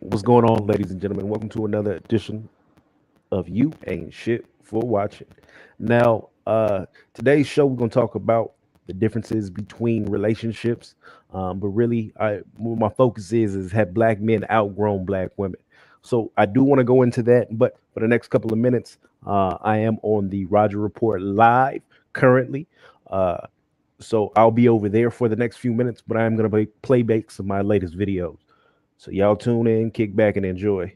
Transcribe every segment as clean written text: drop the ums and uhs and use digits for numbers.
What's going on, ladies and gentlemen? Welcome to another edition of You Ain't Shit for Watching. Now, today's show we're gonna talk about the differences between relationships, but really, what my focus is have black men outgrown black women. So I do want to go into that, but for the next couple of minutes, I am on the Roger Report live currently. Uh, so I'll be over there for the next few minutes, but I am gonna play back some of my latest videos. So y'all tune in, kick back, and enjoy.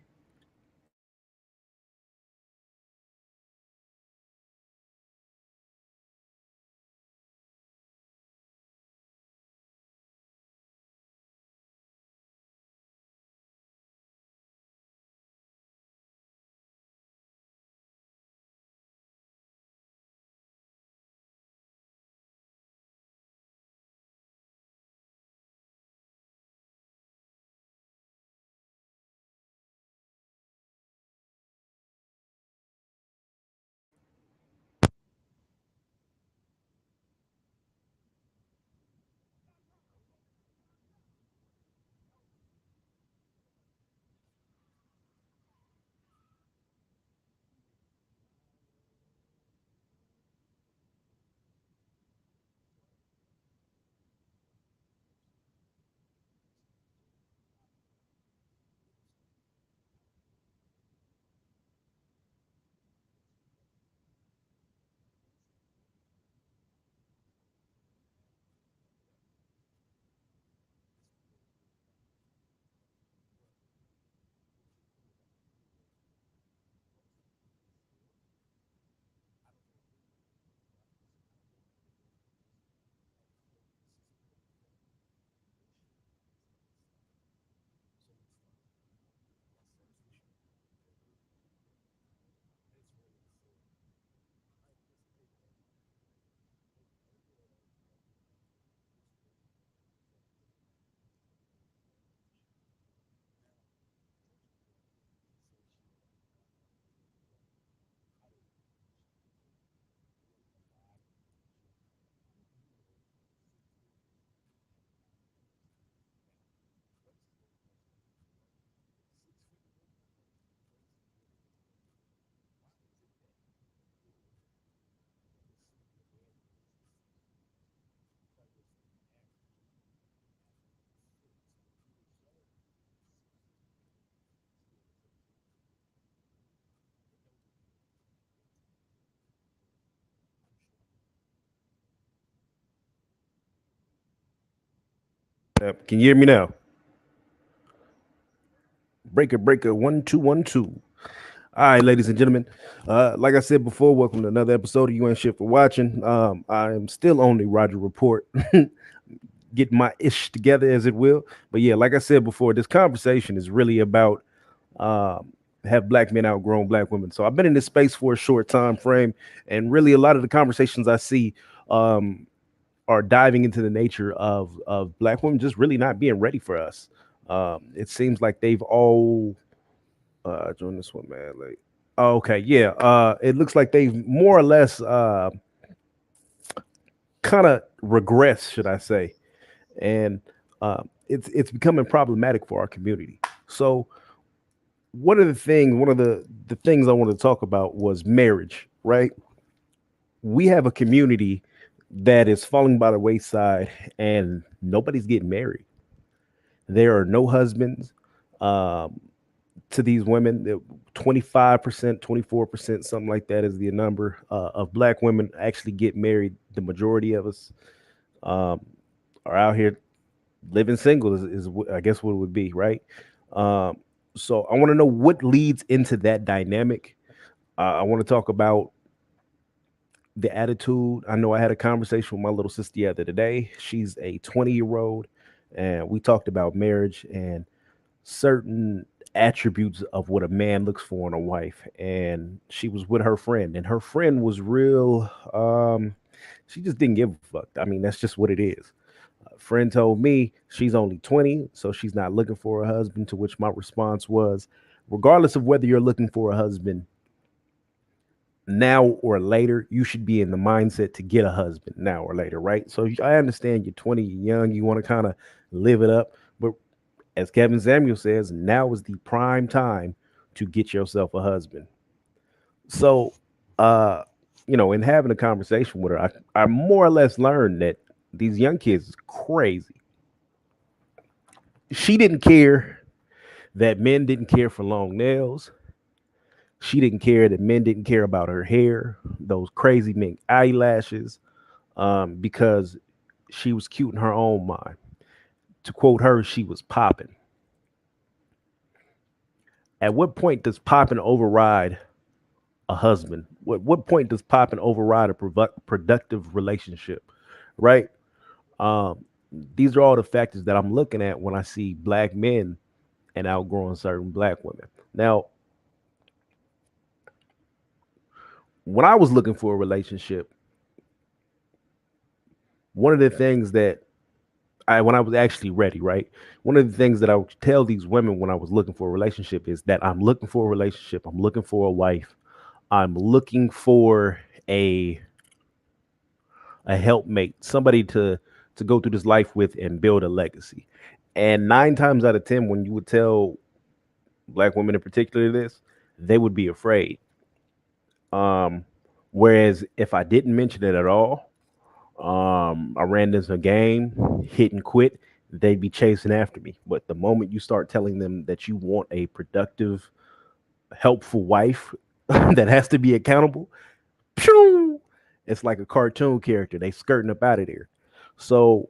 Can you hear me now? Breaker, breaker, 1 2 1 2. All right, ladies and gentlemen. Like I said before, welcome to another episode of You Ain't Shit for Watching. I am still on the Roger Report, getting my ish together, as it will. But yeah, like I said before, this conversation is really about have black men outgrown black women. So I've been in this space for a short time frame, and really a lot of the conversations I see um, are diving into the nature of black women just really not being ready for us. It seems like they've all join this one, man. Like, oh, okay, yeah. It looks like they've more or less kind of regressed, should I say? And it's becoming problematic for our community. So, one of the things I wanted to talk about was marriage. Right? We have a community that is falling by the wayside, and nobody's getting married. There are no husbands. Um, to these women. 25%, 24%, something like that is the number of black women actually get married. The majority of us um, are out here living single, I guess what it would be, right? Um, so I want to know what leads into that dynamic. I want to talk about the attitude. I know I had a conversation with my little sister the other day. She's a 20-year-old, and we talked about marriage and certain attributes of what a man looks for in a wife. And she was with her friend, and her friend was real she just didn't give a fuck. I mean, that's just what it is. A friend told me she's only 20, so she's not looking for a husband, to which my response was, regardless of whether you're looking for a husband now or later, you should be in the mindset to get a husband now or later, right? So I understand you're 20, you're young, you want to kind of live it up, but As Kevin Samuel says, now is the prime time to get yourself a husband. So, uh, in having a conversation with her, I more or less learned that these young kids is crazy. She didn't care that men didn't care for long nails. She didn't care that men didn't care about her hair, those crazy mink eyelashes, because she was cute in her own mind. To quote her, she was popping. At what point does popping override a husband? What point does popping override a productive relationship? Right? Um, these are all the factors that I'm looking at when I see black men and outgrowing certain black women. Now, when I was looking for a relationship, one of the things that when I was actually ready, right? One of the things that I would tell these women when I was looking for a relationship is that I'm looking for a relationship. I'm looking for a wife. I'm looking for a helpmate, somebody to go through this life with and build a legacy. And 9 times out of 10, when you would tell black women in particular this, they would be afraid. Um, Whereas if I didn't mention it at all, I ran this a game, hit and quit, they'd be chasing after me. But the moment you start telling them that you want a productive, helpful wife that has to be accountable, pew, it's like a cartoon character. They skirting up out of there. So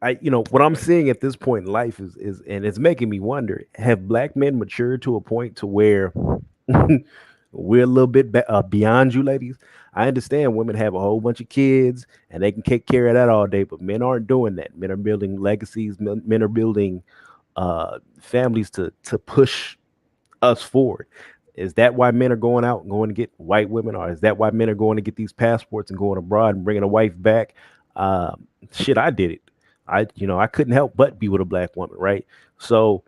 what I'm seeing at this point in life is, and it's making me wonder: have black men matured to a point to where we're a little bit beyond you, ladies? I understand women have a whole bunch of kids and they can take care of that all day, but men aren't doing that. Men are building legacies. Men are building families to push us forward. Is that why men are going out and going to get white women, or is that why men are going to get these passports and going abroad and bringing a wife back? Shit, I did it. I couldn't help but be with a black woman, right? So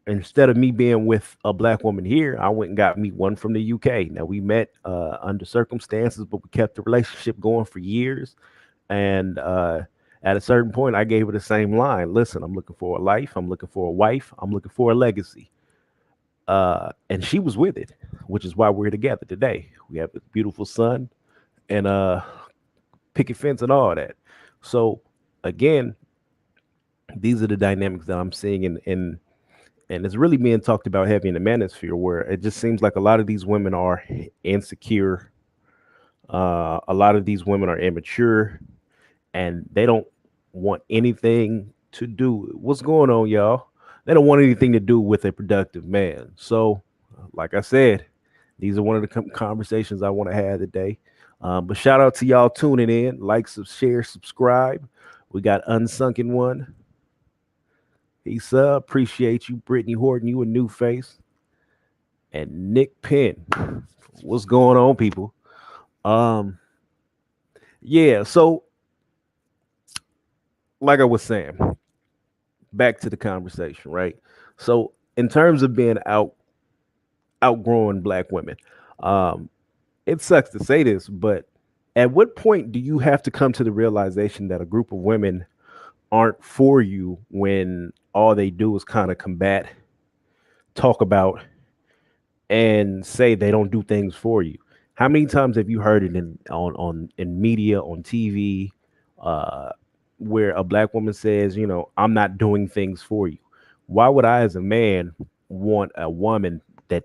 instead of me being with a black woman here, I went and got me one from the UK. Now we met under circumstances, but we kept the relationship going for years. And at a certain point, I gave her the same line: "Listen, I'm looking for a life. I'm looking for a wife. I'm looking for a legacy." And she was with it, which is why we're together today. We have a beautiful son and picket fence and all that. So again, these are the dynamics that I'm seeing and it's really being talked about heavy in the manosphere, where it just seems like a lot of these women are insecure. A lot of these women are immature and they don't want anything to do. What's going on, y'all? They don't want anything to do with a productive man. So, like I said, these are one of the conversations I want to have today. But shout out to y'all tuning in. Like, share, subscribe. We got Unsunken One. Peace up. Appreciate you, Brittany Horton. You a new face. And Nick Penn. What's going on, people? Um, yeah, so like I was saying, back to the conversation, right? So in terms of being outgrowing black women, um, it sucks to say this, but at what point do you have to come to the realization that a group of women aren't for you when all they do is kind of combat, talk about, and say they don't do things for you? How many times have you heard it in media, on TV, uh, where a black woman says, I'm not doing things for you? Why would I, as a man, want a woman that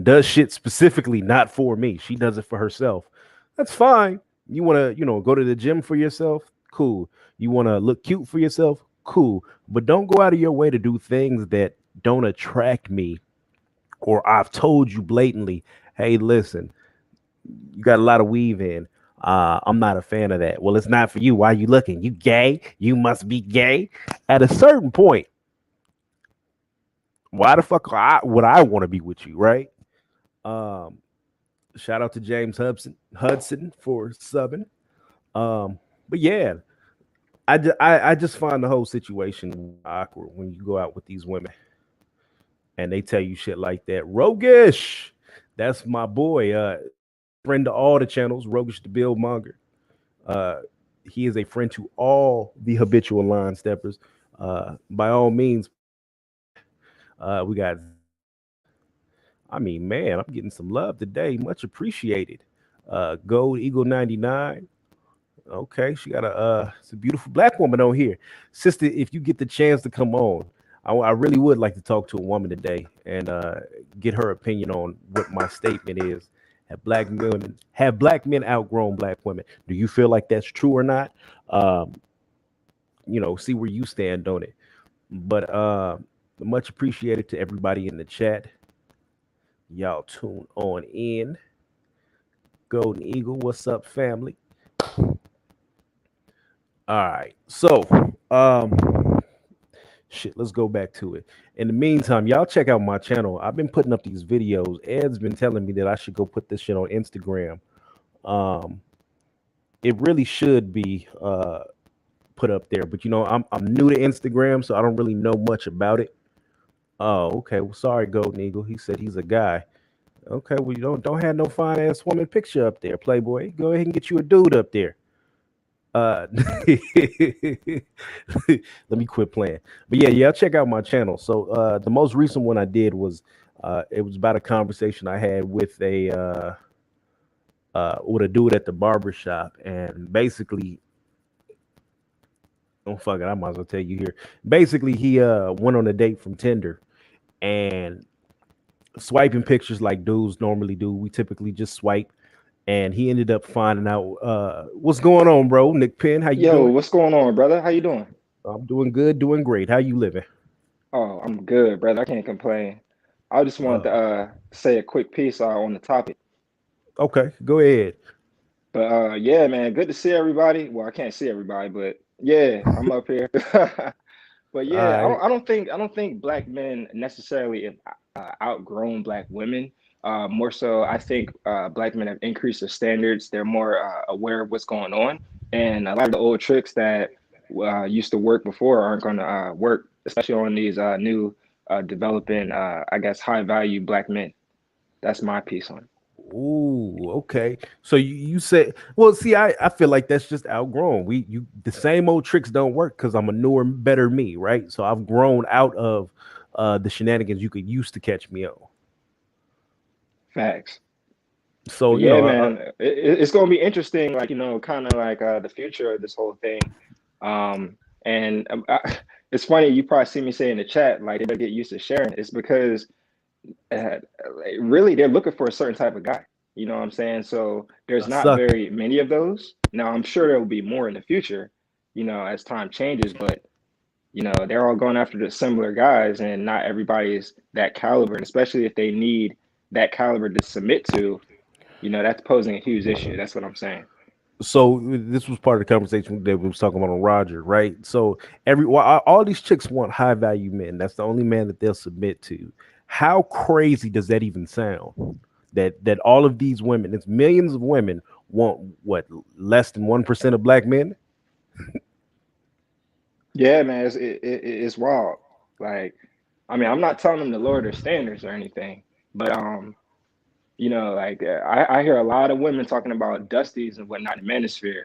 does shit specifically not for me? She does it for herself. That's fine. You want to, go to the gym for yourself? Cool. You want to look cute for yourself? Cool. But don't go out of your way to do things that don't attract me, or I've told you blatantly, hey, listen, you got a lot of weave in. I'm not a fan of that. Well, it's not for you. Why are you looking? You gay? You must be gay. At a certain point, why the fuck would I want to be with you, right? Um, Shout out to James Hudson for subbing. But yeah, I just find the whole situation awkward when you go out with these women and they tell you shit like that. Roguish, that's my boy. Friend to all the channels. Roguish the Bill Monger. Uh, He is a friend to all the habitual line steppers. By all means, we got. I mean, man, I'm getting some love today. Much appreciated. Gold Eagle 99. Okay, she got it's a beautiful black woman on here, sister. If you get the chance to come on, I really would like to talk to a woman today and get her opinion on what my statement is. Have black men outgrown black women? Do you feel like that's true or not? Um, see where you stand on it. But much appreciated to everybody in the chat. Y'all tune on in. Golden Eagle, what's up, family? All right. So, shit, let's go back to it. In the meantime, y'all check out my channel. I've been putting up these videos. Ed's been telling me that I should go put this shit on Instagram. Um, it really should be put up there, but I'm new to Instagram, so I don't really know much about it. Oh, okay. Well, sorry, Golden Eagle. He said he's a guy. Okay, well, you don't have no fine ass woman picture up there, Playboy. Go ahead and get you a dude up there. Let me quit playing. But yeah, check out my channel. So the most recent one I did was it was about a conversation I had with a dude at the barber shop, and basically, oh fuck it, I might as well tell you here. Basically, he went on a date from Tinder and swiping pictures like dudes normally do. We typically just swipe, and he ended up finding out what's going on, bro. Nick Penn, how you Yo, doing? what's going on, brother? How you doing? I'm doing good, doing great. How you living? Oh, I'm good, brother. I can't complain. I just wanted to Uh, say a quick piece on the topic. okay, go ahead. But yeah, man, good to see everybody. Well, I can't see everybody, but yeah, I'm up here. But All yeah, right, I don't think black men necessarily have outgrown black women. More so, I think black men have increased their standards. They're more aware of what's going on, and a lot of the old tricks that used to work before aren't going to work, especially on these new developing, I guess, high value black men. That's my piece on it. ooh, okay. So you said, well, see, I feel like that's just outgrown. The same old tricks don't work because I'm a newer, better me, right? So I've grown out of the shenanigans you could use to catch me on. Facts. So But yeah, man, it's going to be interesting, like, kind of like the future of this whole thing. And it's funny, you probably see me say in the chat, like, they better get used to sharing. It's because uh, really they're looking for a certain type of guy. You know what I'm saying? So there's a not sucker. very many of those. Now, I'm sure there will be more in the future, as time changes, but, they're all going after the similar guys, and not everybody is that caliber, and especially if they need that caliber to submit to, that's posing a huge issue. That's what I'm saying. So this was part of the conversation that we was talking about on Roger, right? So all these chicks want high value men. That's the only man that they'll submit to. How crazy does that even sound? That all of these women, it's millions of women, want what, less than 1% of black men? Yeah, man, it's wild. Like, I mean, I'm not telling them to lower their standards or anything, but like I hear a lot of women talking about dusties and whatnot in manosphere,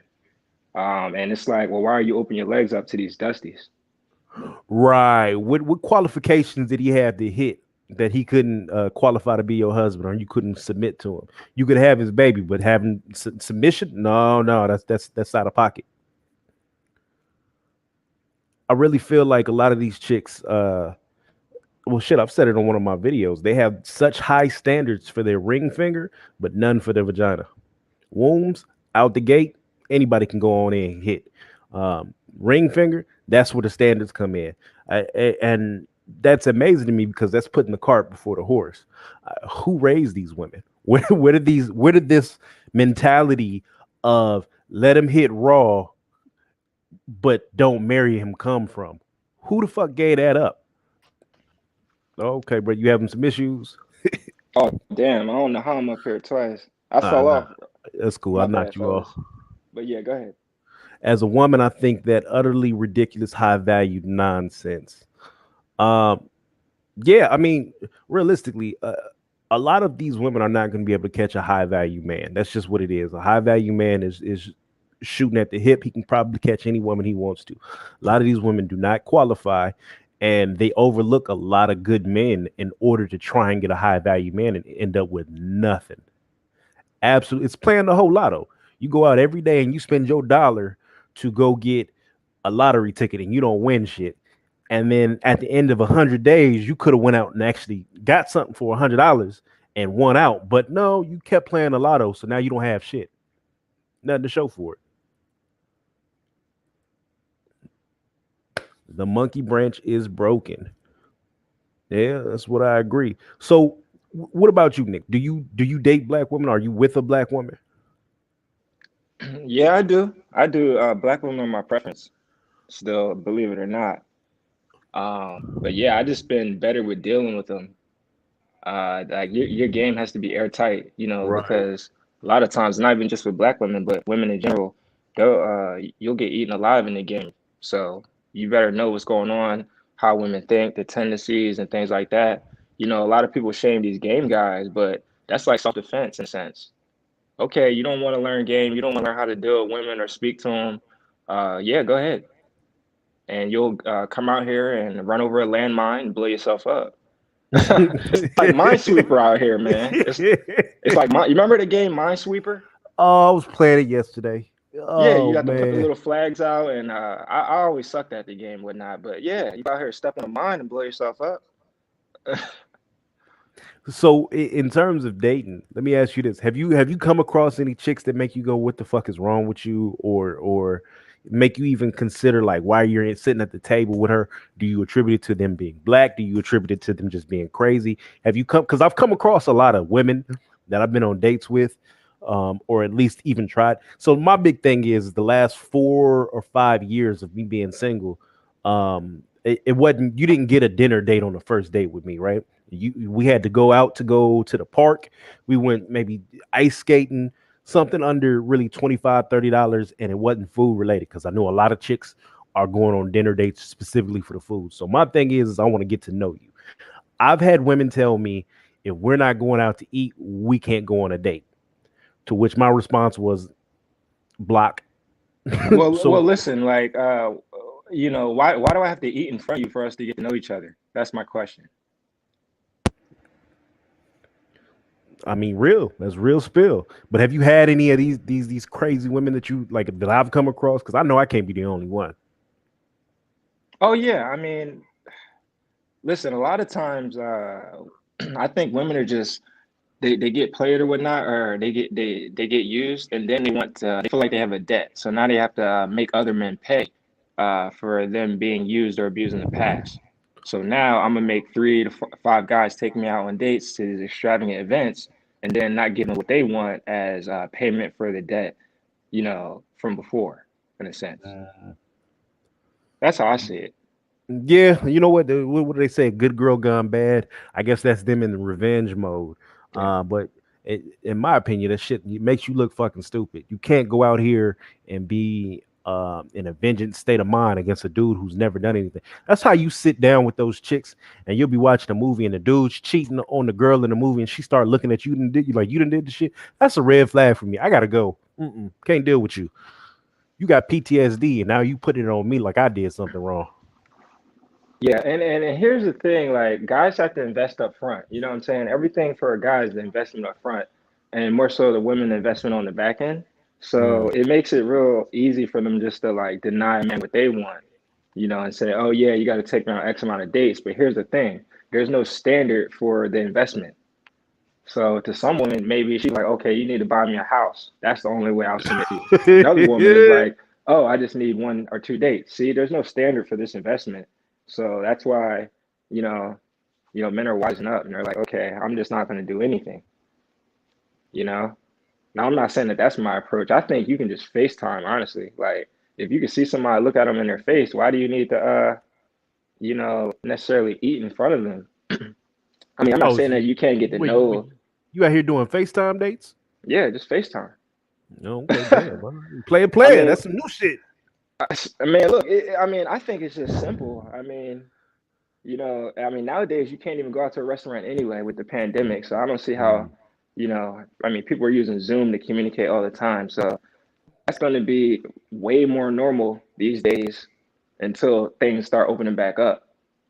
and it's like, well, why are you opening your legs up to these dusties? Right. What qualifications did he have to hit that he couldn't qualify to be your husband, or you couldn't submit to him? You could have his baby, but having submission? No, no, that's out of pocket. I really feel like a lot of these chicks, well, shit, I've said it on one of my videos. They have such high standards for their ring finger, but none for their vagina. Wombs out the gate, anybody can go on in and hit. Ring finger, that's where the standards come in, and that's amazing to me because that's putting the cart before the horse. Who raised these women? Where did this mentality of let him hit raw, but don't marry him come from? Who the fuck gave that up? Okay, but you having some issues? Oh, damn, I don't know how I'm up here twice. I fell Nah, off. that's cool. I My knocked bad, you off. fellas. But yeah, go ahead. As a woman, I think that utterly ridiculous, high valued nonsense. Um, yeah, I mean, realistically, a lot of these women are not going to be able to catch a high value man. That's just what it is. A high value man is shooting at the hip. He can probably catch any woman he wants to. A lot of these women do not qualify, and they overlook a lot of good men in order to try and get a high value man and end up with nothing. Absolutely, it's playing the whole lotto. You go out every day and you spend your dollar to go get a lottery ticket, and you don't win shit. And then at the end of 100 days, you could have went out and actually got something for $100 and won out. But no, you kept playing the lotto, so now you don't have shit, nothing to show for it. The monkey branch is broken. Yeah, that's what I agree. So, what about you, Nick? Do you date black women? Are you with a black woman? Yeah, I do. I do. Black women are my preference still, believe it or not. But yeah, I just been better with dealing with them. Like your game has to be airtight, Right. because a lot of times, not even just with black women, but women in general, you'll get eaten alive in the game. So you better know what's going on, how women think, the tendencies and things like that. A lot of people shame these game guys, but that's like self-defense in a sense. Okay, you don't want to learn game, you don't want to learn how to deal with women or speak to them. Yeah, go ahead, and you'll come out here and run over a landmine and blow yourself up. It's like Minesweeper out here, man. It's like you remember the game Minesweeper? Oh, I was playing it yesterday. Yeah, you Oh have to put the man. little flags out, and I always sucked at the game, whatnot. But yeah, you out here step on a mine and blow yourself up. So in terms of dating, let me ask you this: have you come across any chicks that make you go, "What the fuck is wrong with you," or make you even consider like why you're sitting at the table with her? Do you attribute it to them being black? Do you attribute it to them just being crazy? Have you come? Because I've come across a lot of women that I've been on dates with, or at least even tried. So my big thing is the last 4 or 5 years of me being single. It wasn't, you didn't get a dinner date on the first date with me, right? We had to go out to go to the park. We went maybe ice skating, something under really 25, $30, and it wasn't food related because I know a lot of chicks are going on dinner dates specifically for the food. So my thing is I want to get to know you. I've had women tell me if we're not going out to eat, we can't go on a date. To which my response was block. Well, So listen, like, why do I have to eat in front of you for us to get to know each other? That's my question. I mean, real. That's real spill. But have you had any of these crazy women that you like that I've come across? Because I know I can't be the only one. Oh yeah, I mean, listen, a lot of times, I think women are just they get played or whatnot, or they get used, and then they feel like they have a debt, so now they have to make other men pay for them being used or abused in the past. So now I'm gonna make three to five guys take me out on dates to these extravagant events, and then not give them what they want as payment for the debt, from before, in a sense. That's how I see it. Yeah, you know what? What do they say? Good girl gone bad. I guess that's them in the revenge mode. Yeah. But in my opinion, that shit makes you look fucking stupid. You can't go out here and be in a vengeance state of mind against a dude who's never done anything. That's how you sit down with those chicks and you'll be watching a movie and the dude's cheating on the girl in the movie and she start looking at you and did you like you done did the shit. That's a red flag for me. I gotta go. Can't deal with you. You got PTSD and now you put it on me like I did something wrong. Yeah, and here's the thing, like guys have to invest up front. You know what I'm saying? Everything for a guy is the investment up front, and more so the women the investment on the back end. So Mm. it makes it real easy for them just to like deny a man what they want, and say, oh yeah, you got to take me on X amount of dates. But here's the thing, there's no standard for the investment. So to some women, maybe she's like, okay, you need to buy me a house. That's the only way I'll submit to you. Another woman is like, oh, I just need 1 or 2 dates. See, there's no standard for this investment. So that's why, you know, men are wising up and they're like, okay, I'm just not going to do anything, you know? Now, I'm not saying that that's my approach. I think you can just FaceTime, honestly. Like, if you can see somebody, look at them in their face, why do you need to, necessarily eat in front of them? I mean, I'm not Oh, saying so that you can't get to wait, know, you out here doing FaceTime dates? yeah, just FaceTime. No, okay, damn. Player, I player. mean, That's some new shit. man, look, I mean, I think it's just simple. I mean, nowadays you can't even go out to a restaurant anyway with the pandemic. So I don't see how, Mm. I mean, people are using Zoom to communicate all the time. So that's going to be way more normal these days until things start opening back up.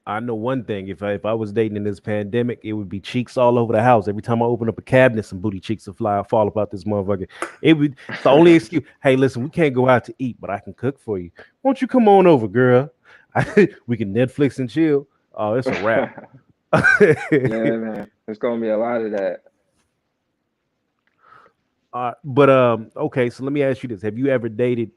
I know one thing. If I was dating in this pandemic, it would be cheeks all over the house. Every time I open up a cabinet, some booty cheeks will fall about this motherfucker. It's the only excuse. Hey, listen, we can't go out to eat, but I can cook for you. Won't you come on over, girl? We can Netflix and chill. Oh, it's a wrap. Yeah, man. There's going to be a lot of that. But okay. So let me ask you this: have you ever dated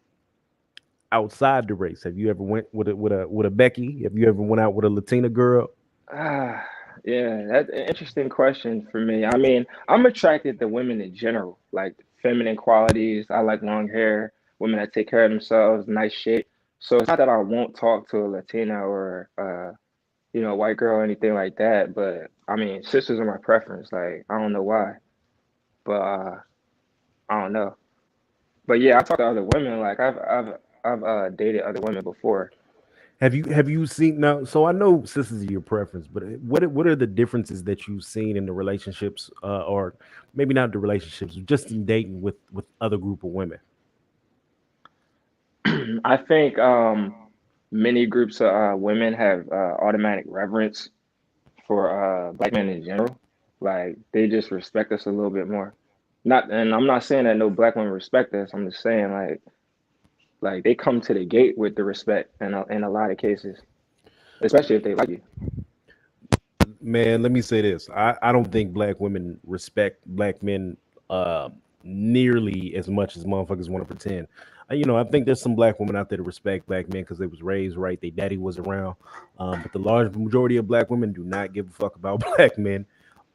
outside the race? Have you ever went with a Becky? Have you ever went out with a Latina girl? Ah, yeah, that's an interesting question for me. I mean, I'm attracted to women in general, like feminine qualities. I like long hair, women that take care of themselves, nice shape. So it's not that I won't talk to a Latina or a white girl or anything like that. But I mean, sisters are my preference. Like I don't know why, but I don't know. But yeah, I talk to other women. Like I've dated other women before. Have you seen now? So I know this is your preference, but what are the differences that you've seen in the relationships, or maybe not the relationships, just in dating with other group of women? I think many groups of women have automatic reverence for black men in general. Like they just respect us a little bit more. Not, and I'm not saying that no black women respect us. I'm just saying like they come to the gate with the respect in a lot of cases, especially if they like you. Man, let me say this: I don't think black women respect black men uh, nearly as much as motherfuckers want to pretend. I think there's some black women out there that respect black men because they was raised right, their daddy was around. But the large majority of black women do not give a fuck about black men.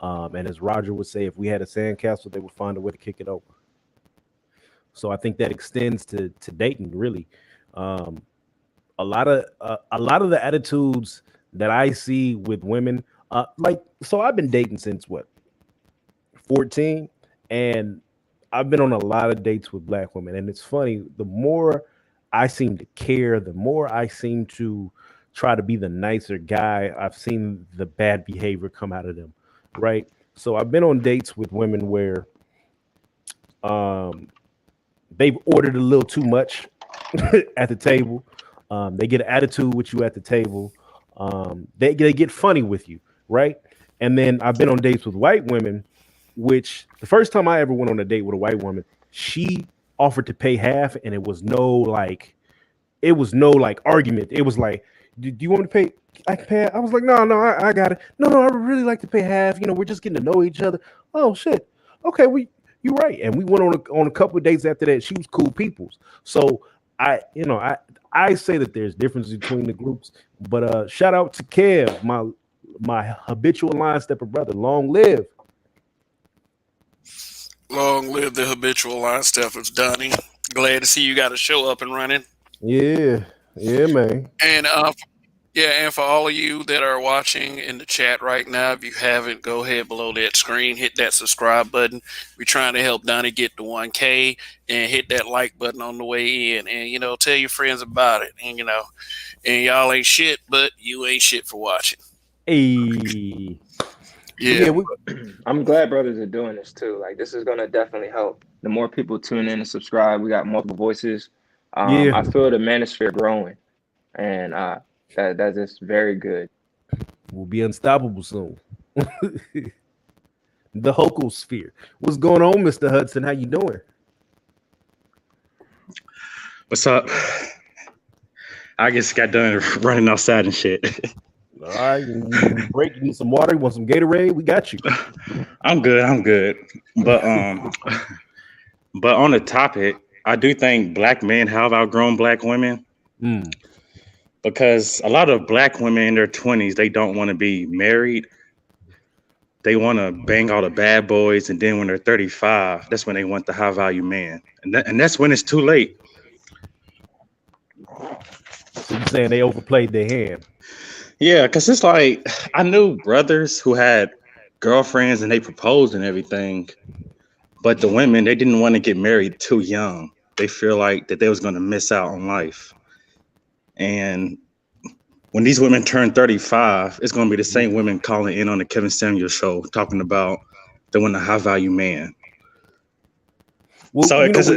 And as Roger would say, if we had a sandcastle, they would find a way to kick it over. So I think that extends to dating really. Um, a lot of the attitudes that I see with women, like so I've been dating since what 14, and I've been on a lot of dates with black women, and it's funny. The more I seem to care, the more I seem to try to be the nicer guy. I've seen the bad behavior come out of them, right? So I've been on dates with women where um, they've ordered a little too much at the table. They get an attitude with you at the table. They get funny with you, right? And then I've been on dates with white women, which the first time I ever went on a date with a white woman, she offered to pay half, and it was no like argument. It was like, do you want me to pay? I can pay. I was like, no, no, I got it. No, no, I would really like to pay half. We're just getting to know each other. Oh shit. Okay, you're right. And we went on a couple of dates after that. She was cool peoples. So I say that there's differences between the groups. But shout out to Kev, my habitual line stepper brother. Long live. Long live the habitual line steppers, Donnie. Glad to see you got a show up and running. Yeah, yeah, man. And yeah, and for all of you that are watching in the chat right now, if you haven't, go ahead below that screen, hit that subscribe button. We're trying to help Donnie get to 1K, and hit that like button on the way in, and tell your friends about it. And y'all ain't shit, but you ain't shit for watching. Hey, Yeah. I'm glad brothers are doing this too. Like this is gonna definitely help. The more people tune in and subscribe, we got multiple voices. yeah. I feel the manosphere growing, and that's just very good. We'll be unstoppable soon. The Hokel sphere. What's going on, Mr. Hudson? How you doing? What's up? I just got done running outside and shit. All right, you break. You need some water. You want some Gatorade? We got you. I'm good. I'm good. But but on the topic, I do think black men have outgrown black women Mm. because a lot of black women in their 20s, they don't want to be married. They want to bang all the bad boys, and then when they're 35, that's when they want the high value man, and that's when it's too late. So you saying they overplayed their hand? Yeah, because it's like I knew brothers who had girlfriends and they proposed and everything, but the women, they didn't want to get married too young. They feel like that they was going to miss out on life. And when these women turn 35, it's going to be the same women calling in on the Kevin Samuels show talking about they want a high value man. Well, So because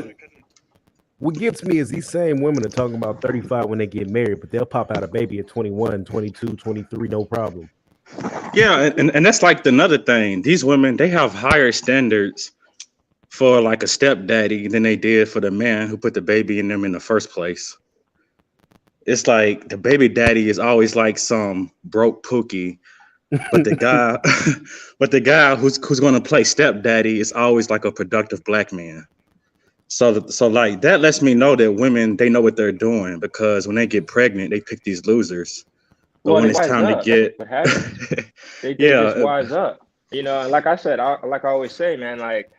What gets me is these same women are talking about 35 when they get married, but they'll pop out a baby at 21, 22, 23, no problem. Yeah, and that's like another thing. These women, they have higher standards for like a stepdaddy than they did for the man who put the baby in them in the first place. It's like the baby daddy is always like some broke pookie, but the guy, but the guy who's going to play stepdaddy is always like a productive black man. So like that lets me know that women, they know what they're doing, because when they get pregnant, they pick these losers. But Well, when they it's wise time to up. get, What happens? They yeah, just wise up. And like I said, like I always say, man, like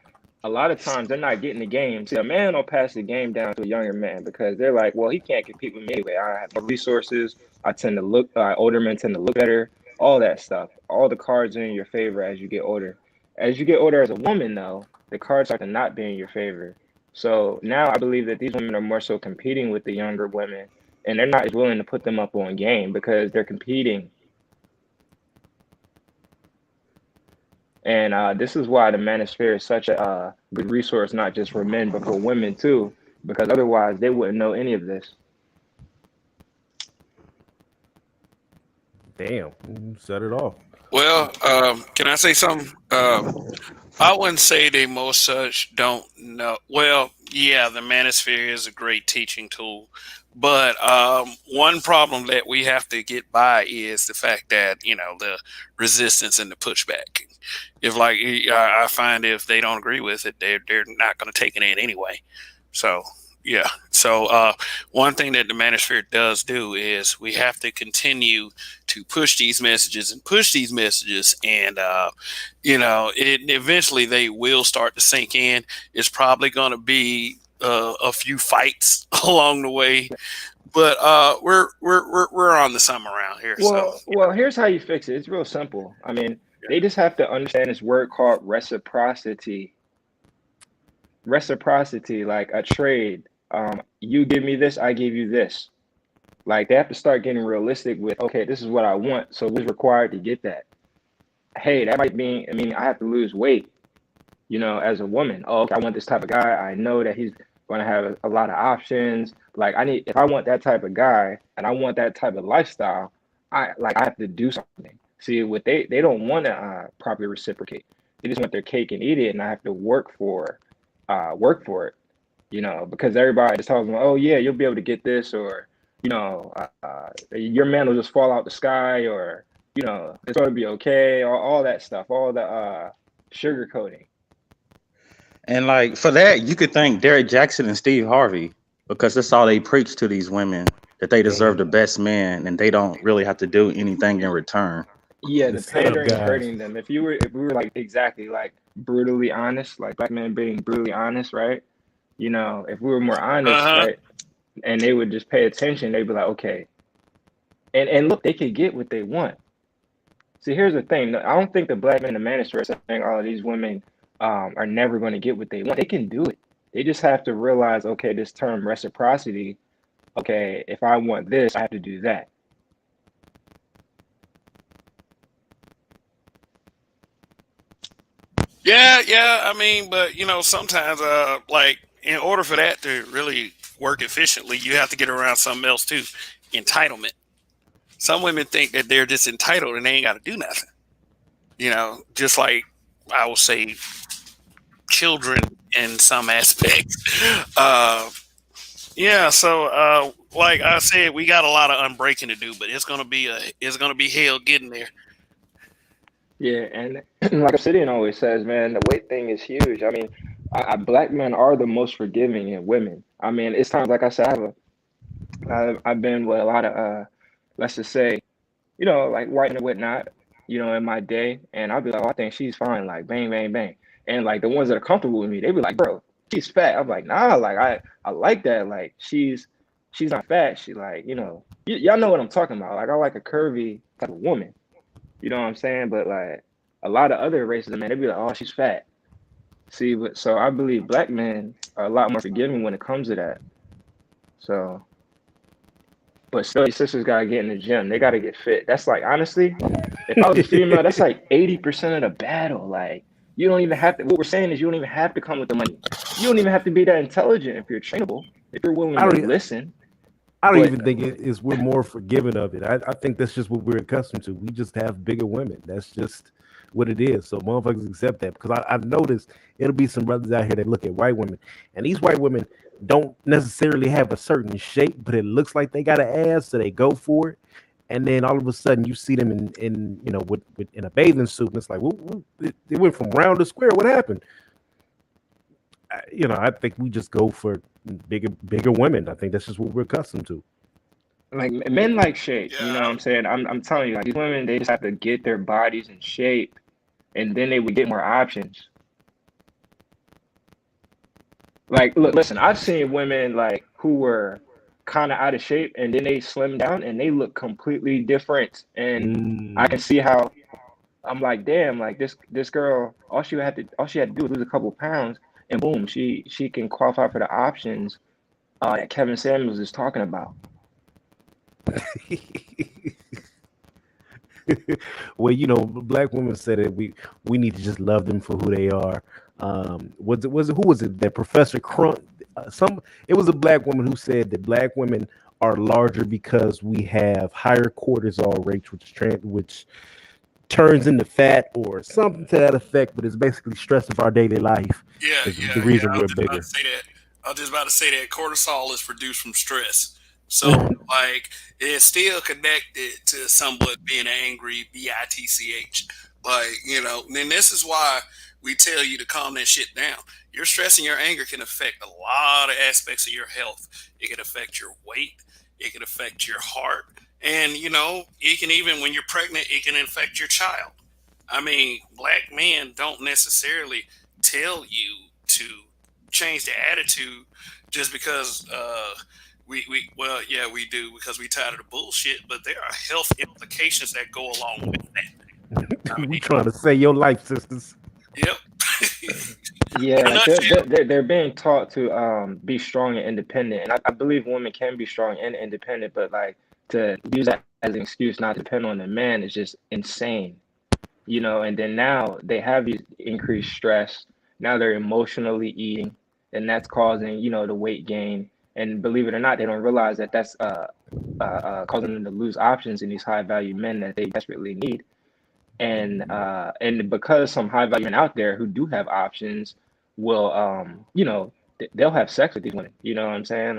a lot of times they're not getting the game. See, a man will pass the game down to a younger man because they're like, well, he can't compete with me anyway. I have more resources. I tend to look, older men tend to look better. All that stuff. All the cards are in your favor as you get older. As you get older as a woman, though, the cards start to not be in your favor. So now I believe that these women are more so competing with the younger women, and they're not as willing to put them up on game because they're competing. And this is why the manosphere is such a good resource, not just for men, but for women too, because otherwise they wouldn't know any of this. Damn, set it off. Well, can I say something? I wouldn't say they most such don't know. Well, yeah, the manosphere is a great teaching tool, but one problem that we have to get by is the fact that the resistance and the pushback. If like I find if they don't agree with it, they're not going to take it in anyway. So yeah. So one thing that the manosphere does do is we have to continue to push these messages, and it eventually they will start to sink in. It's probably going to be a few fights along the way, but we're on the summer around here. Well, here's how you fix it. It's real simple. I mean, they just have to understand this word called reciprocity. Reciprocity, like a trade. You give me this, I give you this. Like they have to start getting realistic with, okay, this is what I want. So what's required to get that? Hey, that might mean, I have to lose weight, as a woman. Oh, okay, I want this type of guy. I know that he's going to have a lot of options. Like if I want that type of guy and I want that type of lifestyle, I have to do something. See, what they don't want to properly reciprocate. They just want their cake and eat it, and I have to work for it. Because everybody is talking about, oh yeah, you'll be able to get this, or your man will just fall out the sky, or it's going to be okay, all that stuff, all the sugarcoating. and like for that, you could thank Derek Jackson and Steve Harvey, because that's all they preach to these women, that they deserve the best man and they don't really have to do anything in return. Yeah, The the setup pandering is guys. hurting them. If we were like exactly like brutally honest, like black men being brutally honest, right? If we were more honest, Uh-huh. right, and they would just pay attention, they'd be like, okay, and look, they could get what they want. See, here's the thing. I don't think the black men in the manosphere are saying all of these women are never going to get what they want. They can do it. They just have to realize, okay, this term reciprocity. Okay, if I want this, I have to do that. Yeah. But sometimes, like in order for that to really work efficiently, you have to get around something else too, entitlement. Some women think that they're just entitled and they ain't got to do nothing. Just like I will say, children in some aspects. Yeah. So, like I said, we got a lot of unbreaking to do, but it's gonna be hell getting there. Yeah, and like Obsidian always says, man, the weight thing is huge. Black men are the most forgiving in women. It's times like I said, I've been with a lot of let's just say, like white and whatnot, in my day, and I'll be like, oh, I think she's fine, like bang, bang, bang, and like the ones that are comfortable with me, they be like, bro, she's fat. I'm like, nah, like I like that, like she's not fat. She like, y'all know what I'm talking about. Like I like a curvy type of woman. You know what I'm saying? But like a lot of other races, man, they be like, oh, she's fat. See, but so I believe black men are a lot more forgiving when it comes to that. So, but still, these sisters gotta get in the gym. They gotta get fit. That's like honestly, if I was a female, that's like 80% of the battle. Like You don't even have to. What we're saying is you don't even have to come with the money. You don't even have to be that intelligent if you're trainable, if you're willing I to don't. listen. I don't But even think it is. We're more forgiving of it. I think that's just what we're accustomed to. We just have bigger women. That's just what it is. So motherfuckers accept that because I've noticed it'll be some brothers out here that look at white women, and these white women don't necessarily have a certain shape, but it looks like they got an ass, so they go for it. And then all of a sudden, you see them in with in a bathing suit, and it's like, it went from round to square. What happened? I think we just go for bigger women. I think that's just what we're accustomed to. like men like shape, you know what Yeah, I'm saying? I'm telling you, like these women, they just have to get their bodies in shape, and then they would get more options. Like, look, listen, I've seen women like who were kind of out of shape, and then they slim down, and they look completely different. And I Mm. can see how I'm like, damn, like this girl, all she had to do was lose a couple pounds, and boom, she can qualify for the options that Kevin Samuels is talking about. Well, black women said that we need to just love them for who they are. Was it who was it that Professor Crump? It was a black woman who said that black women are larger because we have higher cortisol rates, which turns into fat or something to that effect. But it's basically stress of our daily life yeah, is the yeah, yeah. reason I was we're just about to bigger. say that. I was just about to say that cortisol is produced from stress. So, like, it's still connected to somewhat being angry, bitch. Like, then this is why we tell you to calm that shit down. Your stress and your anger can affect a lot of aspects of your health. It can affect your weight. It can affect your heart. And, it can even, when you're pregnant, it can affect your child. I mean, black men don't necessarily tell you to change the attitude just because we well, yeah, we do because we tired of the bullshit, but there are health implications that go along with that. I We mean, trying to save your life, sisters. yep. Yeah, In a like nutshell. they're being taught to be strong and independent, and I believe women can be strong and independent, but like to use that as an excuse not to depend on a man is just insane, you know. And then now they have these increased stress. Now they're emotionally eating, and that's causing the weight gain. And believe it or not, they don't realize that that's causing them to lose options in these high value men that they desperately need. And because some high value men out there who do have options will they'll have sex with these women. You know what I'm saying?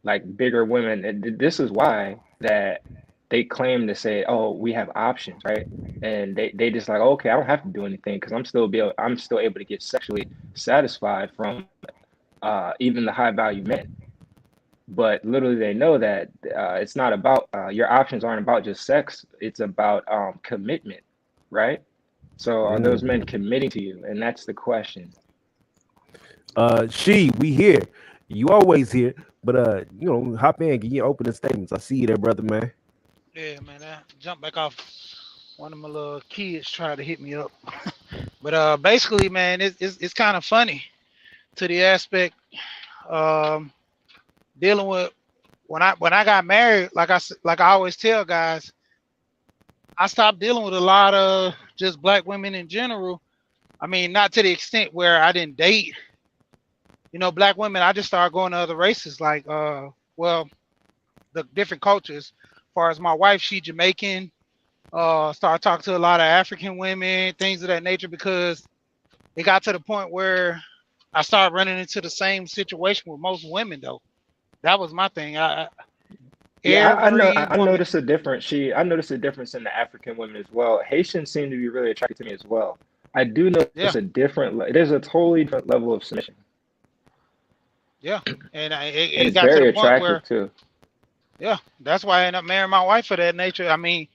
Like bigger women. And this is why that they claim to say, oh, we have options, right? And they just like, okay, I don't have to do anything because I'm still able to get sexually satisfied from even the high value men. But literally, they know that it's not about your options aren't about just sex. It's about commitment, right? So are those men Mm. committing to you? And that's the question. We here. You always here, but hop in, give your opening statements. I see you there, brother man. Yeah, man. I jumped back off. One of my little kids tried to hit me up, but basically, man, it's kind of funny to the aspect um, dealing with when I got married. Like I always tell guys, I stopped dealing with a lot of just black women in general. I mean, not to the extent where I didn't date, black women. I just started going to other races, like well, the different cultures. As far as my wife, she Jamaican. Started talking to a lot of African women, things of that nature, because it got to the point where I started running into the same situation with most women, though. That was my thing. Yeah, I know. Every I woman, noticed a difference. I noticed a difference in the African women as well. Haitians seem to be really attracted to me as well. I do notice yeah, a different. There's a totally different level of submission, yeah, and and it it's got to the very point where, attractive too. yeah, that's why I ended up marrying my wife for that nature. I mean,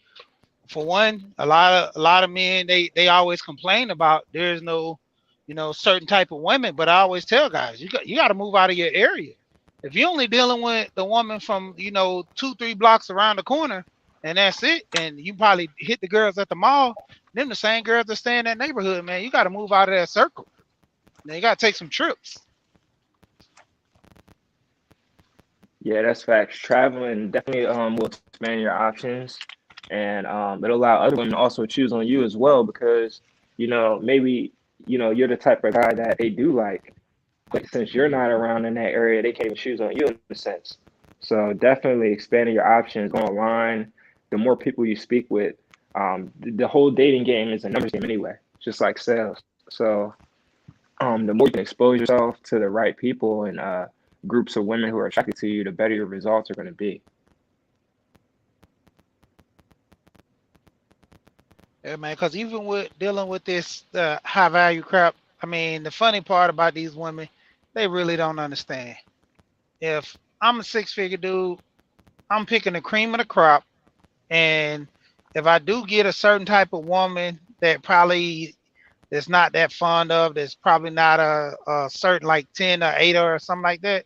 for one, a lot of men they always complain about there's no, certain type of women, but I always tell guys you got to move out of your area. If you're only dealing with the woman from 2-3 blocks around the corner, and that's it, and you probably hit the girls at the mall, them the same girls that stay in that neighborhood, man. You got to move out of that circle. Now you got to take some trips. Yeah, that's facts. Traveling definitely will expand your options, and it'll allow other women to also choose on you as well because maybe you're the type of guy that they do like. But since you're not around in that area, they can't even choose on you in a sense. So definitely expanding your options, go online. The more people you speak with, the whole dating game is a numbers game anyway, just like sales. So the more you can expose yourself to the right people and groups of women who are attracted to you, the better your results are going to be. Yeah, man. Because even with dealing with this high value crap, I mean, the funny part about these women, they really don't understand. If I'm a 6-figure dude, I'm picking the cream of the crop, and if I do get a certain type of woman that probably that's not that fond of, that's probably not a certain like 10 or 8 or something like that,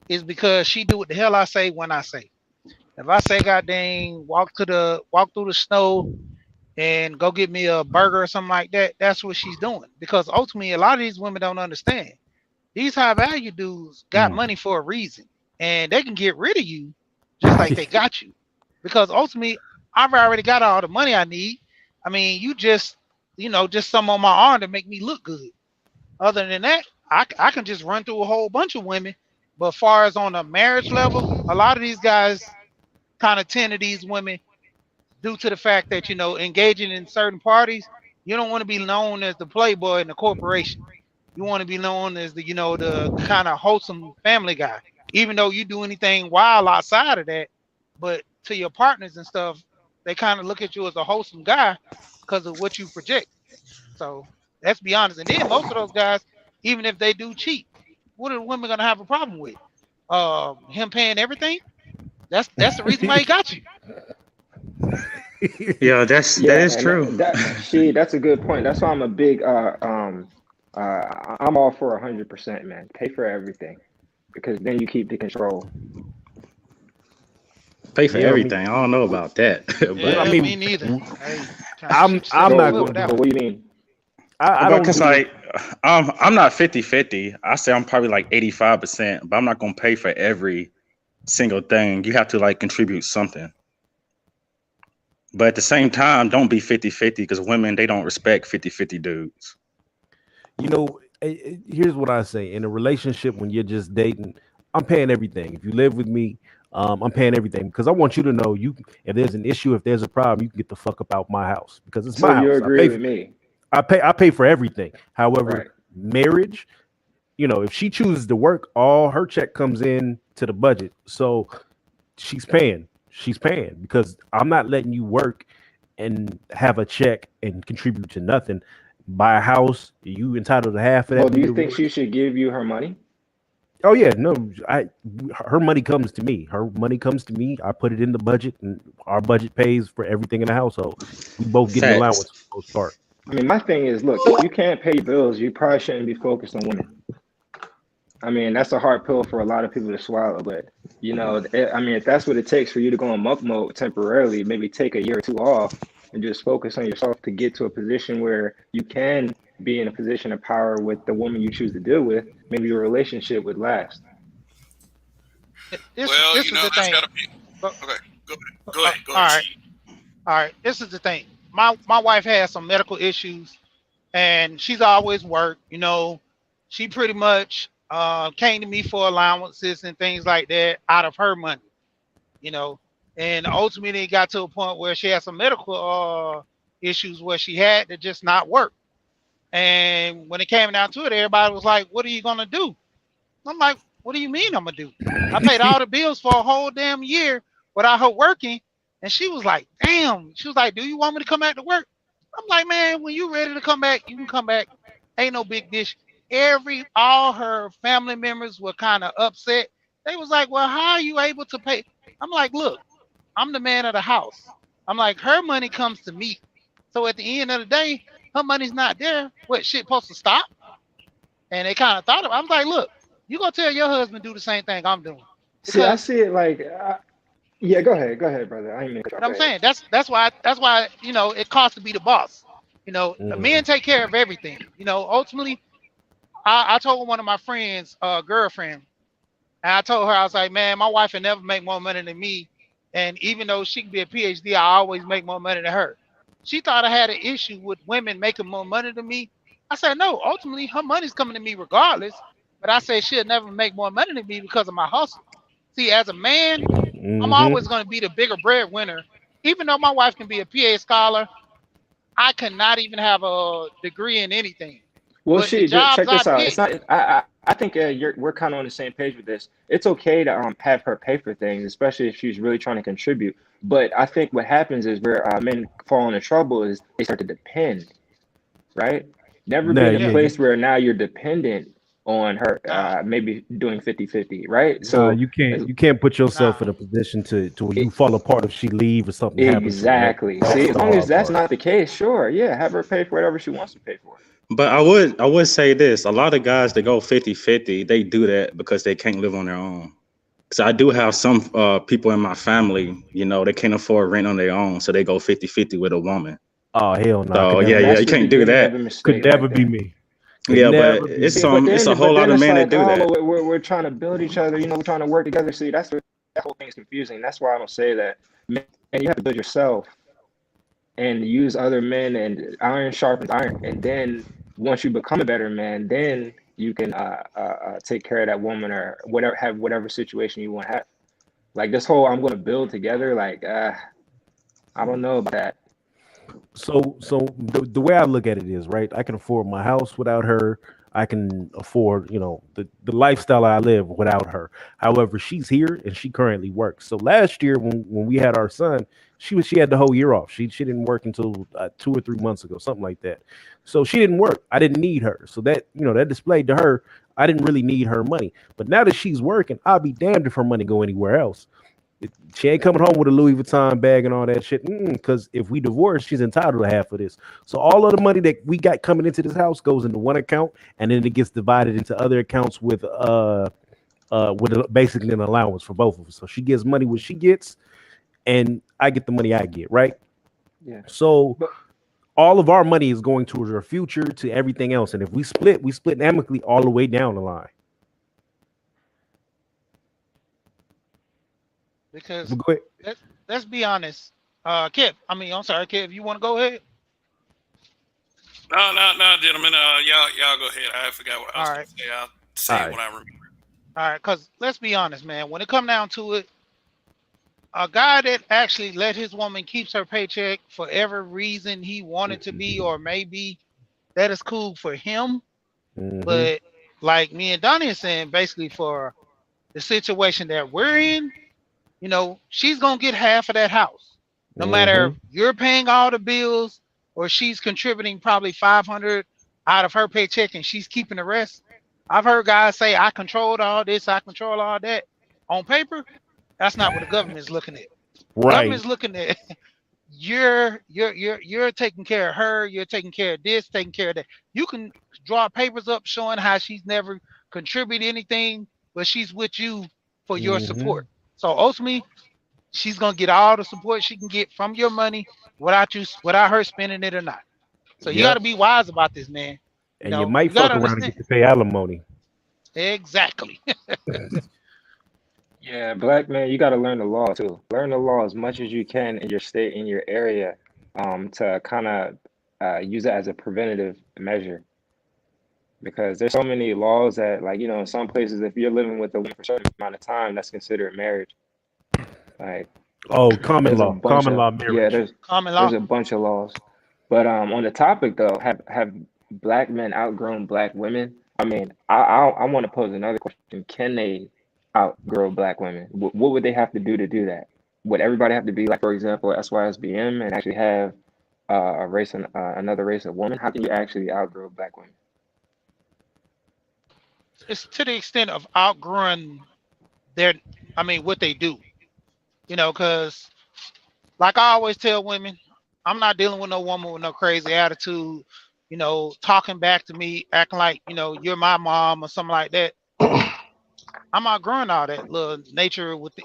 is because she do what the hell I say when I say. If I say, God dang, walk through the snow and go get me a burger or something like that, that's what she's doing. Because ultimately, a lot of these women don't understand. These high value dudes got money for a reason, and they can get rid of you just like they got you. Because ultimately, I've already got all the money I need. I mean, you just, just some on my arm to make me look good. Other than that, I can just run through a whole bunch of women. But far as on a marriage level, a lot of these guys kind of tend to these women due to the fact that engaging in certain parties, you don't want to be known as the playboy in the corporation. You want to be known as the kind of wholesome family guy, even though you do anything wild outside of that. But to your partners and stuff, they kind of look at you as a wholesome guy because of what you project. So let's be honest. And then most of those guys, even if they do cheat, what are the women gonna have a problem with? Him paying everything. That's the reason why he got you. Yeah, that Yeah, is and true. that's a good point. That's why I'm a big I'm all for 100%, man. Pay for everything because then you keep the control. Pay for Yeah, everything. I don't know about that, Yeah, I but me mean, neither. Hey, kind of I'm shoot yourself I'm in the not foot But, with going to that do but one. what do you mean? I don't cause do. like I'm not 50-50. I say I'm probably like 85%, but I'm not gonna pay for every single thing. You have to like contribute something. But at the same time, don't be 50-50 because women they don't respect 50-50 dudes. Here's what I say: in a relationship, when you're just dating, I'm paying everything. If you live with me, I'm paying everything because I want you to know if there's an issue, if there's a problem, you can get the fuck up out my house because it's So my you house. agree with me, I pay for everything. However, right? marriage, if she chooses to work, all her check comes in to the budget. So she's paying. She's paying because I'm not letting you work and have a check and contribute to nothing. Buy a house, you entitled to half of Well, that do when you you're think ready. she should give you her money? Oh yeah, no, I her money comes to me. Her money comes to me. I put it in the budget, and our budget pays for everything in the household. We both get an Facts. allowance for the most part. I mean, my thing is, look, if you can't pay your bills, you probably shouldn't be focused on women. I mean, that's a hard pill for a lot of people to swallow, but I mean, if that's what it takes for you to go in monk mode temporarily, maybe take a year or two off and just focus on yourself to get to a position where you can be in a position of power with the woman you choose to deal with, maybe your relationship would last. This Well, this is the that's got thing. to be But, okay. Go ahead. Go ahead. Go all ahead, right, Chief. all right. This is the thing. My wife has some medical issues, and she's always worked. She pretty much came to me for allowances and things like that out of her money. You know, and ultimately it got to a point where she had some medical issues where she had to just not work. And when it came down to it, everybody was like, "What are you gonna do?" I'm like, "What do you mean I'm gonna do? I paid all the bills for a whole damn year without her working." And she was like, "Damn." She was like, "Do you want me to come back to work?" I'm like, "Man, when you ready to come back, you can come back. Ain't no big dish." All her family members were kind of upset. They was like, "Well, how are you able to pay?" I'm like, "Look, I'm the man of the house. I'm like, her money comes to me. So at the end of the day, her money's not there. What shit supposed to stop?" And they kind of thought of it. I'm like, "Look, you gonna tell your husband do the same thing I'm doing." See, I Because see it like, yeah, go ahead, brother. I ain't mean to cut you off. what Go I'm ahead. saying, that's why it costs to be the boss. Men Mhm. take care of everything. Ultimately, I told one of my friends, girlfriend, and I told her, I was like, "Man, my wife will never make more money than me. And even though she can be a PhD, I always make more money than her." She thought I had an issue with women making more money than me. I said, no, ultimately her money's coming to me regardless. But I said she'll never make more money than me because of my hustle. See, as a man, I'm always Hmm. going to be the bigger breadwinner. Even though my wife can be a PA scholar, I cannot even have a degree in anything. Well, But the jobs check I this out. It's pick, not. I think we're kind of on the same page with this. It's okay to have her pay for things, especially if she's really trying to contribute. But I think what happens is where men fall into trouble is they start to depend, right? Never be Nah, in a yeah, yeah, place where now you're dependent on her, nah, maybe doing 50-50, right? nah, So you as- can't put yourself nah. in a position to where you it, fall apart if she leave or something happens to her. exactly. That's See, as the long as hard that's part. not the case, sure, yeah, have her pay for whatever she wants to pay for. But I would say this: a lot of guys that go 50-50, they do that because they can't live on their own. So I do have some people in my family, they can't afford rent on their own, so they go 50-50 with a woman. Oh hell no, I could So never yeah, And do yeah, that's you the that. can't do beginning of that. a Could mistake right never be there. me. Could Yeah, but never be it's See, me. but it's a then, whole but lot then of it's men that like, do oh, that. well, we're trying to build each other. We're trying to work together. See, that whole thing is confusing. That's why I don't say that. Man, you have to build yourself and use other men, and iron sharpens iron. And then once you become a better man, then you can take care of that woman or whatever, have whatever situation you want to have. Like this whole, I'm going to build together. Like, I don't know about that. So the way I look at it is right. I can afford my house without her. I can afford, the lifestyle I live without her. However, she's here and she currently works. So last year when we had our son, she had the whole year off. She didn't work until 2 or 3 months ago, something like that. So she didn't work. I didn't need her. So that displayed to her I didn't really need her money. But now that she's working, I'll be damned if her money go anywhere else. She ain't coming home with a Louis Vuitton bag and all that shit. Because if we divorce, she's entitled to half of this. So all of the money that we got coming into this house goes into one account, and then it gets divided into other accounts with basically an allowance for both of us. So she gets money what she gets, and I get the money I get. Right. Yeah. So But all of our money is going towards our future to everything else. And if we split amicably all the way down the line. Because But go ahead. let's be honest. Kev, I mean, I'm sorry, Kev, you want to go ahead? No, no, no, gentlemen. Y'all go ahead. I forgot what I All was going right, to say. I'll All say it right. when I remember. all right. Because let's be honest, man. When it come down to it, a guy that actually let his woman keeps her paycheck for every reason he wanted to be, or maybe that is cool for him. Hmm. But like me and Donnie is saying, basically for the situation that we're in, she's gonna get half of that house. No matter if Hmm. you're paying all the bills or she's contributing probably 500 out of her paycheck and she's keeping the rest. I've heard guys say, I controlled all this, I control all that. On paper, that's not what the government's looking at. Right. Government's looking at you're taking care of her, you're taking care of this, taking care of that. You can draw papers up showing how she's never contributed anything, but she's with you for your Hmm. support. So ultimately, she's gonna get all the support she can get from your money without her spending it or not. So you gotta Yep. be wise about this, man. And you You might gotta fuck around and understand. get to pay alimony. Exactly. yeah, black man, you got to learn the law too. Learn the law as much as you can in your state, in your area, to kind of use it as a preventative measure. Because there's so many laws that, like, in some places, if you're living with a woman for a certain amount of time, that's considered marriage. Like, Oh, there's a bunch common of, law yeah, marriage. Common there's law. a bunch of laws. But on the topic though, have black men outgrown black women? I mean, I want to pose another question. Can they outgrow black women? What would they have to do that? Would everybody have to be like, for example, SYSBM and actually have a race and another race of women? How can you actually outgrow black women? It's to the extent of outgrowing their, I mean, what they do. Because like I always tell women, I'm not dealing with no woman with no crazy attitude, talking back to me, acting like, you're my mom or something like that. I'm outgrowing all that little nature with the,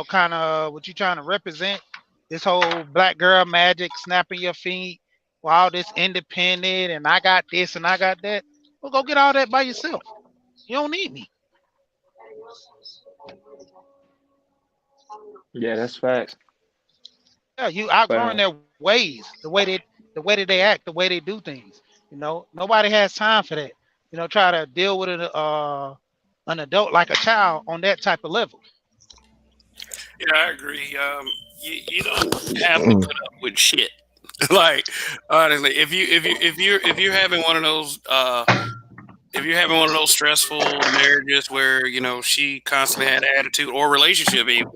kind of what you trying to represent. This whole black girl magic, snapping your feet, all this independent, and I got this and I got that. Well, go get all that by yourself. You don't need me. Yeah, that's facts. Yeah, you But outgrowing their ways, the way that they act, the way they do things. Nobody has time for that. Try to deal with an adult like a child on that type of level. Yeah, I agree. You don't have to Mm. put up with shit. Like honestly, if you're having one of those if you're having one of those stressful marriages where she constantly had attitude or relationship even,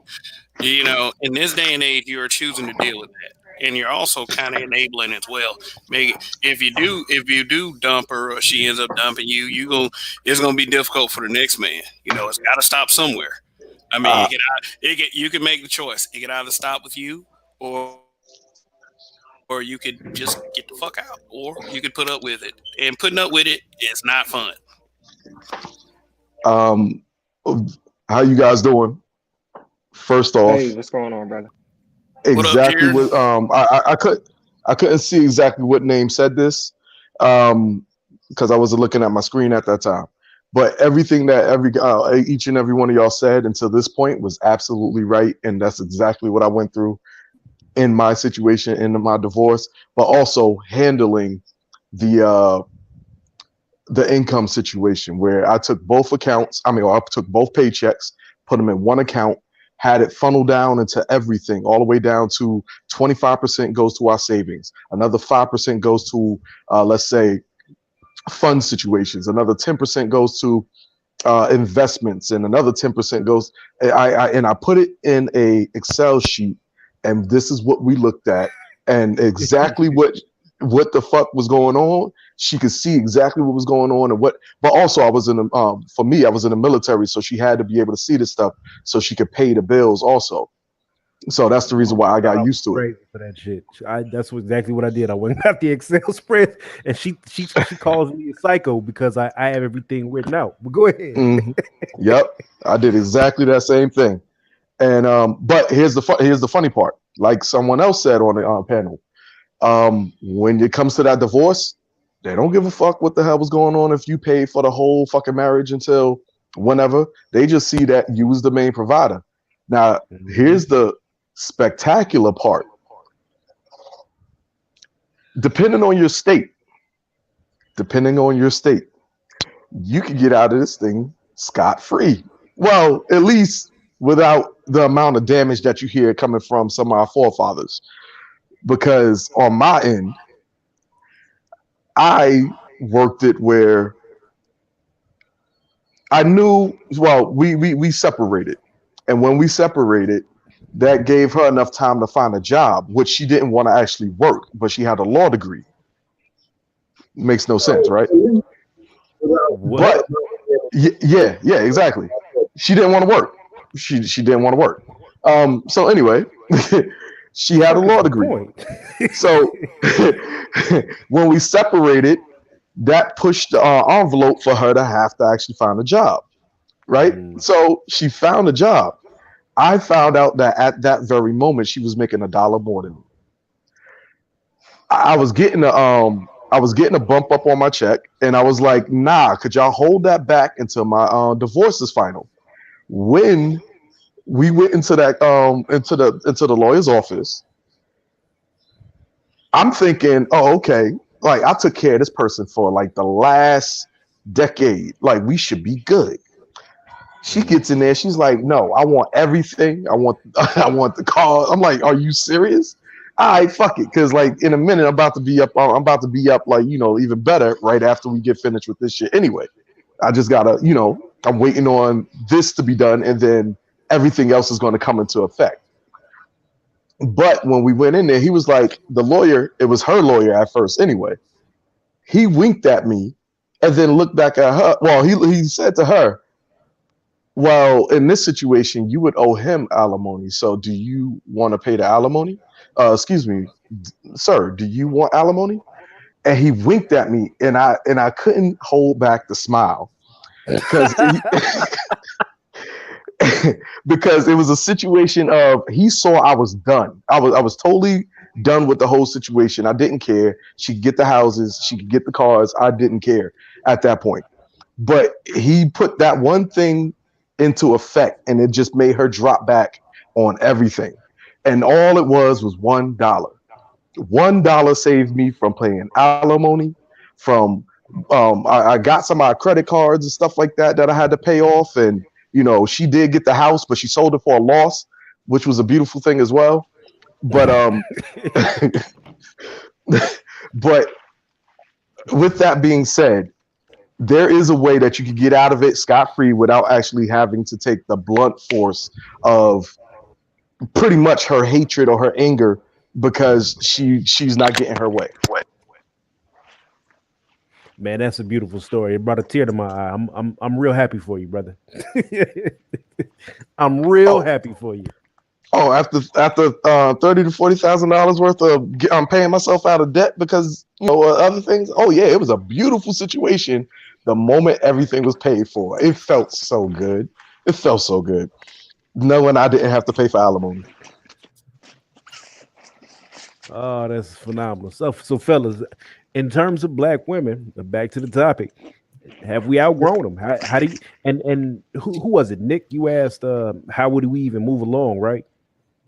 in this day and age you are choosing to deal with that, and you're also kind of enabling as well. Make if you do dump her or she ends up dumping you, it's gonna be difficult for the next man. It's got to stop somewhere. I mean, Uh, you can make the choice. It can either stop with you, or you could just get the fuck out, or you could put up with it. And putting up with it is not fun. um, how you guys doing? First Hey, off, what's going on, brother? What up, exactly Kieran? what I couldn't see exactly what name said this, because I wasn't looking at my screen at that time. But everything that each and every one of y'all said until this point was absolutely right, and that's exactly what I went through in my situation in my divorce, but also handling the uh, the income situation where I took both accounts. I mean, I took both paychecks, put them in one account, had it funnel down into everything, all the way down to 25% goes to our savings, another 5% goes to, let's say, fund situations, another 10% goes to investments, and another 10% goes. I put it in a Excel sheet, and this is what we looked at, and exactly what the fuck was going on. She could see exactly what was going on and what. But also, I was in the for me, I was in the military, so she had to be able to see this stuff so she could pay the bills also. So that's the reason why I got I was used to it. crazy for that shit. Exactly what I did. I went out the Excel spread, and she calls me a psycho because I have everything written out. But go ahead. Mhm. Yep, I did exactly that same thing. And but here's the funny part. Like someone else said on the panel, when it comes to that divorce, they don't give a fuck what the hell was going on if you paid for the whole fucking marriage until whenever. They just see that you was the main provider. Now, Mhm. here's the spectacular part. Depending on your state, depending on your state, you could get out of this thing scot free. Well, at least without the amount of damage that you hear coming from some of our forefathers. Because on my end, I worked it where I knew, well, we separated. And when we separated, that gave her enough time to find a job, which she didn't want to actually work, but she had a law degree. Makes no sense, right? What? But yeah, exactly. She didn't want to work. She didn't want to work. So anyway, she The had a fuck is law the degree. point? So when we separated, that pushed the envelope for her to have to actually find a job, right? Mm. So she found a job. I found out that at that very moment she was making $1 more than me. I was getting a bump up on my check, and I was like, nah, could y'all hold that back until my divorce is final? When we went into that into the lawyer's office, I'm thinking, oh, okay, like I took care of this person for like the last decade. Like we should be good. She Mm. gets in there, she's like, no, I want everything. I want I want the car. I'm like, are you serious? All right, fuck it. Cause like in a minute, I'm about to be up like, even better right after we get finished with this shit. Anyway, I just gotta, I'm waiting on this to be done, and then everything else is gonna come into effect. But when we went in there, he was like, the lawyer, it was her lawyer at first anyway. He winked at me and then looked back at her. Well, he said to her, well, in this situation, you would owe him alimony. So do you want to pay the alimony? Excuse me, sir, do you want alimony? And he winked at me, and I couldn't hold back the smile because because it was a situation of he saw I was done. I was totally done with the whole situation. I didn't care. She could get the houses, she could get the cars. I didn't care at that point. But he put that one thing into effect, and it just made her drop back on everything. And all it was $1. $1 saved me from paying alimony, from I got some of my credit cards and stuff like that I had to pay off, and she did get the house, but she sold it for a loss, which was a beautiful thing as well. But but with that being said, there is a way that you can get out of it scot-free without actually having to take the blunt force of pretty much her hatred or her anger because she's not getting her way. Man, that's a beautiful story. It brought a tear to my eye. I'm real happy for you, brother. I'm real happy for you. Oh, after $30,000 to $40,000 worth of I'm paying myself out of debt because other things. Oh yeah, it was a beautiful situation. The moment everything was paid for, it felt so good. It felt so good, knowing I didn't have to pay for alimony. Oh, that's phenomenal. So fellas, in terms of black women, back to the topic. Have we outgrown them? How do you and who was it? Nick, you asked how would we even move along, right?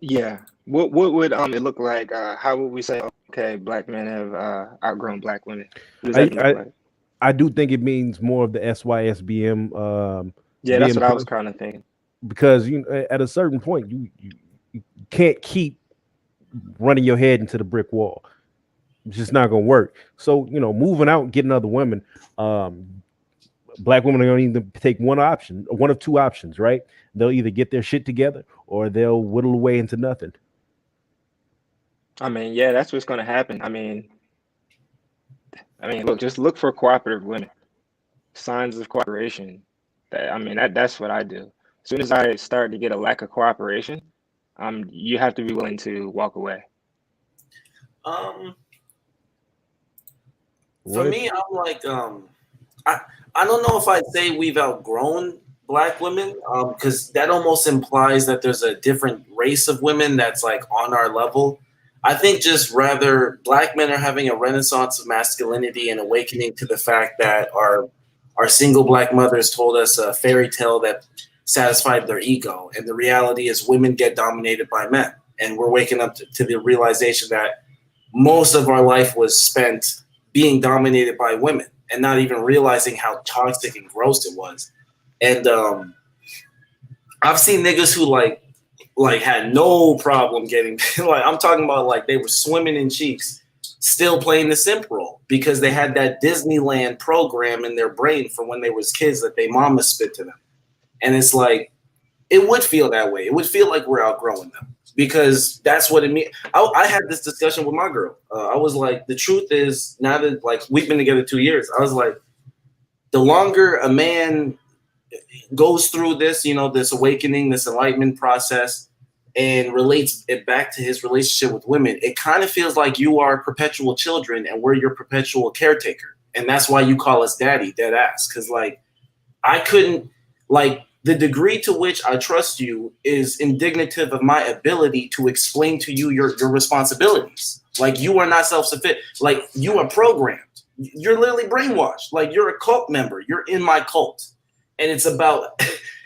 Yeah. What would it look like? How would we say, okay, black men have outgrown black women? What does that look like? I do think it means more of the SYSBM. Yeah, that's what I was kind of thinking. Because at a certain point, you can't keep running your head into the brick wall. It's just not gonna work. So moving out and getting other women. Black women are going to take one of two options, right? They'll either get their shit together or they'll whittle away into nothing. I mean, yeah, that's what's going to happen. I mean, look, just look for cooperative women, signs of cooperation. That's what I do. As soon as I start to get a lack of cooperation, you have to be willing to walk away. For me, I'm like, I don't know if I'd say we've outgrown black women, because that almost implies that there's a different race of women that's like on our level. I think just rather black men are having a renaissance of masculinity and awakening to the fact that our single black mothers told us a fairy tale that satisfied their ego. And the reality is women get dominated by men. And we're waking up to the realization that most of our life was spent being dominated by women and not even realizing how toxic and gross it was. And I've seen niggas who like had no problem getting like, I'm talking about like they were swimming in cheeks, still playing the simp role because they had that Disneyland program in their brain from when they was kids that they mama spit to them. And it's like, it would feel that way. It would feel like we're outgrowing them because that's what it means. I had this discussion with my girl. I was like, the truth is, now that like we've been together 2 years, I was like, the longer a man goes through this, this awakening, this enlightenment process, and relates it back to his relationship with women, it kind of feels like you are perpetual children and we're your perpetual caretaker. And that's why you call us daddy, dead ass. Because like, I couldn't, like, the degree to which I trust you is indicative of my ability to explain to you your responsibilities. Like, you are not self-sufficient. Like, you are programmed. You're literally brainwashed. Like, you're a cult member. You're in my cult. And it's about,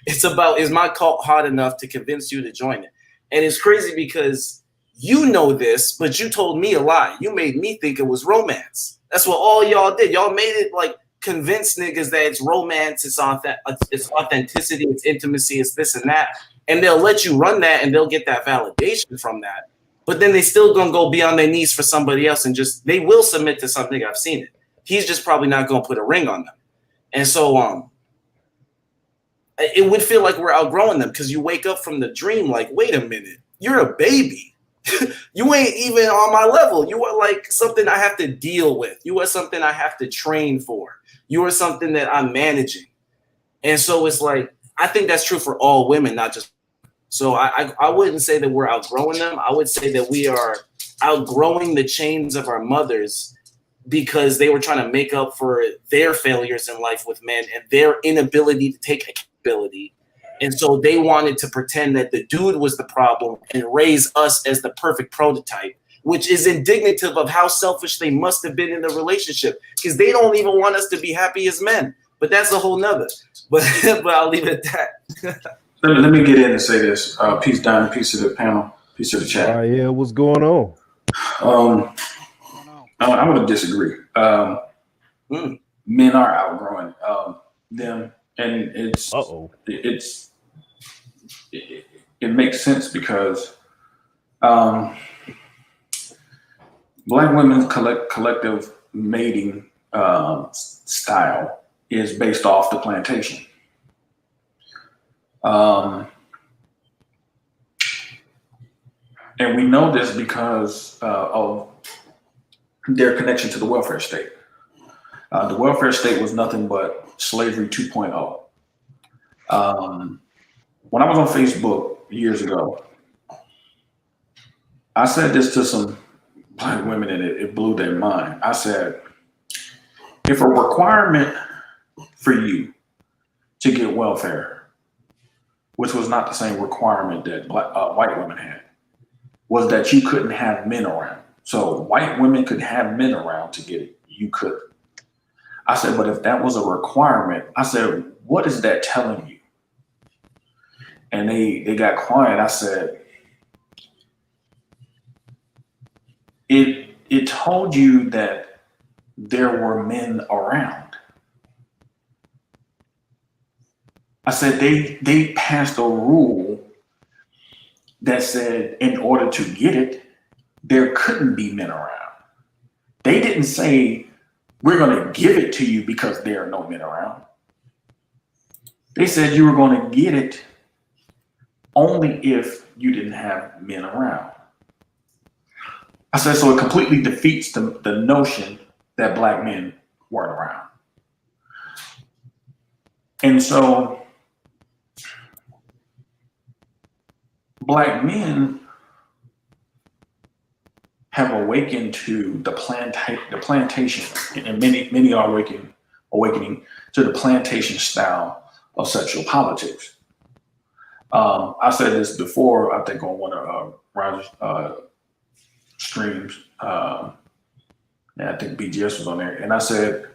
is my cult hot enough to convince you to join it? And it's crazy because you know this, but you told me a lie. You made me think it was romance. That's what all y'all did. Y'all made it like, convince niggas that it's romance, it's authenticity, it's intimacy, it's this and that. And they'll let you run that and they'll get that validation from that. But then they still gonna go be on their knees for somebody else and just, they will submit to some nigga. I've seen it. He's just probably not gonna put a ring on them. And so it would feel like we're outgrowing them because you wake up from the dream like, wait a minute, you're a baby. You ain't even on my level. You are like something I have to deal with. You are something I have to train for. You are something that I'm managing. And so it's like, I think that's true for all women, not just. So I wouldn't say that we're outgrowing them. I would say that we are outgrowing the chains of our mothers because they were trying to make up for their failures in life with men and their inability to take accountability. And so they wanted to pretend that the dude was the problem and raise us as the perfect prototype, which is indicative of how selfish they must have been in the relationship because they don't even want us to be happy as men. But that's a whole nother. But I'll leave it at that. Let me get in and say this. Peace, Don, peace to the panel, peace to the chat. Yeah, what's going on? I'm going to disagree. Men are outgrowing them, and it makes sense because Black women's collective mating style is based off the plantation. And we know this because of their connection to the welfare state. The welfare state was nothing but slavery 2.0. When I was on Facebook years ago, I said this to some Black women and it blew their mind. I said, if a requirement for you to get welfare, which was not the same requirement that white women had, was that you couldn't have men around. So white women could have men around to get it. You could. I said, but if that was a requirement, I said, what is that telling you? And they got quiet. I said, it told you that there were men around. I said, they passed a rule that said in order to get it, there couldn't be men around. They didn't say, we're going to give it to you because there are no men around. They said you were going to get it only if you didn't have men around. I said, so it completely defeats the notion that Black men weren't around. And so Black men have awakened to the plantation, and many are awakening to the plantation style of sexual politics. I said this before, I think on one of Roger's streams, and I think BGS was on there, and I said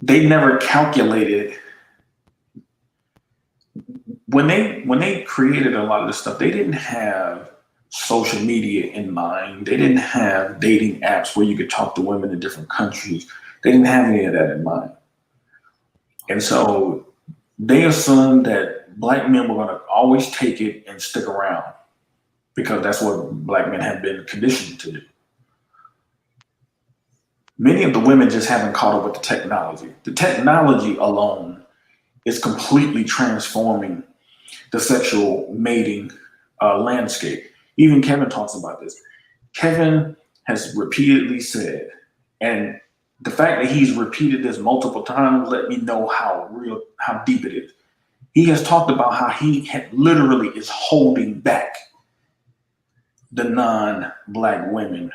they never calculated when they created a lot of this stuff. They didn't have social media in mind. They didn't have dating apps where you could talk to women in different countries. They didn't have any of that in mind. And so they assumed that Black men were going to always take it and stick around because that's what Black men have been conditioned to do. Many of the women just haven't caught up with the technology. The technology alone is completely transforming the sexual mating landscape. Even Kevin talks about this. Kevin has repeatedly said, and the fact that he's repeated this multiple times let me know how deep it is. He has talked about how he literally is holding back the non-Black women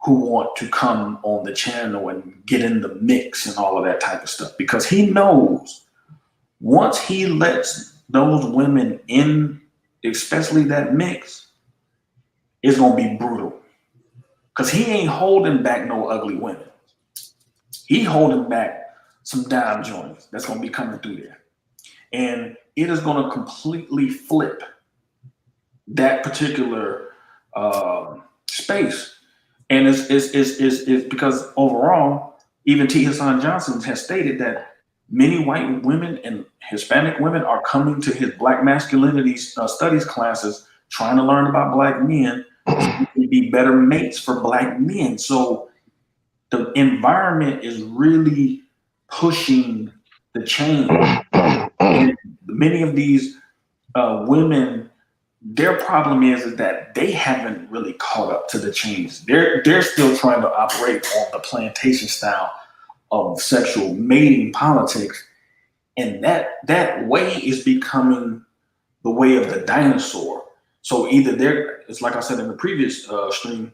who want to come on the channel and get in the mix and all of that type of stuff, because he knows once he lets those women in, especially that mix, it's going to be brutal. Because he ain't holding back no ugly women. He holding back some dime joints that's going to be coming through there. And it is going to completely flip that particular space. And it's because overall, even T. Hassan Johnson has stated that many white women and Hispanic women are coming to his Black masculinity studies classes trying to learn about Black men to be better mates for Black men. So the environment is really pushing the change. And many of these women, their problem is that they haven't really caught up to the change. They're still trying to operate on the plantation style of sexual mating politics. And that way is becoming the way of the dinosaur. So either it's like I said in the previous stream,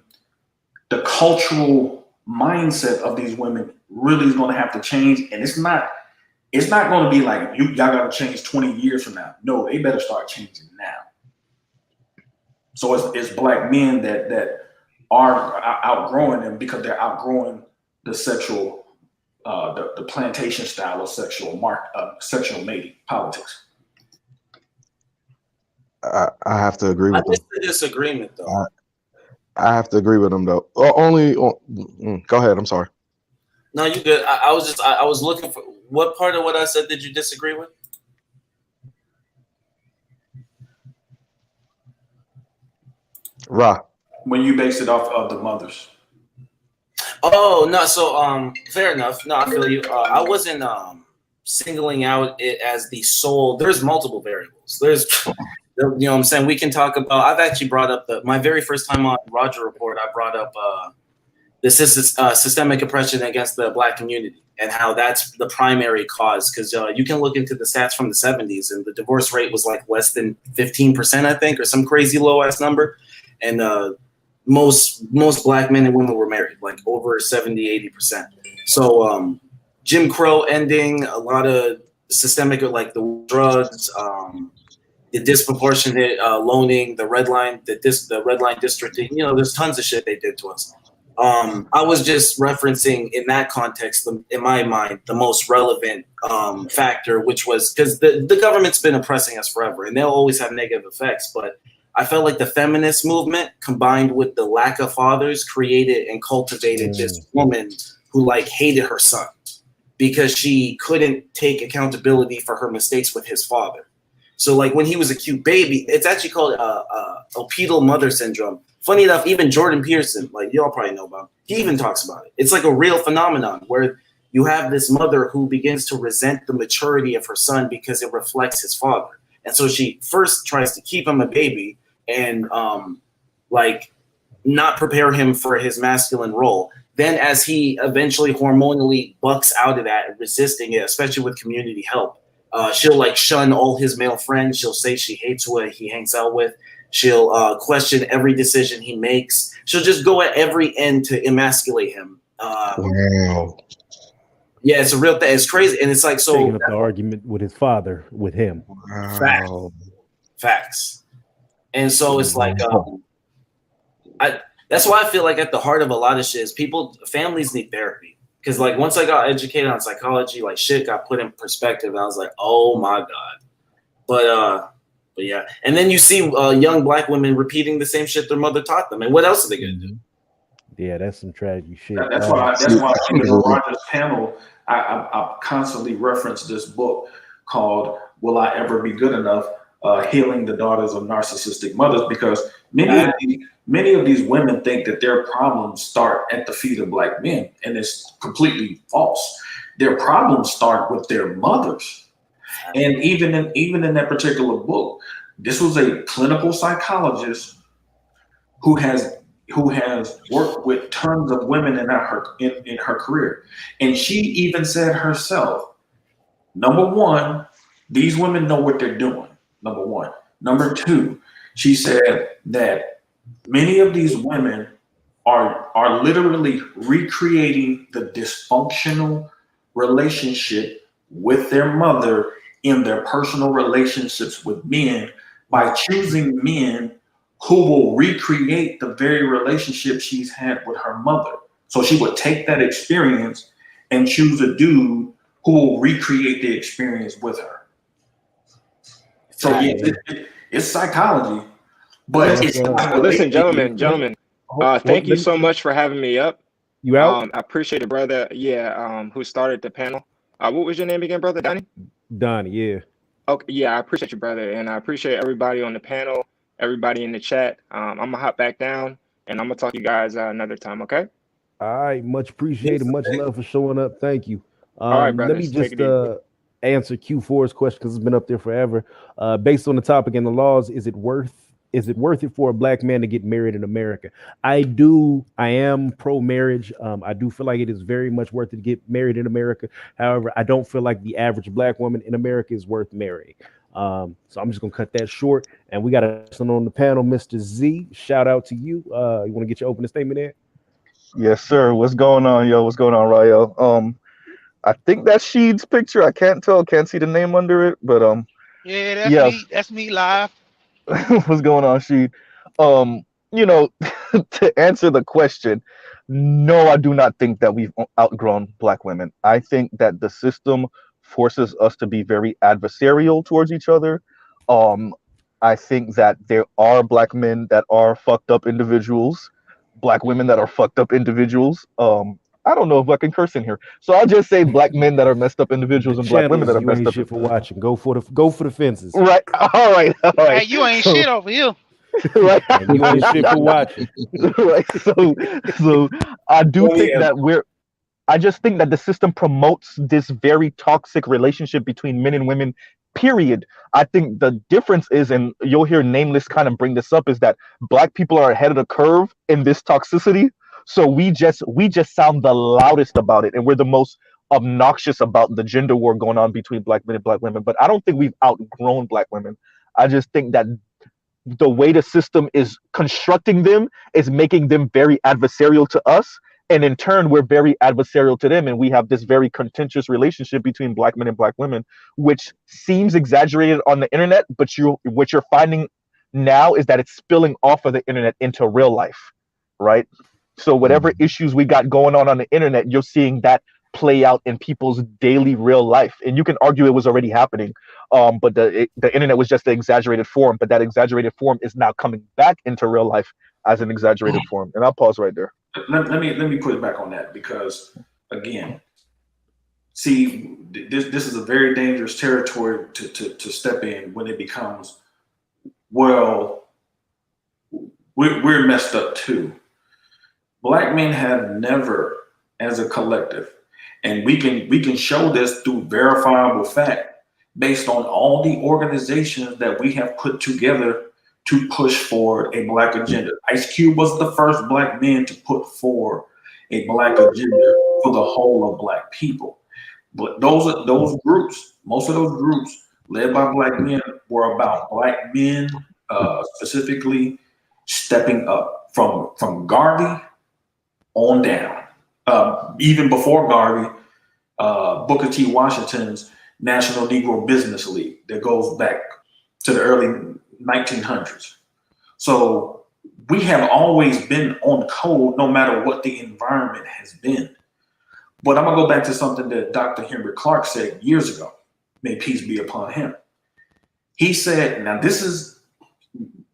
the cultural mindset of these women really is going to have to change. And it's not going to be like, y'all got to change 20 years from now. No, they better start changing now. So it's Black men that are outgrowing them because they're outgrowing the sexual, the plantation style of sexual mating politics. I have to agree with them. I missed the disagreement though. I have to agree with them though. Go ahead. I'm sorry. No, you good. I was looking for what part of what I said did you disagree with? Ra. When you base it off of the mothers. Oh no, so fair enough. No, I feel you. I wasn't singling out it as the sole. There's multiple variables. There's you know what I'm saying? We can talk about I've actually brought up my very first time on Roger Report, I brought up the systemic oppression against the Black community and how that's the primary cause. Because you can look into the stats from the 70s and the divorce rate was like less than 15%, I think, or some crazy low ass number. And most Black men and women were married, like over 70-80%. So Jim Crow ending, a lot of systemic, like the drugs, the disproportionate loaning, the red line, the red line districting. You know, there's tons of shit they did to us. I was just referencing in that context, in my mind, the most relevant factor, which was because the government's been oppressing us forever, and they'll always have negative effects. But I felt like the feminist movement, combined with the lack of fathers, created and cultivated this woman who like hated her son because she couldn't take accountability for her mistakes with his father. So like when he was a cute baby, it's actually called oedipal mother syndrome. Funny enough, even Jordan Peterson, like y'all probably know about, he even talks about it. It's like a real phenomenon where you have this mother who begins to resent the maturity of her son because it reflects his father. And so she first tries to keep him a baby and like not prepare him for his masculine role. Then as he eventually hormonally bucks out of that, resisting it, especially with community help, she'll like shun all his male friends. She'll say she hates who he hangs out with. She'll question every decision he makes. She'll just go at every end to emasculate him. Wow. Yeah, it's a real thing. It's crazy. And it's like, so taking up the argument with his father, with him. Wow. Facts. And so it's like, that's why I feel like at the heart of a lot of shit is families need therapy. Because like once I got educated on psychology, like shit got put in perspective. I was like, oh my God. But yeah. And then you see young Black women repeating the same shit their mother taught them. And what else are they going to do? Yeah, that's some tragic shit. That's why even on Roger's panel, I constantly reference this book called "Will I Ever Be Good Enough?" Healing the Daughters of Narcissistic Mothers, because many of these women think that their problems start at the feet of Black men, and it's completely false. Their problems start with their mothers. And even in that particular book, this was a clinical psychologist who has worked with tons of women in her career. And she even said herself, number one, these women know what they're doing. Number one. Number two, she said that many of these women are literally recreating the dysfunctional relationship with their mother in their personal relationships with men by choosing men who will recreate the very relationship she's had with her mother. So she would take that experience and choose a dude who will recreate the experience with her. So yeah, it's psychology, but listen, gentlemen. Thank you so much for having me up. You out? I appreciate it, brother. Yeah, who started the panel. What was your name again, brother? Donnie? Donnie, yeah. Okay, yeah, I appreciate you, brother, and I appreciate everybody on the panel, everybody in the chat. I'm gonna hop back down, and I'm gonna talk to you guys another time. Okay? All right, much appreciated. Much love for showing up. Thank you. All right, Let me just answer Q4's question because it's been up there forever. Based on the topic and the laws, is it worth it for a Black man to get married in America? I am pro-marriage. I do feel like it is very much worth it to get married in America. However, I don't feel like the average Black woman in America is worth marrying. So I'm just gonna cut that short. And we got a person on the panel, Mr. Z. Shout out to you. You want to get your opening statement in? Yes, sir. What's going on, yo? What's going on, Rayo? I think that's Sheed's picture. I can't tell, can't see the name under it, but Yeah, yes. That's me live. What's going on, Sheed? To answer the question, no, I do not think that we've outgrown Black women. I think that the system forces us to be very adversarial towards each other. I think that there are Black men that are fucked up individuals, Black women that are fucked up individuals. I don't know if I can curse in here. So I'll just say black men that are messed up The individuals and black women channels that are you messed ain't up. shit for watching. Go for the fences. Right. All right. All Hey, right. you ain't So, shit over here. right. And you ain't shit for watching. Right. So I do Well, think yeah, that I just think that the system promotes this very toxic relationship between men and women, period. I think the difference is, and you'll hear Nameless kind of bring this up, is that black people are ahead of the curve in this toxicity. So we just sound the loudest about it, and we're the most obnoxious about the gender war going on between black men and black women. But I don't think we've outgrown black women. I just think that the way the system is constructing them is making them very adversarial to us, and in turn we're very adversarial to them, and we have this very contentious relationship between black men and black women, which seems exaggerated on the internet, but what you're finding now is that it's spilling off of the internet into real life, right? So whatever issues we got going on the internet, you're seeing that play out in people's daily real life, and you can argue it was already happening, but the internet was just the exaggerated form, but that exaggerated form is now coming back into real life as an exaggerated form. And I'll pause right there. Let me put it back on that, because again, see, this is a very dangerous territory to step in when it becomes, well, we're messed up too. Black men have never, as a collective, and we can show this through verifiable fact, based on all the organizations that we have put together to push forward a black agenda. Ice Cube was the first black man to put forward a black agenda for the whole of black people. But those groups, most of those groups led by black men, were about black men specifically stepping up from Garvey on down. Even before Garvey, Booker T. Washington's National Negro Business League that goes back to the early 1900s. So we have always been on code, no matter what the environment has been. But I'm gonna go back to something that Dr. Henry Clark said years ago. May peace be upon him. He said, now this is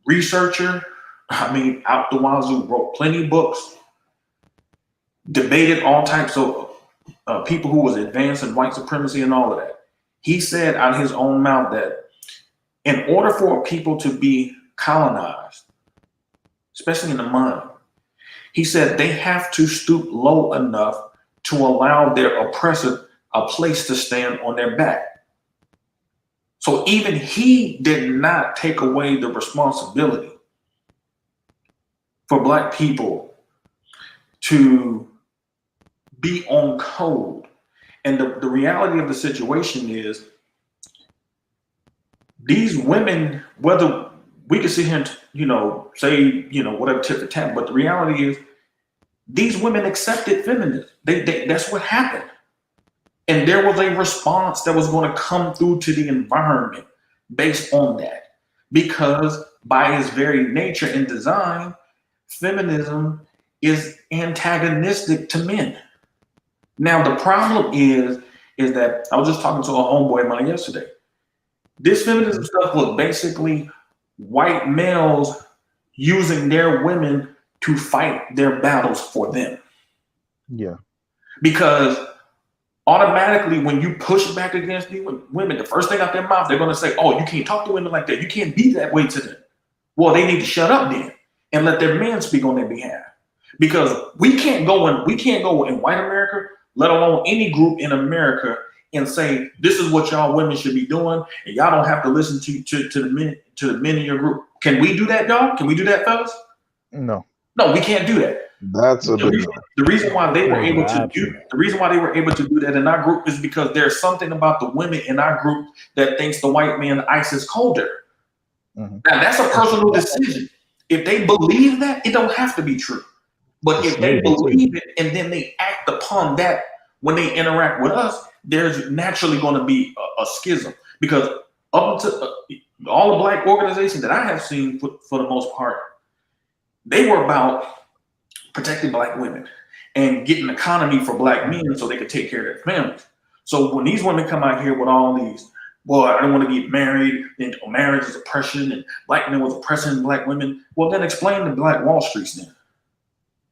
researcher, out the wazoo, wrote plenty of books, debated all types of people who was advancing white supremacy and all of that. He said out of his own mouth that in order for people to be colonized, especially in the mind, he said they have to stoop low enough to allow their oppressor a place to stand on their back. So even he did not take away the responsibility for black people to be on code. And the reality of the situation is, these women, whether we can sit here and, say, whatever tit for tat, but the reality is, these women accepted feminism. That's what happened. And there was a response that was going to come through to the environment based on that. Because by its very nature and design, feminism is antagonistic to men. Now, the problem is that I was just talking to a homeboy of mine yesterday. This feminism stuff was basically white males using their women to fight their battles for them. Yeah. Because automatically, when you push back against these women, the first thing out their mouth, they're going to say, oh, you can't talk to women like that. You can't be that way to them. Well, they need to shut up then and let their men speak on their behalf. Because we can't go in white America, let alone any group in America, and say, this is what y'all women should be doing, and y'all don't have to listen to the men in your group. Can we do that, y'all? Can we do that, fellas? No. No, we can't do that. That's a big one. The reason why they were able to do that in our group is because there's something about the women in our group that thinks the white man ice is colder. Mm-hmm. Now that's a personal decision. If they believe that, it don't have to be true. But if they believe it and then they act upon that when they interact with us, there's naturally going to be a schism. Because up to all the black organizations that I have seen, for the most part, they were about protecting black women and getting economy for black men so they could take care of their families. So when these women come out here with all these, well, I don't want to get married, and marriage is oppression, and black men was oppressing black women, well, then explain the Black Wall Streets then.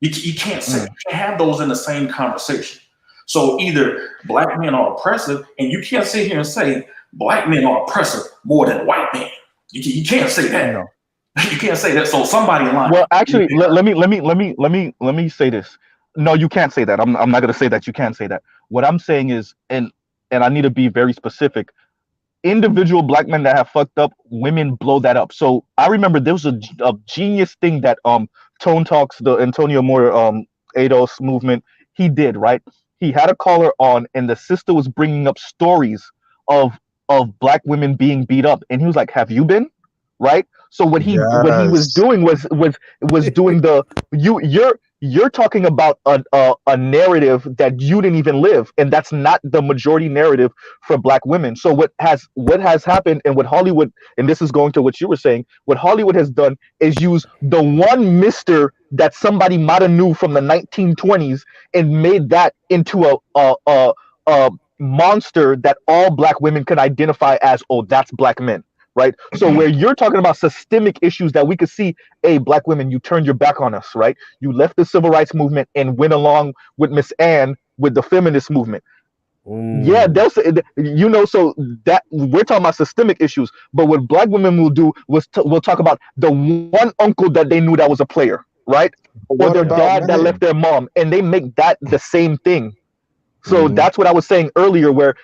You can't say, you can't have those in the same conversation. So either black men are oppressive, and you can't sit here and say black men are oppressive more than white men. You can't say that. No. You can't say that. So somebody in line. Well, actually, let me say this. No, you can't say that. I'm not gonna say that. You can't say that. What I'm saying is, and I need to be very specific. Individual black men that have fucked up, women blow that up. So I remember there was a genius thing that Tone Talks, the Antonio Moore ADOS movement, he did, right? He had a caller on, and the sister was bringing up stories of black women being beat up, and he was like, "Have you been?" Right? So what he was doing was doing the you're talking about a narrative that you didn't even live, and that's not the majority narrative for black women. So what has happened, and what Hollywood, and this is going to what you were saying, what Hollywood has done is use the one mister that somebody might have knew from the 1920s and made that into a monster that all black women can identify as, oh, that's black men. Right. So where you're talking about systemic issues that we could see, hey, black women, you turned your back on us, right? You left the civil rights movement and went along with Miss Anne with the feminist movement. Yeah, they'll say, so that we're talking about systemic issues. But what black women will do was we'll talk about the one uncle that they knew that was a player, right? Or their dad that left their mom, and they make that the same thing. So that's what I was saying earlier, where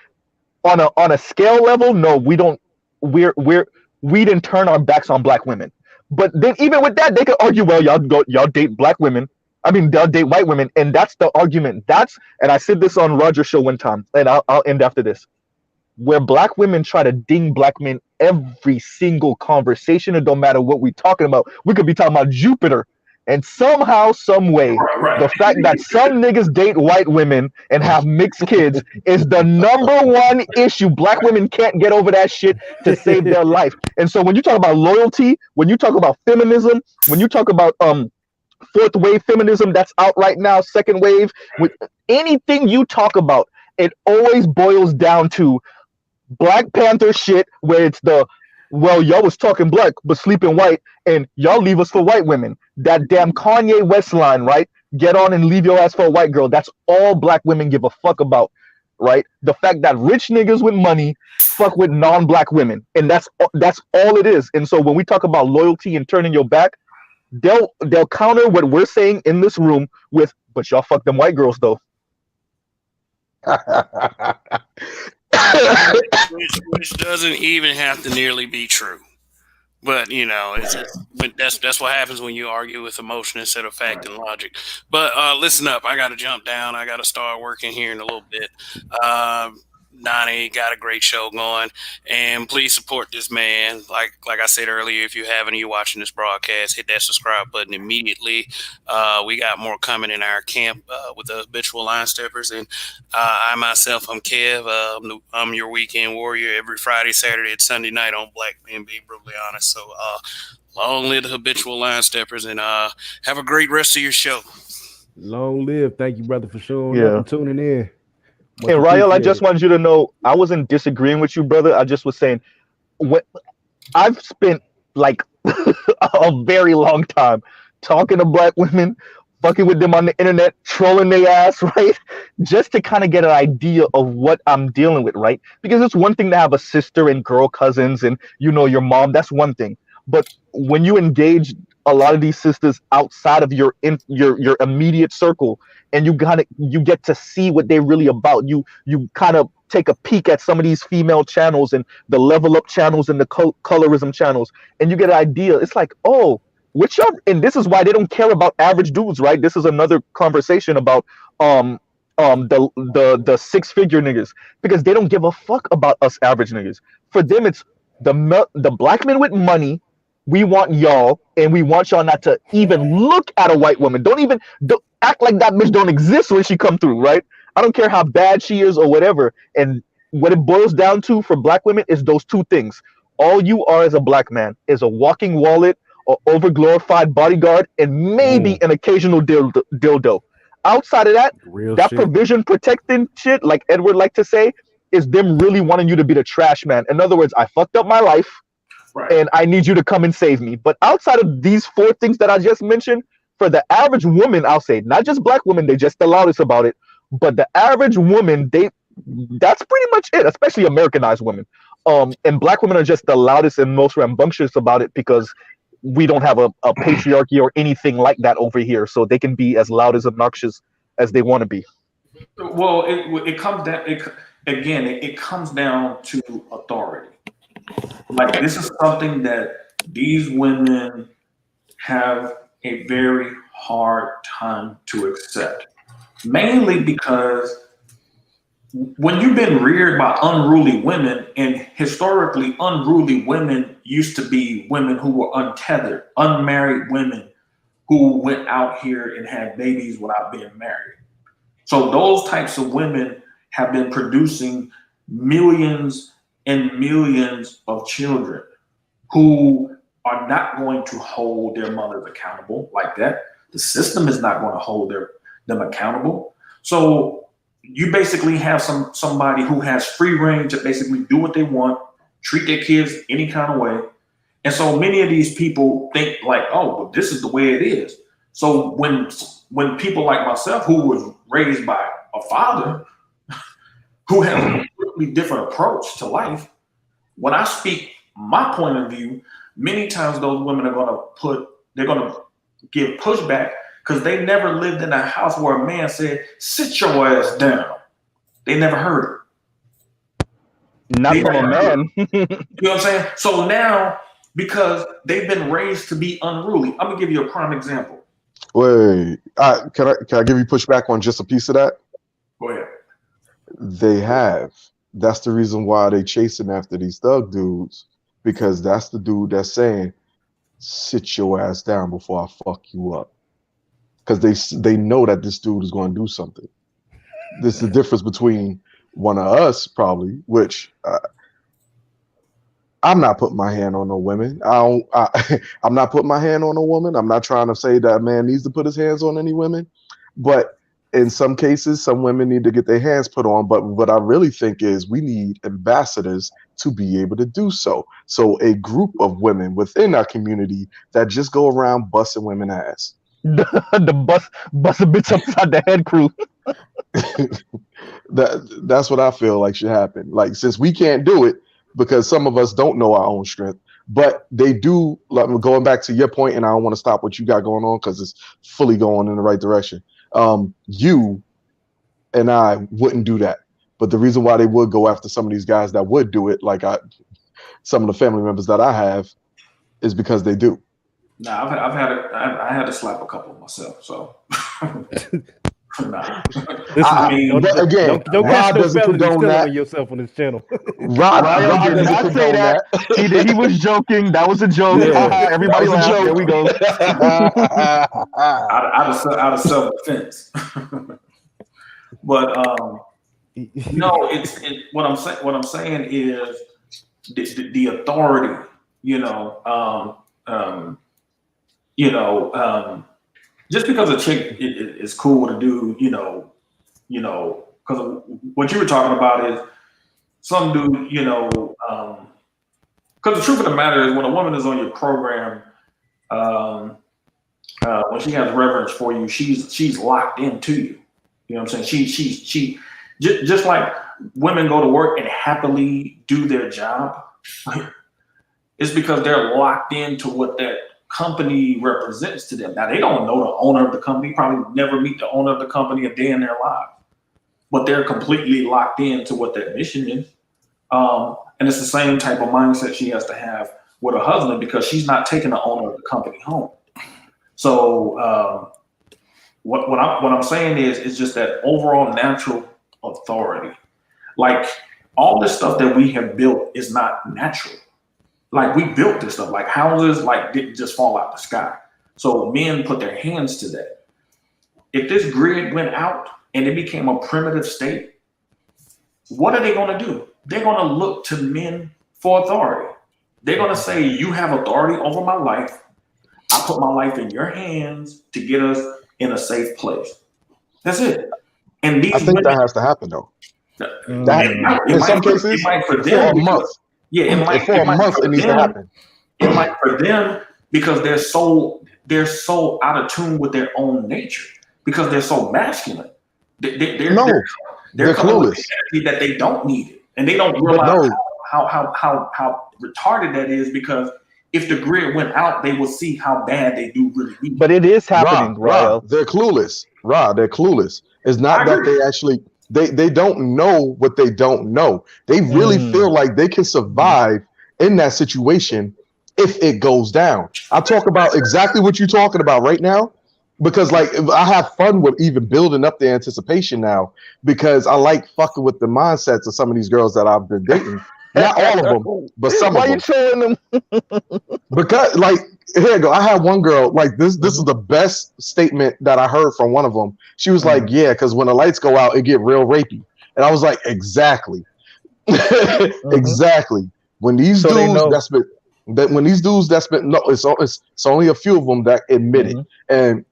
on a scale level, no, we don't. We didn't turn our backs on black women, but then even with that, they could argue, well, y'all date black women. I mean, they'll date white women, and that's the argument. And I said this on Roger's show one time, and I'll end after this, where black women try to ding black men every single conversation. It don't matter what we're talking about. We could be talking about Jupiter. And somehow, some way, the fact that some niggas date white women and have mixed kids is the number one issue. Black women can't get over that shit to save their life. And so when you talk about loyalty, when you talk about feminism, when you talk about fourth wave feminism that's out right now, second wave, with anything you talk about, it always boils down to Black Panther shit, where it's well, y'all was talking black but sleeping white, and y'all leave us for white women. That damn Kanye West line, right? Get on and leave your ass for a white girl. That's all black women give a fuck about, right? The fact that rich niggas with money fuck with non-black women, and that's all it is. And so when we talk about loyalty and turning your back, they'll counter what we're saying in this room with, but y'all fuck them white girls though. which doesn't even have to nearly be true. But that's what happens when you argue with emotion instead of fact and logic. But listen up, I got to jump down. I got to start working here in a little bit. Donnie got a great show going, and please support this man. Like I said earlier, if you haven't, and you're watching this broadcast, hit that subscribe button immediately. We got more coming in our camp with the habitual line steppers, and I myself, I'm Kev. I'm your weekend warrior every Friday, Saturday, and Sunday night on Black Men, being brutally honest. So long live the habitual line steppers, and have a great rest of your show. Long live. Thank you, brother, for showing up and tuning in. And Rael, I just wanted you to know, I wasn't disagreeing with you, brother. I just was saying, I've spent like a very long time talking to black women, fucking with them on the internet, trolling their ass, right? Just to kind of get an idea of what I'm dealing with, right? Because it's one thing to have a sister and girl cousins and, your mom, that's one thing. But when you engage a lot of these sisters outside of your immediate circle, and you get to see what they're really about. You kind of take a peek at some of these female channels and the level up channels and the colorism channels, and you get an idea. It's like, oh, which y'all, and this is why they don't care about average dudes, right? This is another conversation about the six-figure niggas, because they don't give a fuck about us average niggas. For them, it's the black men with money. We want y'all, and we want y'all not to even look at a white woman. Don't act like that bitch don't exist when she come through, right? I don't care how bad she is or whatever. And what it boils down to for black women is those two things. All you are as a black man is a walking wallet or overglorified bodyguard and maybe an occasional dildo. Outside of that, that provision protecting shit, like Edward like to say, is them really wanting you to be the trash man. In other words, I fucked up my life. Right. And I need you to come and save me. But outside of these four things that I just mentioned, for the average woman, I'll say, not just black women, they just the loudest about it, but the average woman, that's pretty much it, especially Americanized women. And black women are just the loudest and most rambunctious about it because we don't have a patriarchy or anything like that over here, so they can be as loud as obnoxious as they want to be. Well, it comes down. It comes down to authority. Like, this is something that these women have a very hard time to accept, mainly because when you've been reared by unruly women, and historically unruly women used to be women who were untethered, unmarried women who went out here and had babies without being married. So those types of women have been producing millions and millions of children who are not going to hold their mothers accountable like that. The system is not going to hold them accountable. So you basically have somebody who has free reign to basically do what they want, treat their kids any kind of way. And so many of these people think like, oh, well, this is the way it is. So when people like myself, who was raised by a father who has a completely different approach to life, when I speak my point of view, many times those women are going to give pushback because they never lived in a house where a man said, sit your ass down. They never heard it. Not from a man. You know what I'm saying? So now, because they've been raised to be unruly, I'm going to give you a prime example. Wait, can I give you pushback on just a piece of that? Go ahead. They have. That's the reason why they chasing after these thug dudes, because that's the dude that's saying, sit your ass down before I fuck you up. Because they know that this dude is going to do something. This is the difference between one of us, probably, which I'm not putting my hand on no women. I'm not putting my hand on a woman. I'm not trying to say that a man needs to put his hands on any women. But in some cases, some women need to get their hands put on. But what I really think is we need ambassadors to be able to do so. So a group of women within our community that just go around busting women ass. the bust a bitch upside the head crew. That's what I feel like should happen. Like, since we can't do it because some of us don't know our own strength, but they do. Like, going back to your point, and I don't want to stop what you got going on because it's fully going in the right direction. You and I wouldn't do that, but the reason why they would go after some of these guys that would do it, like some of the family members that I have, is because they do. Nah, I had to slap a couple myself. So, nah. I mean, again, don't Rod doesn't condone that. Yourself on this channel. Rod did not say that. He was joking. That was a joke. Yeah. Everybody laughed. There we go. out of self-defense. But no, what I'm saying is the authority. Just because a chick is cool to do, because what you were talking about is some dude, because the truth of the matter is when a woman is on your program, when she has reverence for you, she's locked into you. You know what I'm saying? She just like women go to work and happily do their job. It's because they're locked into what that company represents to them. Now, they don't know the owner of the company, probably never meet the owner of the company a day in their lives, but they're completely locked into what that mission is. And it's the same type of mindset she has to have with her husband because she's not taking the owner of the company home. So what I'm saying is it's just that overall natural authority. Like, all this stuff that we have built is not natural. Like, we built this stuff, like houses, like, didn't just fall out the sky. So men put their hands to that. If this grid went out and it became a primitive state, what are they going to do? They're going to look to men for authority. They're going to say, you have authority over my life. I put my life in your hands to get us in a safe place. That's it. And I think that has to happen, though. In some cases, it might for them, for a month. Yeah, it might for a month it needs to happen. It might for them because they're so they're so out of tune with their own nature because they're so masculine. They're coming with clueless. the energy that they don't need it, and they don't realize how retarded that is. Because if the grid went out, they will see how bad they do really need. But it is happening, Rob, they're clueless. They're clueless. It's not that they actually they don't know what they don't know. They really feel like they can survive in that situation if it goes down. I talk about exactly what you're talking about right now, because like I have fun with even building up the anticipation now, because I like fucking with the mindsets of some of these girls that I've been dating. Not all of them, but some of them. Why you trolling them? Because like, here you go. I had one girl like this. This is the best statement that I heard from one of them. She was like, "Yeah, because when the lights go out, it get real rapey." And I was like, "Exactly, exactly." When these dudes that's been no, it's only a few of them that admit it, and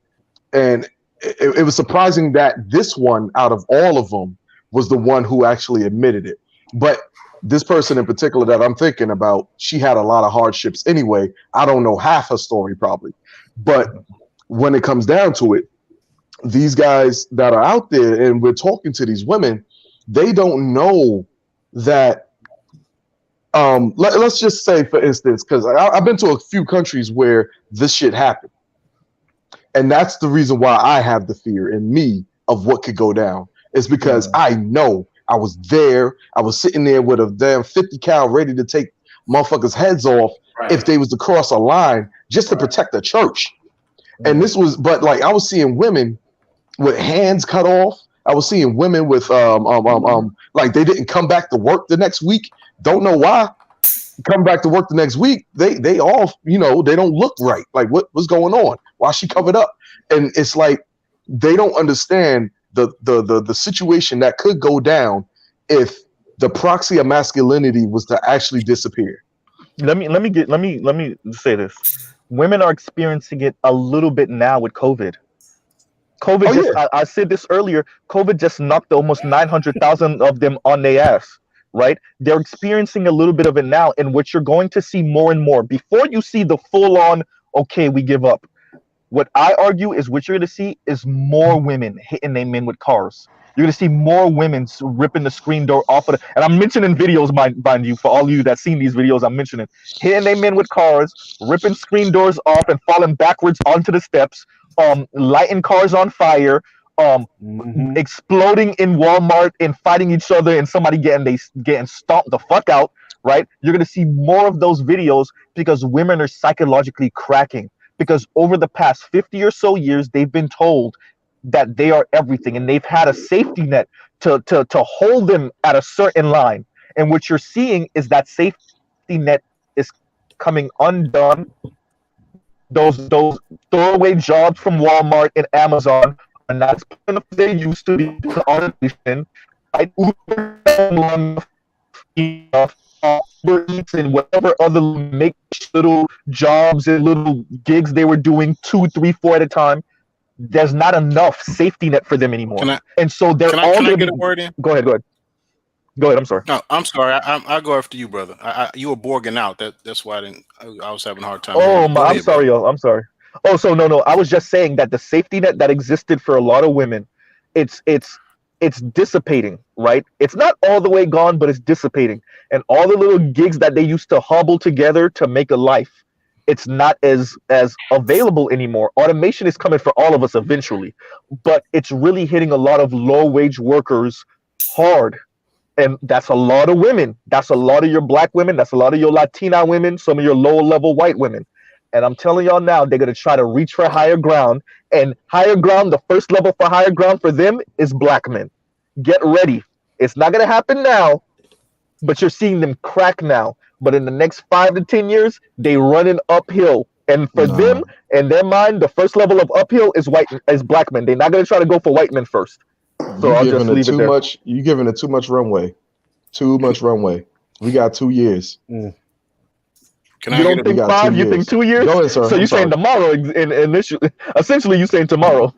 it was surprising that this one out of all of them was the one who actually admitted it. But this person in particular that I'm thinking about, she had a lot of hardships anyway. I don't know half her story probably, but when it comes down to it, these guys that are out there and we're talking to these women, they don't know that. Let's just say, for instance, because I've been to a few countries where this shit happened, and that's the reason why I have the fear in me of what could go down. Is because I know. I was there. I was sitting there with a damn 50 cal ready to take motherfuckers' heads off if they was to cross a line just to protect the church. And this was, but like I was seeing women with hands cut off. I was seeing women with like they didn't come back to work the next week. Don't know why. Come back to work the next week. They all, you know, they don't look right. Like what's going on? Why she covered up? And it's like they don't understand the situation that could go down if the proxy of masculinity was to actually disappear. Let me say this. Women are experiencing it a little bit now with COVID. I said this earlier. COVID just knocked almost 900,000 of them on their ass, right? They're experiencing a little bit of it now, and what you're going to see more and more before you see the full on, okay, we give up. What I argue is what you're going to see is more women hitting their men with cars. You're going to see more women ripping the screen door off of and I'm mentioning videos, mind you, for all of you that seen these videos, I'm mentioning hitting their men with cars, ripping screen doors off and falling backwards onto the steps, lighting cars on fire, exploding in Walmart and fighting each other and somebody getting stomped the fuck out, right? You're going to see more of those videos because women are psychologically cracking. Because over the past 50 or so years, they've been told that they are everything, and they've had a safety net to hold them at a certain line. And what you're seeing is that safety net is coming undone. Those throwaway jobs from Walmart and Amazon are not as enough as they used to be because of automation. Right? Uber Eats and whatever other make little jobs and little gigs they were doing 2, 3, 4 at a time. There's not enough safety net for them anymore, and so they're all. Can I get a word in? Go ahead. I'm sorry. No, I'm sorry. I'll go after you, brother. You were borging out. That's why I was having a hard time. Oh, I'm sorry, y'all. I'm sorry. Oh, so no. I was just saying that the safety net that existed for a lot of women, it's dissipating, right? It's not all the way gone, but it's dissipating. And all the little gigs that they used to hobble together to make a life, it's not as available anymore. Automation is coming for all of us eventually, but it's really hitting a lot of low-wage workers hard. And that's a lot of women. That's a lot of your black women. That's a lot of your Latina women, some of your lower-level white women. And I'm telling y'all now, they're going to try to reach for higher ground. And higher ground, the first level for higher ground for them is black men. Get ready. It's not going to happen now, but you're seeing them crack now. But in the next 5 to 10 years, they running uphill. And for them, in their mind, the first level of uphill is black men. They're not going to try to go for white men first. So I'll just leave it there. You're giving it too much runway. Too much runway. We got 2 years. Can you don't think 5? You think 2 years? Go ahead, sir. So you're saying tomorrow? Initially, essentially, you're saying tomorrow.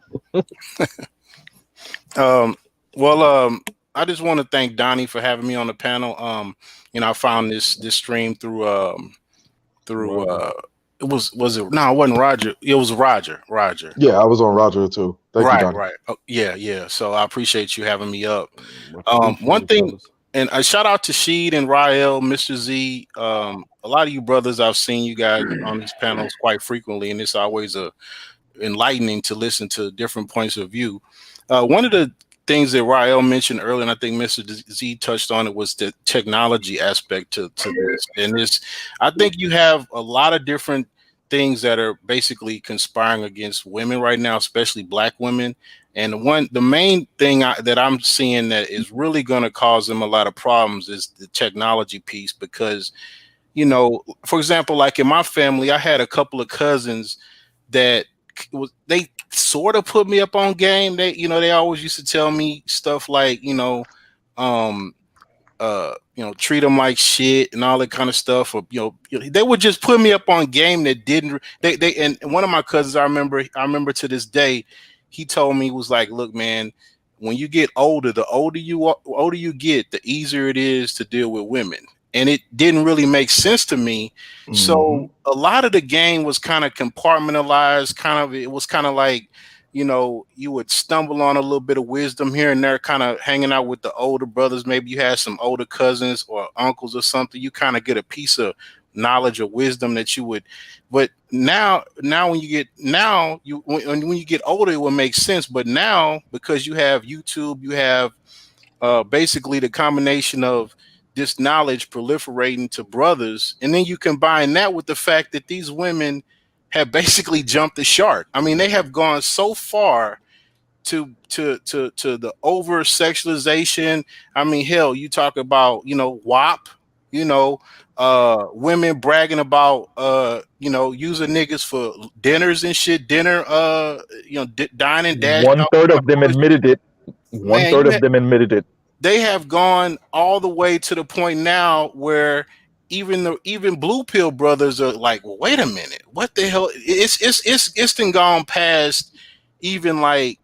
I just want to thank Donnie for having me on the panel. I found this stream through Was it? No, it wasn't Roger. It was Roger. Roger. Yeah, I was on Roger too. Thank you, Right, Donnie. right. Oh, yeah, yeah. So I appreciate you having me up. Appreciate One it, thing, fellas. and a shout out to Sheed and Rael, Mr. Z. A lot of you brothers, I've seen you guys on these panels quite frequently, and it's always enlightening to listen to different points of view. One of the things that Rael mentioned earlier, and I think Mr. Z touched on it, was the technology aspect to this. And this, I think you have a lot of different things that are basically conspiring against women right now, especially black women. And the main thing that I'm seeing that is really going to cause them a lot of problems is the technology piece, because, you know, for example, like in my family, I had a couple of cousins that they sort of put me up on game. They always used to tell me stuff like, um, treat them like shit and all that kind of stuff. Or, they would just put me up on game that didn't. And one of my cousins, I remember to this day, he told me, was like, look, man, when you get older, the older you get, the easier it is to deal with women. And it didn't really make sense to me. So a lot of the game was kind of compartmentalized. It was kind of like, you would stumble on a little bit of wisdom here and there, kind of hanging out with the older brothers. Maybe you had some older cousins or uncles or something. You kind of get a piece of knowledge or wisdom that you would. But now when you get older, it will make sense. But now, because you have YouTube, you have basically the combination of this knowledge proliferating to brothers, and then you combine that with the fact that these women have basically jumped the shark. I mean, they have gone so far to the over sexualization. I mean, hell, you talk about WAP, women bragging about using niggas for dinners and shit, dining dash. One third of them admitted it. One Man, third of them admitted it. they have gone all the way to the point now where even blue pill brothers are like, well, wait a minute, what the hell? It's been gone past even like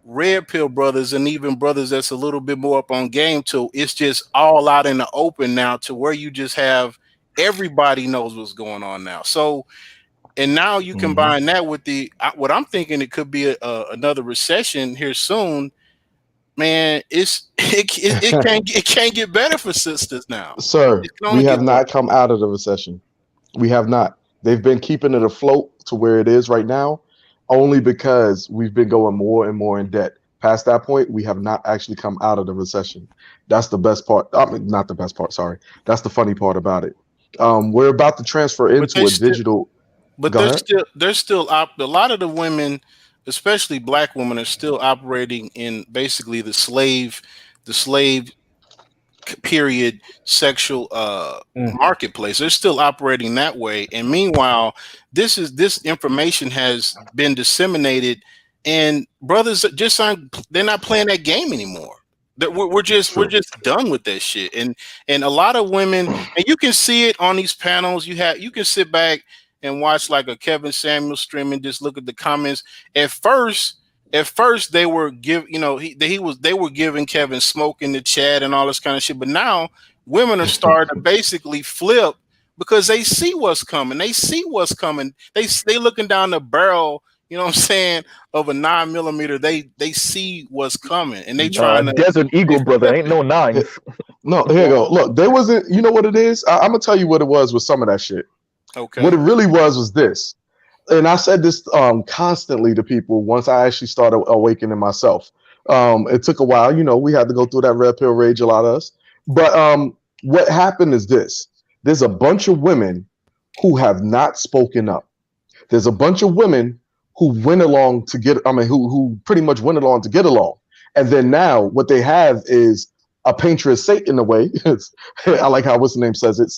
red pill brothers and even brothers that's a little bit more up on game to it's just all out in the open now, to where you just have everybody knows what's going on now. So, and now you combine that with what I'm thinking it could be another recession here soon. Man, it can't get better for sisters now. Sir, we have not come out of the recession. We have not. They've been keeping it afloat to where it is right now, only because we've been going more and more in debt. Past that point, we have not actually come out of the recession. That's the best part. I mean, not the best part. Sorry, that's the funny part about it. We're about to transfer into a digital. But there's still a lot of the women, especially black women, are still operating in basically the slave period sexual marketplace. They're still operating that way. And meanwhile, this information has been disseminated, and brothers they're not playing that game anymore. We're just done with that shit. And a lot of women, and you can see it on these panels. You can sit back and watch like a Kevin Samuel stream and just look at the comments. At first they were they were giving Kevin smoke in the chat and all this kind of shit. But now women are starting to basically flip because they see what's coming. They see what's coming. They looking down the barrel, you know what I'm saying, of a 9mm. They see what's coming, and they trying to Desert Eagle, brother. Ain't no nines. No, here you go. Look, there wasn't. You know what it is? I'm gonna tell you what it was with some of that shit. Okay. What it really was this, and I said this constantly to people once I actually started awakening myself. It took a while. We had to go through that red pill rage, a lot of us. But what happened is this: there's a bunch of women who have not spoken up. There's a bunch of women who went along to get. Who pretty much went along to get along, and then now what they have is a patron saint in a way. I like how what's the name says it,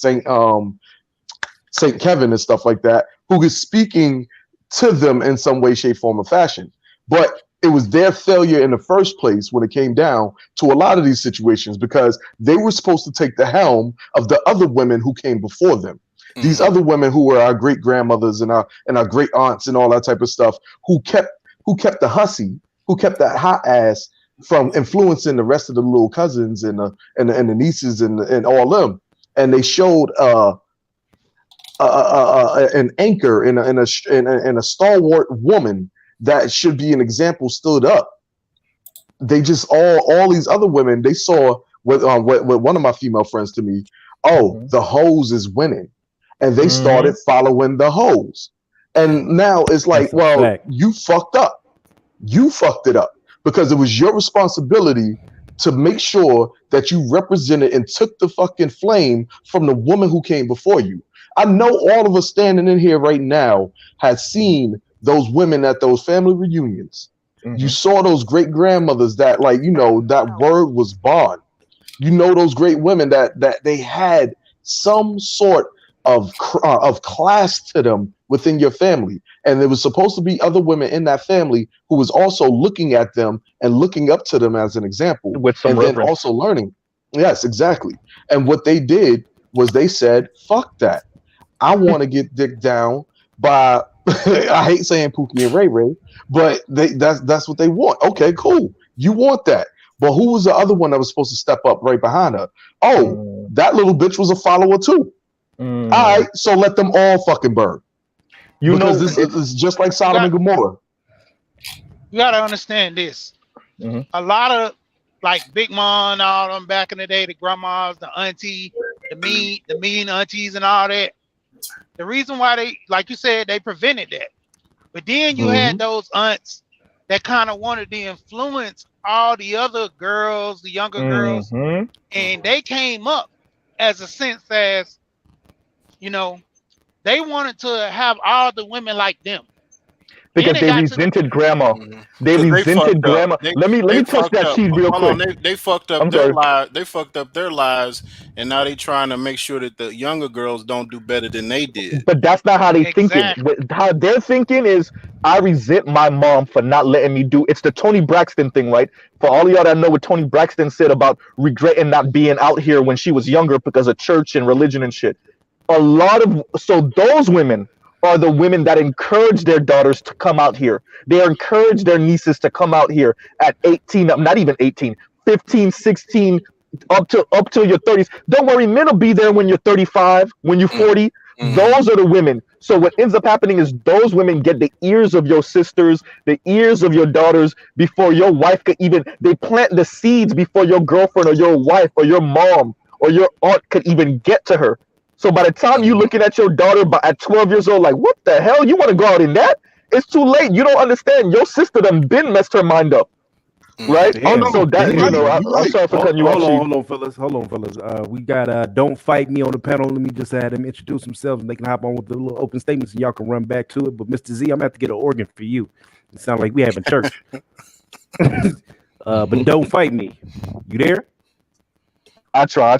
Saint Kevin and stuff like that, who is speaking to them in some way, shape, form, or fashion. But it was their failure in the first place when it came down to a lot of these situations, because they were supposed to take the helm of the other women who came before them. These other women who were our great grandmothers and our great aunts and all that type of stuff, who kept the hussy, who kept that hot ass from influencing the rest of the little cousins and the nieces and all them. And they showed an anchor and a stalwart woman that should be an example stood up. They just all these other women they saw with one of my female friends to me. Oh, the hose is winning, and they started following the hose. And now it's like, well, you fucked up. You fucked it up because it was your responsibility to make sure that you represented and took the fucking flame from the woman who came before you. I know all of us standing in here right now had seen those women at those family reunions. You saw those great grandmothers that, like, you know, that word was bond. You know, those great women that they had some sort of class to them within your family, and there was supposed to be other women in that family who was also looking at them and looking up to them as an example, with some and reverence. then also learning. Yes, exactly. And what they did was they said, "Fuck that! I want to get dicked down by." I hate saying Pookie and Ray Ray, but that's what they want. Okay, cool. You want that. But who was the other one that was supposed to step up right behind her? Oh, that little bitch was a follower too. All right, so let them all fucking burn. You because know, this is just like Sodom and Gomorrah. You gotta understand this. A lot of like Big Mom and all them back in the day, the grandmas, the auntie, the mean aunties and all that. The reason why they, like you said, they prevented that. But then you had those aunts that kind of wanted to influence all the other girls, the younger girls, and they came up as a sense as, you know, they wanted to have all the women like them. Because they resented grandma. They resented grandma. Let me touch that cheese real quick. They fucked up their lives. They fucked up their lives, and now they trying to make sure that the younger girls don't do better than they did. But that's not how they thinking. How they're thinking is, I resent my mom for not letting me do. It's the Tony Braxton thing, right? For all of y'all that know what Tony Braxton said about regretting not being out here when she was younger because of church and religion and shit. So those women are the women that encourage their daughters to come out here. They encourage their nieces to come out here at 18, not even 18, 15, 16, up to your 30s. Don't worry, men will be there when you're 35, when you're 40. Those are the women. So what ends up happening is those women get the ears of your sisters, the ears of your daughters before your wife could even, they plant the seeds before your girlfriend or your wife or your mom or your aunt could even get to her. So by the time you're looking at your daughter at 12 years old, like, what the hell? You want to go out in that? It's too late. You don't understand. Your sister done been messed her mind up. Right? So that, you know, I'm sorry for cutting you off. Hold on, fellas. We got Don't Fight Me on the panel. Let me just have them introduce themselves and they can hop on with the little open statements and y'all can run back to it. But Mr. Z, I'm gonna have to get an organ for you. It sounds like we having church. But Don't Fight Me. You there? I try.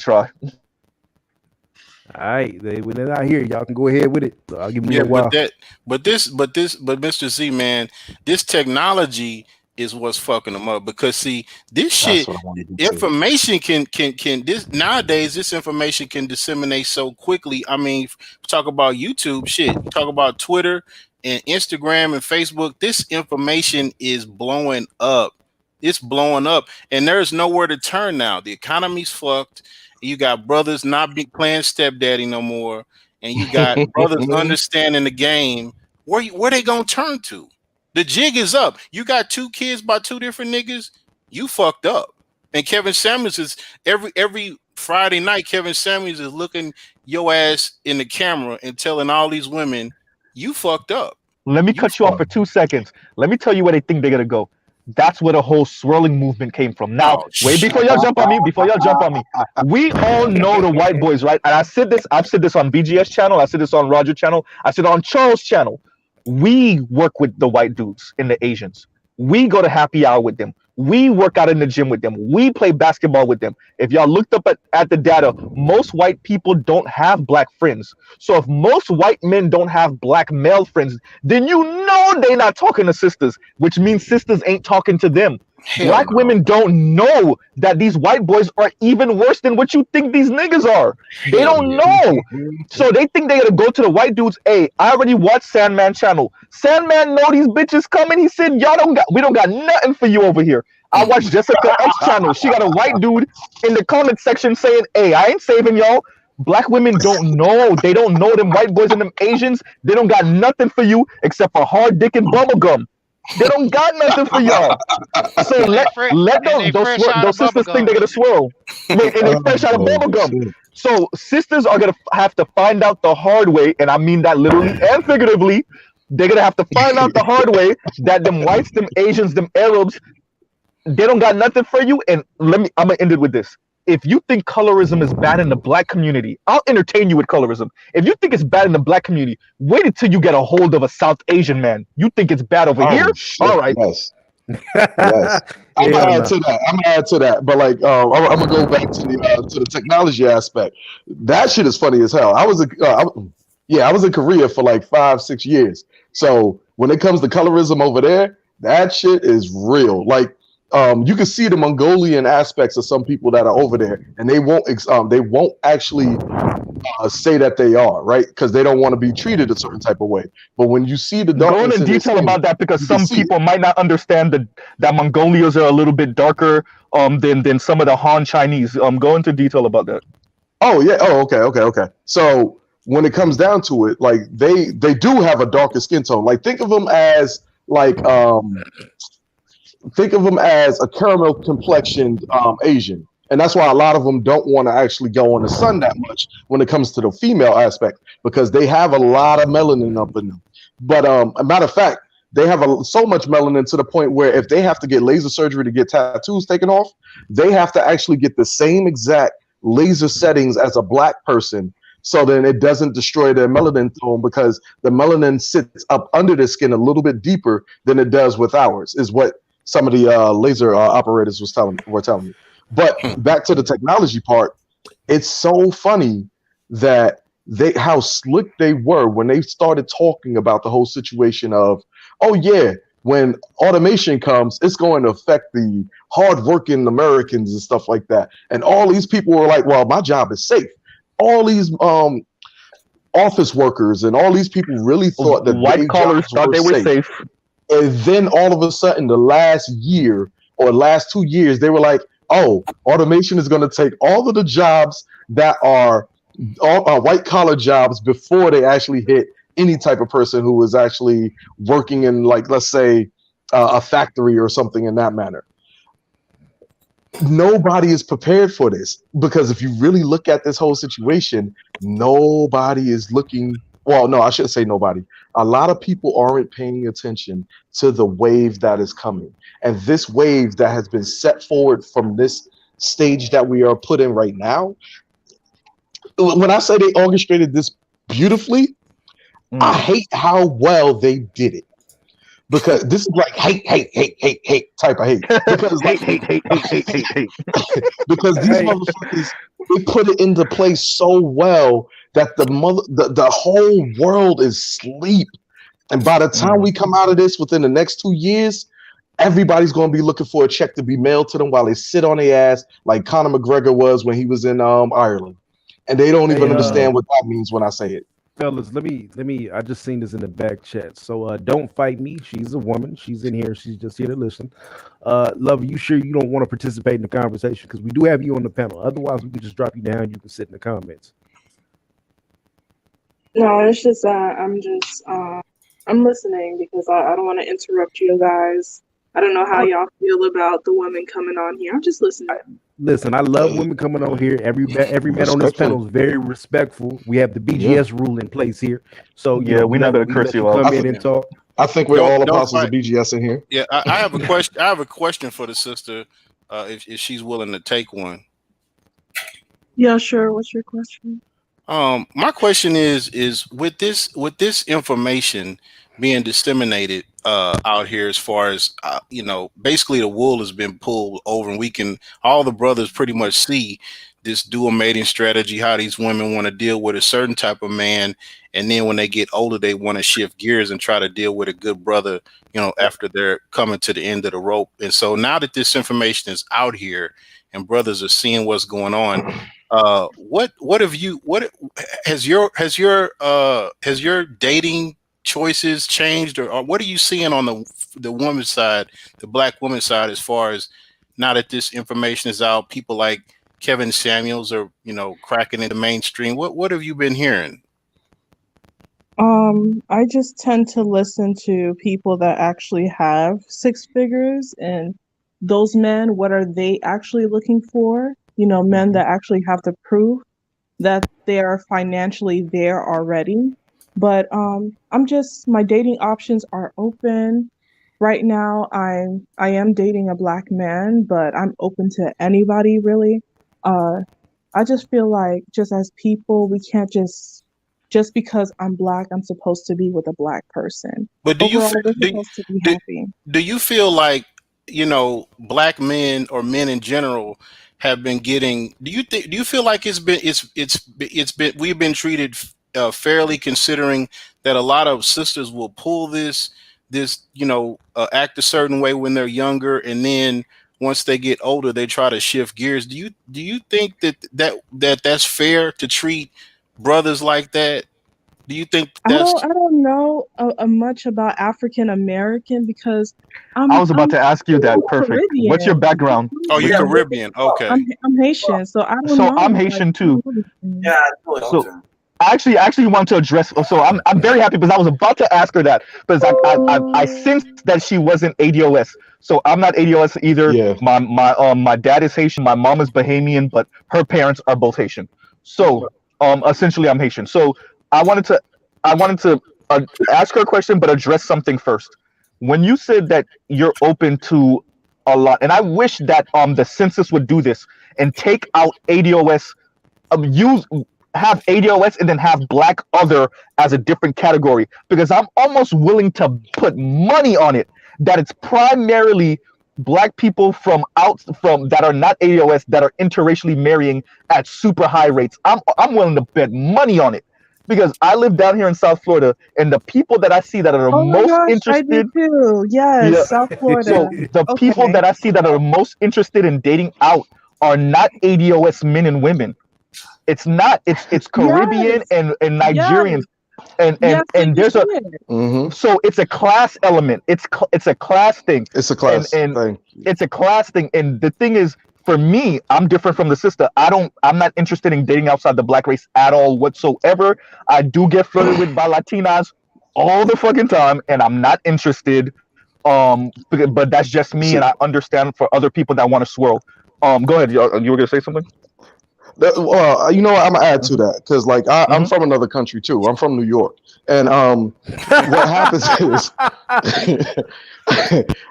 All right, when they're not here, y'all can go ahead with it. So I'll give them a while. But Mr. Z, man, this technology is what's fucking them up because see, this shit, information can this nowadays. This information can disseminate so quickly. I mean, talk about YouTube, shit. Talk about Twitter and Instagram and Facebook. This information is blowing up. It's blowing up, and there's nowhere to turn now. The economy's fucked. You got brothers not be playing stepdaddy no more, and you got brothers understanding the game. Where they gonna turn to? The jig is up. You got 2 kids by 2 different niggas. You fucked up. And Kevin Samuels is every Friday night. Kevin Samuels is looking your ass in the camera and telling all these women, "You fucked up." Let me cut you off for 2 seconds. Let me tell you where they think they're gonna go. That's where the whole swirling movement came from. Now, wait, before y'all jump on me, we all know the white boys, right? And I've said this on BGS channel, I said this on Roger channel, I said on Charles channel. We work with the white dudes and the Asians. We go to happy hour with them. We work out in the gym with them. We play basketball with them. If y'all looked up at the data, most white people don't have black friends. So if most white men don't have black male friends, then you know they're not talking to sisters, which means sisters ain't talking to them. Black women don't know that these white boys are even worse than what you think these niggas are. They don't know. So they think they're gonna go to the white dudes. Hey, I already watched Sandman channel. Sandman know these bitches coming. He said, we don't got nothing for you over here. I watched Jessica X channel. She got a white dude in the comment section saying, hey, I ain't saving y'all. Black women don't know. They don't know them white boys and them Asians. They don't got nothing for you except for hard dick and bubble gum. They don't got nothing for y'all. So And let they fresh out those of bubble sisters think they're gum. gonna swirl. Wait, and they fresh out of bubble gum. So sisters are gonna have to find out the hard way, and I mean that literally and figuratively. They're gonna have to find out the hard way that them whites, them Asians, them Arabs, they don't got nothing for you. And I'm gonna end it with this. If you think colorism is bad in the black community, I'll entertain you with colorism. If you think it's bad in the black community, wait until you get a hold of a South Asian man. You think it's bad over here? Shit, All right. Yes. Yes. I'm gonna add to that. I'm gonna add to that. But like, I'm gonna go back to the technology aspect. That shit is funny as hell. I was in Korea for like 5-6 years. So when it comes to colorism over there, that shit is real. Like, you can see the Mongolian aspects of some people that are over there, and they won't actually say that they are, right, because they don't want to be treated a certain type of way. But when you see the Go darkness into in their detail skin, about that because you can some see people it. might not understand that Mongolians are a little bit darker than some of the Han Chinese. Go into detail about that. Oh yeah. Oh, okay. So when it comes down to it, like they do have a darker skin tone. Like think of them as a caramel complexioned Asian. And that's why a lot of them don't want to actually go in the sun that much when it comes to the female aspect, because they have a lot of melanin up in them. But a matter of fact, they have so much melanin to the point where if they have to get laser surgery to get tattoos taken off, they have to actually get the same exact laser settings as a black person, so then it doesn't destroy their melanin tone, because the melanin sits up under the skin a little bit deeper than it does with ours, is what some of the laser operators were telling me. But back to the technology part, it's so funny that how slick they were when they started talking about the whole situation of, oh yeah, when automation comes, it's going to affect the hardworking Americans and stuff like that. And all these people were like, well, my job is safe. All these office workers and all these people really thought that White collars thought they were safe. And then all of a sudden, the last year or last 2 years, they were like, oh, automation is going to take all of the jobs that are white collar jobs before they actually hit any type of person who was actually working in, like, let's say, a factory or something in that manner. Nobody is prepared for this, because if you really look at this whole situation, nobody is looking. Well, no, I shouldn't say nobody. A lot of people aren't paying attention to the wave that is coming. And this wave that has been set forward from this stage that we are put in right now, when I say they orchestrated this beautifully, I hate how well they did it. Because this is like hate type of hate. Because like, hate. Because these motherfuckers, they put it into place so well that the whole world is asleep. And by the time we come out of this within the next 2 years, everybody's going to be looking for a check to be mailed to them while they sit on their ass like Conor McGregor was when he was in Ireland. And they don't even understand what that means when I say it. Fellas, let me. I just seen this in the back chat. So don't fight me. She's a woman. She's in here. She's just here to listen. Love, you sure you don't want to participate in the conversation? Because we do have you on the panel. Otherwise, we could just drop you down. You can sit in the comments. No, it's just I'm listening because I don't want to interrupt you guys. I don't know how y'all feel about the women coming on here. I'm just listening. Listen, I love women coming on here. Every man on this panel is very respectful. We have the BGS rule in place here. So yeah, we're not gonna curse you out. Come in and talk. I think we're all apostles of BGS in here. Yeah, I have a question. I have a question for the sister, if she's willing to take one. Yeah, sure. What's your question? My question is with this information being disseminated out here, as far as basically the wool has been pulled over, and all the brothers pretty much see this dual mating strategy, how these women want to deal with a certain type of man, and then when they get older, they want to shift gears and try to deal with a good brother, after they're coming to the end of the rope. And so now that this information is out here and brothers are seeing what's going on, what has your dating choices changed, or what are you seeing on the woman's side, the black woman's side, as far as now that this information is out, people like Kevin Samuels are, cracking into mainstream. What have you been hearing? I just tend to listen to people that actually have six figures, and those men, what are they actually looking for? Men that actually have the proof that they are financially there already. But my dating options are open. Right now I am dating a black man, but I'm open to anybody really. I just feel like just as people, we can't just because I'm black, I'm supposed to be with a black person. But Overall, we're supposed to be happy. do you feel like, black men or men in general have been getting? Do you feel like it's been we've been treated fairly, considering that a lot of sisters will pull this act a certain way when they're younger, and then once they get older they try to shift gears? Do you think that's fair to treat brothers like that? Do you think I that's don't know much about African American because I was about I'm to ask you that. Perfect. What's your Caribbean. background? Oh, you Yeah, Caribbean. Okay. I'm Haitian, so I don't So know. I'm Like, Haitian too. yeah, I know it. So Okay. I actually want to address. So I'm very happy because I was about to ask her that because I sensed that she wasn't ADOS. So I'm not ADOS either. Yeah. My dad is Haitian. My mom is Bahamian, but her parents are both Haitian. So essentially I'm Haitian. So I wanted to ask her a question, but address something first. When you said that you're open to a lot, and I wish that the census would do this and take out ADOS, have ADOS and then have black other as a different category, because I'm almost willing to put money on it that it's primarily black people from that are not ADOS that are interracially marrying at super high rates. I'm willing to bet money on it because I live down here in South Florida, and the people that I see that are the oh my most gosh, I do interested, too. Yes, yeah. South Florida. So the people Okay. that I see that are most interested in dating out are not ADOS men and women. It's not. It's Caribbean Yes, and yes, Nigerians, and yes. So you there's see a it. Hmm. so it's a class element. It's a class thing, It's a and class thing. it's a class thing. And the thing is, for me, I'm different from the sister. I'm not interested in dating outside the black race at all whatsoever. I do get flirted with by Latinas all the fucking time, and I'm not interested. But that's just me, and So, I understand for other people that want to swirl. Go ahead. You were gonna say something? well, you know what? I'm gonna add to Hmm. that because, like, I'm Hmm. from another country too. I'm from New York, and what happens is,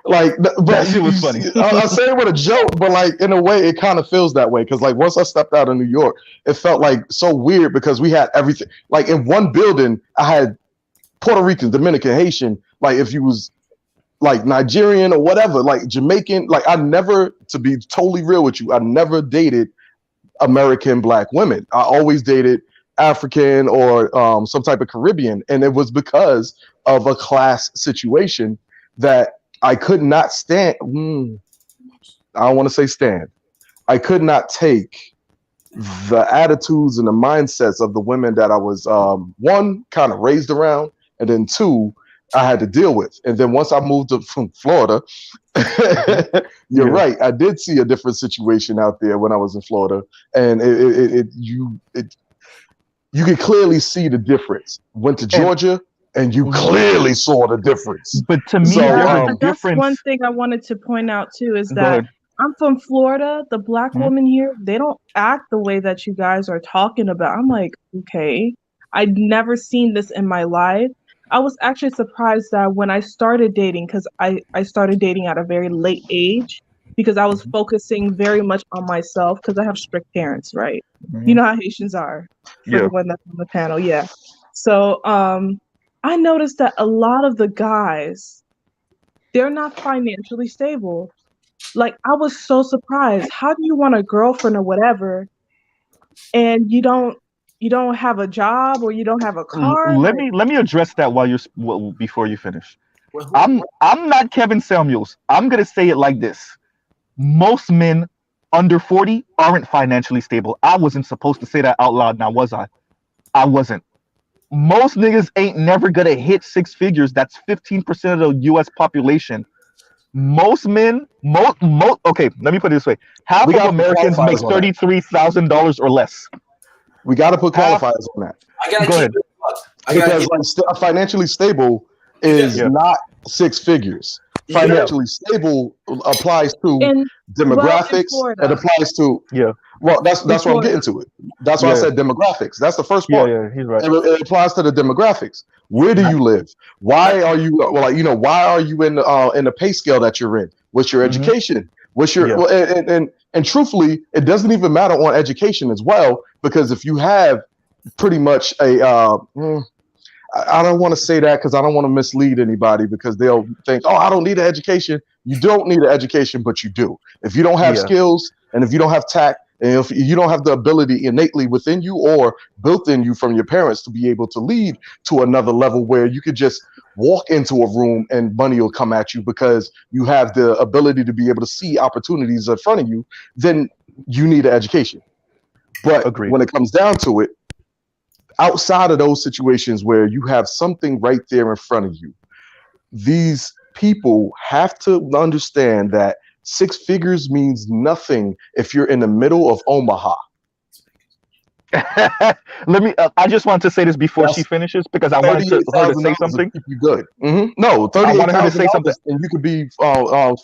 like, That but shit was funny. I say it with a joke, but like in a way, it kind of feels that way because, like, once I stepped out of New York, it felt like so weird because we had everything. Like in one building, I had Puerto Rican, Dominican, Haitian. Like if you was like Nigerian or whatever, like Jamaican. Like I never, to be totally real with you, I never dated American black women. I always dated African or some type of Caribbean, and it was because of a class situation that I could not stand. I don't want to say stand. I could not take the attitudes and the mindsets of the women that I was one kind of raised around, and then two I had to deal with. And then once I moved up from Florida, you're Yeah. right. I did see a different situation out there when I was in Florida, and you could clearly see the difference. Went to And Georgia, and you clearly saw the difference. but to me, So Yeah, there's a that's one difference. thing I wanted to point out too is Go that ahead. I'm from Florida. The black Mhm. women here, they don't act the way that you guys are talking about. I'm like, okay, I'd never seen this in my life. I was actually surprised that when I started dating, because I started dating at a very late age, because I was Mhm. focusing very much on myself, because I have strict parents, right? You Mhm. know how Haitians are, for Yeah. the one that's on the panel, yeah. So I noticed that a lot of the guys, they're not financially stable. Like I was so surprised. How do you want a girlfriend or whatever and you don't have a job or you don't have a car? Let Like me address that before you finish. Well, I'm not Kevin Samuels. I'm gonna say it like this: most men under 40 aren't financially stable. I wasn't supposed to say that out loud, now was I? I wasn't. Most niggas ain't never gonna hit six figures. That's 15% of the U.S. population. most men, okay, let me put it this way: half We of got to put Americans make qualifiers on that. $33,000 or less. We got to put Half. qualifiers on that. I gotta Go keep ahead. it up. I gotta Because keep like financially stable is Yeah. not six figures. You gotta- Financially stable applies to in demographics. Florida. It applies to Yeah. well, that's what I'm Florida. getting to it. That's why I Yeah. said demographics. That's the first Yeah, part. yeah, he's right. It applies to the demographics. Where do you live? Why are you well, like why are you in the pay scale that you're in? What's your Mhm. education? What's your Yeah. well, and truthfully, it doesn't even matter on education as well, because if you have pretty much I don't want to say that because I don't want to mislead anybody, because they'll think, oh, I don't need an education. You don't need an education, but you do. If you don't have Yeah. skills, and if you don't have tact, and if you don't have the ability innately within you or built in you from your parents to be able to lead to another level where you could just walk into a room and money will come at you because you have the ability to be able to see opportunities in front of you, then you need an education. But Agreed. when it comes down to it, outside of those situations where you have something right there in front of you, these people have to understand that six figures means nothing if you're in the middle of Omaha. Let me. I just want to say this before she That's finishes, because I wanted her to say $38,000 something. will keep you good. No, I wanted her to say $38,000, something. and you could be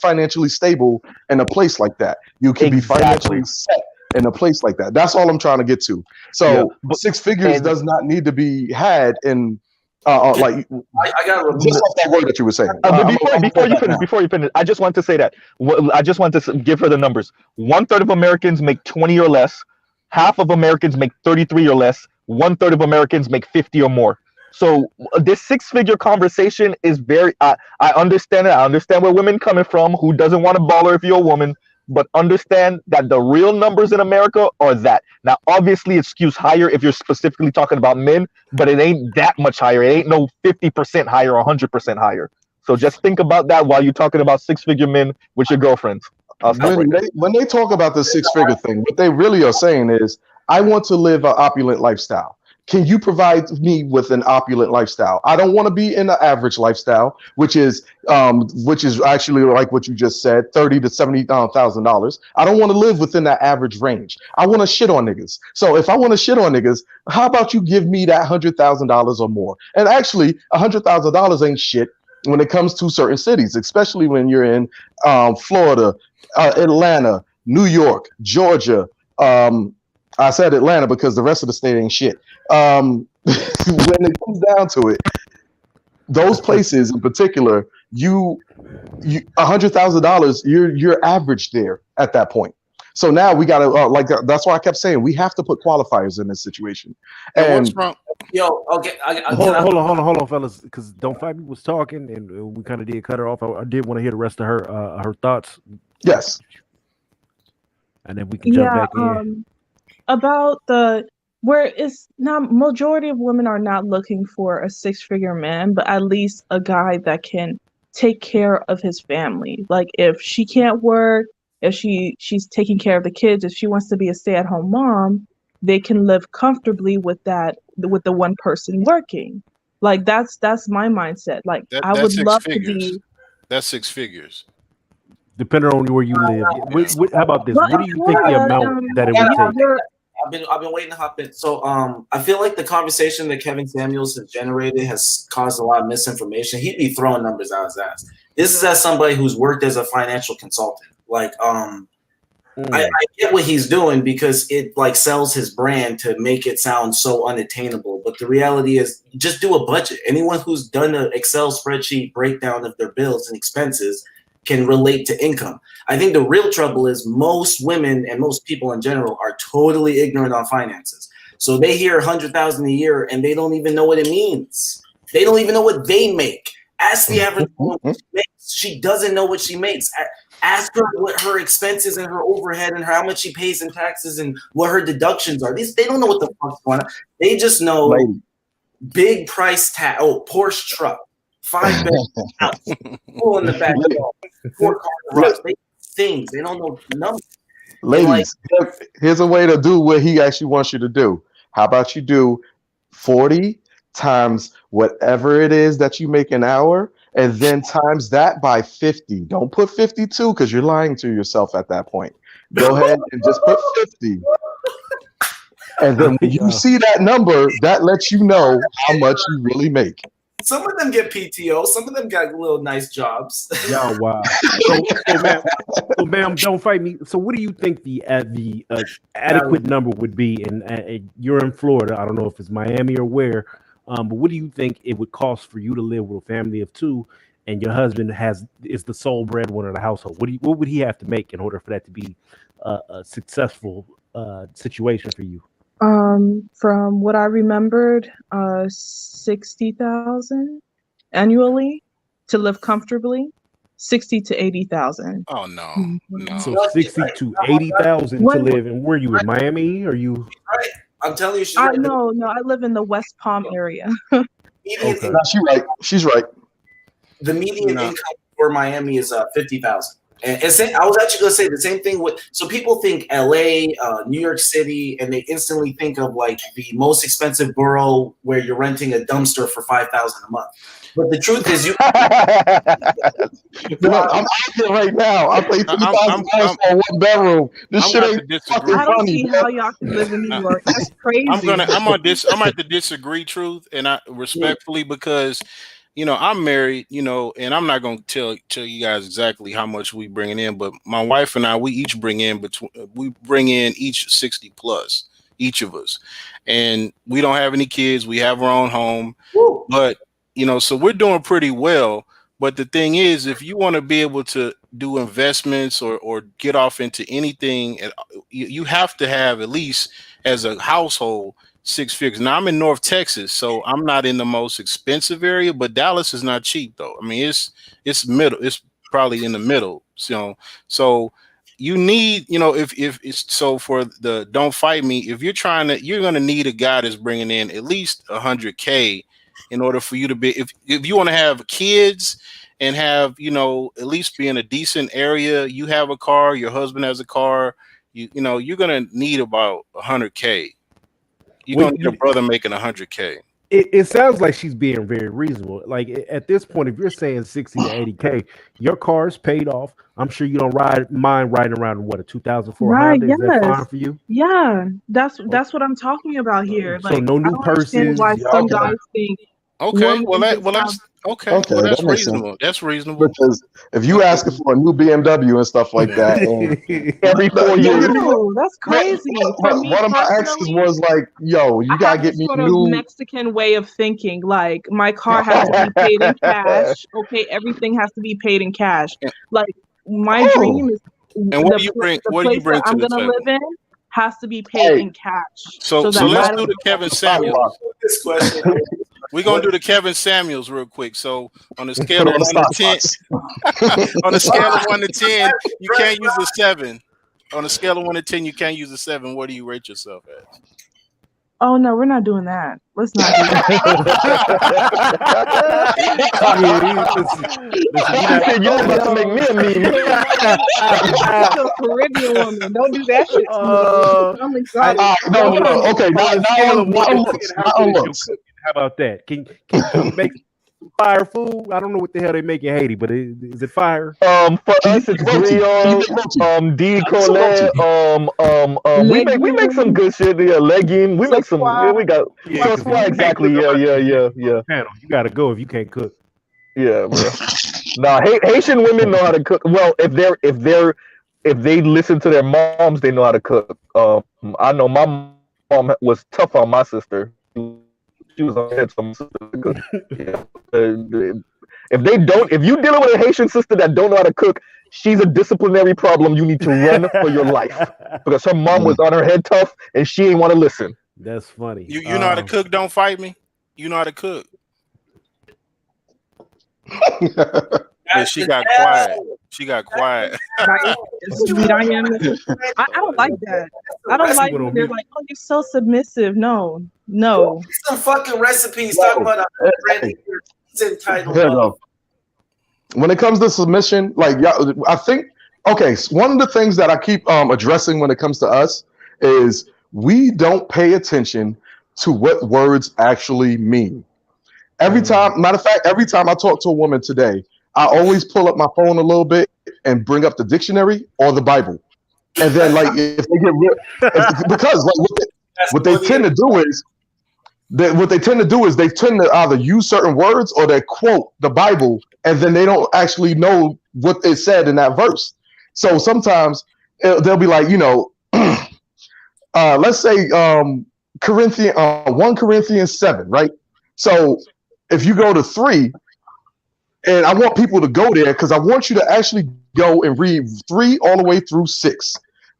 financially stable in a place like that. You could be Exactly. financially set in a place like that. That's all I'm trying to get to. So Yeah, but- six figures and- does not need to be had in like I got to just off that word that you were saying. But before you finish, I just want to say that. I just want to give her the numbers. 1/3 of Americans make 20 or less. Half of Americans make 33 or less. 1/3 of Americans make 50 or more. So this six-figure conversation is very. I understand it. I understand where women coming from. Who doesn't want a baller if you're a woman? But understand that the real numbers in America are that. Now, obviously, it skews higher if you're specifically talking about men, but it ain't that much higher. It ain't no 50% higher or 100% higher. So just think about that while you're talking about six-figure men with your girlfriends. When they talk about the six-figure thing, what they really are saying is, I want to live an opulent lifestyle. Can you provide me with an opulent lifestyle? I don't want to be in the average lifestyle, which is actually like what you just said, $30,000 to $70,000. I don't want to live within that average range. I want to shit on niggas. So if I want to shit on niggas, how about you give me that $100,000 or more? And actually, $100,000 ain't shit when it comes to certain cities, especially when you're in Florida, Atlanta, New York, Georgia. I said Atlanta because the rest of the state ain't shit. When it comes down to it, those places in particular, you $100,000, you're average there at that point. So now we gotta that's why I kept saying we have to put qualifiers in this situation. And what's wrong? Yo, okay. Hold on, fellas, because Don't Fight Me was talking, and we kind of did cut her off. I did want to hear the rest of her thoughts. Yes, and then we can jump back in. About where it's not, majority of women are not looking for a six-figure man, but at least a guy that can take care of his family. Like if she can't work, if she's taking care of the kids, if she wants to be a stay-at-home mom, they can live comfortably with that, with the one person working. Like that's my mindset. Like I would love to be. That's six figures. Depending on where you live. How about this? Well, What do you think the amount that it would take? I've been waiting to hop in. So I feel like the conversation that Kevin Samuels has generated has caused a lot of misinformation. He'd be throwing numbers out his ass. This is as somebody who's worked as a financial consultant. Like I get what he's doing because it like sells his brand to make it sound so unattainable. But the reality is just do a budget. Anyone who's done an Excel spreadsheet breakdown of their bills and expenses can relate to income. I think the real trouble is most women and most people in general are totally ignorant on finances. So they hear 100,000 a year and they don't even know what it means. They don't even know what they make. Ask the average woman what she makes. She doesn't know what she makes. Ask her what her expenses and her overhead and how much she pays in taxes and what her deductions are. They don't know what the fuck's going on. They just know big price tag. Oh, Porsche truck. 5-bedroom house, pool in the backyard, 4-car garage. They things. They don't know numbers. Ladies, here's a way to do what he actually wants you to do. How about you do 40 times whatever it is that you make an hour, and then times that by 50. Don't put 52 because you're lying to yourself at that point. Go ahead and just put 50. And then when you see that number, that lets you know how much you really make. Some of them get PTO. Some of them got little nice jobs. Yeah, wow. Ma'am, don't fight me. So, what do you think the adequate number would be? And you're in Florida. I don't know if it's Miami or where, but what do you think it would cost for you to live with a family of two, and your husband is the sole breadwinner of the household? What would he have to make in order for that to be a successful situation for you? From what I remembered, 60,000 annually to live comfortably, 60 to 80,000. Oh no, no. So 60 to 80,000 to live. And where are you in Miami? Are you? Right. I'm telling you, she's right. No, I live in the West Palm area. Okay. No, she's right. She's right. The median income for Miami is 50,000. And I was actually going to say the same thing so people think LA, New York City, and they instantly think of like the most expensive borough where you're renting a dumpster for $5,000 a month. But the truth is, I'm out here right now. I pay $3,000 for one bedroom. This shit ain't fucking I don't funny. see how y'all can live in New York. That's crazy. I'm going to disagree, Truth, and I respectfully, because I'm married, and I'm not going to tell you guys exactly how much we bringing in, but my wife and I, we bring in each 60 plus, each of us, and we don't have any kids. We have our own home, but so we're doing pretty well. But the thing is, if you want to be able to do investments or get off into anything, you have to have at least as a household 6 figures. Now I'm in North Texas, so I'm not in the most expensive area, but Dallas is not cheap though. I mean, it's middle. It's probably in the middle. So you need, if it's so for the don't fight me. If you're you're going to need a guy that's bringing in at least $100K in order for you to be. If you want to have kids and have at least be in a decent area, you have a car, your husband has a car. You're going to need about $100K. You're going to need a brother making $100K. It sounds like she's being very reasonable. Like at this point, if you're saying 60 to 80K, your car's paid off. I'm sure you don't mind riding around in what, a 2004 Honda? Is that fine for you? Yeah, that's what I'm talking about here. So no new purses. Why some guys think? Okay, that's okay. Well, that's reasonable. That's reasonable. Because if you asking for a new BMW and stuff like that, every 4 years, that's crazy. One of my exes was like, "Yo, you gotta get me new." Mexican way of thinking. Like my car has to be paid in cash. Okay, everything has to be paid in cash. Like my dream is. And what do you bring? What do you bring to the table? Live in has to be paid in cash. So let's do the Kevin Samuels. This question. We're gonna do the Kevin Samuels real quick. So on a scale of 1 to 10, on a scale of 1 to 10, you can't use a 7. On a scale of 1 to 10, you can't use a 7. What do you rate yourself at? Oh no, we're not doing that. Let's not do that. You're about to make me a meme. Caribbean woman, don't do that shit. Okay, now how about that? Can you make fire food? I don't know what the hell they make in Haiti, but is it fire? For us, it's griot, collet. We make some good shit. Yeah, legume. We make some. Yeah, we got. Exactly. Yeah. Panel. You gotta go if you can't cook. Yeah, bro. Nah, Haitian women know how to cook. Well, if they listen to their moms, they know how to cook. I know my mom was tough on my sister. She was on head from sister. Yeah. If you're dealing with a Haitian sister that don't know how to cook, she's a disciplinary problem. You need to run for your life because her mom was on her head tough and she ain't want to listen. That's funny. You know how to cook? Don't fight me. You know how to cook. She got quiet. I don't like that. I don't like when they're like, "Oh, you're so submissive." No. Some fucking recipes talking about a branding entitled. When it comes to submission, like I think, one of the things that I keep addressing when it comes to us is we don't pay attention to what words actually mean. Every time, matter of fact, every time I talk to a woman today, I always pull up my phone a little bit and bring up the dictionary or the Bible. And then, like, if they get real, because like what they tend to do is they tend to either use certain words or they quote the Bible, and then they don't actually know what it said in that verse. So sometimes they'll be like, let's say 1 Corinthians 7, right? So if you go to 3, and I want people to go there because I want you to actually go and read 3 all the way through 6.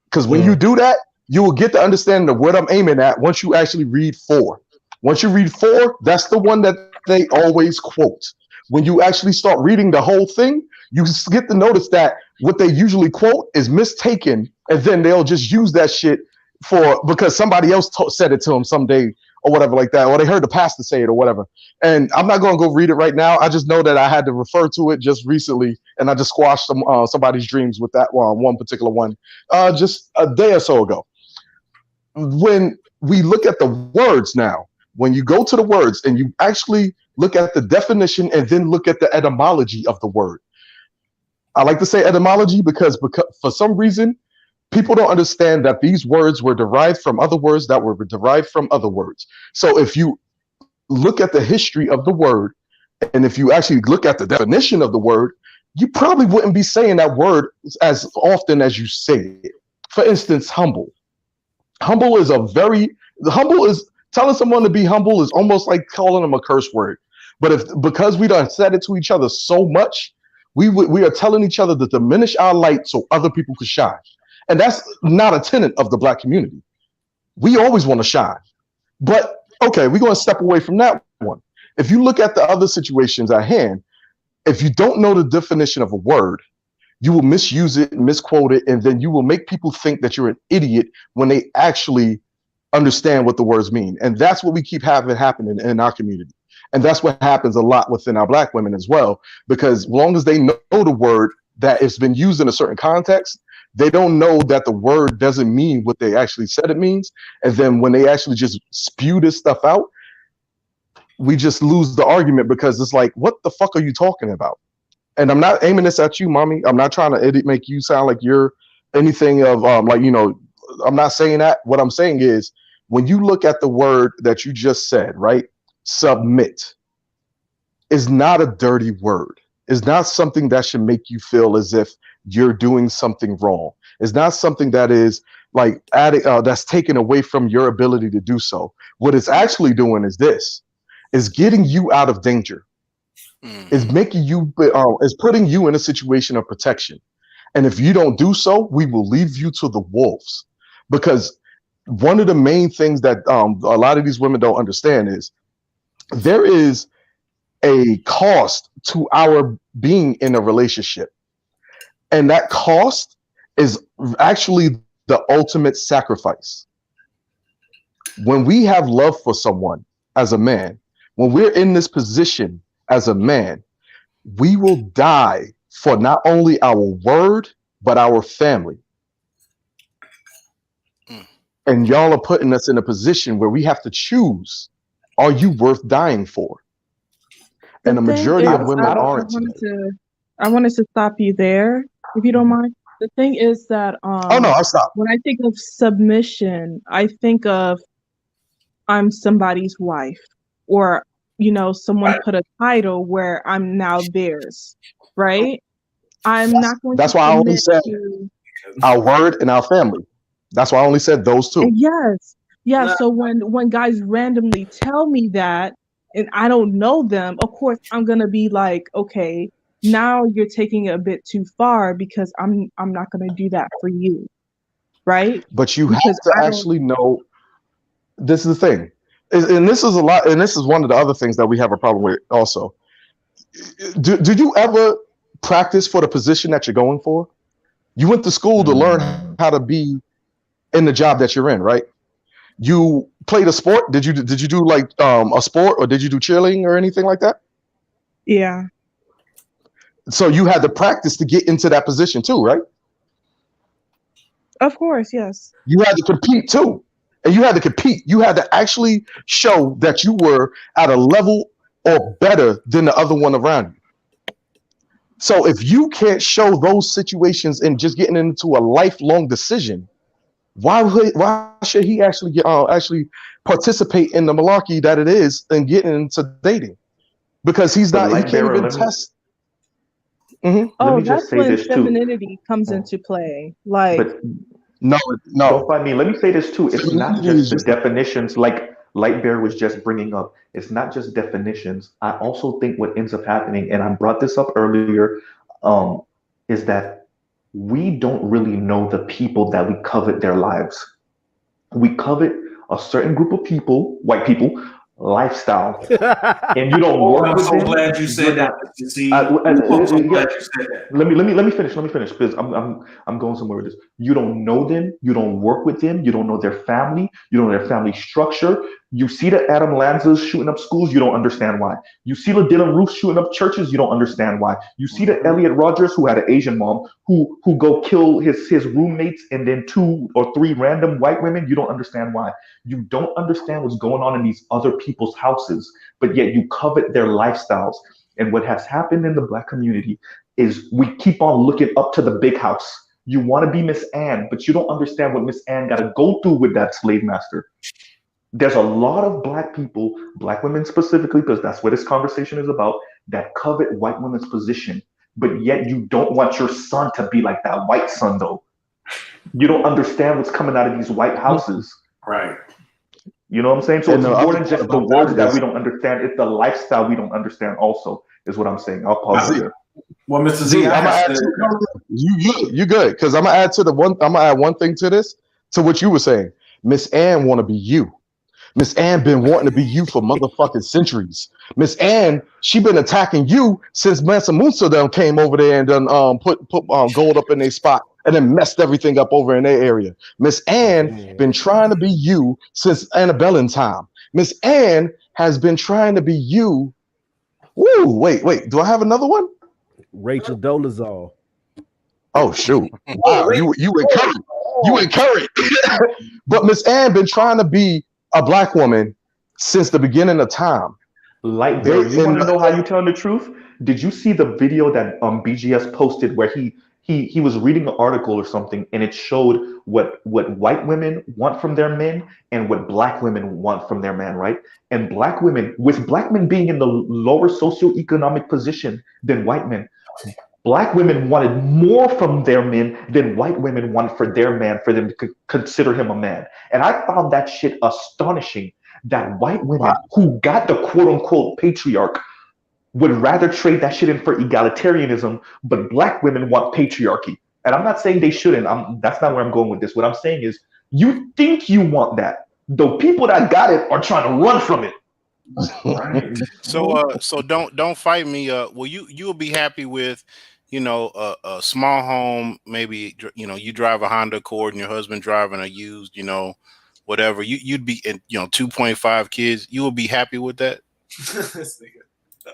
Because when you do that, you will get the understanding of what I'm aiming at once you actually read 4. Once you read 4, that's the one that they always quote. When you actually start reading the whole thing, you get to notice that what they usually quote is mistaken, and then they'll just use that shit because somebody else said it to them someday or whatever like that, or they heard the pastor say it or whatever. And I'm not going to go read it right now. I just know that I had to refer to it just recently, and I just squashed somebody's dreams with that one particular one just a day or so ago. When we look at the words now, when you go to the words and you actually look at the definition and then look at the etymology of the word. I like to say etymology because for some reason, people don't understand that these words were derived from other words that were derived from other words. So if you look at the history of the word, and if you actually look at the definition of the word, you probably wouldn't be saying that word as often as you say it. For instance, humble. Humble is telling someone to be humble is almost like calling them a curse word. But because we done said it to each other so much, we are telling each other to diminish our light so other people could shine. And that's not a tenet of the Black community. We always want to shine. But okay, we're going to step away from that one. If you look at the other situations at hand, if you don't know the definition of a word, you will misuse it, misquote it, and then you will make people think that you're an idiot when they actually understand what the words mean. And that's what we keep having happening in our community. And that's what happens a lot within our Black women as well, because as long as they know the word that it's been used in a certain context, they don't know that the word doesn't mean what they actually said it means. And then when they actually just spew this stuff out, we just lose the argument because it's like, what the fuck are you talking about? And I'm not aiming this at you, mommy. I'm not trying to make you sound like you're anything of I'm not saying that. What I'm saying is when you look at the word that you just said, right? Submit is not a dirty word. It's not something that should make you feel as if you're doing something wrong. It's not something that is like that's taken away from your ability to do so. What it's actually doing is getting you out of danger. Is making you is putting you in a situation of protection. And if you don't do so, we will leave you to the wolves. Because one of the main things that a lot of these women don't understand is there is a cost to our being in a relationship. And that cost is actually the ultimate sacrifice. When we have love for someone as a man, when we're in this position as a man, we will die for not only our word, but our family. And y'all are putting us in a position where we have to choose, are you worth dying for? And the majority of women aren't. I wanted to stop you there, if you don't mind. The thing is that oh no, I'll stop. When I think of submission, I think of I'm somebody's wife, or someone put a title where I'm now theirs, right? I'm not going That's to why I only said to... our word and our family. That's why I only said those two. Yes. Yeah. So when guys randomly tell me that and I don't know them, of course I'm gonna be like, okay, now you're taking it a bit too far because I'm not gonna do that for you. Right? But you have to actually know, this is the thing. And this is a lot, and this is one of the other things that we have a problem with also. Did you ever practice for the position that you're going for? You went to school to learn how to be in the job that you're in, right? You played a sport. Did you do like a sport, or did you do cheerleading or anything like that? Yeah. So you had to practice to get into that position too, right? Of course, yes. You had to compete too. And you had to compete. You had to actually show that you were at a level or better than the other one around you. So if you can't show those situations and just getting into a lifelong decision, why should he actually actually participate in the malarkey that it is and getting into dating? Because he can't even test. Let Oh, me just that's say when this too. femininity comes into play. Like, But No, don't find me. Let me say this too. It's not Femininity is just the just definitions like Lightbear was just bringing up. It's not just definitions. I also think what ends up happening, and I brought this up earlier, um, is that we don't really know the people that we covet their lives. We covet a certain group of people, white people, lifestyle, and you don't Oh, work I'm with so them. glad you You're said that, not. Mr. Z. Uh, uh, uh, I'm so yeah, glad you said that. let me finish. Let me finish because I'm going somewhere with this. You don't know them. You don't work with them. You don't know their family. You don't know their family structure. You see the Adam Lanzas shooting up schools. You don't understand why. You see the Dylan Roofs shooting up churches. You don't understand why. You see the Elliot Rogers who had an Asian mom who go kill his roommates and then 2 or 3 random white women. You don't understand why. You don't understand what's going on in these other people's houses, but yet you covet their lifestyles. And what has happened in the Black community is we keep on looking up to the big house. You want to be Miss Anne, but you don't understand what Miss Anne got to go through with that slave master. There's a lot of Black people, Black women specifically, because that's what this conversation is about, that covet white women's position, but yet you don't want your son to be like that white son, though. You don't understand what's coming out of these white houses. Right. You know what I'm saying? So and it's the more other than part just the about words that that is we don't understand. It's the lifestyle we don't understand also, is what I'm saying. I'll pause Z. there. Well, Mr. Z, Z, I I'm gonna have add said, to you good because I'm gonna add to the one. I'm gonna add one thing to this to what you were saying. Miss Ann want to be you. Miss Ann been wanting to be you for motherfucking centuries. Miss Ann, she been attacking you since Mansa Musa done came over there and done put gold up in their spot and then messed everything up over in their area. Miss Ann been trying to be you since Annabelle time. Miss Ann has been trying to be you. Woo, wait. Do I have another one? Rachel Dolezal. Oh shoot! Oh, Wow, wait. you encourage. You Oh, encourage. But Miss Ann been trying to be a Black woman since the beginning of time. Light They bearer, you want and to know how you telling the truth? Did you see the video that BGS posted where he was reading an article or something and it showed what white women want from their men and what Black women want from their man, right? And Black women, with Black men being in the lower socioeconomic position than white men, Black women wanted more from their men than white women wanted for their man, for them to consider him a man. And I found that shit astonishing that white women who got the quote unquote patriarch would rather trade that shit in for egalitarianism, but Black women want patriarchy. And I'm not saying they shouldn't. That's not where I'm going with this. What I'm saying is you think you want that. The people that got it are trying to run from it. right. So don't fight me. Well, you'll be happy with, a small home. Maybe you drive a Honda Accord and your husband driving a used, whatever. You'd be in 2.5 kids. You will be happy with that. This nigga.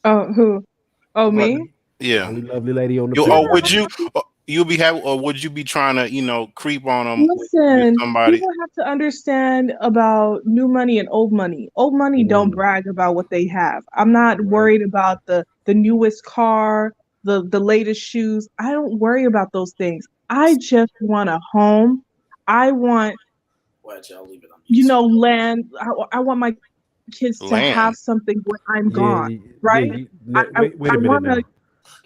oh, who? Oh, me? Yeah. Only lovely lady on the You planet. or would you? You'll be happy, or would you be trying to creep on them with Listen, somebody? people have to understand about new money and old money. Old money don't brag about what they have. I'm not worried about the newest car, the latest shoes. I don't worry about those things. I just want a home. I want, Watch, I'll leave it on mute. land. I want my kids to have Land. something when I'm Yeah, gone, yeah, right? wait a minute wanna, now. Can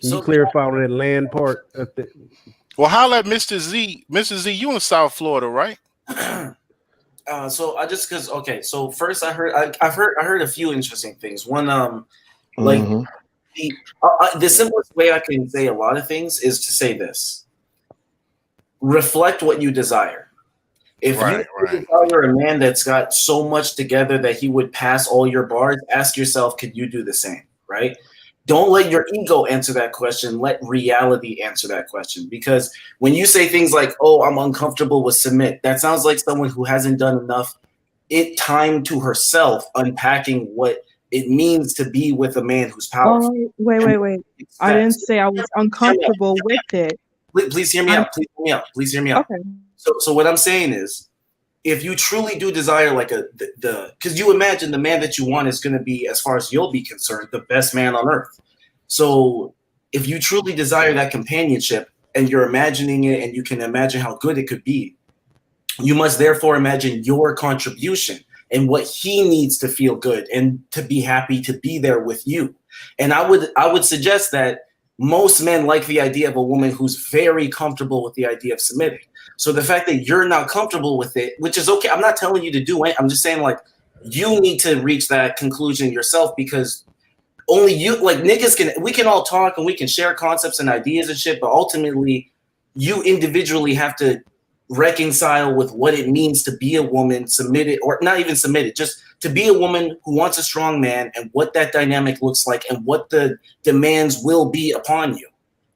you So, clarify on that land part? Well, holla at Mr. Z. Mr. Z, you in South Florida, right? so I just because okay. So first, I heard a few interesting things. One, like the simplest way I can say a lot of things is to say this: reflect what you desire. If you desire a man that's got so much together that he would pass all your bars, ask yourself, could you do the same? Right? Don't let your ego answer that question. Let reality answer that question. Because when you say things like, oh, I'm uncomfortable with submit, that sounds like someone who hasn't done enough time to herself unpacking what it means to be with a man who's powerful. Oh, wait. I didn't say I was uncomfortable with it. Please hear me out. Please hear me out. Okay. So what I'm saying is, if you truly do desire like because you imagine the man that you want is going to be, as far as you'll be concerned, the best man on earth. So if you truly desire that companionship and you're imagining it and you can imagine how good it could be, you must therefore imagine your contribution and what he needs to feel good and to be happy to be there with you. And I would suggest that most men like the idea of a woman who's very comfortable with the idea of submitting. So the fact that you're not comfortable with it, which is okay, I'm not telling you to do it. I'm just saying, like, you need to reach that conclusion yourself, because only you, like, we can all talk and we can share concepts and ideas and shit, but ultimately you individually have to reconcile with what it means to be a woman submitted, or not even submitted, just to be a woman who wants a strong man, and what that dynamic looks like and what the demands will be upon you,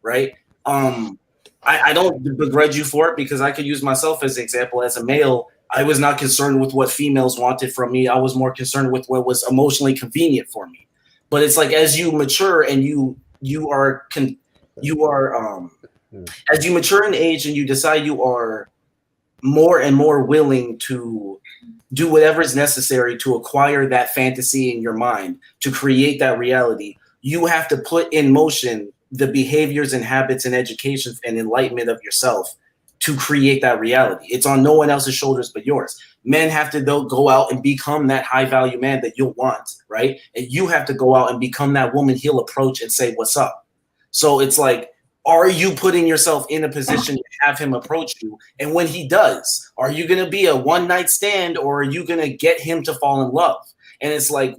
right? I don't begrudge you for it, because I could use myself as an example. As a male, I was not concerned with what females wanted from me. I was more concerned with what was emotionally convenient for me. But it's like, as you mature and as you mature in age and you decide you are more and more willing to do whatever is necessary to acquire that fantasy in your mind, to create that reality, you have to put in motion the behaviors and habits and education and enlightenment of yourself to create that reality. It's on no one else's shoulders but yours. Men have to go out and become that high value man that you'll want, right? And you have to go out and become that woman he'll approach and say, what's up? So it's like, are you putting yourself in a position to have him approach you? And when he does, are you going to be a one night stand, or are you going to get him to fall in love? And it's like,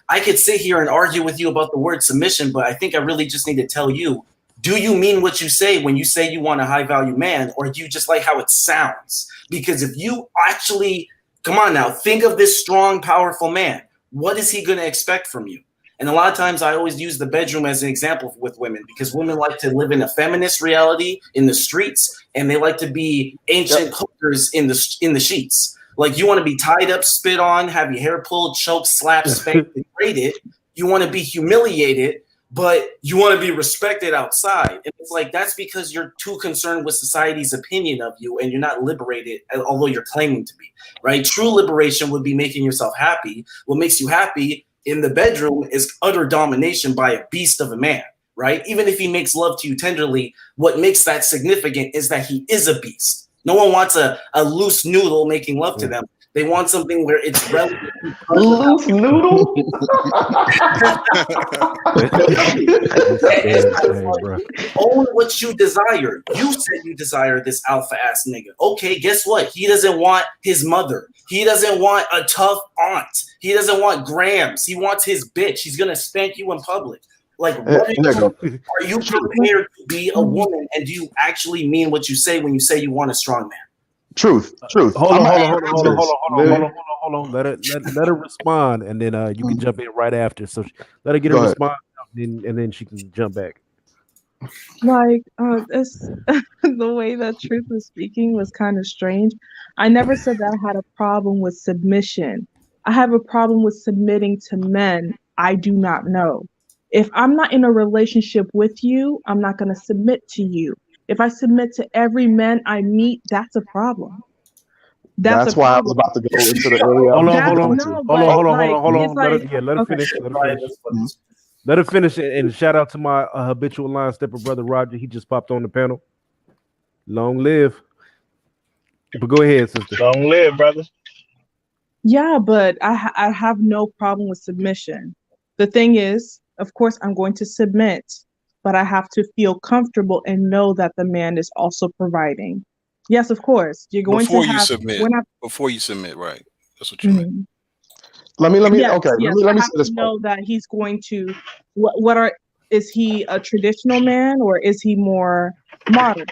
I could sit here and argue with you about the word submission, but I think I really just need to tell you, do you mean what you say when you say you want a high value man, or do you just like how it sounds? Because if you actually, come on now, think of this strong, powerful man, what is he going to expect from you? And a lot of times I always use the bedroom as an example with women, because women like to live in a feminist reality in the streets, and they like to be ancient hookers in the sheets. Like, you want to be tied up, spit on, have your hair pulled, choked, slapped, spanked, degraded. You want to be humiliated, but you want to be respected outside. And it's like, that's because you're too concerned with society's opinion of you, and you're not liberated, although you're claiming to be, right? True liberation would be making yourself happy. What makes you happy in the bedroom is utter domination by a beast of a man, right? Even if he makes love to you tenderly, what makes that significant is that he is a beast. No one wants a loose noodle making love to them. They want something where it's relatively loose noodle. Own what you desire. You said you desire this alpha ass nigga. Okay, guess what? He doesn't want his mother. He doesn't want a tough aunt. He doesn't want grams. He wants his bitch. He's gonna spank you in public. Like, what are you prepared to be a woman, and do you actually mean what you say when you say you want a strong man? Truth. Hold on. Let her respond, and then you can jump in right after. So let her get a response, and then she can jump back. Like, it's the way that Truth was speaking was kind of strange. I never said that I had a problem with submission. I have a problem with submitting to men I do not know. If I'm not in a relationship with you, I'm not going to submit to you. If I submit to every man I meet, that's a problem. That's why I was about to go into the area. Hold on. Let her finish. Let her finish, and shout out to my habitual line stepper brother Roger. He just popped on the panel. Long live. But go ahead, sister. Long live, brother. Yeah, but I have no problem with submission. The thing is, of course, I'm going to submit, but I have to feel comfortable and know that the man is also providing. Yes, of course. You're going before to have, you submit. Before you submit, right? That's what you mean. Let me yes, let me I say this. Know that he's going to. Is he a traditional man, or is he more modern?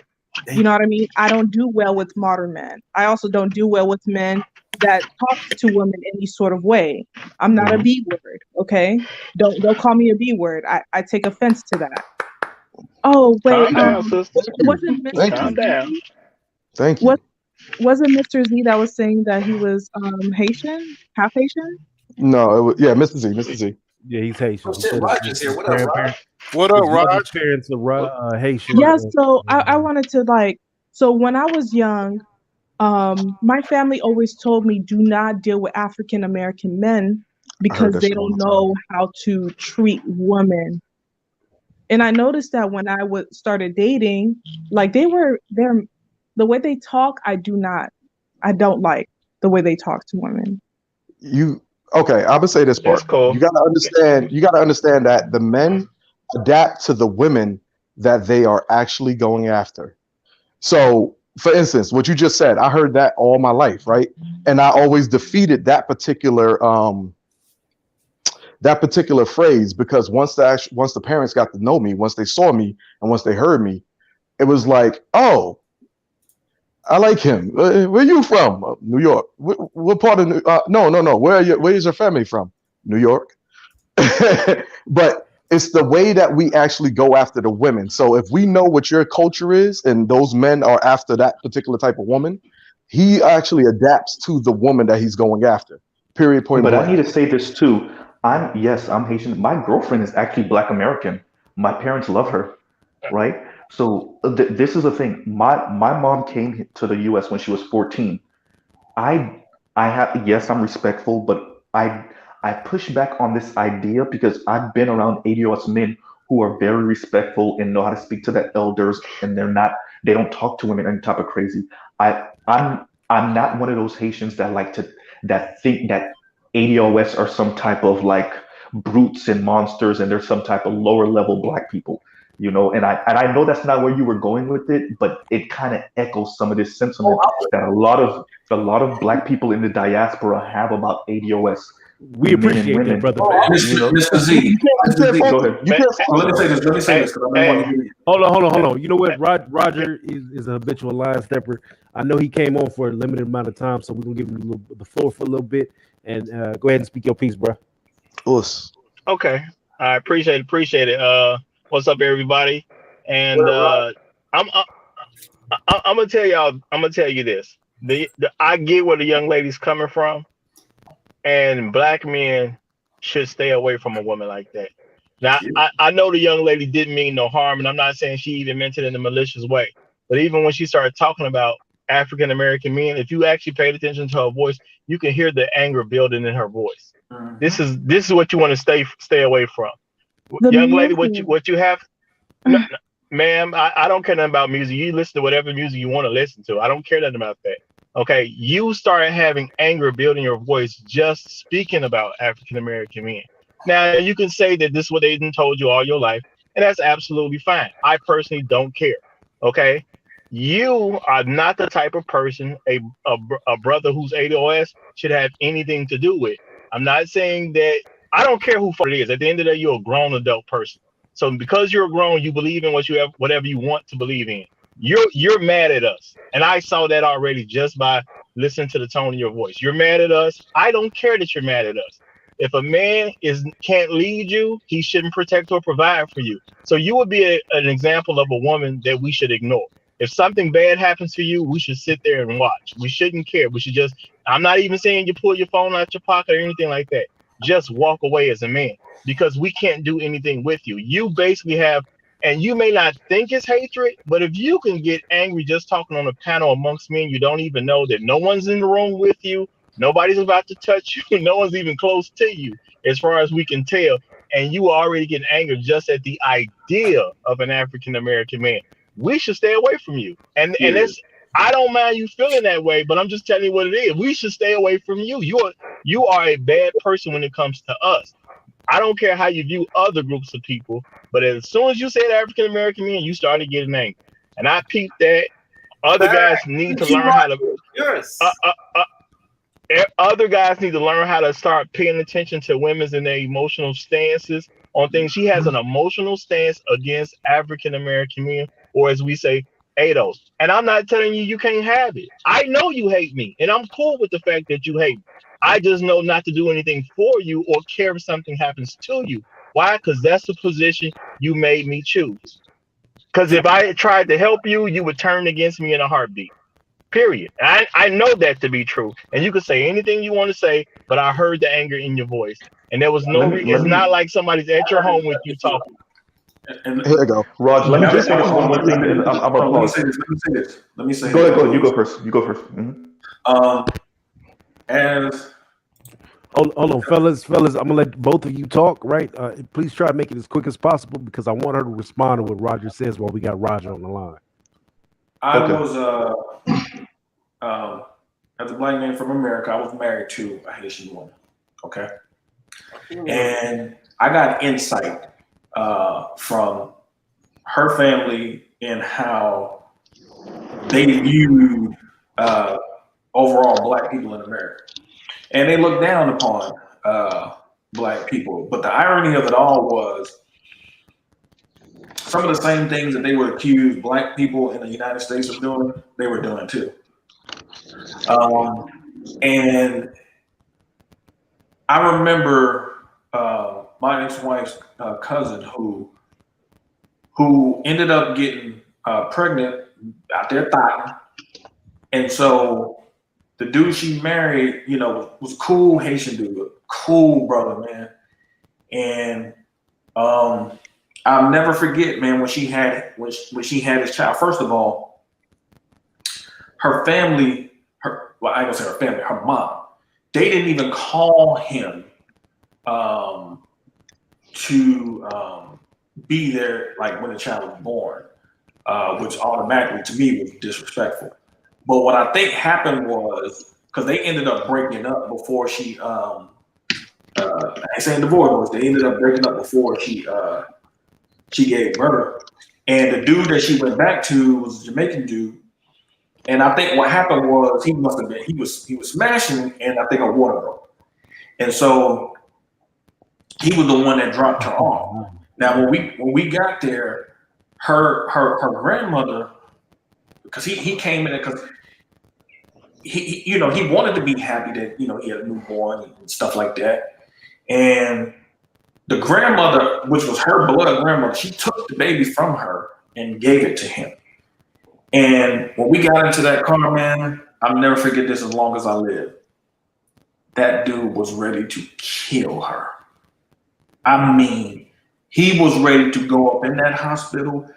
You know what I mean? I don't do well with modern men. I also don't do well with men that talk to women in any sort of way. I'm not a B word, okay? Don't call me a B word. I take offense to that. Oh wait, calm down, sister. Wasn't Mr. Calm down. Thank you. Wasn't Mr. Z that was saying that he was Haitian, half Haitian? No, it was, Mr. Z, Mr. Z. Yeah, he's Haitian. Oh shit, Roger's here. What up, Rod? What up, Rod? Parents are Haitian. Yeah, so I wanted to so when I was young, My family always told me do not deal with African American men I heard because that they shit all don't the time. know how to treat women. And I noticed that when I would started dating, like they're the way they talk, I don't like the way they talk to women. You okay? I'm gonna say this That's part. cool. You gotta understand. You gotta understand that the men adapt to the women that they are actually going after. So, for instance, what you just said, I heard that all my life, right? And I always defeated that particular phrase because once the parents got to know me, once they saw me, and once they heard me, it was like, oh, I like him. Where you from? New York. What part of no. Where is your family from? New York. But it's the way that we actually go after the women. So if we know what your culture is and those men are after that particular type of woman, he actually adapts to the woman that he's going after. Period, point But I blank. need to say this too. I'm Haitian. My girlfriend is actually Black American. My parents love her, right? So this is the thing. My mom came to the U.S. when she was 14. I I have, yes, I'm respectful, but I push back on this idea because I've been around ADOS men who are very respectful and know how to speak to their elders, and they don't talk to women any type of crazy. I'm not one of those Haitians that think that ADOS are some type of like brutes and monsters and they're some type of lower level black people. And I know that's not where you were going with it, but it kind of echoes some of this Oh, sentiment that a lot of black people in the diaspora have about ADOS We men and appreciate that, women. brother. oh, You know, Mr. Z, You Mr. can't Z. fault go them. ahead. You Man, can't fault Well, let them me say though. this. Let me say hey, this because I don't want hey, to hear. Hold on. You know man, what? Roger is a habitual line stepper. I know he came on for a limited amount of time, so we're gonna give him the floor for a little bit and go ahead and speak your piece, bro. Us. okay. I appreciate it. What's up, everybody? And what up, I'm gonna tell y'all. I'm gonna tell you this. I get where the young lady's coming from, and black men should stay away from a woman like that. Now, I know the young lady didn't mean no harm, and I'm not saying she even meant it in a malicious way. But even when she started talking about African American men, if you actually paid attention to her voice, you can hear the anger building in her voice. Mhm. This is what you want to stay away from. The Young lady, music. what you have, no, no, ma'am, I don't care nothing about music. You listen to whatever music you want to listen to. I don't care nothing about that. Okay, you start having anger building your voice just speaking about African American men. Now you can say that this is what they didn't told you all your life, and that's absolutely fine. I personally don't care. Okay, you are not the type of person a brother who's ADOS should have anything to do with. I'm not saying that I don't care who it is. At the end of the day, you're a grown adult person. So because you're grown, you believe in what you have, whatever you want to believe in. You're mad at us, and I saw that already just by listening to the tone of your voice. You're mad at us. I don't care that you're mad at us. If a man is can't lead you, he shouldn't protect or provide for you. So you would be an example of a woman that we should ignore. If something bad happens to you, we should sit there and watch. We shouldn't care. We should just. I'm not even saying you pull your phone out your pocket or anything like that. Just walk away as a man because we can't do anything with you. You basically have, and you may not think it's hatred, but if you can get angry just talking on a panel amongst men, you don't even know that no one's in the room with you, nobody's about to touch you, no one's even close to you, as far as we can tell, and you are already getting angry just at the idea of an African American man. We should stay away from you, and Yeah. that's. I don't mind you feeling that way, but I'm just telling you what it is. We should stay away from you. You are a bad person when it comes to us. I don't care how you view other groups of people, but as soon as you said African American men, you started getting angry. And I peeped that. Other guys need to Keep learn how to. rocking. Uh, Yours. uh, uh, Other guys need to learn how to start paying attention to women's and their emotional stances on things. She has an emotional stance against African American men, or as we say, ADOS. And I'm not telling you you can't have it. I know you hate me, and I'm cool with the fact that you hate me. I just know not to do anything for you or care if something happens to you. Why? Because that's the position you made me choose. Because if I tried to help you, you would turn against me in a heartbeat. Period. I know that to be true. And you can say anything you want to say, but I heard the anger in your voice. And there was let no me it's let not me like somebody's at your home with you talking. And Here you go. Raj, let me that, just say that this was one one more thing, and I'm gonna let me pause. say this. Let me say this. Let me say Go this. ahead, go ahead. You go first. You go 1st. As Hold on, fellas. I'm gonna let both of you talk. Right? Please try to make it as quick as possible because I want her to respond to what Roger says while we got Roger on the line. I Okay. was as a black man from America, I was married to a Haitian woman. Okay. And I got insight from her family and how they viewed overall black people in America. And they looked down upon black people. But the irony of it all was some of the same things that they would accuse black people in the United States of doing, they were doing too. And I remember my ex-wife's cousin who ended up getting pregnant out there thotting. And so the dude she married, was cool Haitian dude, cool brother, man. And I'll never forget, man, when she had his child. First of all, her family, I ain't gonna say her family, her mom, they didn't even call him to be there like when the child was born, which automatically to me was disrespectful. But what I think happened was because they ended up breaking up before she I ain't saying divorce, but they ended up breaking up before she gave birth. And the dude that she went back to was a Jamaican dude. And I think what happened was he was smashing, and I think a water broke. And so he was the one that dropped her off. Now when we got there, her grandmother, because he came in because he wanted to be happy that he had a newborn and stuff like that. And the grandmother, which was her blood grandmother, she took the baby from her and gave it to him. And when we got into that car, man, I'll never forget this as long as I live. That dude was ready to kill her. I mean, he was ready to go up in that hospital,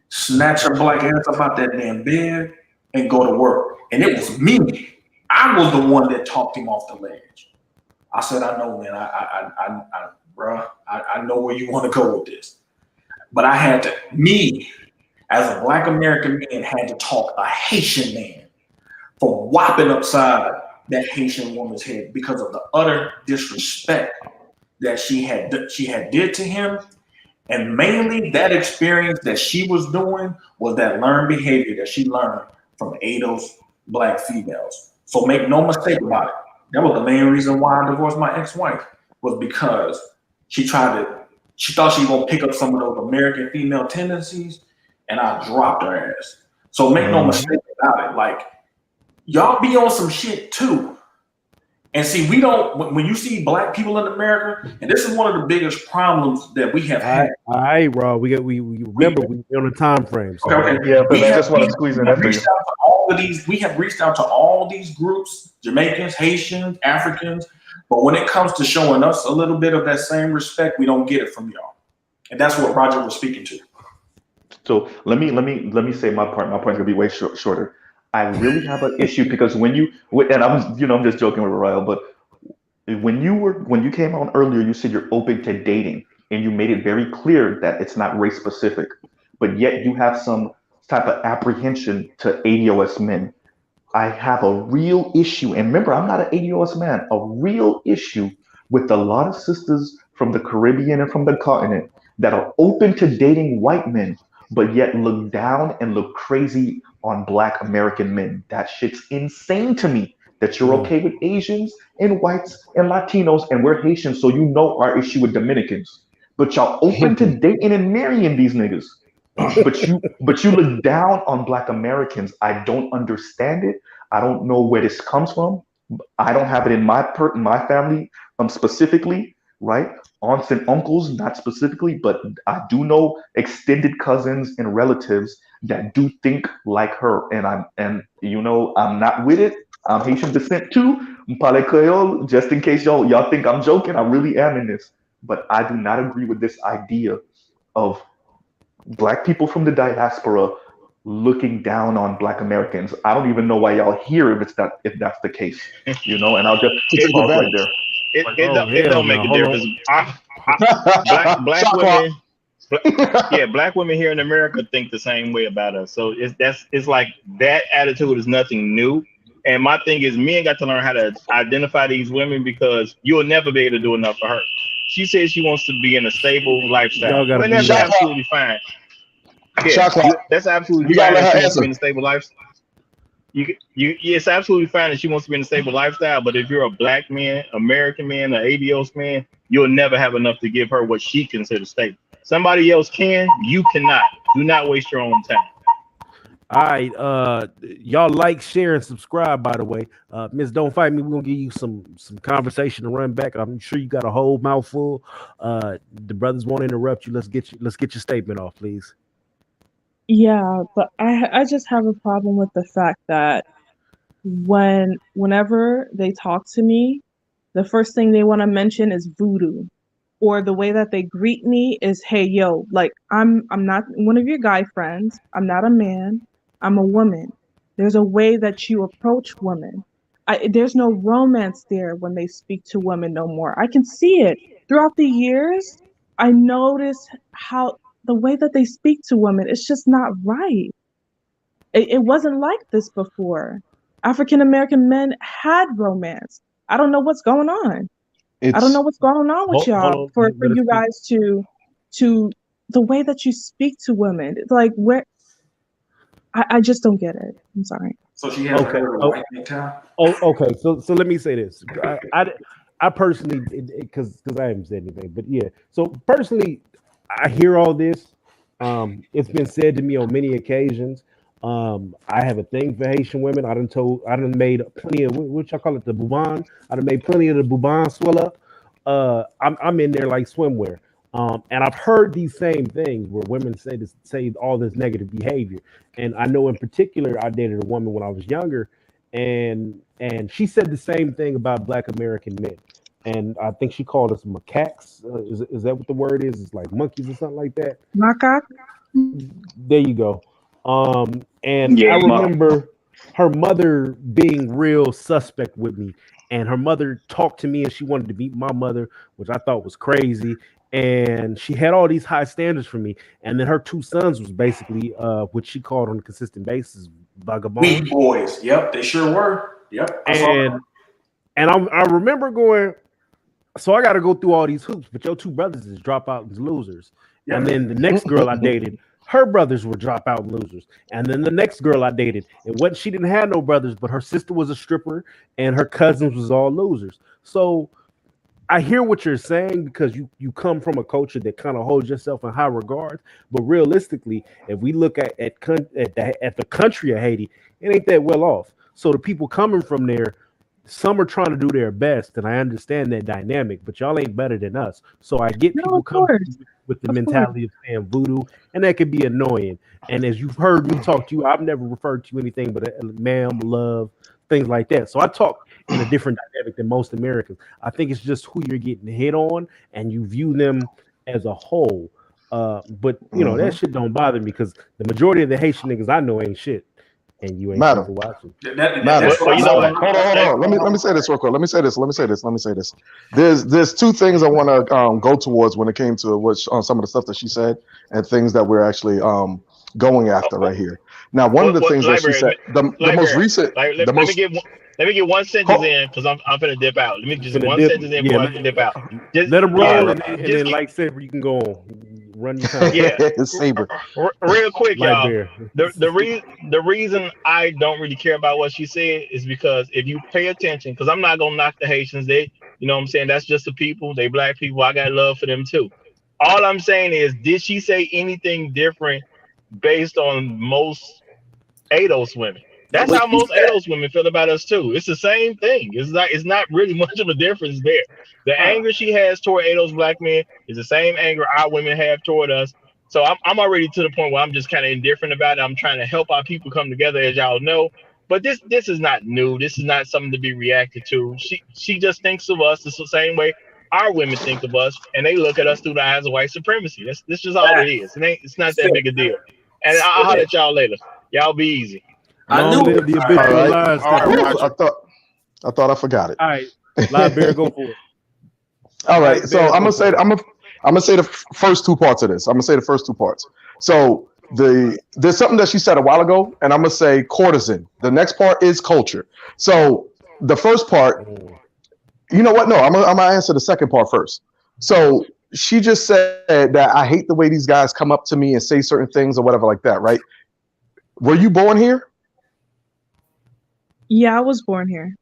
snatch her black ass up out that damn bed, and go to work. And it was me. I was the one that talked him off the ledge. I said, I know, man. I know where you want to go with this. But I had to, me, as a black American man, had to talk a Haitian man for whopping upside that Haitian woman's head because of the utter disrespect that she had did to him. And mainly that experience that she was doing was that learned behavior that she learned from Ado's black females. So make no mistake about it. That was the main reason why I divorced my ex-wife, was because she thought she was gonna pick up some of those American female tendencies, and I dropped her ass. So make no mistake about it. Like, y'all be on some shit too. And see, we don't, when you see black people in America, and this is one of the biggest problems that we have had. All right, Rob. We remember we on a time frame. So. Okay. Yeah, but I just want to squeeze in that for you. We have reached out to all these groups, Jamaicans, Haitians, Africans, but when it comes to showing us a little bit of that same respect, we don't get it from y'all. And that's what Roger was speaking to. So let me say my part. My part's gonna be way shorter. I really have an issue because and I'm just joking with Ryle, but when you came on earlier, you said you're open to dating, and you made it very clear that it's not race specific, but yet you have some type of apprehension to ADOS men. I have a real issue, and remember, I'm not an ADOS man. A real issue with a lot of sisters from the Caribbean and from the continent that are open to dating white men, but yet look down and look crazy on black American men. That shit's insane to me. That you're okay with Asians and whites and Latinos, and we're Haitians, so you know our issue with Dominicans. But y'all open to dating and marrying these niggas. But you look down on black Americans. I don't understand it. I don't know where this comes from. I don't have it in my family specifically, right? Aunts and uncles, not specifically, but I do know extended cousins and relatives that do think like her, and I'm not with it. I'm Haitian descent too. Mpale Creole, just in case y'all think I'm joking, I really am in this. But I do not agree with this idea of black people from the diaspora looking down on black Americans. I don't even know why y'all here if that's the case, And I'll just To take pause right advantage. there. Oh It hell don't make no! a Hold difference. on. Black Shot clock. women, black women here in America think the same way about us. So it's like that attitude is nothing new. And my thing is, men got to learn how to identify these women because you'll never be able to do enough for her. She says she wants to be in a stable lifestyle. Y'all gotta Well, be that's Shot nice. clock. absolutely fine. Yeah, Shot clock. that's absolutely You gotta fine let if her she wants to be answer. in a stable lifestyle. It's absolutely fine if she wants to be in a stable lifestyle. But if you're a black man, American man, an ADOS man, you'll never have enough to give her what she considers stable. Somebody else can, you cannot. Do not waste your own time. All right, y'all like, share, and subscribe. By the way, Miss Don't Fight Me, we're gonna give you some conversation to run back. I'm sure you got a whole mouthful. The brothers won't interrupt you. Let's get your statement off, please. Yeah, but I just have a problem with the fact that whenever they talk to me, the first thing they want to mention is voodoo. Or the way that they greet me is, "Hey, yo, like I'm not one of your guy friends. I'm not a man. I'm a woman." There's a way that you approach women. There's no romance there when they speak to women no more. I can see it throughout the years. I notice how the way that they speak to women, it's just not right. It wasn't like this before. African American men had romance. I don't know what's going on. I don't know It's what's going on with Hold y'all on, for let us you speak. guys to the way that you speak to women. It's like where I just don't get it. I'm sorry. So she has to Okay. wear a white necktie. Okay. So let me say this. I personally, because I haven't said anything, but yeah. So personally, I hear all this. It's been said to me on many occasions. I have a thing for Haitian women. I done made plenty of what y'all call it, the bouban. I done made plenty of the bouban swell up. I'm in there like swimwear. And I've heard these same things where women say all this negative behavior. And I know in particular, I dated a woman when I was younger, and she said the same thing about Black American men. And I think she called us macaques. Is that what the word is? It's like monkeys or something like that. Macaque? There you go. And I Yeah, remember her mother being real suspect with me, and her mother talked to me, and she wanted to meet my mother, which I thought was crazy. And she had all these high standards for me, and then her two sons was basically what she called on a consistent basis Weak vagabonds. boys. Yep, they sure were. Yep, I saw that. And I remember going, so I got to go through all these hoops, but your two brothers is dropouts and losers. And Yep. then the next girl I dated, her brothers were dropout and losers. And then the next girl I dated, she didn't have no brothers, but her sister was a stripper and her cousins was all losers. So I hear what you're saying because you come from a culture that kind of holds yourself in high regard. But realistically, if we look at the country of Haiti, it ain't that well off. So the people coming from there, some are trying to do their best, and I understand that dynamic, but y'all ain't better than us. So I get No, people of coming course. with the Of course. mentality of saying voodoo, and that can be annoying. And as you've heard me talk to you, I've never referred to you anything but ma'am, love, things like that. So I talk in a different dynamic than most Americans. I think it's just who you're getting hit on, and you view them as a whole. But that shit don't bother me because the majority of the Haitian niggas I know ain't shit, and you ain't shit Madam. for watching. Madam, That's what I you know saw. what? hold on. Let me say this real quick. Let me say this. There's two things I want to go towards when it came to some of the stuff that she said and things that we're actually going after right here. Now, one of the What things that she said, library? the most Library. recent, Like, the let me most get one sentence ho- in because I'm gonna dip out. Let me just Finna one dip, sentence in yeah. before I dip out. Just Let them yeah, roll, and just then lightsaber, you can go on, run your time. yeah. saber. Real quick, Light y'all. bear. The reason I don't really care about what she said is because if you pay attention, because I'm not gonna knock the Haitians, you know what I'm saying, that's just the people, they black people. I got love for them too. All I'm saying is, did she say anything different based on most ADOS women? That's But how she most said, ADOS women feel about us too. It's the same thing. It's not really much of a difference there. The uh, anger she has toward ADOS black men is the same anger our women have toward us. So I'm already to the point where I'm just kind of indifferent about it. I'm trying to help our people come together, as y'all know. But this is not new. This is not something to be reacted to. She just thinks of us the same way our women think of us, and they look at us through the eyes of white supremacy. That's just all it is. It's not that big a deal. And I'll holler at y'all later. Y'all be easy. Long live the habitual lies. I thought I forgot it. All right, Live Bear, go for it. All right, so I'm gonna say the first two parts of this. I'm gonna say the first two parts. So there's something that she said a while ago, and I'm gonna say courtesan. The next part is culture. So the first part, you know what? No, I'm gonna answer the second part first. So she just said that I hate the way these guys come up to me and say certain things or whatever like that, right? Were you born here? Yeah, I was born here.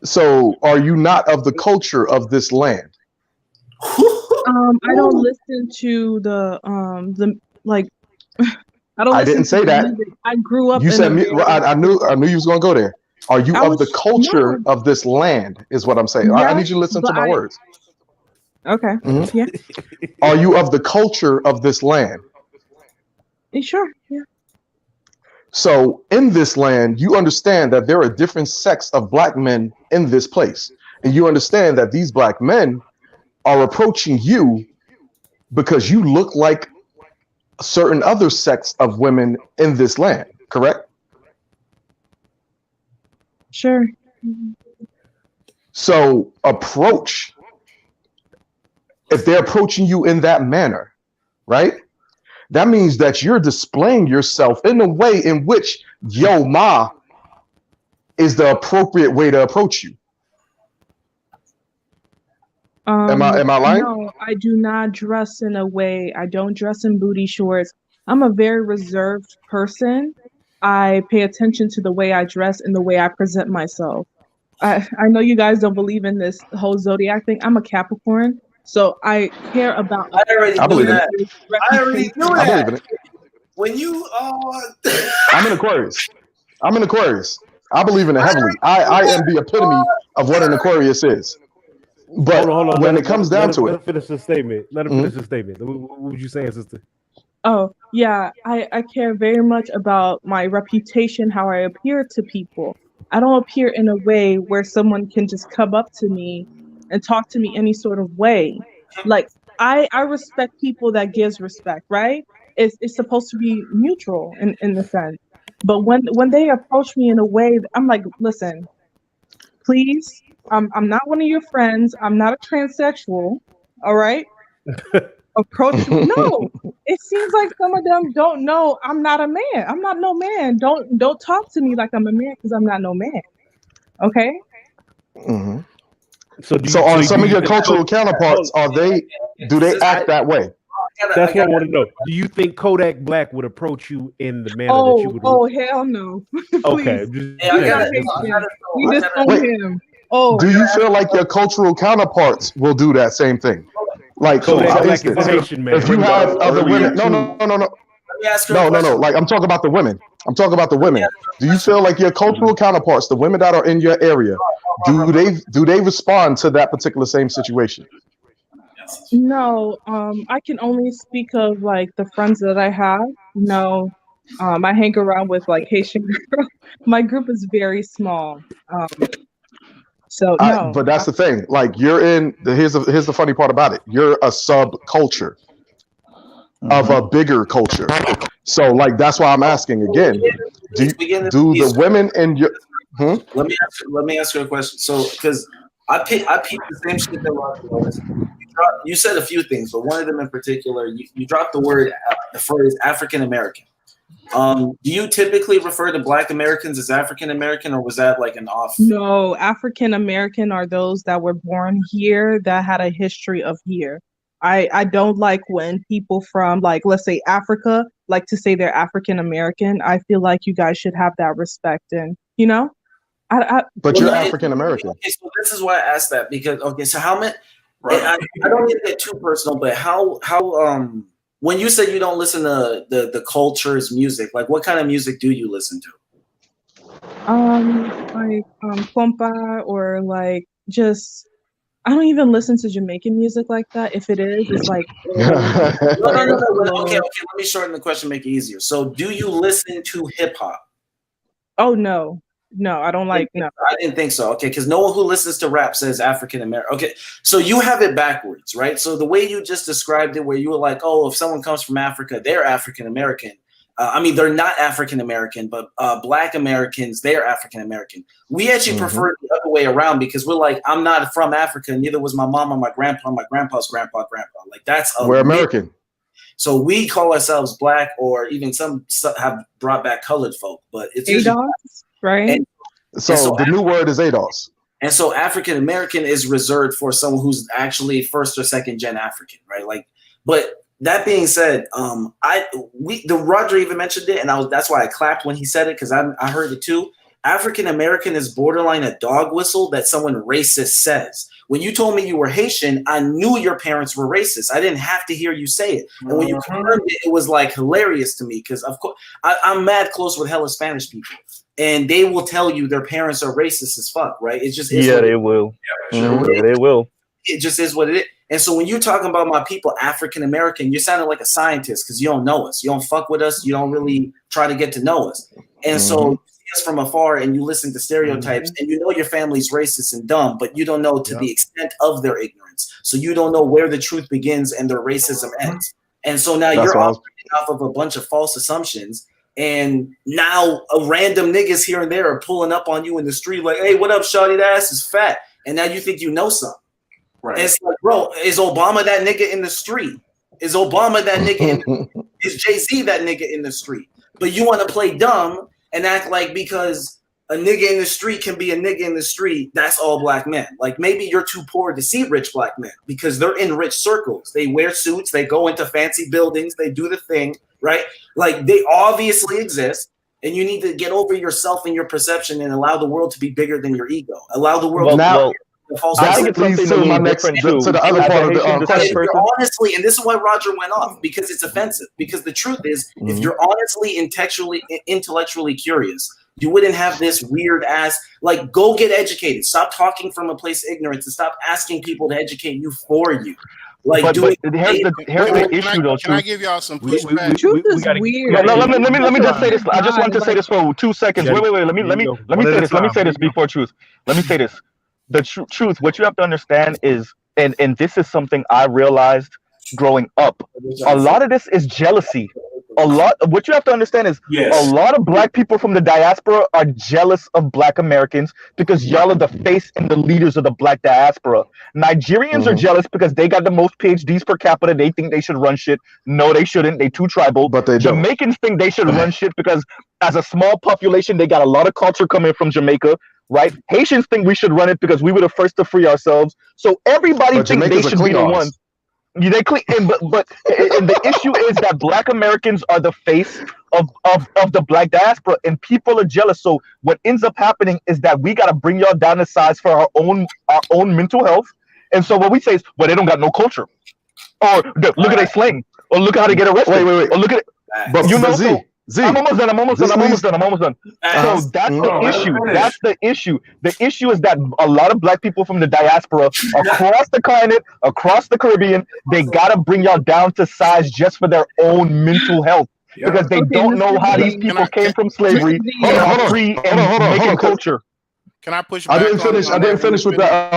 So are you not of the culture of this land? I don't listen to the like. I don't. I didn't say that. Music. I grew up. You in said a very, I knew you was gonna go there. Are you of the culture of this land? Is what I'm saying. I need you to listen to my words. Okay. Mm-hmm. Yeah. Are you of the culture of this land? Sure. Yeah. So in this land, you understand that there are different sects of black men in this place, and you understand that these black men are approaching you because you look like certain other sects of women in this land, correct? Sure. So if they're approaching you in that manner, right? That means that you're displaying yourself in a way in which yo ma is the appropriate way to approach you. Am I lying? No, I do not dress in a way. I don't dress in booty shorts. I'm a very reserved person. I pay attention to the way I dress and the way I present myself. I know you guys don't believe in this whole zodiac thing. I'm a Capricorn, so I care about. I already knew that. I already knew that. I believe in it. When you I'm an Aquarius. I believe in it heavily. I am the epitome of what an Aquarius is. But hold on. when it comes down to let it, him finish the statement. Let him finish the statement. What was you saying, sister? Oh, yeah, I care very much about my reputation, how I appear to people. I don't appear in a way where someone can just come up to me and talk to me any sort of way. Like, I respect people that gives respect, right? It's supposed to be mutual in the sense. But when they approach me in a way, I'm like, listen, please, I'm not one of your friends. I'm not a transsexual, all right? Approach me. No, it seems like some of them don't know I'm not a man. I'm not no man. Don't talk to me like I'm a man because I'm not no man. Okay. Mm-hmm. So are some of your cultural counterparts, do they act that way? That's what I want to know. Do you think Kodak Black would approach you in the manner that you would? Oh, hell no. Okay. We disown him. Oh. Do you feel like your cultural counterparts will do that same thing? Like, for instance, if you have other women, no. Like, I'm talking about the women. Do you feel like your cultural counterparts, the women that are in your area, do they respond to that particular same situation? No, I can only speak of like the friends that I have. No, I hang around with like Haitian girls. My group is very small. So no. But that's the thing. Like, here's the funny part about it. You're a subculture of a bigger culture. So like that's why I'm asking again. Do the women in your Let me ask you a question. So because I peeped the same shit that Roger was. You said a few things, but one of them in particular, you dropped the phrase African American. Do you typically refer to Black Americans as African American, or was that like an off? No, African American are those that were born here that had a history of here. I don't like when people from, like, let's say Africa like to say they're African American. I feel like you guys should have that respect, and but you're African American. Okay, so this is why I asked that, because so how many? I don't need to get too personal, but how when you say you don't listen to the culture's music, like what kind of music do you listen to? Like compa, or like just I don't even listen to Jamaican music like that. If it is, it's like no. Okay. Let me shorten the question, make it easier. So, do you listen to hip hop? Oh no. No, I don't like no. I didn't think so. Okay, because no one who listens to rap says African American. Okay, so you have it backwards, right? So the way you just described it, where you were like, oh, if someone comes from Africa, they're African American. I mean, they're not African American, but Black Americans, they're African American. We actually prefer it the other way around because we're like, I'm not from Africa, neither was my mom or my grandpa's grandpa. Like that's we're American. So we call ourselves Black, or even some have brought back colored folk, but it's ADOS, right? And so the new word is ADOS. And so African American is reserved for someone who's actually first or second gen African, right? Like, but that being said, the Roger even mentioned it, and that's why I clapped when he said it, because I heard it too. African American is borderline a dog whistle that someone racist says. When you told me you were Haitian, I knew your parents were racist. I didn't have to hear you say it. And when you confirmed it, it was like hilarious to me because, of course, I'm mad close with hella Spanish people. And they will tell you their parents are racist as fuck, right? It just is. Yeah, they will. Yeah, they will. It just is what it is. And so when you're talking about my people, African American, you're sounding like a scientist because you don't know us. You don't fuck with us. You don't really try to get to know us. And so you see us from afar and you listen to stereotypes and you know your family's racist and dumb, but you don't know to the extent of their ignorance. So you don't know where the truth begins and their racism ends. And so now you're operating off of a bunch of false assumptions. And now a random niggas here and there are pulling up on you in the street like, hey, what up, shawty? That ass is fat. And now you think you know something. Right. And it's like, bro, is Obama that nigga in the street? Is Obama that nigga is Jay-Z that nigga in the street? But you want to play dumb and act like because a nigga in the street can be a nigga in the street, that's all black men. Like maybe you're too poor to see rich black men because they're in rich circles. They wear suits, they go into fancy buildings, they do the thing, right? Like they obviously exist. And you need to get over yourself and your perception and allow the world to be bigger than your ego. Allow the world to I think it's something to my next to the other part of the question. Honestly, and this is why Roger went off, because it's offensive. Because the truth is, if you're honestly intellectually curious, you wouldn't have this weird ass, like, go get educated. Stop talking from a place of ignorance and stop asking people to educate you for you. Like, but here's the issue, though. Can I give y'all some pushback? We gotta, weird. No, let me just say this. I just want to say this for 2 seconds. Wait. Let me say this. Let me say this before truth. Let me say this. The truth, what you have to understand is, and this is something I realized growing up, a lot of this is jealousy. What you have to understand is a lot of black people from the diaspora are jealous of black Americans because y'all are the face and the leaders of the black diaspora. Nigerians are jealous because they got the most PhDs per capita. They think they should run shit. No, they shouldn't. They too tribal. But they don't. Jamaicans think they should run shit because as a small population, they got a lot of culture coming from Jamaica. Right? Haitians think we should run it because we were the first to free ourselves. So everybody thinks they should be the ones. They clean, but the issue is that black Americans are the face of the black diaspora, and people are jealous. So what ends up happening is that we got to bring y'all down to size for our own mental health. And so what we say is, well, they don't got no culture, or look at they slang, or look at how they get arrested. Wait. Or look at it. But you know. I'm almost done. So that's the issue. That's the issue. The issue is that a lot of black people from the diaspora across the continent, across the Caribbean, they gotta bring y'all down to size just for their own mental health. Because they don't know how these people came from slavery and are free and making culture. Can I push back? I didn't finish with that.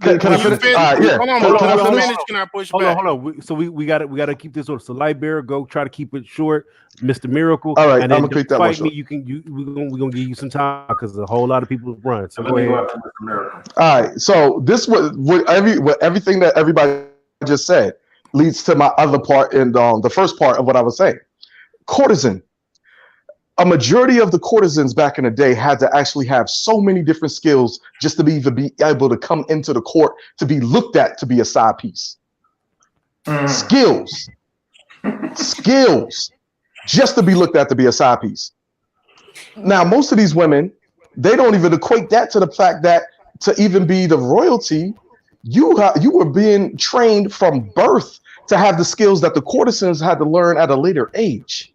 Can I finish? Hold on. Can I push back? Hold on. So we got to keep this order. So Lightbearer, go try to keep it short. Mr. Miracle. All right, and I'm gonna keep that fight me. We're gonna give you some time because a whole lot of people run. So go ahead. All right. So this everything that everybody just said leads to my other part in the first part of what I was saying. Courtesan. A majority of the courtesans back in the day had to actually have so many different skills just to be able to come into the court to be looked at to be a side piece. Skills, just to be looked at to be a side piece. Now, most of these women, they don't even equate that to the fact that to even be the royalty, you were being trained from birth to have the skills that the courtesans had to learn at a later age.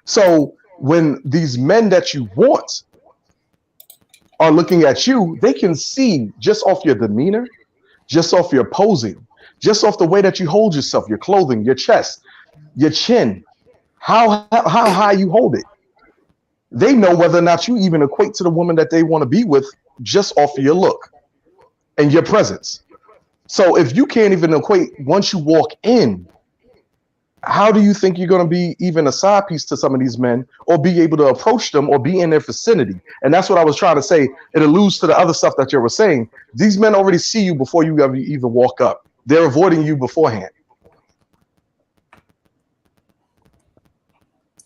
So when these men that you want are looking at you, they can see just off your demeanor, just off your posing, just off the way that you hold yourself, your clothing, your chest, your chin, how high you hold it. They know whether or not you even equate to the woman that they want to be with just off of your look and your presence. So if you can't even equate once you walk in, how do you think you're going to be even a side piece to some of these men or be able to approach them or be in their vicinity? And that's what I was trying to say. It alludes to the other stuff that you were saying. These men already see you before you ever even walk up. They're avoiding you beforehand. I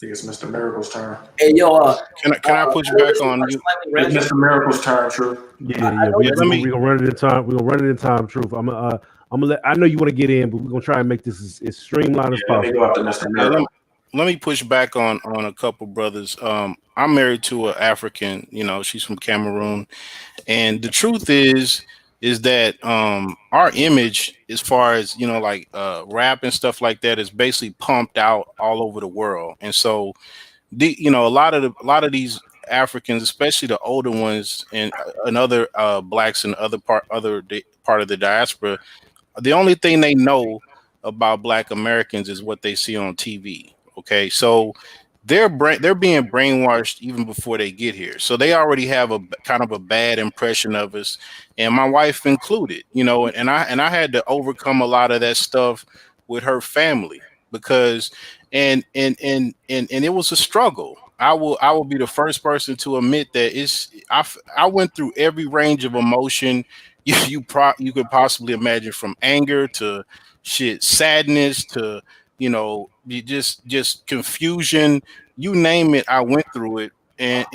think it's Mr. Miracle's turn. Hey, yo, Can I push back on you? It's Mr. Miracle's turn, true. Yeah. We're gonna run it in time. We're gonna run it in time. Truth. I'm gonna let. I know you want to get in, but we're gonna try and make this as streamlined as possible. Let me push back on a couple brothers. I'm married to an African. She's from Cameroon, and the truth is that our image, as far as like rap and stuff like that, is basically pumped out all over the world. And so, a lot of these Africans, especially the older ones, and other blacks and other part of the diaspora, the only thing they know about Black Americans is what they see on TV. Okay, so they're being brainwashed even before they get here. So they already have a kind of a bad impression of us, and my wife included. And I had to overcome a lot of that stuff with her family because and it was a struggle. I will be the first person to admit that I went through every range of emotion you could possibly imagine, from anger to sadness to just confusion, you name it. I went through it, and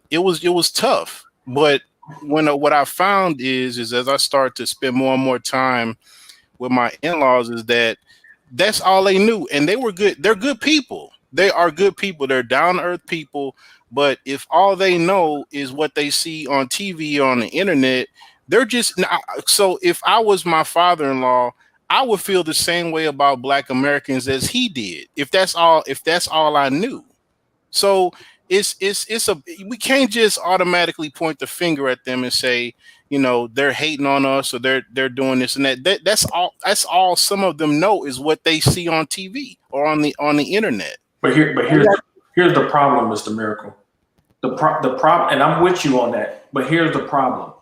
it was tough. But what I found is as I start to spend more and more time with my in-laws, is that's all they knew, and they were good. They're good people. They are good people. They're down-to-earth people. But if all they know is what they see on TV or on the internet, they're just not. So if I was my father-in-law, I would feel the same way about Black Americans as he did, if that's all I knew. So we can't just automatically point the finger at them and say, they're hating on us or they're doing this and that. That's all some of them know is what they see on TV or on the internet. But here's the problem, Mr. Miracle. The problem, and I'm with you on that. But here's the problem: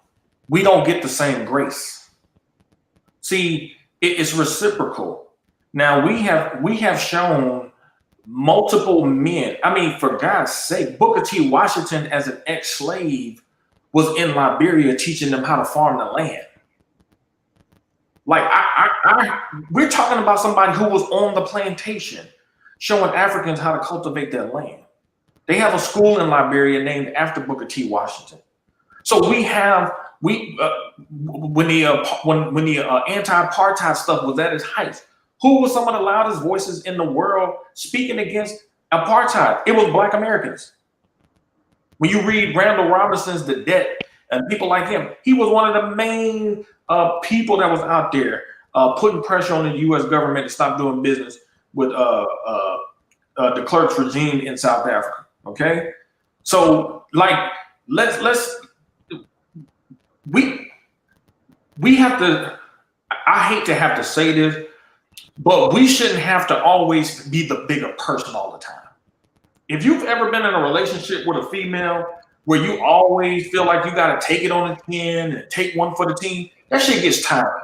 we don't get the same grace. See, it's reciprocal. Now we have shown multiple men. I mean, for God's sake, Booker T. Washington, as an ex-slave, was in Liberia teaching them how to farm the land. Like we're talking about somebody who was on the plantation, showing Africans how to cultivate their land. They have a school in Liberia named after Booker T. Washington. So when the anti-apartheid stuff was at its height, who was some of the loudest voices in the world speaking against apartheid? It was Black Americans. When you read Randall Robinson's The Debt and people like him, he was one of the main people that was out there putting pressure on the U.S. government to stop doing business with the clerk's regime in South Africa. Okay, so we have to. I hate to have to say this, but we shouldn't have to always be the bigger person all the time. If you've ever been in a relationship with a female where you always feel like you got to take it on the chin and take one for the team, that shit gets tiring.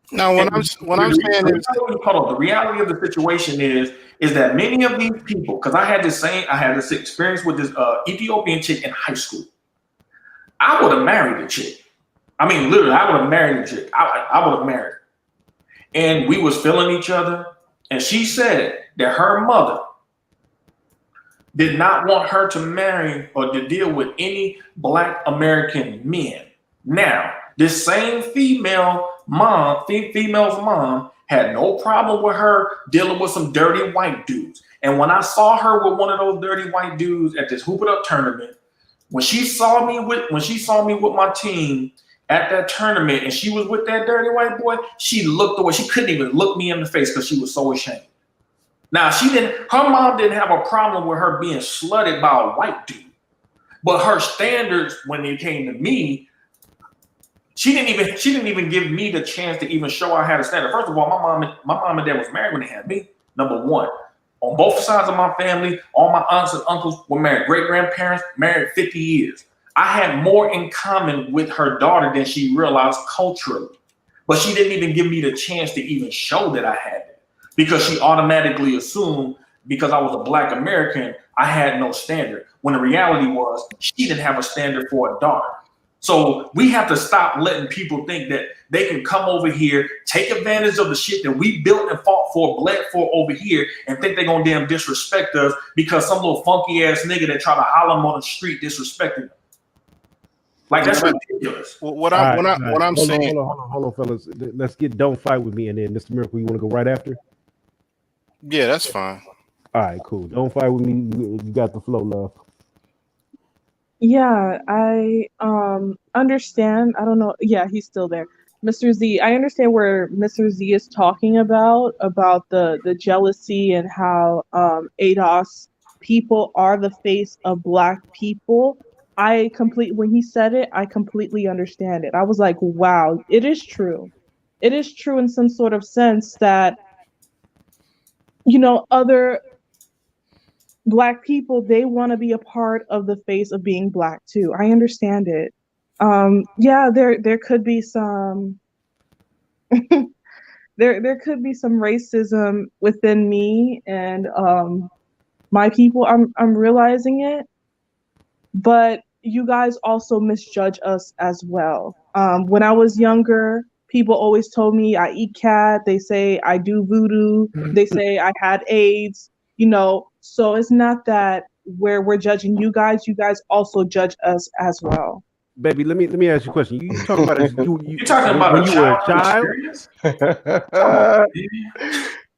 Now, what I'm saying is, hold on. The reality of the situation is that many of these people, because I had this experience with this Ethiopian chick in high school. I would have married the chick. I mean, literally, I would have married the chick. I would have married her. And we was feeling each other. And she said that her mother did not want her to marry or to deal with any Black American men. Now, this same female's mom had no problem with her dealing with some dirty white dudes. And when I saw her with one of those dirty white dudes at this Hoop It Up tournament, when she saw me with my team at that tournament and she was with that dirty white boy, she looked away. She couldn't even look me in the face because she was so ashamed. Now, her mom didn't have a problem with her being slutted by a white dude, but her standards when it came to me, she didn't even give me the chance to even show her how to stand. First of all, my mom and dad was married when they had me. Number one. On both sides of my family, all my aunts and uncles were married. Great grandparents married 50 years. I had more in common with her daughter than she realized culturally. But she didn't even give me the chance to even show that I had it, because she automatically assumed because I was a Black American, I had no standard. When the reality was she didn't have a standard for a daughter. So we have to stop letting people think that they can come over here, take advantage of the shit that we built and fought for, bled for over here, and think they're gonna damn disrespect us because some little funky ass nigga that try to holler them on the street disrespecting them. Like, that's ridiculous. What I'm Hold saying. hold on, fellas. Let's get Don't Fight With Me, and then Mr. Miracle, you want to go right after? Yeah, that's fine. All right, cool. Don't Fight With Me. You got the flow, love. Yeah, I understand. I don't know. Yeah, he's still there. Mr. Z, I understand where Mr. Z is talking about the jealousy and how ADOS people are the face of Black people. When he said it, I completely understand it. I was like, wow, it is true. It is true in some sort of sense that, you know, other Black people, they want to be a part of the face of being Black too. I understand it. Yeah, there could be some there could be some racism within me and my people. I'm realizing it, but you guys also misjudge us as well. When I was younger, people always told me I eat cat. They say I do voodoo. They say I had AIDS. You know, so it's not that where we're judging you guys also judge us as well. Baby, let me ask you a question. You talking about you talking about when a you were a child child?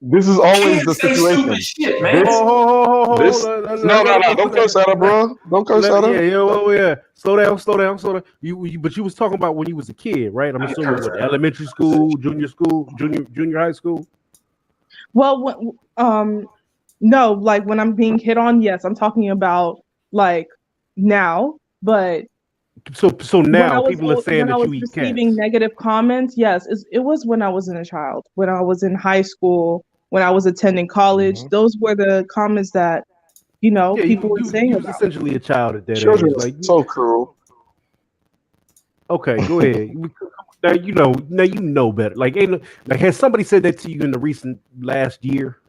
This is always the situation. Shit, man. No, don't curse at her, bro. Don't curse at her. Yeah. Slow down. But you was talking about when you was a kid, right? I'm assuming what, elementary school, junior high school. Well, no, like when I'm being hit on, yes, I'm talking about like now, but so now people are saying that you eat receiving negative comments. Yes, it was when I wasn't a child, when I was in high school, when I was attending college. Those were the comments that, you know, people were saying about. Essentially a child at that Children age. Like, so cruel. Okay, go ahead. Now you know better. Like, has somebody said that to you in the recent last year?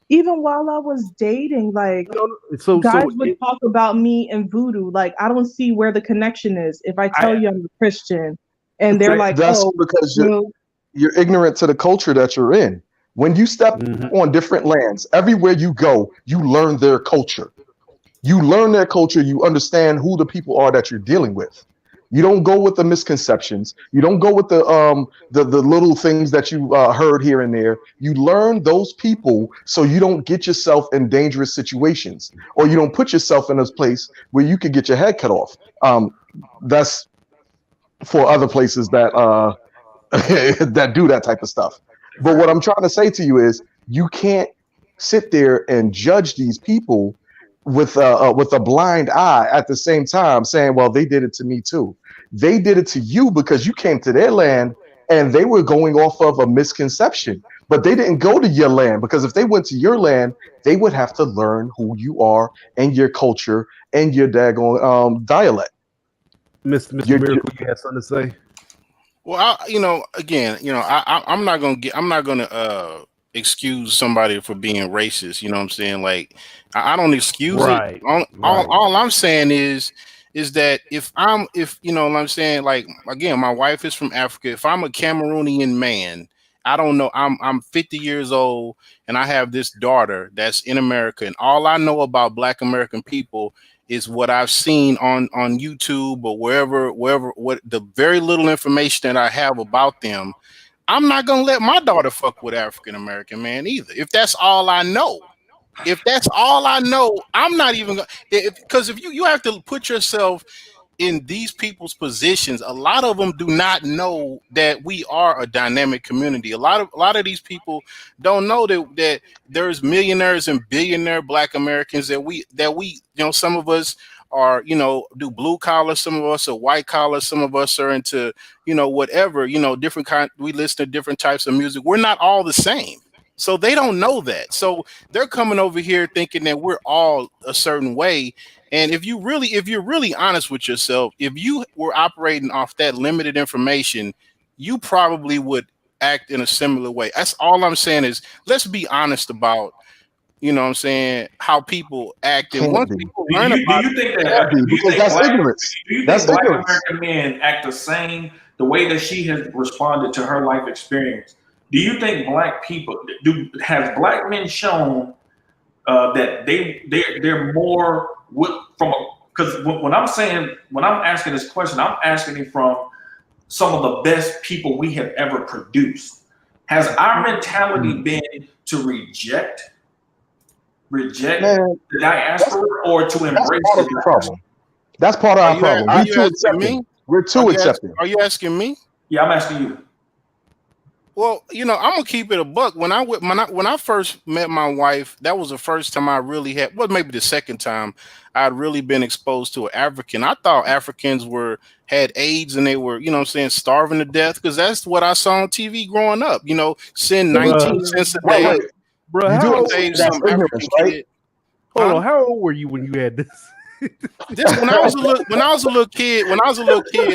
Even while I was dating, like guys would talk about me and voodoo. Like, I don't see where the connection is. If I tell you I'm a Christian, and they're like, that's because you're ignorant to the culture that you're in. When you step on different lands, everywhere you go, you learn their culture. You learn their culture. You understand who the people are that you're dealing with. You don't go with the misconceptions. You don't go with the little things that you heard here and there. You learn those people so you don't get yourself in dangerous situations, or you don't put yourself in a place where you could get your head cut off. That's for other places that that do that type of stuff. But what I'm trying to say to you is, you can't sit there and judge these people with a blind eye at the same time, saying, well, they did it to me too. They did it to you because you came to their land and they were going off of a misconception, but they didn't go to your land, because if they went to your land, they would have to learn who you are and your culture and your daggone dialect. Mr. Miracle, you had something to say? Well, I'm not gonna excuse somebody for being racist. You know what I'm saying? Like, I don't excuse it. All I'm saying is that if you know what I'm saying, like, again, my wife is from Africa. If I'm a Cameroonian man, I don't know. I'm 50 years old and I have this daughter that's in America, and all I know about Black American people is what I've seen on YouTube or wherever, what the very little information that I have about them. I'm not gonna let my daughter fuck with African American man either. If that's all I know. I'm not even gonna, because if you have to put yourself in these people's positions. A lot of them do not know that we are a dynamic community. A lot of these people don't know that there's millionaires and billionaire Black Americans that we some of us are, do blue collar, some of us are white collar, some of us are into, whatever, different kind. We listen to different types of music. We're not all the same. So they don't know that. So they're coming over here thinking that we're all a certain way. And if you're really honest with yourself, if you were operating off that limited information, you probably would act in a similar way. That's all I'm saying is let's be honest about, you know what I'm saying, how people act. And once people learn about because that's ignorance. Do you That's think Black ignorance. American men act the same the way that she has responded to her life experience? Do you think Black people has Black men shown that they're more because when I'm asking this question, I'm asking it from some of the best people we have ever produced. Has our mentality been to reject the diaspora or to embrace the problem? That's part of our problem. Are We're you too asking accepting. me? We're too accepting. Are you asking me? Yeah, I'm asking you. Well, you know, I'm gonna keep it a buck. When I first met my wife, that was the first time I really had. Well, maybe the second time I'd really been exposed to an African. I thought Africans had AIDS and they were, you know what I'm saying, starving to death because that's what I saw on TV growing up. You know, send 19 cents a day. Bro, You how do old, save that's some ignorance, African right? kid. hold Huh? on, how old were you when you had this? This when I was a little kid,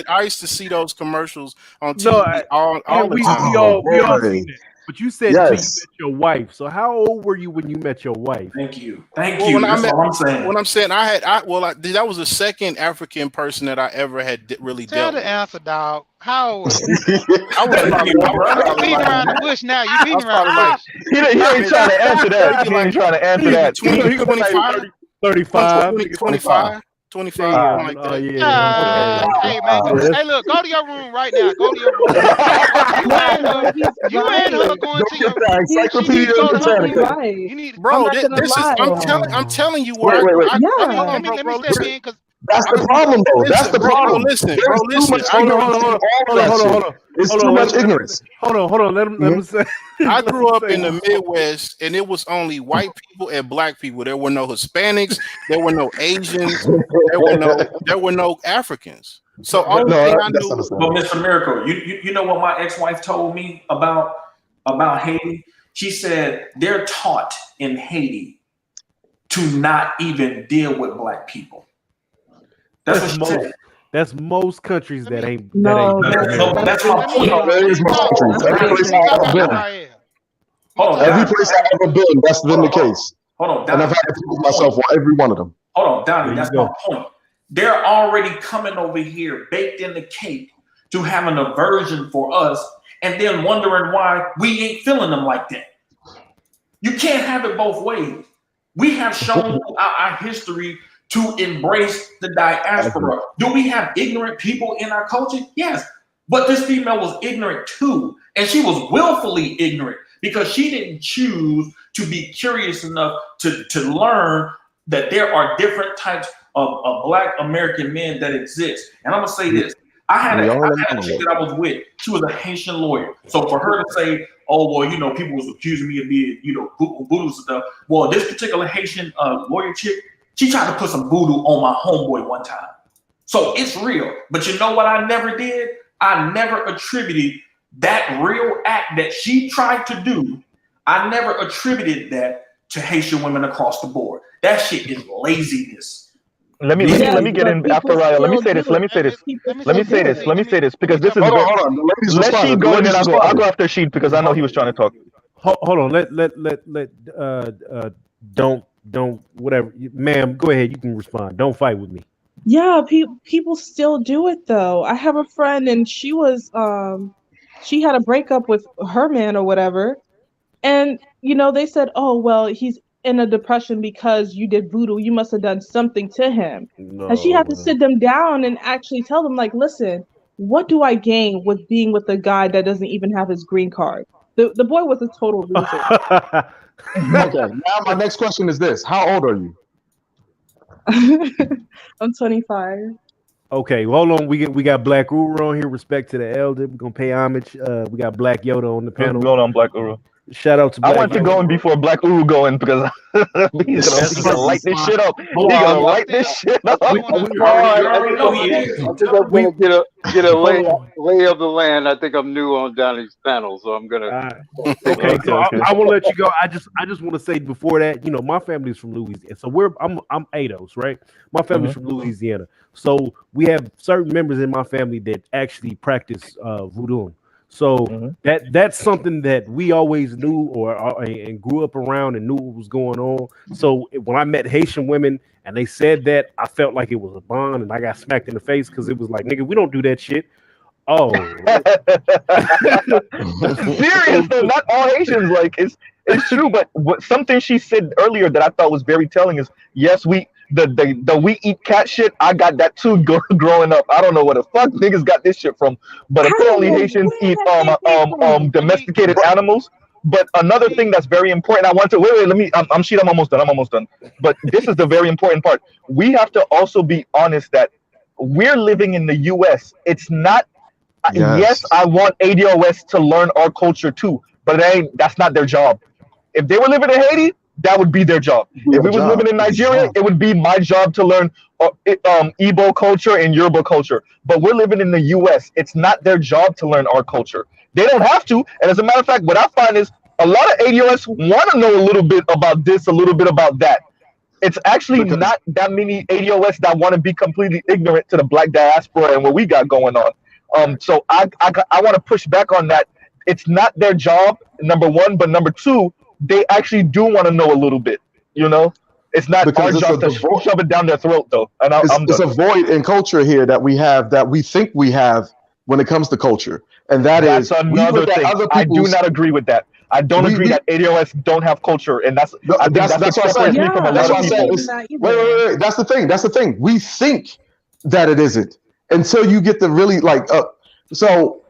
I used to see those commercials on TV No, all the we time. we all seen that. But you said until you Yes. met your wife. So how old were you when you met your wife? Thank you. Well, That's all I'm saying. When I'm saying that was the second African person that I ever had really Tell dealt the with. answer, dog. How old was you? I was probably You beating around the bush now. You beating around the like, bush. He ain't trying to answer that. He ain't trying to answer that. 25, 35. 25, 25, something like that. Hey man, hey look, go to your room right now. Go to your room. You and her going to your room. Encyclopedia Britannica. You need to Bro, I'm not gonna this is lie. I'm telling you where Wait. let me step in because That's the problem, though. That's the problem. Listen, There's too much ignorance in all of that shit. It's too much ignorance. Hold on. Let him say. I grew up in the Midwest, and it was only white people and black people. There were no Hispanics. There were no Asians. There were no Africans. So all the thing I knew. But Mr. Miracle, you know what my ex-wife told me about Haiti? She said they're taught in Haiti to not even deal with Black people. That's what she said. That's most countries that ain't. No, That's my point. That is most countries. Every place I've ever been. Hold on, Every place I've ever been, that's been the case. Hold on, and I've had to prove myself on every one of them. Hold on, Donnie, that's my point. They're already coming over here, baked in the cake, to have an aversion for us, and then wondering why we ain't feeling them like that. You can't have it both ways. We have shown our history to embrace the diaspora. Do we have ignorant people in our culture? Yes. But this female was ignorant too. And she was willfully ignorant because she didn't choose to be curious enough to learn that there are different types of Black American men that exist. And I'm going to say this. I had a chick that I was with. She was a Haitian lawyer. So for her to say, oh, well, you know, people was accusing me of being, you know, voodoo and stuff. Well, this particular Haitian lawyer chick, she tried to put some voodoo on my homeboy one time. So it's real. But you know what I never did? I never attributed that real act that she tried to do. I never attributed that to Haitian women across the board. That shit is laziness. Let me get in after Raya. Let me say this because this is hold on. Let Sheed go and then I'll go after Sheed because I know he was trying to talk. Hold on. Let don't whatever, ma'am. Go ahead. You can respond. Don't fight with me. Yeah, people still do it though. I have a friend and she was she had a breakup with her man or whatever, and you know they said, oh well, he's in a depression because you did voodoo. You must have done something to him. No. And she had to sit them down and actually tell them, like, listen, what do I gain with being with a guy that doesn't even have his green card? The boy was a total loser. Okay. Now my next question is this: how old are you? I'm 25. Okay, hold on. We got Black Uru on here. Respect to the elder. We're gonna pay homage. We got Black Yoda on the panel. Going on, Black Uru. Shout out to I Black want to Uru. go in before Black Uru go in because he's gonna light this shit up. He Hold gonna on. light this shit I up. still We, want we, to. You already know he is. I think I'm we, gonna get a hold on. lay of the land. I think I'm new on Donnie's panel, so I'm gonna Uh, take okay, it. so Okay. I want to let you go. I just want to say before that, my family's from Louisiana, so I'm ADOS, right? My family's from Louisiana, so we have certain members in my family that actually practice voodoo. So Mhm. that's something that we always knew and grew up around and knew what was going on. So when I met Haitian women and they said that, I felt like it was a bond, and I got smacked in the face because it was like, nigga, we don't do that shit. Oh, Serious though, not all Haitians. Like it's true, but something she said earlier that I thought was very telling is yes, the we eat cat shit. I got that too growing up. I don't know where the fuck niggas got this shit from, but I don't apparently know Haitians where eat that came from. domesticated animals. But another thing that's very important, I want to wait. Let me. I'm shit. I'm almost done. I'm almost done. But this is the very important part. We have to also be honest that we're living in the U.S. It's not. Yes, Yes. I want ADOS to learn our culture too, but that's not their job. If they were living in Haiti, that would be their job. If Your we was living job. in It's a Nigeria, job. it would be my job to learn Igbo culture and Yoruba culture. But we're living in the U.S. It's not their job to learn our culture. They don't have to. And as a matter of fact, what I find is a lot of ADOS want to know a little bit about this, a little bit about that. It's actually Because not that many ADOS that want to be completely ignorant to the black diaspora and what we got going on. So I want to push back on that. It's not their job, number one, but number two, they actually do want to know a little bit. It's not our because it's job to shove it down their throat, though. And I'm it's done. a void in culture here that we have that we think we have when it comes to culture, and that That's is we another look at thing. other I do people's not agree with that. I don't agree we that ADOS don't have culture, and I think that's what that's what I said. separates me from a Yeah, That's I lot of what I don't said. people. believe in It's, that wait, either. wait, wait. That's the thing. That's the thing. We think that it isn't until you get to really so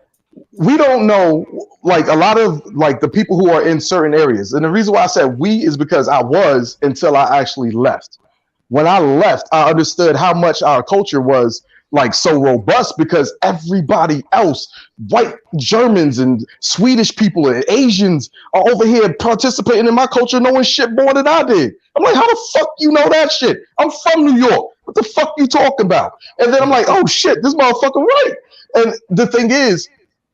we don't know like a lot of like the people who are in certain areas, and the reason why I said we is because I was until I actually left. When I left, I understood how much our culture was like so robust because everybody else, white Germans and Swedish people and Asians, are over here participating in my culture, knowing shit more than I did. I'm like, how the fuck you know that shit? I'm from New York. What the fuck you talking about? And then I'm like, oh shit, this motherfucker right. And the thing is,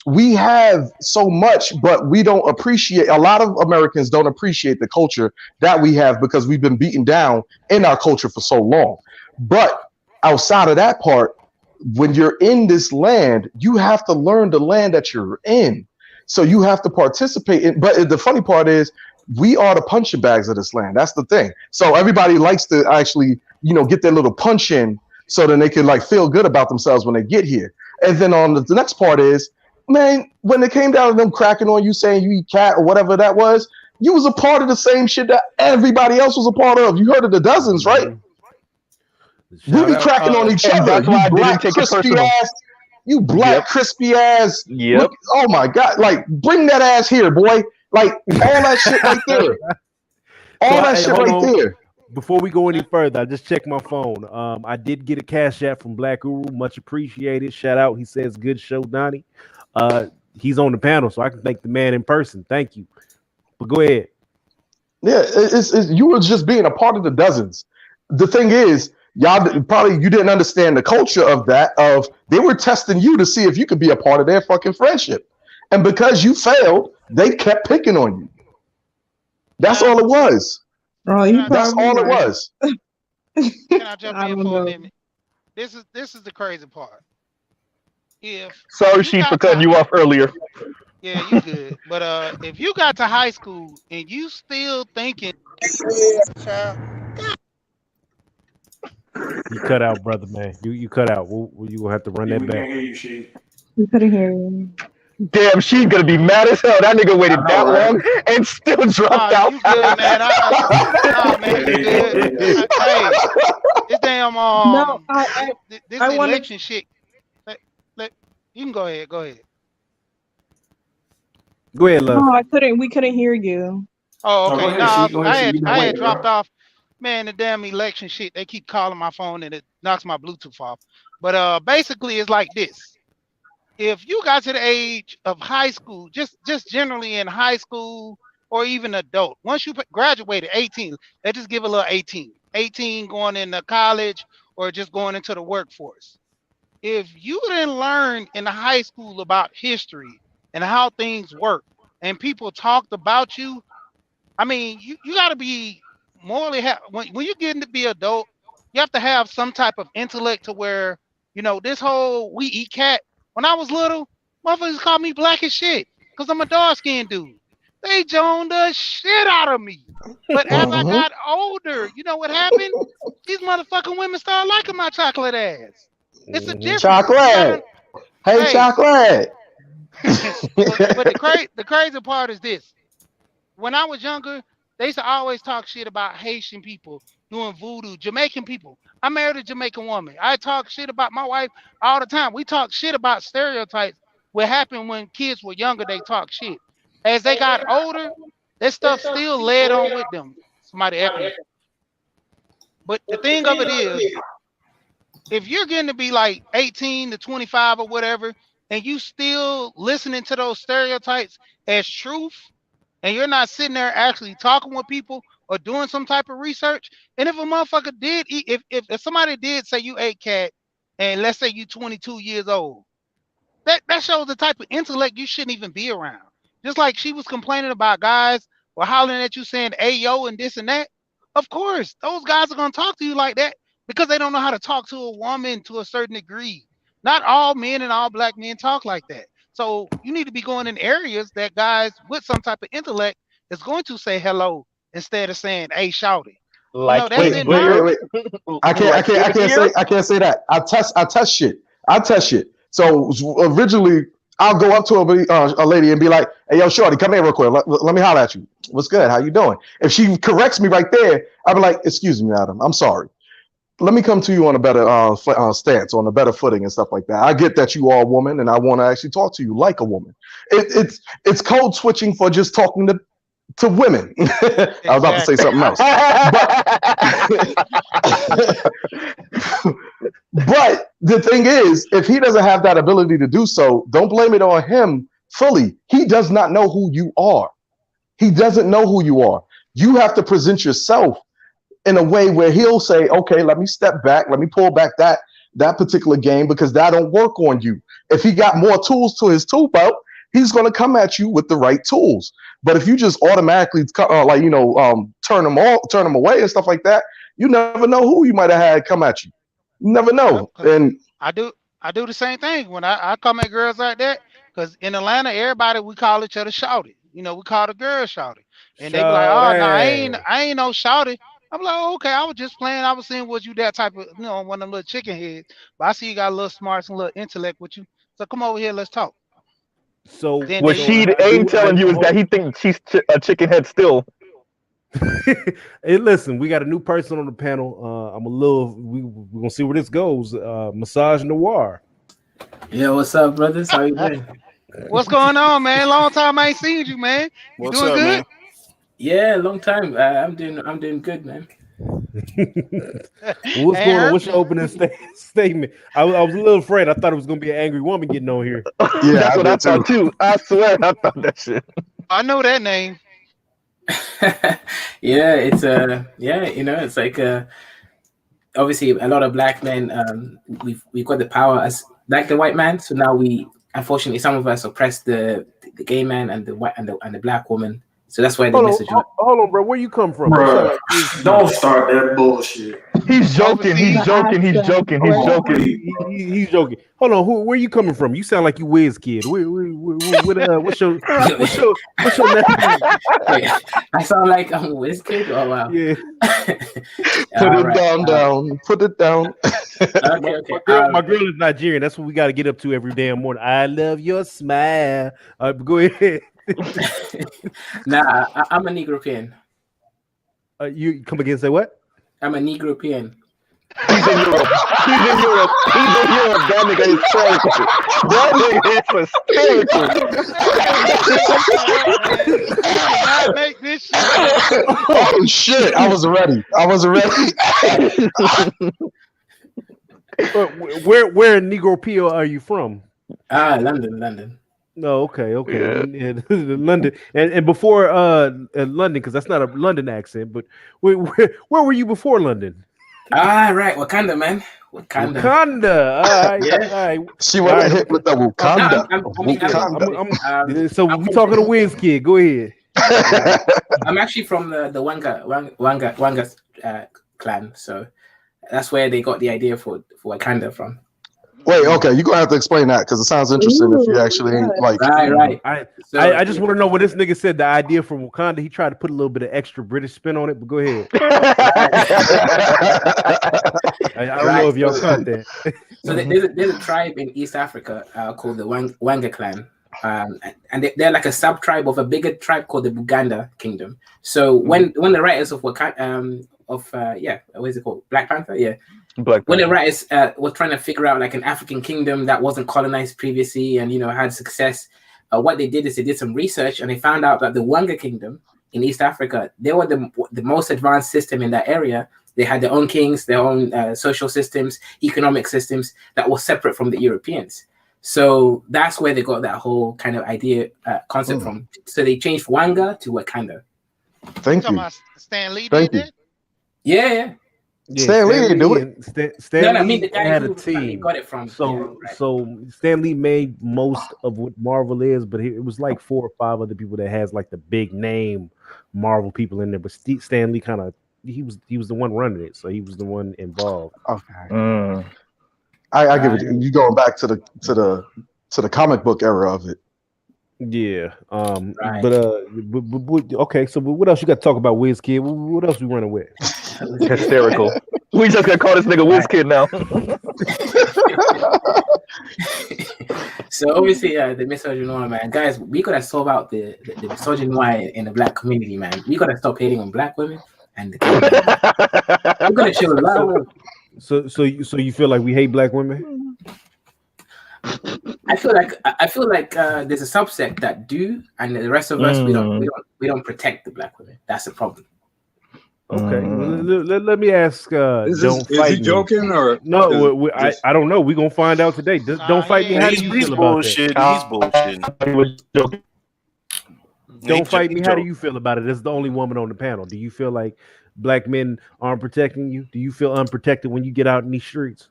we have so much, but we don't appreciate. A lot of Americans don't appreciate the culture that we have because we've been beaten down in our culture for so long. But outside of that part, when you're in this land, you have to learn the land that you're in. So you have to participate in. But the funny part is, we are the punching bags of this land. That's the thing. So everybody likes to actually, get their little punch in, so then they can like feel good about themselves when they get here. And then on the next part is, man, when it came down to them cracking on you saying you eat cat or whatever that was, you was a part of the same shit that everybody else was a part of. You heard of the dozens, right? We shout be out. cracking on each And other. that's why I You didn't black take it crispy personal. ass. You black Yep. crispy ass. Yep. Look, oh my god! Like bring that ass here, boy. Like all that shit right there. All that shit hold right on. there. Before we go any further, I just checked my phone. I did get a cash app from Black Uru, much appreciated. Shout out. He says, "Good show, Donnie." He's on the panel, so I can thank the man in person. Thank you. But go ahead. Yeah, it's you were just being a part of the dozens. The thing is, y'all probably you didn't understand the culture of that. Of they were testing you to see if you could be a part of their fucking friendship, and because you failed, they kept picking on you. That's all it was. Oh, you That's probably all it right. was. Can I jump I in don't for a know. minute? This is the crazy part. If Sorry, you Sheet, got for cutting to, you off earlier. yeah, you good. But if you got to high school and you still thinking, child, You cut out, brother, man. You cut out. You gonna have to run Yeah, that we back. can't hear you, she. We couldn't hear you. Damn, she's gonna be mad as hell. That nigga waited I know, that right? long and still dropped nah, out. you good, man. Nah, man, you good. Hey, this damn No, this I wanted. election shit. Let, you can go ahead. Go ahead. Go ahead, love. No, I couldn't. We couldn't hear you. Oh, No, go okay. ahead, Nah, she. Go ahead, she. You've been I had waiting, dropped bro. off. Man, the damn election shit. They keep calling my phone and it knocks my Bluetooth off. But basically, it's like this. If you got to the age of high school, just generally in high school, or even adult. Once you graduated 18, let's just give a little 18. 18 going into college or just going into the workforce. If you didn't learn in the high school about history and how things work and people talked about you, I mean, you got to be morally when you're getting to be adult, you have to have some type of intellect to where, this whole we eat cat. When I was little, motherfuckers called me black as shit because I'm a dark skinned dude. They joned the shit out of me. But as I got older, you know what happened? These motherfucking women started liking my chocolate ass. It's a difference. Chocolate. Hey, chocolate. but the crazy part is this. When I was younger, they used to always talk shit about Haitian people doing voodoo, Jamaican people. I married a Jamaican woman. I talk shit about my wife all the time. We talk shit about stereotypes. What happened when kids were younger, they talk shit. As they got older, that stuff still led on with them. Somebody echoing. But the thing of it is, if you're getting to be like 18 to 25 or whatever, and you still listening to those stereotypes as truth, and you're not sitting there actually talking with people or doing some type of research, and if a motherfucker did eat, if somebody did say you ate cat, and let's say you 22 years old, that shows the type of intellect you shouldn't even be around. Just like she was complaining about guys or hollering at you saying, "Hey yo," and this and that. Of course, those guys are gonna talk to you like that because they don't know how to talk to a woman to a certain degree. Not all men and all black men talk like that. So you need to be going in areas that guys with some type of intellect is going to say hello instead of saying, "Hey, shouty." Like, that's it, man. Wait. I can't say that. I test shit. So originally, I'll go up to a lady and be like, "Hey, yo, shorty, come here real quick. Let me holler at you. What's good? How you doing?" If she corrects me right there, I'll be like, "Excuse me, madam. I'm sorry. Let me come to you on a better stance, on a better footing and stuff like that. I get that you are a woman and I want to actually talk to you like a woman. It's code switching for just talking to women." I was about to say something else. But the thing is, if he doesn't have that ability to do so, don't blame it on him fully. He does not know who you are. He doesn't know who you are. You have to present yourself in a way where he'll say, "Okay, let me step back. Let me pull back that particular game because that don't work on you." If he got more tools to his tool belt, he's going to come at you with the right tools. But if you just automatically turn them away and stuff like that, you never know who you might have had come at you. You never know. And I do the same thing when I come at girls like that, because in Atlanta, everybody, we call each other shouty. We call the girl shouty. And they be like, "Oh no, I ain't no shouty." I'm like, "Oh, okay, I was just playing. I was seeing was you that type of, one of them little chicken heads. But I see you got a little smarts and a little intellect with you. So come over here, let's talk." So what she ain't telling you is that he thinks she's a chicken head still. Hey, listen, we got a new person on the panel. We're gonna see where this goes. Massage Noir. Yeah, what's up, brothers? How you doing? What's going on, man? Long time I ain't seen you, man. You What's doing up, good? man? Yeah, long time. I'm doing good, man. What's going on? What's your opening statement? I was a little afraid. I thought it was gonna be an angry woman getting on here. Yeah, that's what I thought too. I swear, I thought that shit. I know that name. Yeah, it's it's like obviously a lot of black men. We've got the power as like the white man. So now unfortunately some of us oppress the gay man and the white and the black woman. So that's why the message. Hold on, bro. Where you come from? Bro, don't start that bullshit. He's joking. He's joking. He's joking. He's joking. He's joking. Hold on. Where you coming from? You sound like you Wiz Kid. What's your name? I sound like I'm a Wiz Kid. Oh wow. Yeah. Put it down. Okay. My girl is Nigerian. That's what we got to get up to every damn morning. I love your smile. Go ahead. Nah, I'm a Negropean. You come again and say what? I'm a Negropean. He's in Europe. That nigga is hysterical. Make this shit. Oh shit! I wasn't ready. Where in Negropia are you from? London. No, okay, okay. Yeah. London, and before London, because that's not a London accent. But where were you before London? Right, Wakanda, man, Wakanda. Wakanda. All right, Yeah. all right. She All went right. hit with the No, Wakanda. So I'm we from talking to Wiz Kid. Go ahead. Yeah. I'm actually from the Wanga clan, so that's where they got the idea for Wakanda from. Wait, okay, you're gonna have to explain that because it sounds interesting if you actually like. Right. I just want to know what this nigga said. The idea from Wakanda. He tried to put a little bit of extra British spin on it, but go ahead. I don't know if y'all caught that. So there's a tribe in East Africa called the Wanga clan, and they're like a sub tribe of a bigger tribe called the Buganda Kingdom. So when the writers of Wakanda, what is it called? Black Panther, yeah. When the writers were trying to figure out like an African kingdom that wasn't colonized previously and had success, what they did is they did some research and they found out that the Wanga Kingdom in East Africa, they were the most advanced system in that area. They had their own kings, their own social systems, economic systems that were separate from the Europeans. So that's where they got that whole kind of idea concept from. So they changed Wanga to Wakanda. Thank you. Stan Lee Thank did you. that? Yeah. Stan Lee didn't do it. Stan I mean Lee the guy had a who team. got it from. So Stan Lee made most of what Marvel is, but it was like 4 or 5 other people that has like the big name Marvel people in there. But Stan Lee kind of he was the one running it, so he was the one involved. Okay. I give it. You going back to the comic book era of it. Yeah. But okay. So what else you got to talk about, Wiz Kid? What else we running with? Hysterical. We just gonna call this nigga Wiz Kid now. So obviously, the misogynoir, man, guys, we gotta solve out the misogynoir in the black community, man. We gotta stop hating on black women, and we're gonna show love. So you feel like we hate black women? I feel like there's a subset that do, and the rest of us we don't protect the black women. That's the problem. Okay, let me ask. Is he joking or no? I don't know. We're gonna find out today. Don't fight me. How do you feel about that? He's bullshitting. Don't fight me. How do you feel about it? As the only woman on the panel, do you feel like black men aren't protecting you? Do you feel unprotected when you get out in these streets?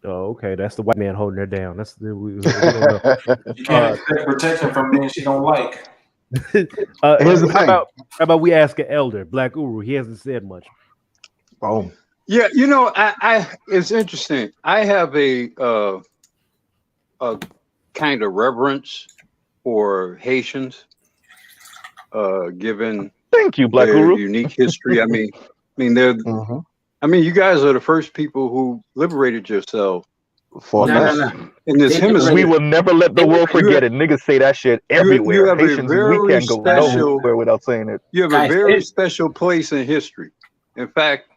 Oh, okay. That's the white man holding her down. That's we don't know. You can't expect protection from men she don't like. Here's the thing. How about we ask an elder, Black Uru? He hasn't said much. Oh, yeah. I it's interesting. I have a kind of reverence for Haitians, given thank you, Black their Uru. unique history. I mean, they're. I mean, you guys are the first people who liberated yourself. In this hemisphere. We will never let the world forget it. Niggas say that shit everywhere. You have Haitians, we can't go nowhere without saying it. You have a very special place in history. In fact,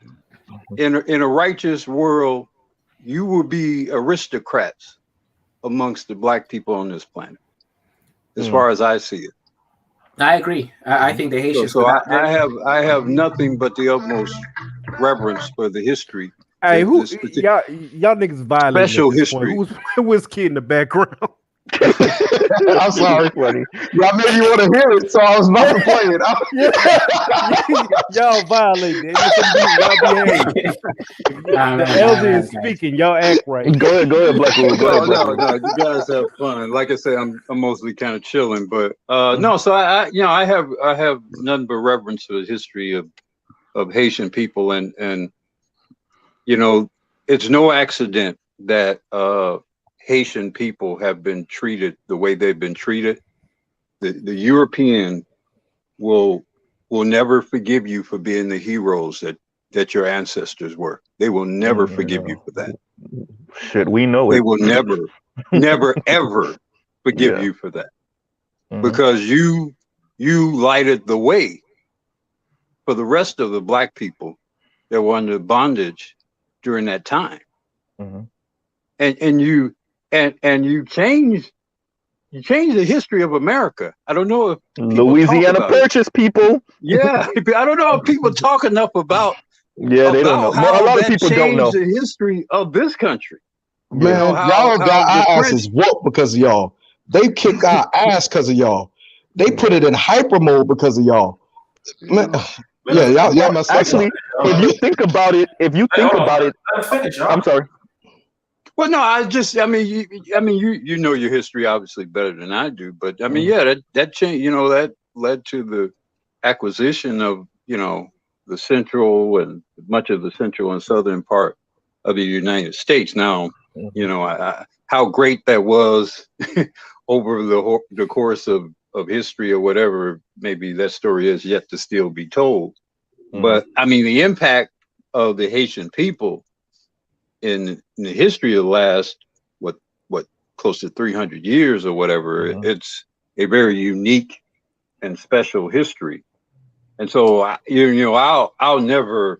in a righteous world, you will be aristocrats amongst the black people on this planet, as far as I see it. I agree. I think the Haitians. So I have nothing but the utmost reverence for the history. Hey, y'all niggas violating special history? Who was kid in the background? I'm sorry, buddy. Y'all made you want to hear it, so I was about to play it. Y'all violating it. The elder is speaking. Y'all act right. Go ahead, Black Uru. No. You guys have fun. Like I say, I'm mostly kind of chilling, but no. So I have nothing but reverence for the history of Haitian people, and it's no accident that Haitian people have been treated the way they've been treated. The European will never forgive you for being the heroes that your ancestors were. They will never forgive you for that. Shit, we know it. They will never, ever forgive you for that. Because you lighted the way for the rest of the black people that were under bondage during that time. And you changed the history of America. I don't know if Louisiana Purchase, people. Yeah, I don't know if people talk enough about. Yeah, they don't know. A lot of people don't know the history of this country. Man, y'all got our asses whooped because of y'all. They kick our ass because of y'all. They put it in hyper mode because of y'all. Man, yeah, y'all messed us Actually, up. if you think about it, I'm sorry. Well, no, I mean, you know your history obviously better than I do, but I mean, yeah, that changed. You know, that led to the acquisition of the central and much of the central and southern part of the United States. Now, how great that was over the course of history or whatever, maybe that story is yet to still be told. But I mean, the impact of the Haitian people in the history of the last what close to 300 years or whatever, it's a very unique and special history. And so I'll never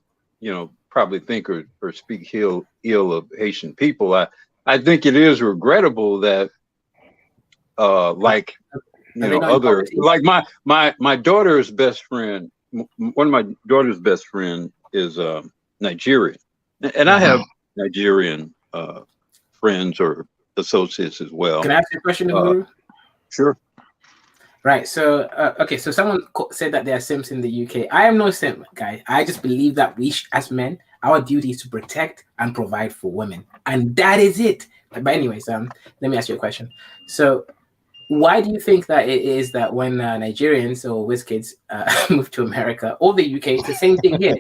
probably think or speak ill of Haitian people. I think it is regrettable that other, like my daughter's best friend, one of my daughter's best friend is Nigerian, and I have Nigerian friends or associates as well. Can I ask you a question, Guru? Sure. Right. So, okay. So someone said that there are simps in the UK. I am no simp, guy. I just believe that we, as men, our duty is to protect and provide for women, and that is it. But anyways, let me ask you a question. So, why do you think that it is that when Nigerians or whiz kids move to America or the UK, it's the same thing here?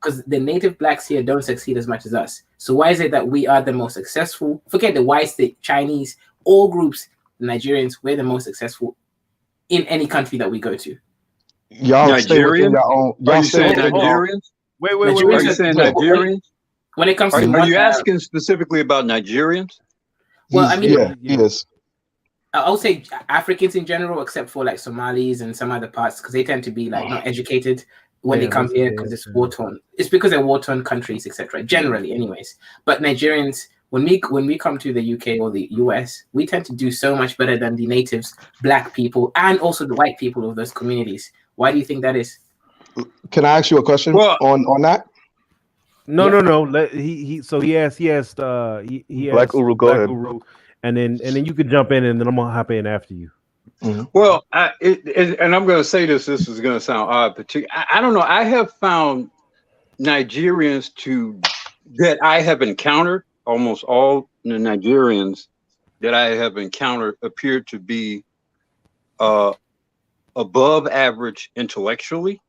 Because the native blacks here don't succeed as much as us. So why is it that we are the most successful? Forget the whites, the Chinese, all groups, the Nigerians, we're the most successful in any country that we go to. Y'all Nigerians? Are you saying Nigerians? Wait. Are you saying Nigerians? When it comes to are you asking specifically about Nigerians? Well, I mean, yes. I would say Africans in general, except for like Somalis and some other parts, because they tend to be like not educated when they come here because it's war torn. It's because they're war torn countries, etc. Generally, anyways. But Nigerians, when we come to the UK or the US, we tend to do so much better than the natives, black people, and also the white people of those communities. Why do you think that is? Can I ask you a question on that? No. He asked Black Uru, go ahead. Uru, and then you can jump in, and then I'm gonna hop in after you. Well, and I'm going to say this is going to sound odd, but I don't know. I have found Nigerians that I have encountered, almost all the Nigerians that I have encountered appear to be above average intellectually.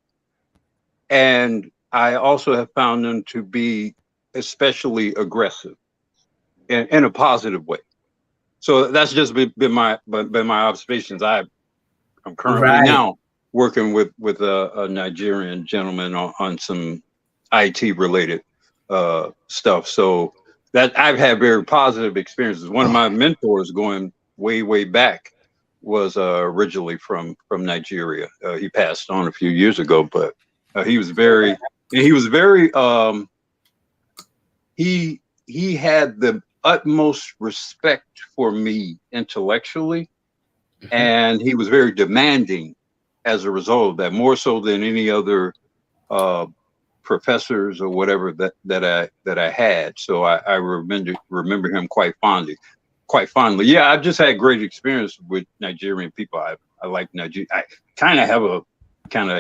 And I also have found them to be especially aggressive in a positive way. So that's just been my observations. I'm currently now working with a Nigerian gentleman on some IT related stuff. So that I've had very positive experiences. One of my mentors going way back was originally from Nigeria. He passed on a few years ago, but he had the utmost respect for me intellectually, and he was very demanding as a result of that, more so than any other professors or whatever that I had. So I remember him quite fondly. Yeah, I've just had great experience with Nigerian people. I like Nigeria. I kind of have a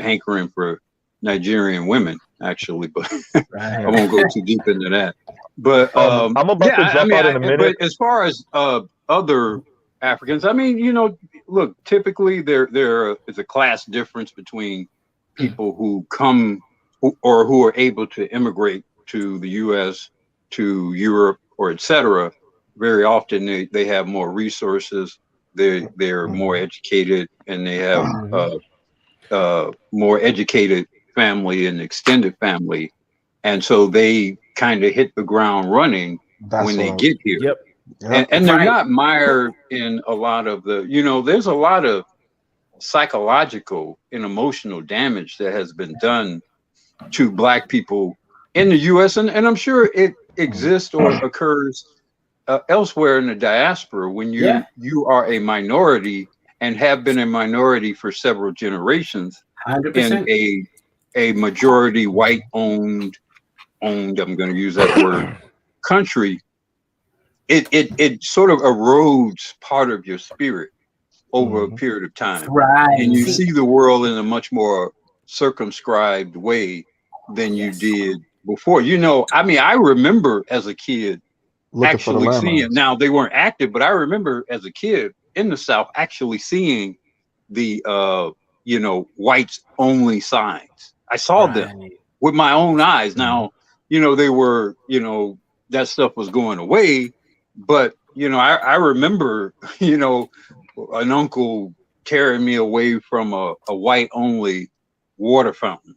hankering for Nigerian women, actually, but I won't go too deep into that. But I'm about to jump out in a minute. But as far as other Africans, I mean, look, typically there is a class difference between people who come or who are able to immigrate to the U.S., to Europe, or etc. Very often they have more resources. They're more educated, and they have more educated family and extended family, and so they kind of hit the ground running when they get here. Yep. And they're not mired in a lot of there's a lot of psychological and emotional damage that has been done to Black people in the U.S. and I'm sure it exists or occurs elsewhere in the diaspora when you are a minority and have been a minority for several generations 100%. in a majority white owned, I'm going to use that word, country. it sort of erodes part of your spirit over a period of time. Right. And you see the world in a much more circumscribed way than you did before. You know, I mean, I remember as a kid actually seeing, now they weren't active, but I remember as a kid in the South actually seeing the you know, whites only signs. I saw them with my own eyes. Now, you know, they were, you know, that stuff was going away, but you know, I remember, you know, an uncle carrying me away from a white only water fountain.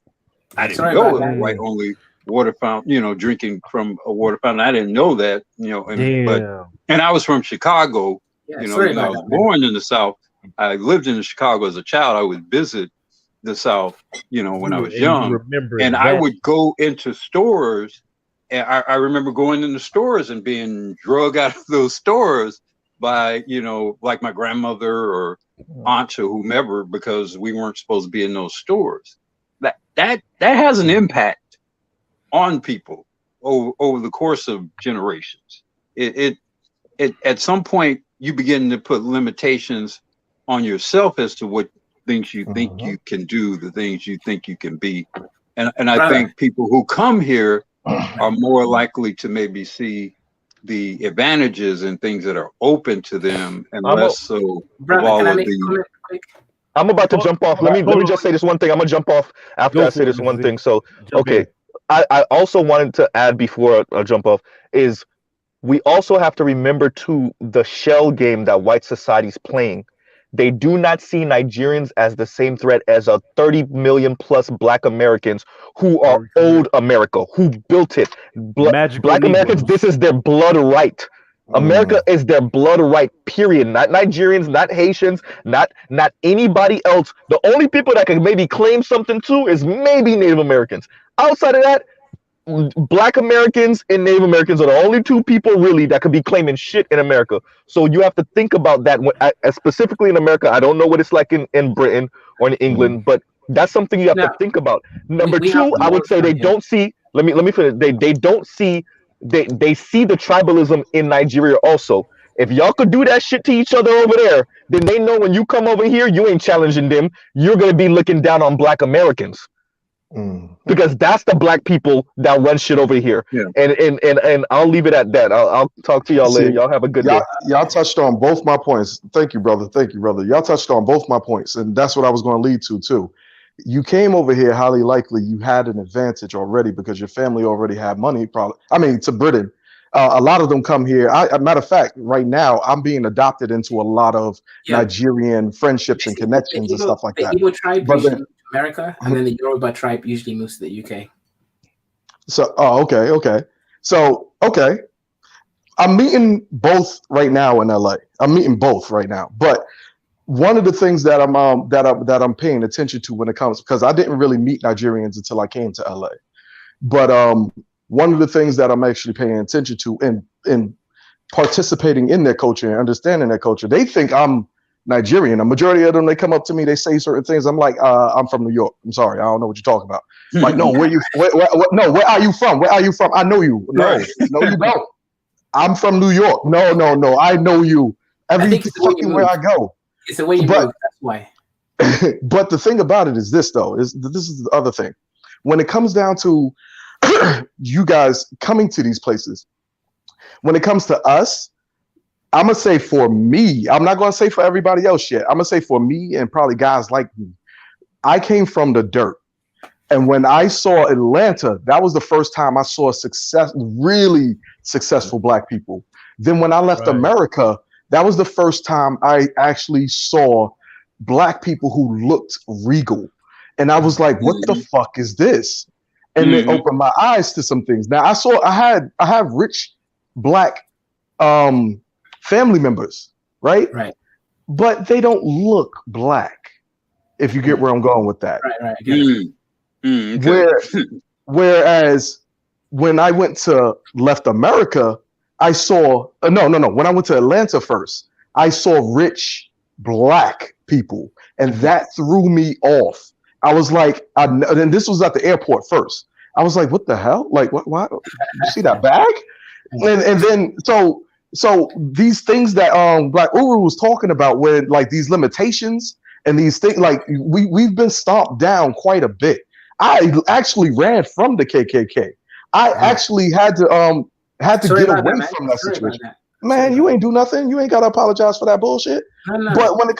I didn't know it was white only water fountain, you know, drinking from a water fountain. I didn't know that, you know, and I was from Chicago, you know, even though I was born in the South. I lived in Chicago as a child. I would visit the South, you know, when I was young, and I would go into stores. And I remember going into stores and being drug out of those stores by, you know, like my grandmother or aunt or whomever, because we weren't supposed to be in those stores. That has an impact on people over the course of generations. It at some point you begin to put limitations on yourself as to what things you think you can do, the things you think you can be. And I think people who come here are more likely to maybe see the advantages and things that are open to them, and less so of all of the. I'm about to jump off. Let me just say this one thing. I'm gonna jump off after I say this one thing. So, okay, I also wanted to add before I jump off is we also have to remember too the shell game that white society's playing. They do not see Nigerians as the same threat as a 30 million plus Black Americans who are old America, who built it. Black Americans, this is their blood right. America is their blood right, period. Not Nigerians, not Haitians, not anybody else. The only people that can maybe claim something too is maybe Native Americans. Outside of that, Black Americans and Native Americans are the only two people really that could be claiming shit in America. So you have to think about that specifically in America. I don't know what it's like in Britain or in England, but that's something you have to think about. Number two, I would say they don't see. Let me finish. They don't see. They see the tribalism in Nigeria also. If y'all could do that shit to each other over there, then they know when you come over here, you ain't challenging them. You're gonna be looking down on Black Americans. Because that's the Black people that run shit over here. And I'll leave it at that. I'll talk to y'all later. Y'all have a good day. Y'all touched on both my points. Thank you, brother. Y'all touched on both my points, and that's what I was going to lead to too. You came over here, highly likely you had an advantage already because your family already had money. Probably, I mean, to Britain. A lot of them come here. Matter of fact, right now I'm being adopted into a lot of Nigerian friendships and connections and stuff like that. The Igbo tribe usually moves to America, and then the Yoruba tribe usually moves to the UK. So, okay. So, okay, I'm meeting both right now in LA. I'm meeting both right now, but one of the things that I'm paying attention to when it comes, because I didn't really meet Nigerians until I came to LA, but one of the things that I'm actually paying attention to and participating in their culture and understanding their culture, they think I'm Nigerian. A majority of them, they come up to me, they say certain things. I'm like, I'm from New York. I'm sorry, I don't know what you're talking about. Like, no, where are you from? Where are you from? I know you. No, you don't. I'm from New York. No. I know you. Every fucking where I go. It's the way you move. That's why. But the thing about it is this, though, is this is the other thing. When it comes down to you guys coming to these places, when it comes to us, I'm gonna say for me, I'm not gonna say for everybody else yet. I'm gonna say for me and probably guys like me, I came from the dirt. And when I saw Atlanta, that was the first time I saw really successful Black people. Then when I left America, that was the first time I actually saw Black people who looked regal. And I was like, what the fuck is this? And it opened my eyes to some things. Now I have rich Black family members, right? But they don't look Black, if you get where I'm going with that. Whereas when I left America, I saw when I went to Atlanta first, I saw rich Black people, and that threw me off. I was like, and this was at the airport first. I was like, what the hell? Like, what? You see that bag? And then so So these things that Black Uru was talking about, where like these limitations and these things, like we've been stomped down quite a bit. I actually ran from the KKK. I actually had to Sorry get about that, away man. from that Sorry about situation. that. Man, you ain't do nothing. You ain't got to apologize for that bullshit. No. But when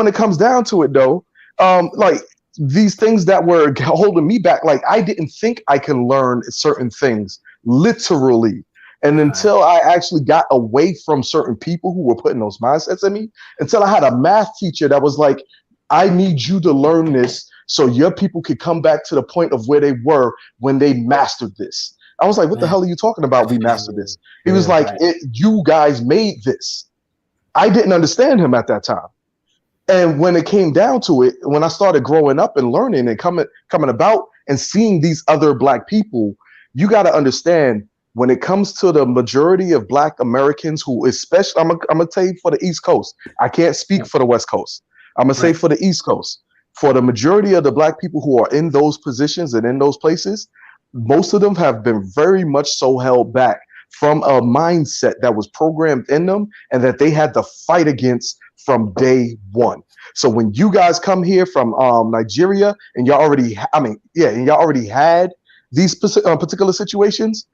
it comes down to it, though, like these things that were holding me back, like I didn't think I can learn certain things literally. And until I actually got away from certain people who were putting those mindsets in me, until I had a math teacher that was like, I need you to learn this so your people could come back to the point of where they were when they mastered this. I was like, what the hell are you talking about? We mastered this. He was like, you guys made this. I didn't understand him at that time. And when it came down to it, when I started growing up and learning and coming about and seeing these other Black people, you got to understand when it comes to the majority of Black Americans who, especially, I'm gonna tell you for the East Coast. I can't speak for the West Coast. I'm gonna say for the East Coast. For the majority of the Black people who are in those positions and in those places, most of them have been very much so held back from a mindset that was programmed in them and that they had to fight against from day one. So when you guys come here from Nigeria and y'all already, and y'all already had these particular situations,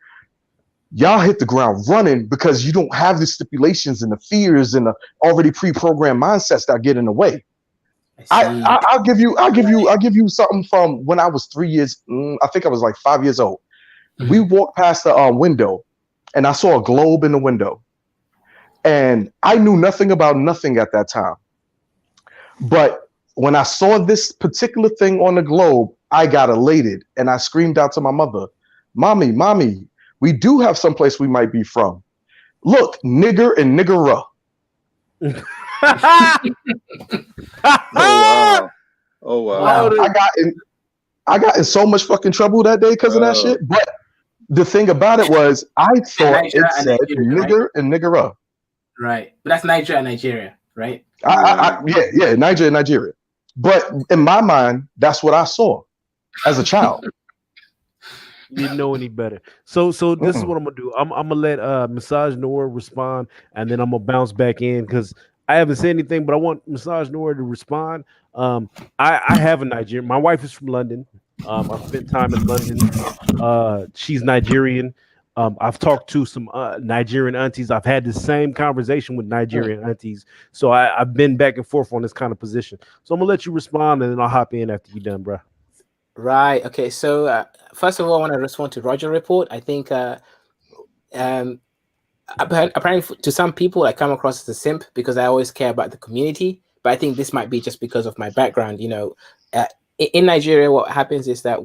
y'all hit the ground running because you don't have the stipulations and the fears and the already pre-programmed mindsets that get in the way. I'll give you something from when I was 3 years. I think I was like 5 years old. We walked past the window, and I saw a globe in the window, and I knew nothing about nothing at that time. But when I saw this particular thing on the globe, I got elated, and I screamed out to my mother, "Mommy, we do have someplace we might be from. Look, nigger and niggera." Oh wow! I got in so much fucking trouble that day because of that shit. But the thing about it was, I thought it said nigger and niggera. Right, but that's Nigeria and Nigeria, right? Yeah, Nigeria. But in my mind, that's what I saw as a child. Didn't know any better. So this is what I'm gonna do. I'm gonna let Massage Noor respond, and then I'm gonna bounce back in because I haven't said anything, but I want Massage Noor to respond. I have a Nigerian. My wife is from London. I've spent time in London. She's Nigerian. I've talked to some Nigerian aunties. I've had the same conversation with Nigerian aunties. So I've been back and forth on this kind of position. So I'm gonna let you respond, and then I'll hop in after you're done, bro. Right. Okay. So first of all, I want to respond to Roger report. I think apparently to some people, I come across as a simp because I always care about the community. But I think this might be just because of my background. You know, in Nigeria, what happens is that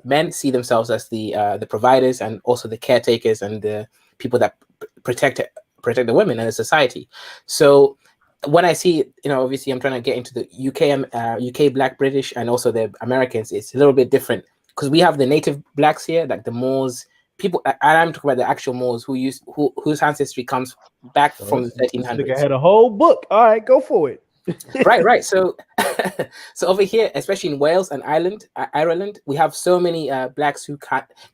men see themselves as the providers and also the caretakers and the people that protect the women in the society. So when I see, obviously I'm trying to get into the UK Black British and also the Americans, it's a little bit different because we have the native Blacks here, like the Moors, people, and I'm talking about the actual Moors whose ancestry comes back from the 1300s. I had a whole book. All right, go for it. Right. So over here, especially in Wales and Ireland, we have so many Blacks who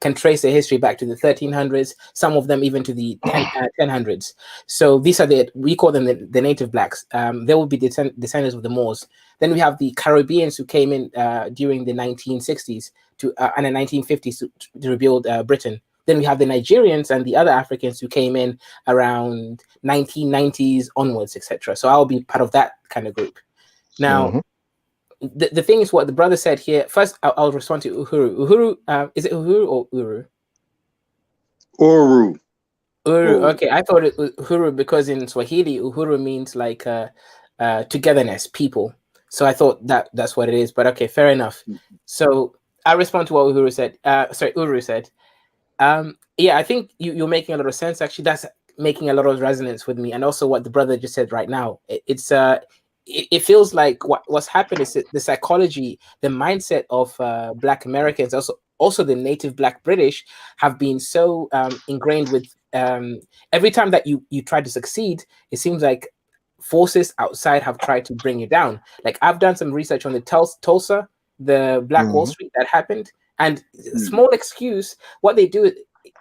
can trace their history back to the 1300s, some of them even to the 1000s. So these are we call them the native Blacks. They will be descendants of the Moors. Then we have the Caribbeans who came in during the 1960s and the 1950s to rebuild Britain. Then we have the Nigerians and the other Africans who came in around 1990s onwards, etc. So I'll be part of that kind of group. Now, the thing is what the brother said here. First, I'll respond to Uhuru. Uhuru, is it Uhuru or Uru? Uru. Okay, I thought it was Uhuru because in Swahili, Uhuru means like togetherness, people. So I thought that's what it is. But okay, fair enough. So I respond to what Uru said. I think you're making a lot of sense. Actually, that's making a lot of resonance with me, and also what the brother just said right now. It feels like what's happened is the psychology, the mindset of Black Americans, also the native Black British, have been so ingrained with every time that you try to succeed, it seems like forces outside have tried to bring you down. Like I've done some research on the Tulsa, the Black Wall Street that happened. And small excuse, what they do,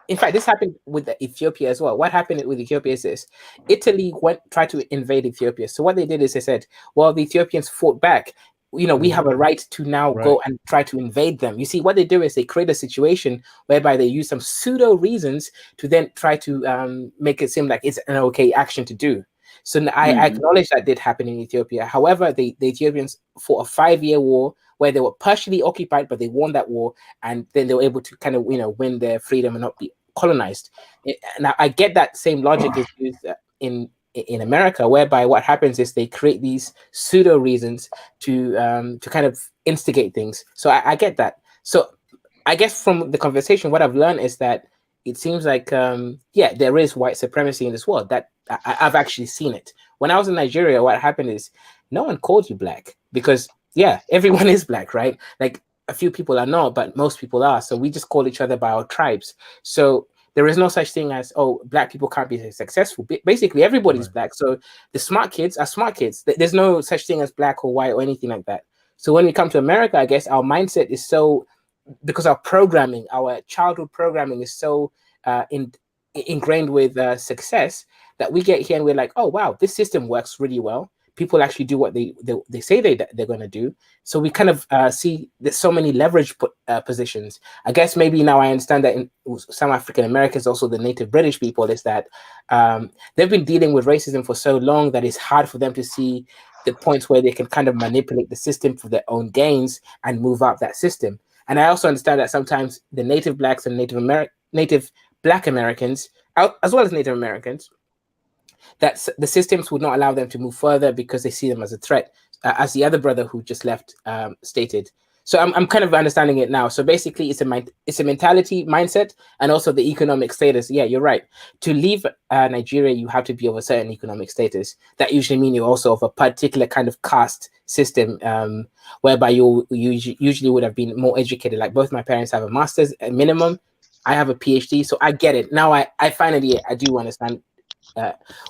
in fact, this happened with Ethiopia as well. What happened with Ethiopia is this: Italy tried to invade Ethiopia. So what they did is they said, "Well, the Ethiopians fought back. We have a right to now go and try to invade them." You see, what they do is they create a situation whereby they use some pseudo reasons to then try to make it seem like it's an okay action to do. So I acknowledge that did happen in Ethiopia. However, the Ethiopians fought a 5-year war where they were partially occupied, but they won that war, and then they were able to kind of win their freedom and not be colonized. Now I get that same logic is used in America, whereby what happens is they create these pseudo reasons to kind of instigate things. So I get that. So I guess from the conversation, what I've learned is that it seems like there is white supremacy in this world. That I've actually seen it. When I was in Nigeria, what happened is no one called you black because everyone is black, right? Like a few people are not, but most people are. So we just call each other by our tribes. So there is no such thing as, black people can't be successful. Basically, everybody's black. So the smart kids are smart kids. There's no such thing as black or white or anything like that. So when we come to America, I guess our mindset is so, because our programming, our childhood programming is so ingrained with success that we get here and we're like, oh, wow, this system works really well. People actually do what they say they're going to do. So we kind of see there's so many leverage positions. I guess maybe now I understand that in some African Americans, also the native British people, is that they've been dealing with racism for so long that it's hard for them to see the points where they can kind of manipulate the system for their own gains and move up that system. And I also understand that sometimes the native blacks and native black Americans, as well as Native Americans, that the systems would not allow them to move further because they see them as a threat, as the other brother who just left stated. So I'm kind of understanding it now. So basically, it's a mentality, mindset, and also the economic status. Yeah, you're right. To leave Nigeria, you have to be of a certain economic status. That usually means you're also of a particular kind of caste system, whereby you usually would have been more educated. Like both my parents have a master's at minimum. I have a PhD, so I get it now. I finally do understand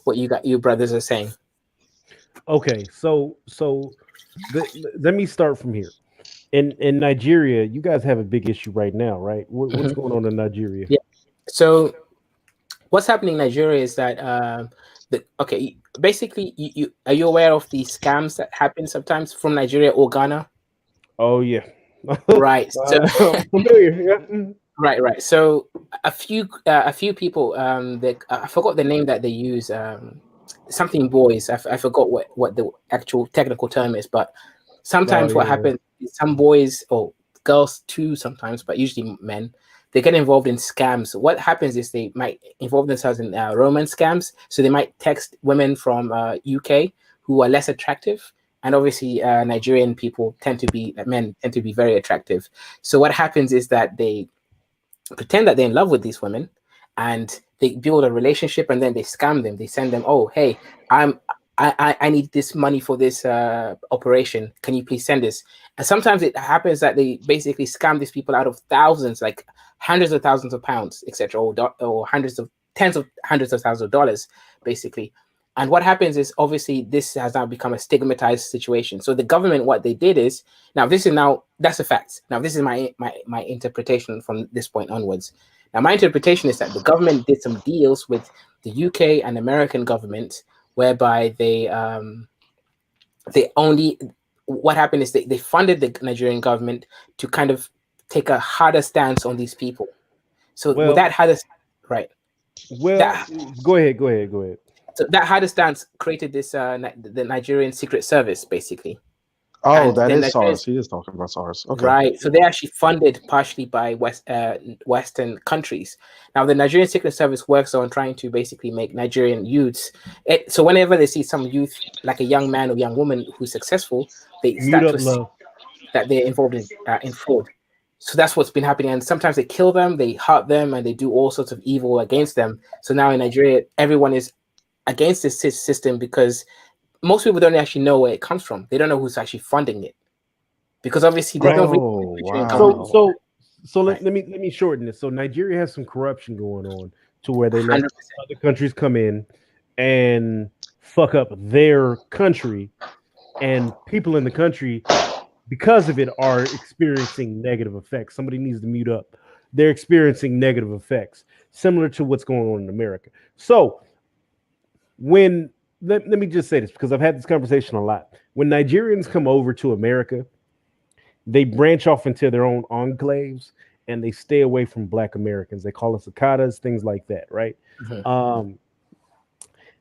what you brothers are saying. Okay, so let me start from here. In Nigeria, you guys have a big issue right now, right? What's going on in Nigeria? Yeah. So what's happening in Nigeria is that basically, you are you aware of the scams that happen sometimes from Nigeria or Ghana? Oh yeah, right. So familiar. Yeah. Right. So a few people, I forgot the name that they use. Something boys. I forgot what the actual technical term is, but sometimes what happens is some boys or girls too, sometimes, but usually men, they get involved in scams. What happens is they might involve themselves in romance scams. So they might text women from UK who are less attractive. And obviously, Nigerian people men tend to be very attractive. So what happens is that they pretend that they're in love with these women and they build a relationship, and then they scam them. They send them, oh, hey, I need this money for this operation. Can you please send this? And sometimes it happens that they basically scam these people out of thousands, like hundreds of thousands of pounds, etc., or tens of hundreds of thousands of dollars, basically. And what happens is, obviously, this has now become a stigmatized situation. So the government, what they did is, that's a fact. Now, this is my interpretation from this point onwards. Now, my interpretation is that the government did some deals with the UK and American government, whereby what happened is they funded the Nigerian government to kind of take a harder stance on these people. So with that harder, right? Well, go ahead. So that harder stance created this the Nigerian Secret Service, basically. Oh, that is SARS. He is talking about SARS. Okay. Right. So they're actually funded partially by Western countries. Now, the Nigerian Secret Service works on trying to basically make Nigerian youths. So whenever they see some youth, like a young man or young woman who's successful, they start to see that they're involved in fraud. So that's what's been happening. And sometimes they kill them, they hurt them, and they do all sorts of evil against them. So now in Nigeria, everyone is against this system because most people don't actually know where it comes from. They don't know who's actually funding it, because obviously they don't. Wow. So let me shorten this. So Nigeria has some corruption going on to where they let 100%. other countries come in and fuck up their country, and people in the country, because of it, are experiencing negative effects. Somebody needs to mute up. they're experiencing negative effects, similar to what's going on in America. So when let me just say this, because I've had this conversation a lot. When Nigerians come over to America, they branch off into their own enclaves and they stay away from Black Americans. They call us cicadas, things like that, right?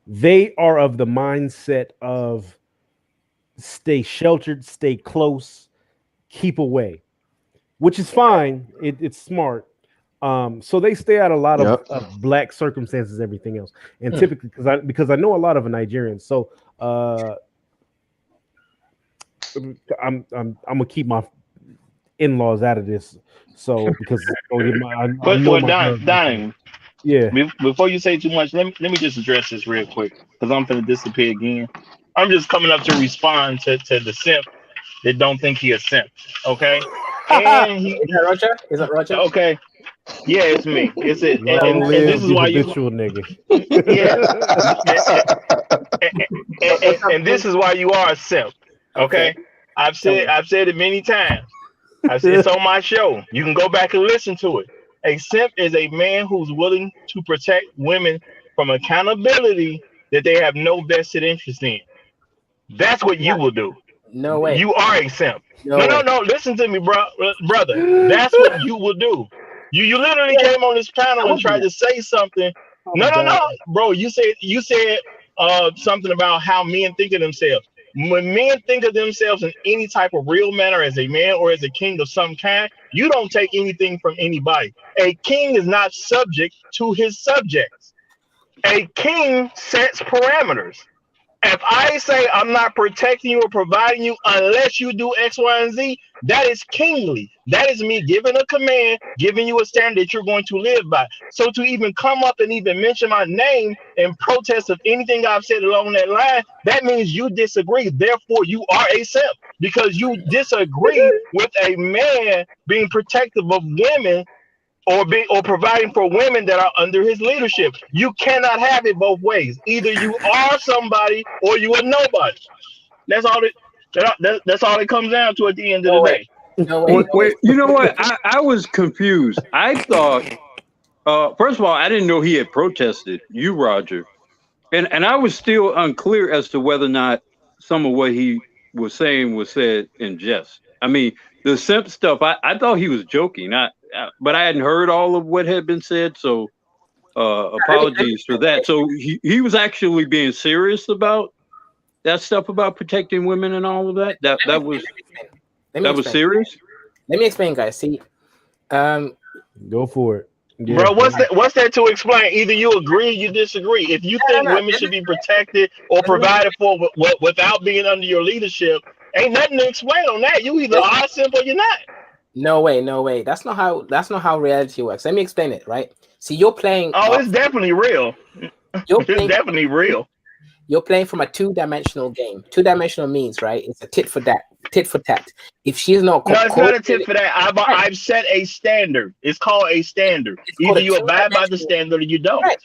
They are of the mindset of stay sheltered, stay close, keep away, which is fine. It's smart. So they stay out a lot of Black circumstances, everything else, and typically because I know a lot of Nigerians. So I'm gonna keep my in-laws out of this. So because Dime. Yeah. Before you say too much, let me just address this real quick because I'm gonna disappear again. I'm just coming up to respond to the simp that don't think he a simp. Okay. And Is that Roger? Is that Roger? Okay. Yeah, it's me. It's it. Long And live this is the why habitual nigga. and this is why you are a simp. Okay. I've said it many times. It's on my show. You can go back and listen to it. A simp is a man who's willing to protect women from accountability that they have no vested interest in. That's what you will do. No way. You are a simp. No No. Listen to me, brother. That's what you will do. You literally came on this panel and tried to say something. No, bro. You said something about how men think of themselves. When men think of themselves in any type of real manner as a man or as a king of some kind, you don't take anything from anybody. A king is not subject to his subjects. A king sets parameters. If I say I'm not protecting you or providing you unless you do X, Y, and Z, that is kingly. That is me giving a command, giving you a standard that you're going to live by. So to even come up and even mention my name in protest of anything I've said along that line, that means you disagree. Therefore, you are a simp because you disagree with a man being protective of women or providing for women that are under his leadership. You cannot have it both ways. Either you are somebody or you are nobody. That's all that's all it comes down to at the end of the day. Wait, you know what? I was confused. I thought, first of all, I didn't know he had protested you, Roger, and I was still unclear as to whether or not some of what he was saying was said in jest. I mean, the simp stuff. I thought he was joking. But I hadn't heard all of what had been said, so apologies for that. So he was actually being serious about that stuff about protecting women and all of that. That was serious. Let me explain, guys. See, go for it. Yeah. Bro, what's that to explain? Either you agree or you disagree. If you think women should be protected or provided for without being under your leadership, ain't nothing to explain on that. You either are simple or you're not. No way. That's not how reality works. Let me explain it, right? See, you're playing. Oh, it's definitely real. It's definitely real. You're playing from a two-dimensional game. Two-dimensional means, right? It's a tit for tat. If she's not, no, it's not a tit for that. I've set a standard. It's called a standard. Either you abide by the standard or you don't. Right.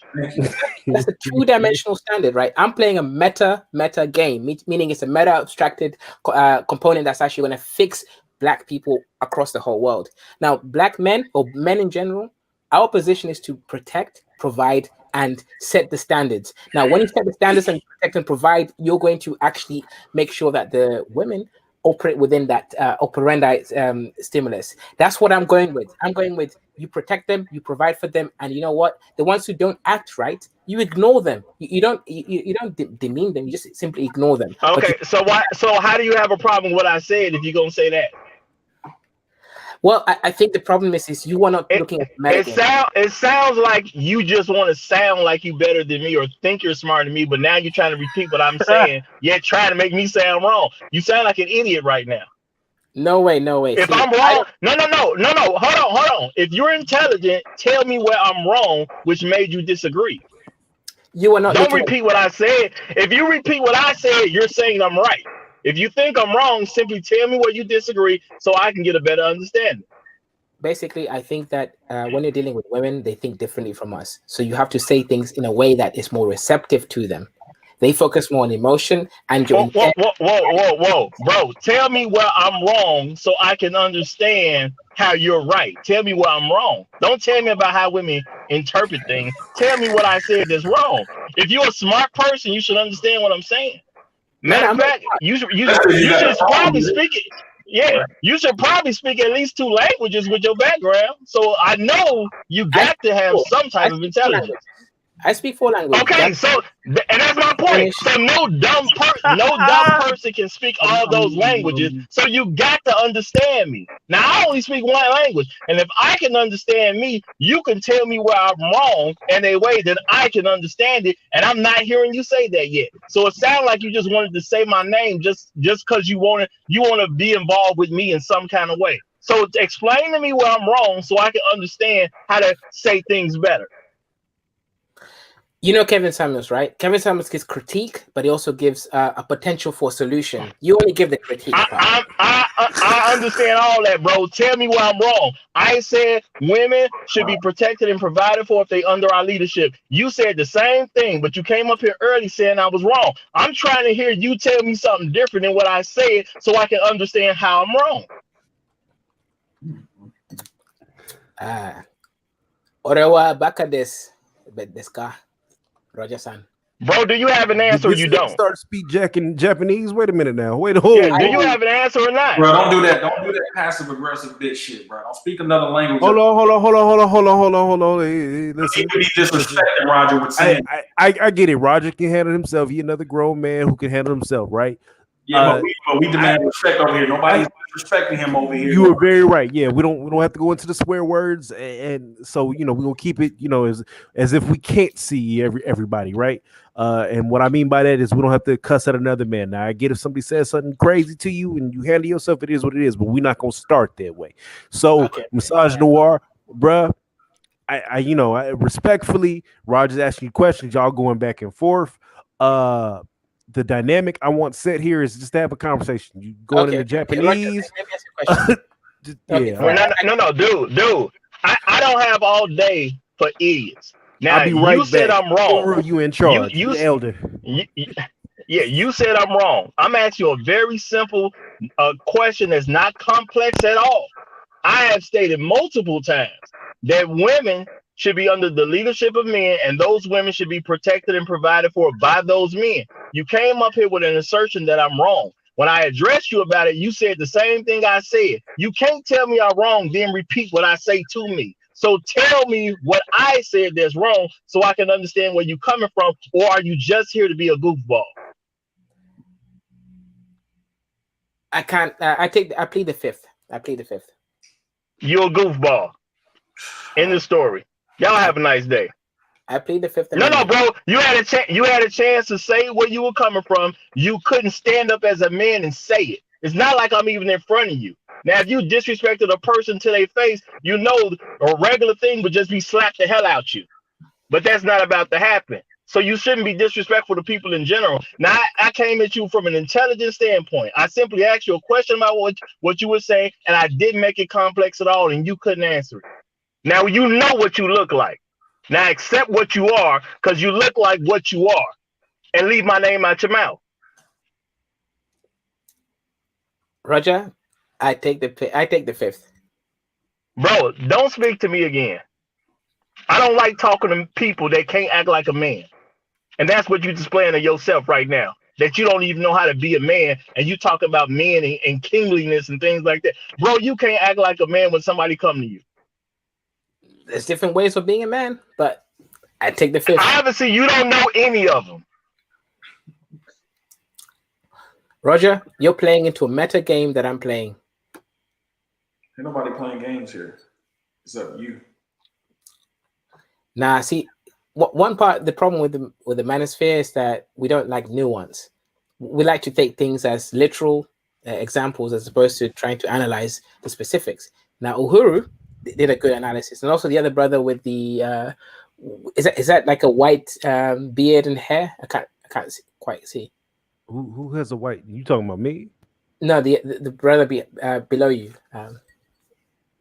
That's a two-dimensional standard, right? I'm playing a meta game, meaning it's a meta abstracted component that's actually going to fix Black people across the whole world. Now, Black men or men in general, our position is to protect, provide, and set the standards. Now, when you set the standards and protect and provide, you're going to actually make sure that the women operate within that operandi stimulus. That's what I'm going with. I'm going with you protect them, you provide for them, and you know what? The ones who don't act right, you ignore them. You don't demean them. You just simply ignore them. Okay, so how do you have a problem with what I said if you're gonna say that? Well, I think the problem is you are not looking at the it sounds like you just want to sound like you better than me or think you're smarter than me, but now you're trying to repeat what I'm saying, yet trying to make me sound wrong. You sound like an idiot right now. No way. If I'm wrong, no. Hold on. If you're intelligent, tell me where I'm wrong, which made you disagree. You are not. Don't repeat what I said. If you repeat what I said, you're saying I'm right. If you think I'm wrong, simply tell me where you disagree so I can get a better understanding. Basically, I think that when you're dealing with women, they think differently from us. So you have to say things in a way that is more receptive to them. They focus more on emotion and your Whoa, bro. Tell me where I'm wrong so I can understand how you're right. Tell me where I'm wrong. Don't tell me about how women interpret things. Tell me what I said that's wrong. If you're a smart person, you should understand what I'm saying. Matter of fact, you should probably speak it. Yeah, you should probably speak at least 2 languages with your background. So I know you got to have some type of intelligence. I speak 4 languages. Okay, and that's my point. So no dumb person can speak all those languages. So you got to understand me. Now I only speak 1 language, and if I can understand me, you can tell me where I'm wrong in a way that I can understand it. And I'm not hearing you say that yet. So it sounds like you just wanted to say my name just because you want to be involved with me in some kind of way. So explain to me where I'm wrong so I can understand how to say things better. You know Kevin Samuels, right? Kevin Samuels gives critique, but he also gives a potential for solution. You only give the critique. I understand all that, bro. Tell me where I'm wrong. I said women should be protected and provided for if they under our leadership. You said the same thing, but you came up here early saying I was wrong. I'm trying to hear you tell me something different than what I said so I can understand how I'm wrong. Orewa Bakades Bedeska. Roger-san. Bro, do you have an answer or you don't? Start speak Japanese. Wait a minute now. Do you have an answer or not? Bro, don't do that. Don't do that passive aggressive bitch shit, bro. Don't speak another language. Hold on. Hey, listen. He disrespecting Roger with saying. I get it. Roger can handle himself. He another grown man who can handle himself, right? Yeah, but we demand respect over here. Nobody's disrespecting him over here. You are very right. Yeah, we don't have to go into the swear words, and so we're gonna keep it, as if we can't see everybody, right? And what I mean by that is we don't have to cuss at another man. Now I get if somebody says something crazy to you and you handle yourself, it is what it is. But we're not gonna start that way. So Massage Noir, bruh. I respectfully, Roger's asking you questions. Y'all going back and forth. The dynamic I want set here is just to have a conversation. You going into Japanese? No, dude. I don't have all day for idiots. Now I'll be right you said back. I'm wrong. You in charge? You the elder. You said I'm wrong. I'm asking you a very simple question that's not complex at all. I have stated multiple times that women should be under the leadership of men, and those women should be protected and provided for by those men. You came up here with an assertion that I'm wrong. When I addressed you about it, you said the same thing I said. You can't tell me I'm wrong, then repeat what I say to me. So tell me what I said that's wrong so I can understand where you're coming from, or are you just here to be a goofball? I can't. I plead the fifth. You're a goofball. End the story. Y'all have a nice day. I plead the fifth. No, bro. You had a chance to say where you were coming from. You couldn't stand up as a man and say it. It's not like I'm even in front of you. Now, if you disrespected a person to their face, a regular thing would just be slap the hell out you. But that's not about to happen. So you shouldn't be disrespectful to people in general. Now, I came at you from an intelligent standpoint. I simply asked you a question about what you were saying, and I didn't make it complex at all, and you couldn't answer it. Now, you know what you look like. Now, accept what you are, because you look like what you are, and leave my name out your mouth. Roger, I take the fifth. Bro, don't speak to me again. I don't like talking to people that can't act like a man. And that's what you're displaying of yourself right now. That you don't even know how to be a man, and you talk about men and kingliness and things like that. Bro, you can't act like a man when somebody come to you. There's different ways of being a man, but I take the fifth. Obviously, you don't know any of them. Roger, you're playing into a meta game that I'm playing. Ain't nobody playing games here. Except you. Nah, see, one part, the problem with the manosphere is that we don't like nuance. We like to take things as literal examples as opposed to trying to analyze the specifics. Now, Uhuru did a good analysis, and also the other brother with the is that like a white beard and hair? I can't quite see. Who has a white? You talking about me? No, the brother below you.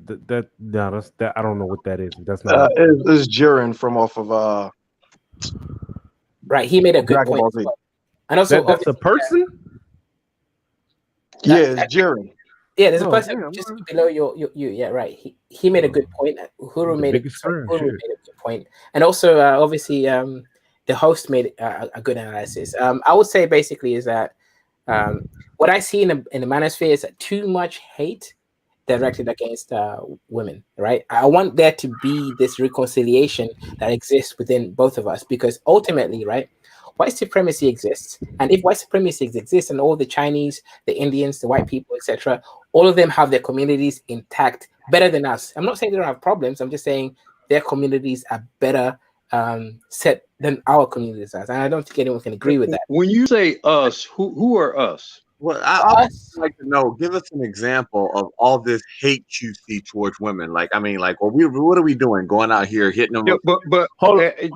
That I don't know what that is. That's not. It's Jiren from off of Right, he made a good Dragon point. Ball Z. And also, that's a person. Yeah, it's Jerry. Yeah, there's a Oh, person damn, just man. below you. Yeah, right. He made a good point. Uhuru The made a biggest sorry, fan, Uhuru shit. made a good point, and also obviously the host made a good analysis. I would say basically is that what I see in the manosphere is that too much hate directed against women. Right. I want there to be this reconciliation that exists within both of us, because ultimately, right, white supremacy exists, and if white supremacy exists, and all the Chinese, the Indians, the white people, etc., all of them have their communities intact better than us. I'm not saying they don't have problems. I'm just saying their communities are better set than our communities are, and I don't think anyone can agree with that. When you say us, who are us? Well, I'd like to know. Give us an example of all this hate you see towards women. Like, I mean, like, what are we doing? Going out here hitting them? Yeah, but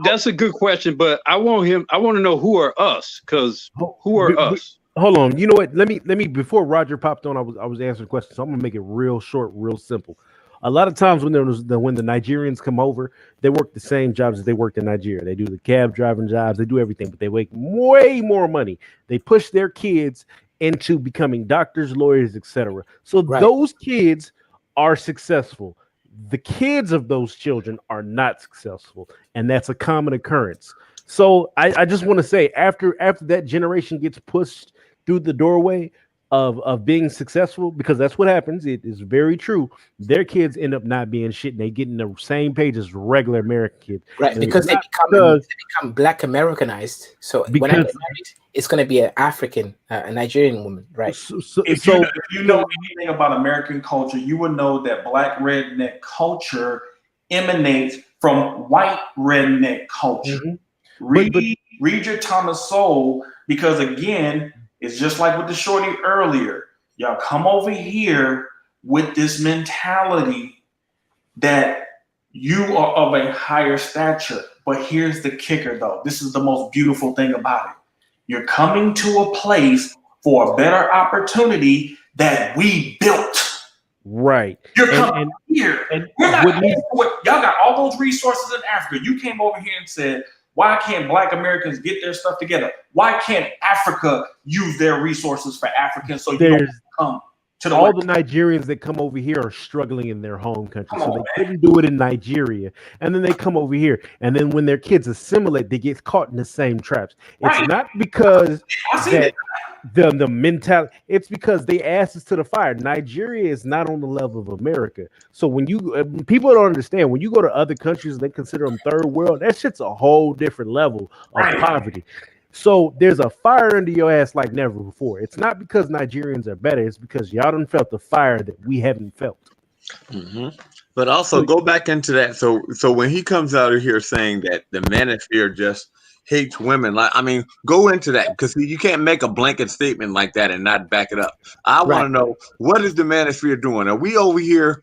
that's a good question. But I want to know who are us, because who are us? Hold on. You know what? Let me before Roger popped on, I was answering questions. So I'm gonna make it real short, real simple. A lot of times when when the Nigerians come over, they work the same jobs as they worked in Nigeria. They do the cab driving jobs, they do everything, but they make way more money. They push their kids into becoming doctors, lawyers, etc. So those kids are successful. The kids of those children are not successful, and that's a common occurrence. So I just want to say, after that generation gets pushed through the doorway of being successful, because that's what happens. It is very true. Their kids end up not being shit, and they get in the same page as regular American kids. Right, And because it's they not become Black Americanized. So when I get married, it's going to be an African, a Nigerian woman, right? If you know anything about American culture, you would know that Black redneck culture emanates from white redneck culture. Read your Thomas Sowell, because again, it's just like with the shorty earlier. Y'all come over here with this mentality that you are of a higher stature. But here's the kicker, though. This is the most beautiful thing about it. You're coming to a place for a better opportunity that we built. right. You're coming here. We're not paying for it. Y'all got all those resources in Africa. You came over here and said, why can't Black Americans get their stuff together? Why can't Africa use their resources for Africans so you don't come to the all the Nigerians that come over here are struggling in their home country, so they couldn't do it in Nigeria, and then they come over here, and then when their kids assimilate, they get caught in the same traps. It's not because that the mentality, it's because they asses to the fire. Nigeria is not on the level of America. So when you people don't understand, when you go to other countries, they consider them third world. That shit's a whole different level of poverty. So there's a fire under your ass like never before. It's not because Nigerians are better. It's because y'all done felt the fire that we haven't felt. But also go back into that. So when he comes out of here saying that the manosphere just hates women, like, I mean, go into that, because you can't make a blanket statement like that and not back it up. I want to know, what is the manosphere doing? Are we over here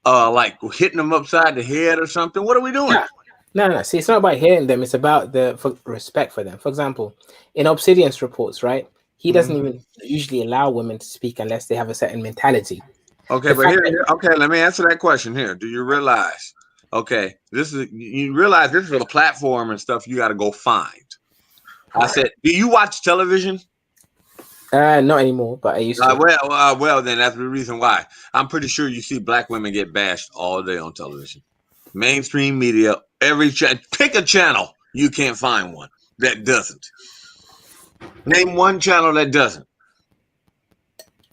like hitting them upside the head or something? What are we doing? No. See, it's not about hitting them. It's about the respect for them. For example, in Obsidian's reports, right? He doesn't even usually allow women to speak unless they have a certain mentality. Okay, but okay, let me answer that question here. Do you realize? Okay, you realize this is a platform and stuff you got to go find. I said, do you watch television? Not anymore, but I used to. Well, then that's the reason why. I'm pretty sure you see Black women get bashed all day on television. Mainstream media, pick a channel. You can't find one that doesn't. Name one channel that doesn't.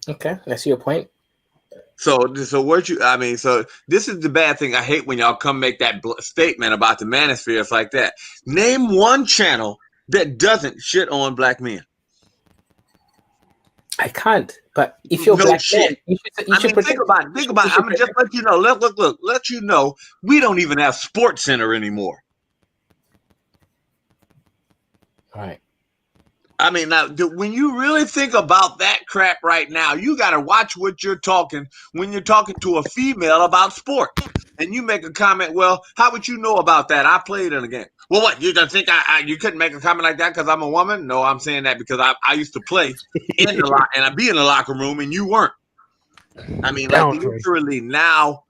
Okay, I see your point. So what so this is the bad thing. I hate when y'all come make that statement about the manosphere. It's like that. Name one channel that doesn't shit on Black men. I can't. But if you're Black man, you should think about it. I'm gonna just let you know. Let you know. We don't even have Sports Center anymore. All right. I mean, now, when you really think about that crap right now, you got to watch what you're talking when you're talking to a female about sport. And you make a comment, well, how would you know about that? I played in a game. Well, what, you don't think you couldn't make a comment like that because I'm a woman? No, I'm saying that because I used to play in the locker, and I'd be in the locker room, and you weren't. I mean, like, literally now,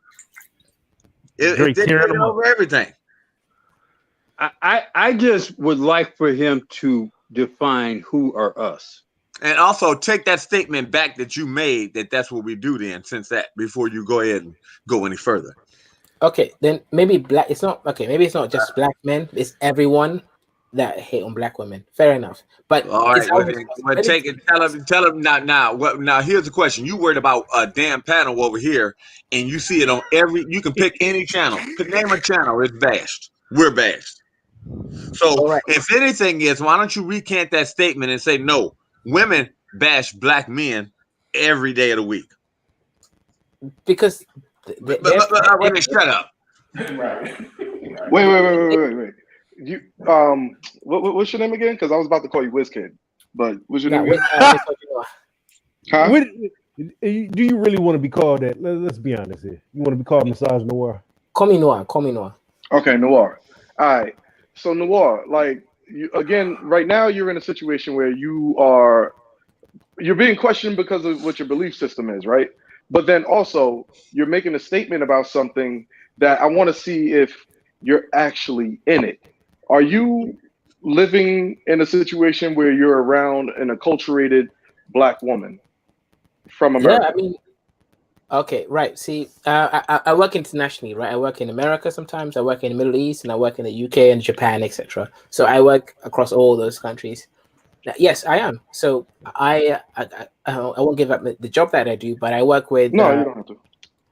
it's over everything. I just would like for him to define who are us. And also take that statement back that you made, that's what we do then, since that, before you go ahead and go any further. Okay, then maybe black. It's not okay. Maybe it's not just black men. It's everyone that hate on black women. Fair enough. But All right, it's our well, take it. Tell him now. Now here's the question. You worried about a damn panel over here, and you see it on every. You can pick any channel. Name a channel. It's bashed. We're bashed. So if anything is, why don't you recant that statement and say no? Women bash black men every day of the week. Because shut up. Right. Wait. You what's your name again? Because I was about to call you WizKid, but what's your name again? Huh? Do you really want to be called that? Let's be honest here. You want to be called Massage Noir? Call me Noir. Okay, Noir. All right. So Noir, like again, right now you're in a situation where you're being questioned because of what your belief system is, right? But then also you're making a statement about something that I want to see if you're actually in it. Are you living in a situation where you're around an acculturated black woman from America? Yeah, I mean, okay, right. See, I work internationally, right? I work in America sometimes. I work in the Middle East, and I work in the UK and Japan, etc. So I work across all those countries. Yes, I am. So I won't give up the job that I do, but I work with. No, you don't have to.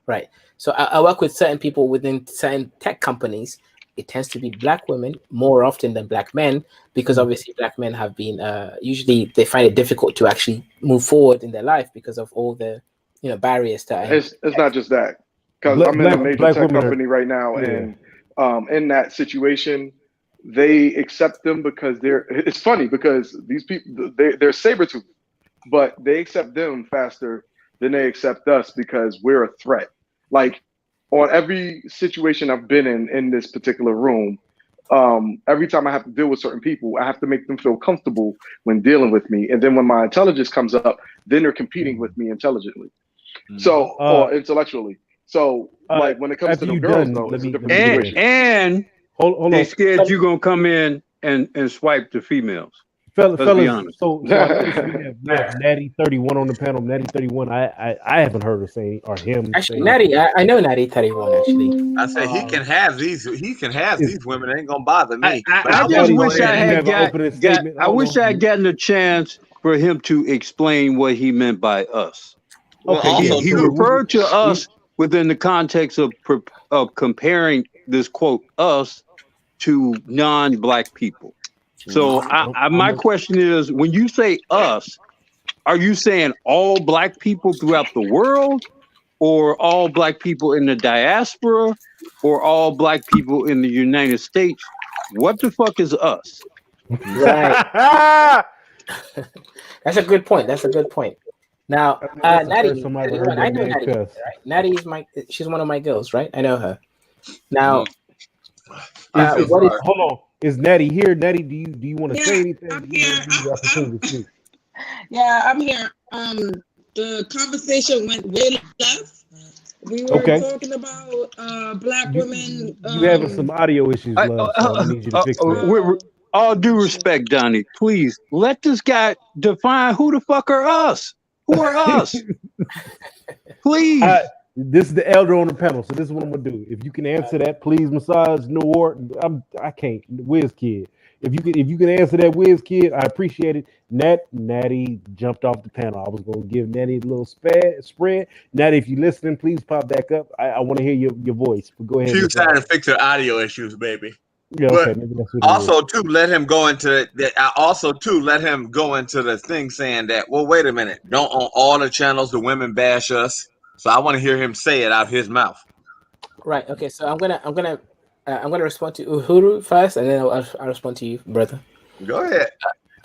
Right. So I work with certain people within certain tech companies. It tends to be black women more often than black men, because obviously black men have been usually they find it difficult to actually move forward in their life because of all the barriers that. It's not just that, because I'm in a major tech company right now, and in that situation, they accept them because it's funny because these people they're saber-toothed, but they accept them faster than they accept us because we're a threat. Like on every situation I've been in this particular room, every time I have to deal with certain people, I have to make them feel comfortable when dealing with me. And then when my intelligence comes up, then they're competing with me intelligently. So, or intellectually. So, like when it comes to the girls, though, it's a different situation. And they scared you're going to come in and swipe the females. Fellas, Let's be honest. so I noticed we have Natty 31 on the panel. Natty 31, I haven't heard her say or him. Actually, Natty, I know Natty 31. Actually, I say he can have these. He can have these women. It ain't gonna bother me. I just wish I had I wish I had gotten a chance for him to explain what he meant by us. Okay, he referred to us within the context of comparing this quote us to non-black people. So my question is, when you say us, are you saying all black people throughout the world, or all black people in the diaspora, or all black people in the United States? What the fuck is us? Right. That's a good point. Now, Natty, I know Natty. Right? Natty is she's one of my girls, right? I know her. Now, hold on. Is Natty here? Natty, do you want to say anything? I'm here. Yeah, I'm here. The conversation went way left. We were talking about black women. You having some audio issues, love, so I need you to fix that. All due respect, Donnie, please let this guy define who the fuck are us. Who are us? Please. This is the elder on the panel, so this is what I'm gonna do. If you can answer that, please, Massage Noir. I can't. WizKid. If you can answer that, WizKid, I appreciate it. Natty jumped off the panel. I was gonna give Natty a little spread. Natty, if you're listening, please pop back up. I want to hear your voice. But go ahead. She was trying to fix her audio issues, baby. Yeah, okay. Maybe that's what also, too, let him go into that. Also, too, let him go into the thing saying that. Well, wait a minute. Don't on all the channels the women bash us. So I want to hear him say it out of his mouth. Right. Okay. So I'm gonna respond to Uhuru first, and then I'll respond to you, brother. Go ahead.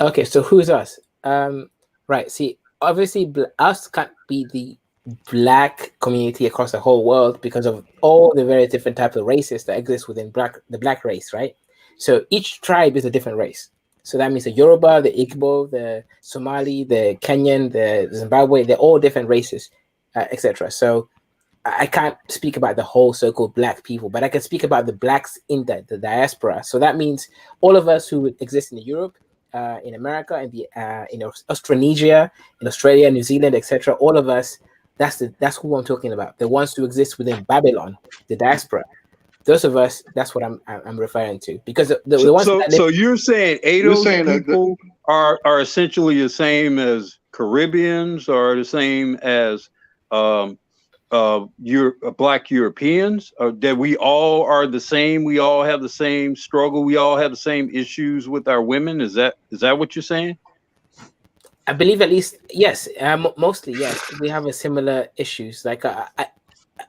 Okay. So who's us? Right. See, obviously, us can't be the black community across the whole world because of all the very different types of races that exist within the black race, right? So each tribe is a different race. So that means the Yoruba, the Igbo, the Somali, the Kenyan, the Zimbabwe, they're all different races, etc. So I can't speak about the whole so-called black people, but I can speak about the blacks in the diaspora. So that means all of us who exist in Europe, in America, in Australasia, in Australia, New Zealand, etc. All of us, that's who I'm talking about. The ones who exist within Babylon, the diaspora. Those of us, that's what I'm referring to, because the ones that live. So you're saying ADOS people are essentially the same as Caribbeans, or the same as Black Europeans, or that we all are the same? We all have the same struggle. We all have the same issues with our women. Is that what you're saying? I believe at least yes. Mostly yes. We have a similar issues. Like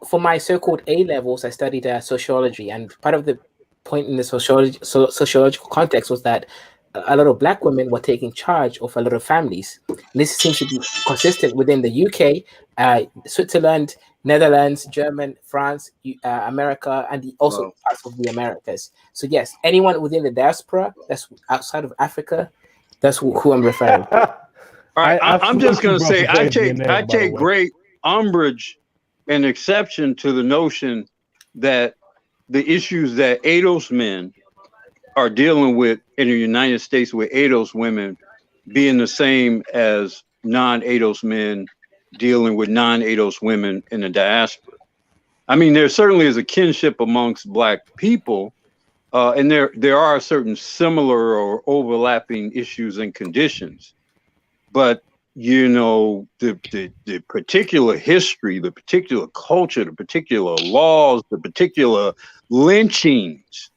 for my so-called A levels, I studied sociology, and part of the point in the sociological context was that a lot of Black women were taking charge of a lot of families. And this seems to be consistent within the UK, Switzerland, Netherlands, German, France, America, and also parts of the Americas. So yes, anyone within the diaspora that's outside of Africa, that's who I'm referring to. All right, I'm just going to say I take great umbrage and exception to the notion that the issues that ADOS men are dealing with in the United States with ADOS women being the same as non-ADOS men dealing with non-ADOS women in the diaspora. I mean, there certainly is a kinship amongst Black people, and there are certain similar or overlapping issues and conditions. But you know, the particular history, the particular culture, the particular laws, the particular lynchings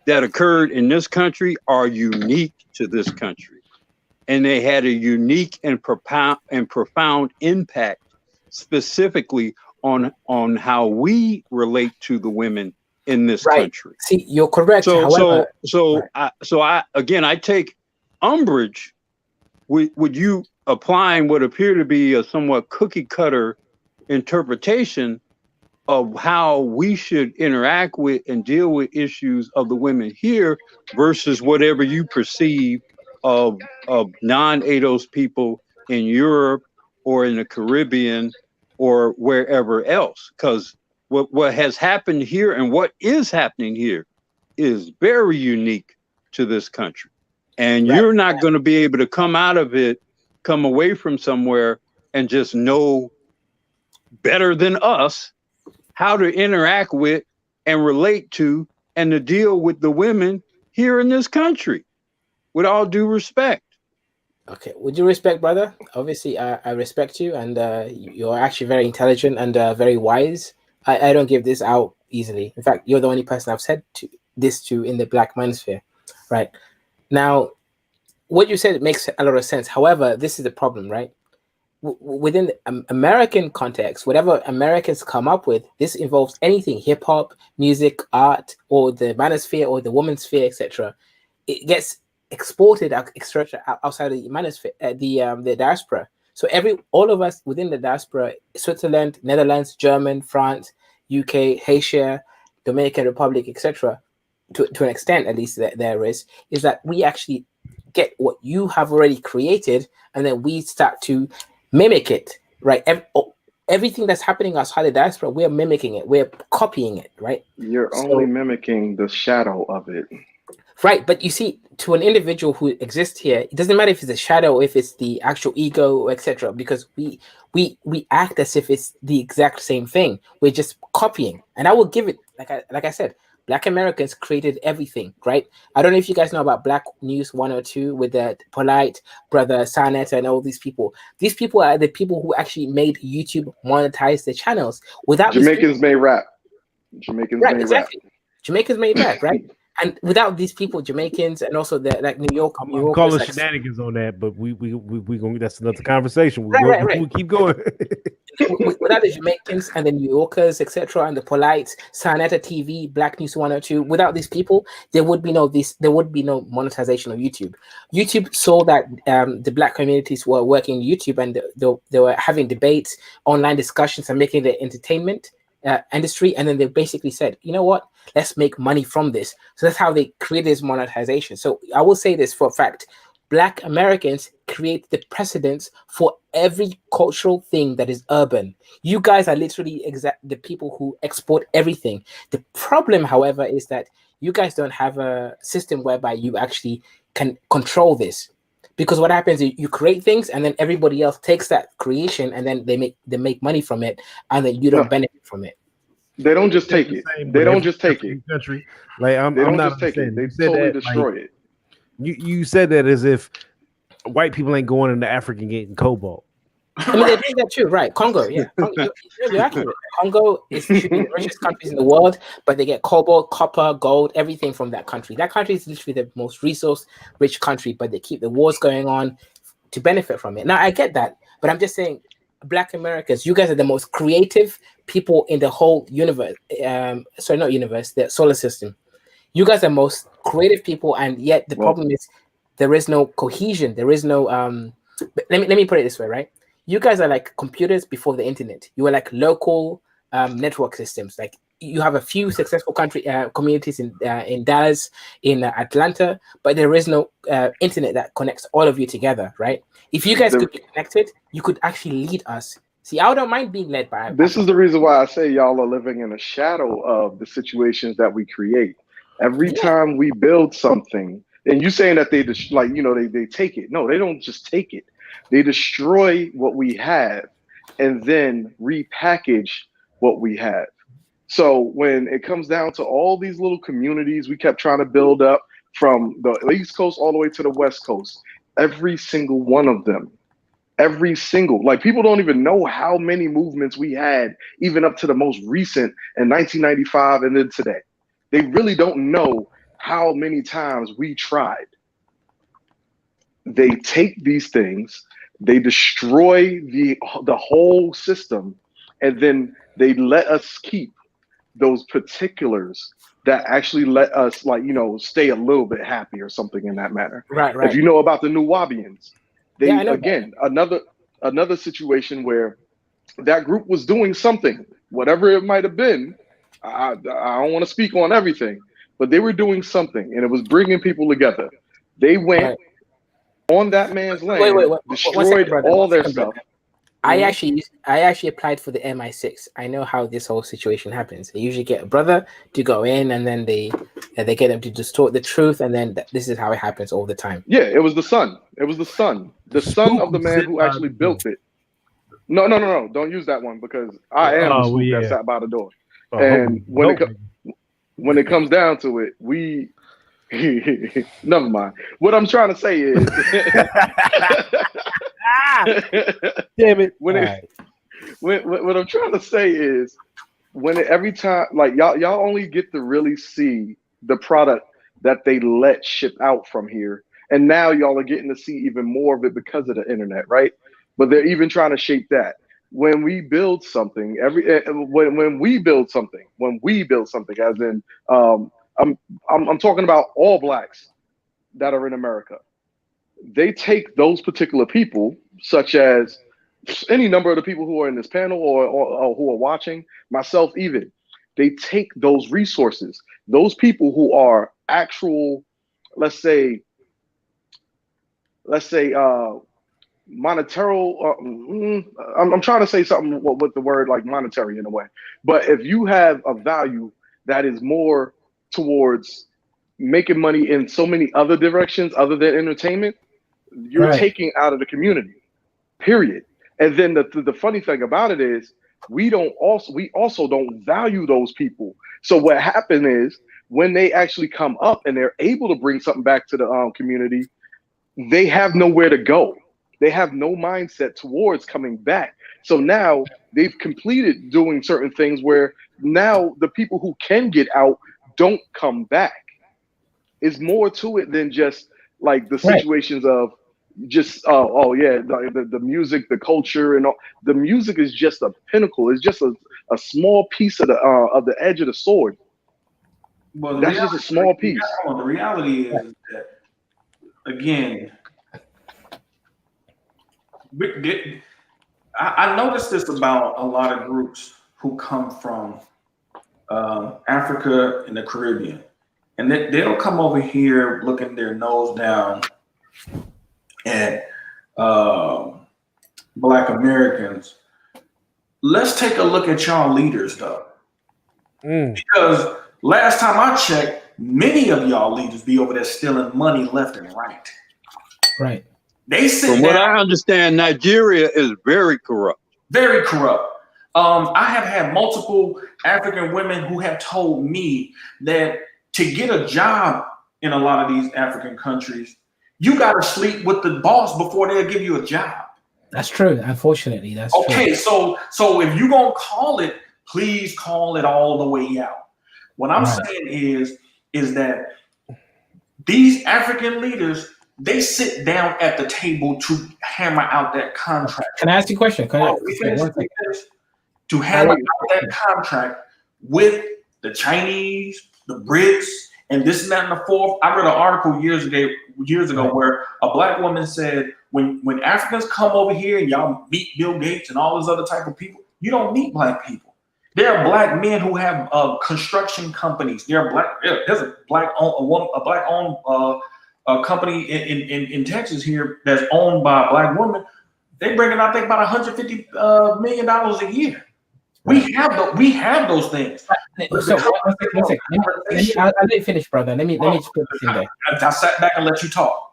that occurred in this country are unique to this country, and they had a unique and profound impact specifically on how we relate to the women in this country. See, you're correct. However, I take umbrage with you applying what appear to be a somewhat cookie cutter interpretation of how we should interact with and deal with issues of the women here versus whatever you perceive of non-ADOS people in Europe or in the Caribbean or wherever else. Because what has happened here and what is happening here is very unique to this country. And you're not going to be able to come away from somewhere and just know better than us how to interact with and relate to and to deal with the women here in this country, with all due respect. Okay, with due respect, brother, obviously I respect you, and you're actually very intelligent and very wise. I don't give this out easily. In fact, you're the only person I've said this to in the Black manosphere, right? Now, what you said makes a lot of sense. However, this is the problem, right? Within the American context, whatever Americans come up with, this involves anything, hip hop, music, art, or the manosphere or the woman's sphere, etc. It gets exported outside of the manosphere, the diaspora. So all of us within the diaspora, Switzerland, Netherlands, German, France, UK, Haiti, Dominican Republic, etc. To an extent, at least there is that we actually get what you have already created, and then we start to mimic it, right? Everything that's happening outside the diaspora, we're mimicking it, we're copying it, right? You're only mimicking the shadow of it. Right, but you see, to an individual who exists here, it doesn't matter if it's a shadow or if it's the actual ego, etc., because we act as if it's the exact same thing. We're just copying. And I will give it, like I said, Black Americans created everything, right? I don't know if you guys know about Black News 102 with the Polite, Brother Sanet, and all these people. These people are the people who actually made YouTube monetize their channels. Without Jamaicans made rap. Jamaicans made rap. Jamaicans made rap, right? And without these people, Jamaicans and also the New York, I'm calling shenanigans on that, but we gonna, that's another conversation. We'll keep going. Without the Jamaicans and the New Yorkers, etc., and the Polites, Sanetta TV, Black News 102, without these people, there would be no monetization of YouTube. YouTube saw that the Black communities were working YouTube, and they were having debates, online discussions, and making the entertainment industry, and then they basically said, you know what, let's make money from this. So that's how they created this monetization. So I will say this for a fact: Black Americans create the precedents for every cultural thing that is urban. You guys are literally the people who export everything. The problem, however, is that you guys don't have a system whereby you actually can control this. Because what happens is you create things, and then everybody else takes that creation, and then they make money from it, and then you don't benefit from it. They don't just take it. They don't just take it. Country, like I'm They don't not just take it. understanding. They totally destroy it. You said that as if white people ain't going into Africa and getting cobalt. I mean, they do that too, right? Congo, yeah. You're accurate. Congo should be the richest countries in the world, but they get cobalt, copper, gold, everything from that country. That country is literally the most resource-rich country, but they keep the wars going on to benefit from it. Now, I get that, but I'm just saying, Black Americans, you guys are the most creative people in the whole universe. Sorry, not universe, the solar system. You guys are most creative people, and yet the problem is there is no cohesion. There is no. Let me put it this way, right? You guys are like computers before the internet. You are like local network systems. Like you have a few successful communities in Dallas, in Atlanta, but there is no internet that connects all of you together, right? If you guys could be connected, you could actually lead us. See, I don't mind being led by. This is the reason why I say y'all are living in a shadow of the situations that we create. Every time we build something, and you saying that they just they take it. No, they don't just take it. They destroy what we have and then repackage what we have. So when it comes down to all these little communities we kept trying to build up from the East Coast all the way to the West Coast, every single one of them, like people don't even know how many movements we had, even up to the most recent in 1995 and then today. They really don't know how many times we tried. They take these things, they destroy the whole system, and then they let us keep those particulars that actually let us stay a little bit happy or something in that manner. Right. If you know about the Nuwabians, another situation where that group was doing something, whatever it might have been. I don't want to speak on everything, but they were doing something, and it was bringing people together. They went on that man's land, destroyed all their stuff. I actually applied for the MI6. I know how this whole situation happens. They usually get a brother to go in, and then they get them to distort the truth, and then this is how it happens all the time. Yeah, it was the son. It was the son of the man who actually built it. No, don't use that one because I am the spook that sat by the door. And when it comes down to it, we never mind. What I'm trying to say is, damn it. What I'm trying to say is, every time, like y'all only get to really see the product that they let ship out from here, and now y'all are getting to see even more of it because of the internet, right? But they're even trying to shape that. When we build something, when we build something, as in, I'm talking about all blacks that are in America. They take those particular people, such as any number of the people who are in this panel or who are watching, myself even. They take those resources, those people who are actual, let's say, monetary. I'm trying to say something with the word like monetary in a way. But if you have a value that is more towards making money in so many other directions other than entertainment, you're taking out of the community, period. And then the funny thing about it is we also don't value those people. So what happened is when they actually come up and they're able to bring something back to the community, they have nowhere to go. They have no mindset towards coming back. So now they've completed doing certain things where now the people who can get out don't come back. It's more to it than just like the situations of just the music, the culture, and all. The music is just a pinnacle. It's just a small piece of the edge of the sword. Well, that's just a small piece. The reality is that, again, I noticed this about a lot of groups who come from Africa and the Caribbean. And they don't come over here looking their nose down at Black Americans. Let's take a look at y'all leaders, though. Because last time I checked, Many of y'all leaders be over there stealing money left and right. Right. They sit From down. what I understand, Nigeria is very corrupt. Very corrupt. I have had multiple African women who have told me that to get a job in a lot of these African countries, you got to sleep with the boss before they'll give you a job. That's true. Unfortunately, that's true. Okay, so if you're going to call it, please call it all the way out. What I'm saying is that these African leaders, they sit down at the table to hammer out that contract. Can I ask you a question? To hammer out that contract with the Chinese, the Brits, and this and that and the fourth. I read an article years ago where a black woman said, when Africans come over here and y'all meet Bill Gates and all those other type of people, you don't meet black people. There are black men who have construction companies. There's a black owned company in Texas here that's owned by a black woman. They bring in, I think, about $150 million a year. We have those things. So one second. I'll let you finish, brother. Let me just put this in there. I sat back and let you talk.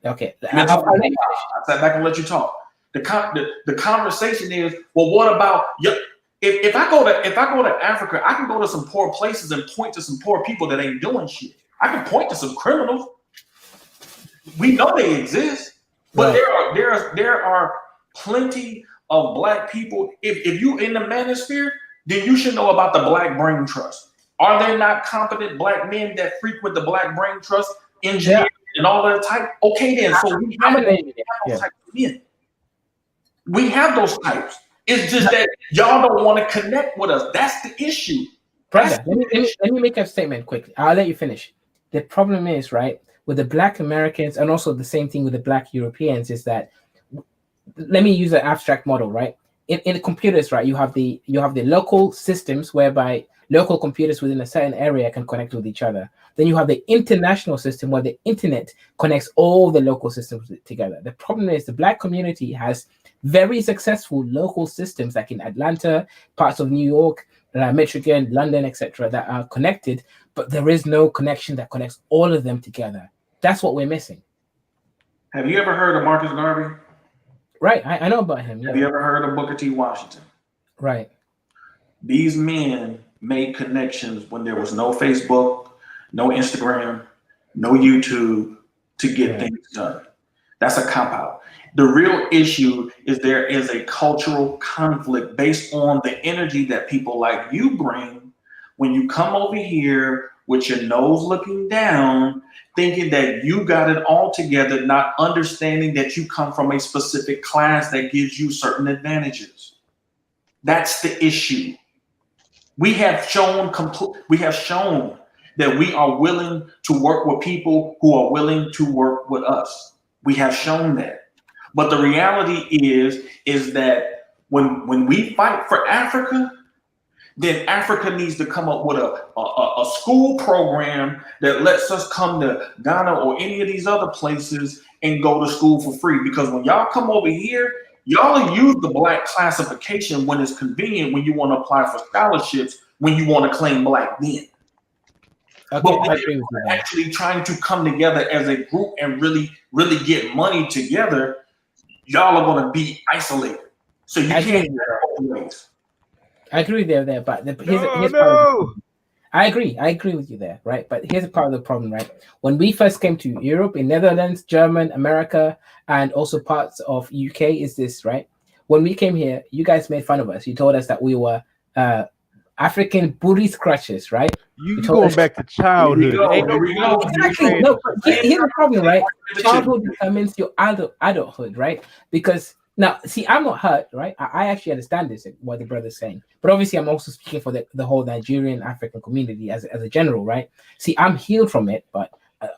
Okay. I sat back and let you talk. The conversation is, well, what about if I go to Africa, I can go to some poor places and point to some poor people that ain't doing shit. I can point to some criminals. We know they exist, but there are plenty of black people. If you in the manosphere, then you should know about the Black Brain Trust. Are there not competent black men that frequent the Black Brain Trust, engineers and all that type? Okay, then. So we have those types of men. We have those types. It's just that y'all don't want to connect with us. That's the issue. Brother, let me make a statement quickly. I'll let you finish. The problem is, right, with the black Americans, and also the same thing with the black Europeans, is that, let me use an abstract model, right? In the computers, right, you have the local systems whereby local computers within a certain area can connect with each other. Then you have the international system where the internet connects all the local systems together. The problem is the black community has very successful local systems, like in Atlanta, parts of New York, Michigan, London, etc., that are connected, but there is no connection that connects all of them together. That's what we're missing. Have you ever heard of Marcus Garvey? Right, I know about him. Yeah. Have you ever heard of Booker T. Washington? Right. These men made connections when there was no Facebook, no Instagram, no YouTube to get things done. That's a cop-out. The real issue is there is a cultural conflict based on the energy that people like you bring when you come over here with your nose looking down, thinking that you got it all together, not understanding that you come from a specific class that gives you certain advantages. That's the issue. We have shown that we are willing to work with people who are willing to work with us. We have shown that. But the reality is that when we fight for Africa, then Africa needs to come up with a school program that lets us come to Ghana or any of these other places and go to school for free. Because when y'all come over here, y'all use the black classification when it's convenient, when you want to apply for scholarships, when you want to claim black men. Okay, but when you're actually trying to come together as a group and really get money together, y'all are going to be isolated. So you can't do that both ways. I agree there, but I agree with you there, right? But here's a part of the problem, right? When we first came to Europe, in Netherlands, German, America, and also parts of UK, is this, right? When we came here, you guys made fun of us. You told us that we were African booty scratchers, right? You going back to childhood. Exactly. No, but here's the problem, right? Childhood determines your adulthood, right? Because now, see, I'm not hurt, right? I actually understand this, what the brother's saying. But obviously, I'm also speaking for the whole Nigerian African community as a general, right? See, I'm healed from it, but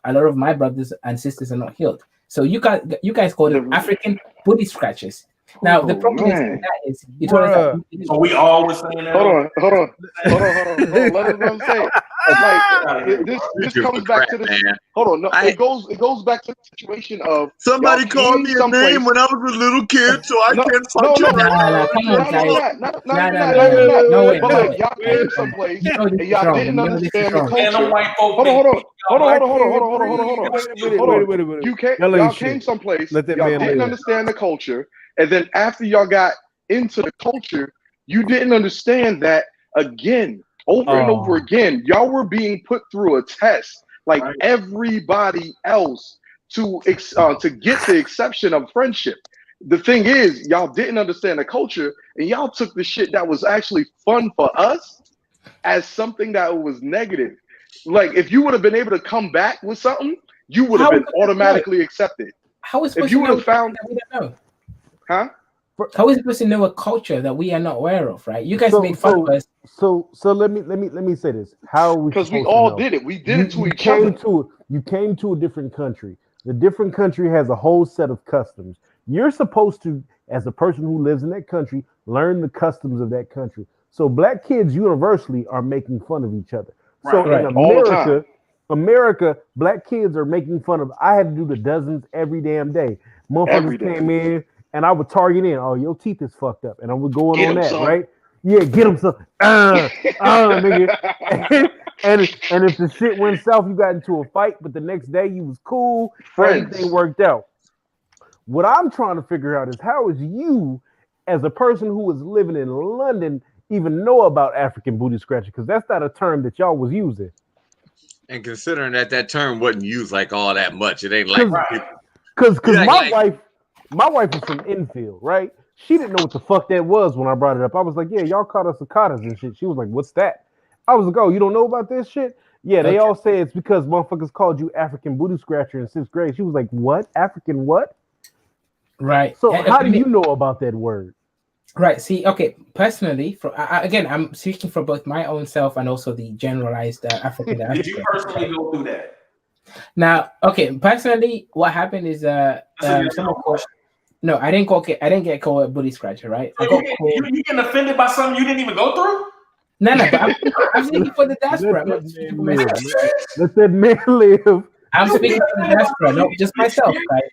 a lot of my brothers and sisters are not healed. So you guys call them African booty scratchers. Now, the problem is you told us that. So we always saying that. Hold on. Let us say it. This comes back to this. Hold on, no, it goes back to the situation of somebody y'all called came me a someplace. name when I was a little kid, so I No, can't no, function no, right. Come on, guys. not But look, y'all came someplace You know this and is y'all wrong. didn't You know this is understand the wrong. culture. Hold on. Y'all came someplace. Let that Y'all man didn't live. understand the culture, and then after y'all got into the culture, you didn't understand that again, over and over again. Y'all were being put through a test like everybody else to get the exception of friendship. The thing is, y'all didn't understand the culture, and y'all took the shit that was actually fun for us as something that was negative. Like if you would have been able to come back with something, you would have been automatically accepted. How is If you would have found, that we don't know? huh? How is it supposed to know a culture that we are not aware of, right? You guys made fun of us. So let me say this. How are we? Because we supposed to all know? did it. We did it to You each other. You came to a different country. The different country has a whole set of customs. You're supposed to, as a person who lives in that country, learn the customs of that country. So black kids universally are making fun of each other. So in All the time. America, black kids are making fun of. I had to do the dozens every damn day. Every Motherfuckers day. came in and I would target in. Oh, your teeth is fucked up, and I would go Get on 'em, that, son. right? Yeah, get them some. Nigga. and if the shit went south, you got into a fight, but the next day you was cool. Friends. Everything worked out. What I'm trying to figure out is how is you, as a person who is living in London, even know about African booty scratcher? Because that's not a term that y'all was using. And considering that term wasn't used like all that much, it ain't like Because Yeah, my wife is from infield, right? She didn't know what the fuck that was when I brought it up. I was like, yeah, y'all caught us cicadas and shit. She was like, what's that? I was like, oh, you don't know about this shit? Yeah, they all say it's because motherfuckers called you African booty scratcher in 6th grade. She was like, what? African what? Right. So how do you know about that word? Right. See, okay. Personally, again, I'm speaking for both my own self and also the generalized African. Did you personally go through that? Now, okay. Personally, what happened is someone called. No, I didn't get called a booty scratcher, right? So you getting offended by something you didn't even go through? No, but I'm speaking for the diaspora. I'm not speaking for myself. Let that man live. I'm speaking for the diaspora, not just myself, right?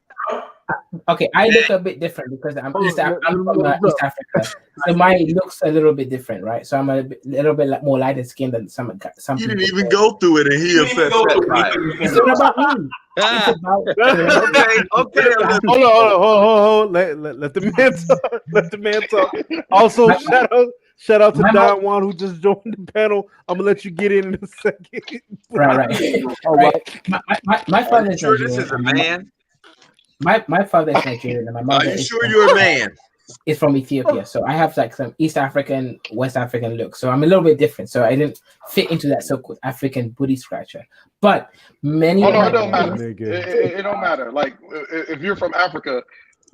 Okay, I look a bit different because I'm from East Africa, so my looks a little bit different, right? So I'm a little bit more lighter skinned than some You didn't even go through it, and he upset by it. It's not about me. It's about okay. Hold on. Let the man talk. Let the man talk. Also, shout out to Don Juan who just joined the panel. I'm gonna let you get in a second. Right. All right. My father's sure Nigerian. This is a man. My father is Nigerian and my mother. Are you sure you're a man? Is from Ethiopia, so I have like some East African, West African look. So I'm a little bit different. So I didn't fit into that so-called African booty scratcher. But many. Oh no, it don't matter. It don't matter. Like if you're from Africa,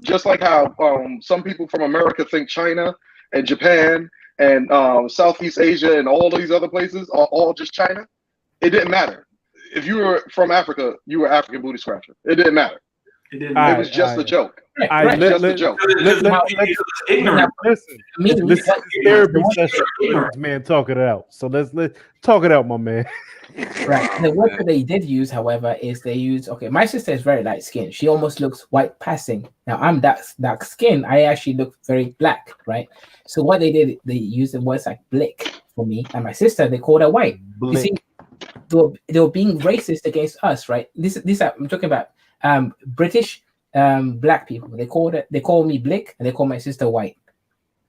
just like how some people from America think China and Japan and Southeast Asia and all these other places are all just China. It didn't matter. If you were from Africa, you were African booty scratcher. It didn't matter. It was just a joke. It was just a joke. Listen, this therapy session. This man talking it out. So let's talk it out, my man. Right. The word that they did use, however, is they use my sister is very light skinned. She almost looks white passing. Now I'm dark skinned. I actually look very black, right? So what they did, they used the words like blick for me and my sister. They called her white. You see, they were being racist against us, right? This I'm talking about British black people. They call me blick and they call my sister white.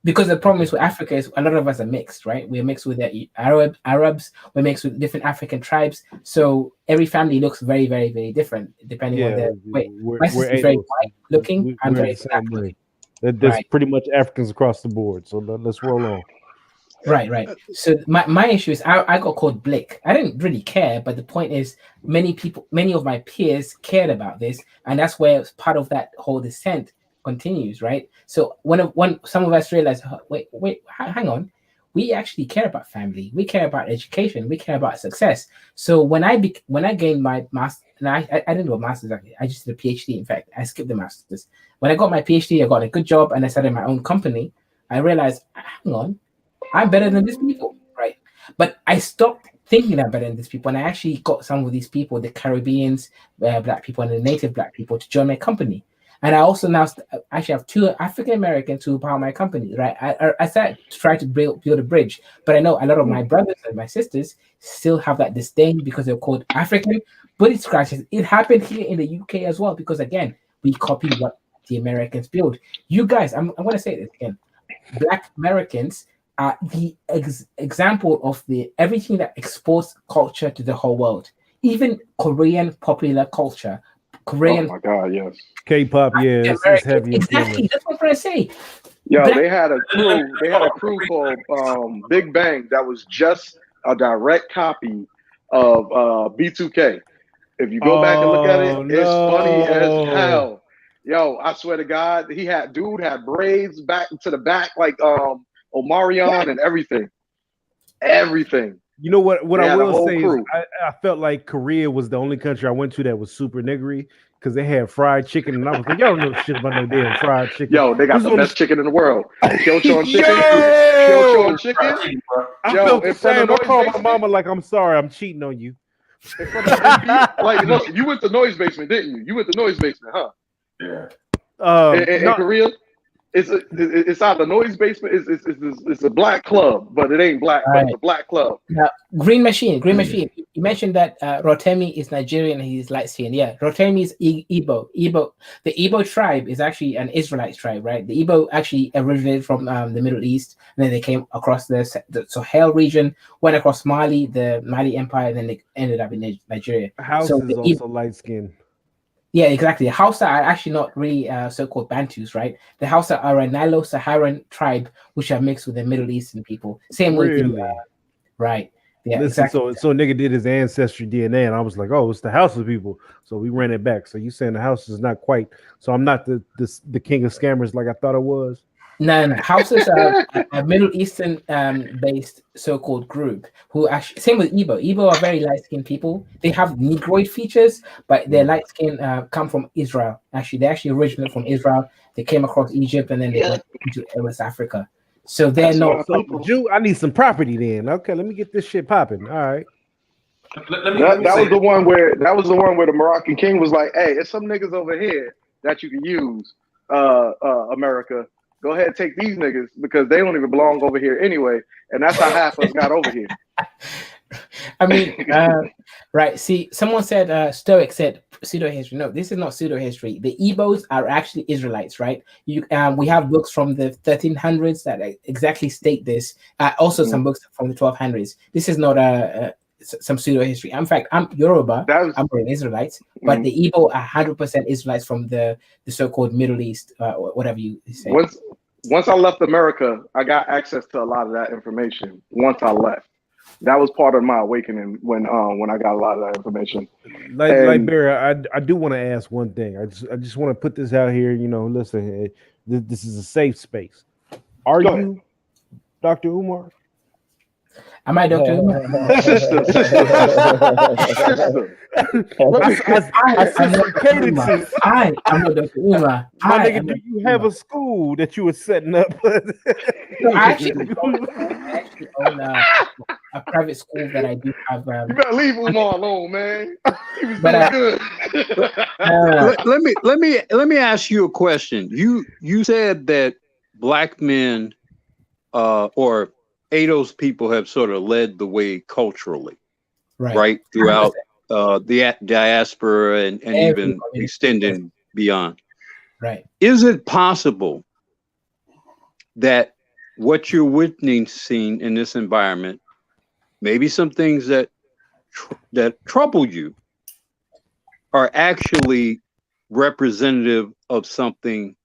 Because the problem is with Africa is a lot of us are mixed, right? We're mixed with the Arabs, we're mixed with different African tribes. So every family looks very, very, very different depending on their way. My sister's very white looking. I'm very black looking. There's pretty much Africans across the board. So let's roll on. Right. So my issue is I got called Blick. I didn't really care, but the point is many of my peers cared about this, and that's where part of that whole descent continues, right? So when some of us realize, wait, hang on, we actually care about family, we care about education, we care about success. So when I gained my master, and I didn't do a master's actually, I just did a PhD. In fact, I skipped the master's. When I got my PhD, I got a good job and I started my own company. I realized, hang on, I'm better than these people, right? But I stopped thinking I'm better than these people. And I actually got some of these people, the Caribbeans, black people, and the native black people, to join my company. And I also now actually have 2 African Americans who power my company, right? I started to try to build a bridge, but I know a lot of my brothers and my sisters still have that disdain because they're called African. But it scratches. It happened here in the UK as well, because again, we copied what the Americans build. You guys, I'm going to say this again. Black Americans are the example of the everything that exports culture to the whole world. Even Korean popular culture. Korean. Oh my God, yes. K-pop, yeah, it's heavy. Exactly. That's what I'm trying to say. Yo, they had a crew. They had a crew called Big Bang that was just a direct copy of B2K. If you go back and look at it, it's funny as hell. Yo, I swear to God, dude had braids back to the back like Omarion and everything. Everything. You know what They I had a will whole say crew. is I felt like Korea was the only country I went to that was super niggery because they had fried chicken, and I was like, y'all don't know shit about no damn fried chicken. Yo, they got This the is best chicken in the world. Kyochon chicken. Yo! Kyochon chicken. I Yo, felt in the front of same. I Noise called my Basement. mama like, I'm sorry, I'm cheating on you. In front of the like, look, you went to Noise Basement, didn't you? You went to Noise Basement, huh? Yeah. In Korea, it's out the Noise Basement. It's a black club, but it ain't black, but it's a black club. Now, Green Machine. You mentioned that Rotemi is Nigerian and he's light skinned. Yeah, Rotemi is Igbo. The Igbo tribe is actually an Israelite tribe, right? The Igbo actually originated from the Middle East, and then they came across the Sahel region, went across Mali, the Mali Empire, and then they ended up in Nigeria. House So is the also light skinned. Yeah, exactly. The Hausa are actually not really so-called Bantus, right? The Hausa are a Nilo-Saharan tribe which are mixed with the Middle Eastern people. Same with the right. Yeah, Listen, exactly. so nigga did his ancestry DNA, and I was like, oh, it's the Hausa people. So we ran it back. So you saying the house is not quite? So I'm not the king of scammers like I thought it was. No. Hausas are a Middle Eastern based so-called group who actually same with Igbo. Igbo are very light-skinned people. They have Negroid features, but their light skin come from Israel. Actually, they actually originated from Israel. They came across Egypt and then they went into West Africa. So they're not. Jew, I need some property then. Okay, let me get this shit popping. All right. That was the one where the Moroccan king was like, "Hey, it's some niggas over here that you can use, America. Go ahead and take these niggas because they don't even belong over here anyway." And that's how half of us got over here. I mean, right. See, someone said, Stoic said pseudo history. No, this is not pseudo history. The Igbos are actually Israelites, right? We have books from the 1300s that exactly state this. Also, some books from the 1200s. This is not some pseudo history. In fact, I'm Yoruba. I'm an Israelite, but the Igbo are 100% Israelites from the so-called Middle East, whatever you say. Once I left America, I got access to a lot of that information. Once I left. That was part of my awakening when I got a lot of that information. Like Barry, I do want to ask one thing. I just want to put this out here. You know, listen, this is a safe space. Are you Dr. Umar? Am I Dr. Umar? Sister. I am not Dr. Umar. My nigga, do you have a school that you were setting up? No, I actually own a private school that I do have. You better leave Umar alone, man. He was But, doing good. Let me ask you a question. You said that black men or ADOS people have sort of led the way culturally, right? Throughout the diaspora and even extending beyond. Right. Is it possible that what you're witnessing in this environment, maybe some things that trouble you, are actually representative of something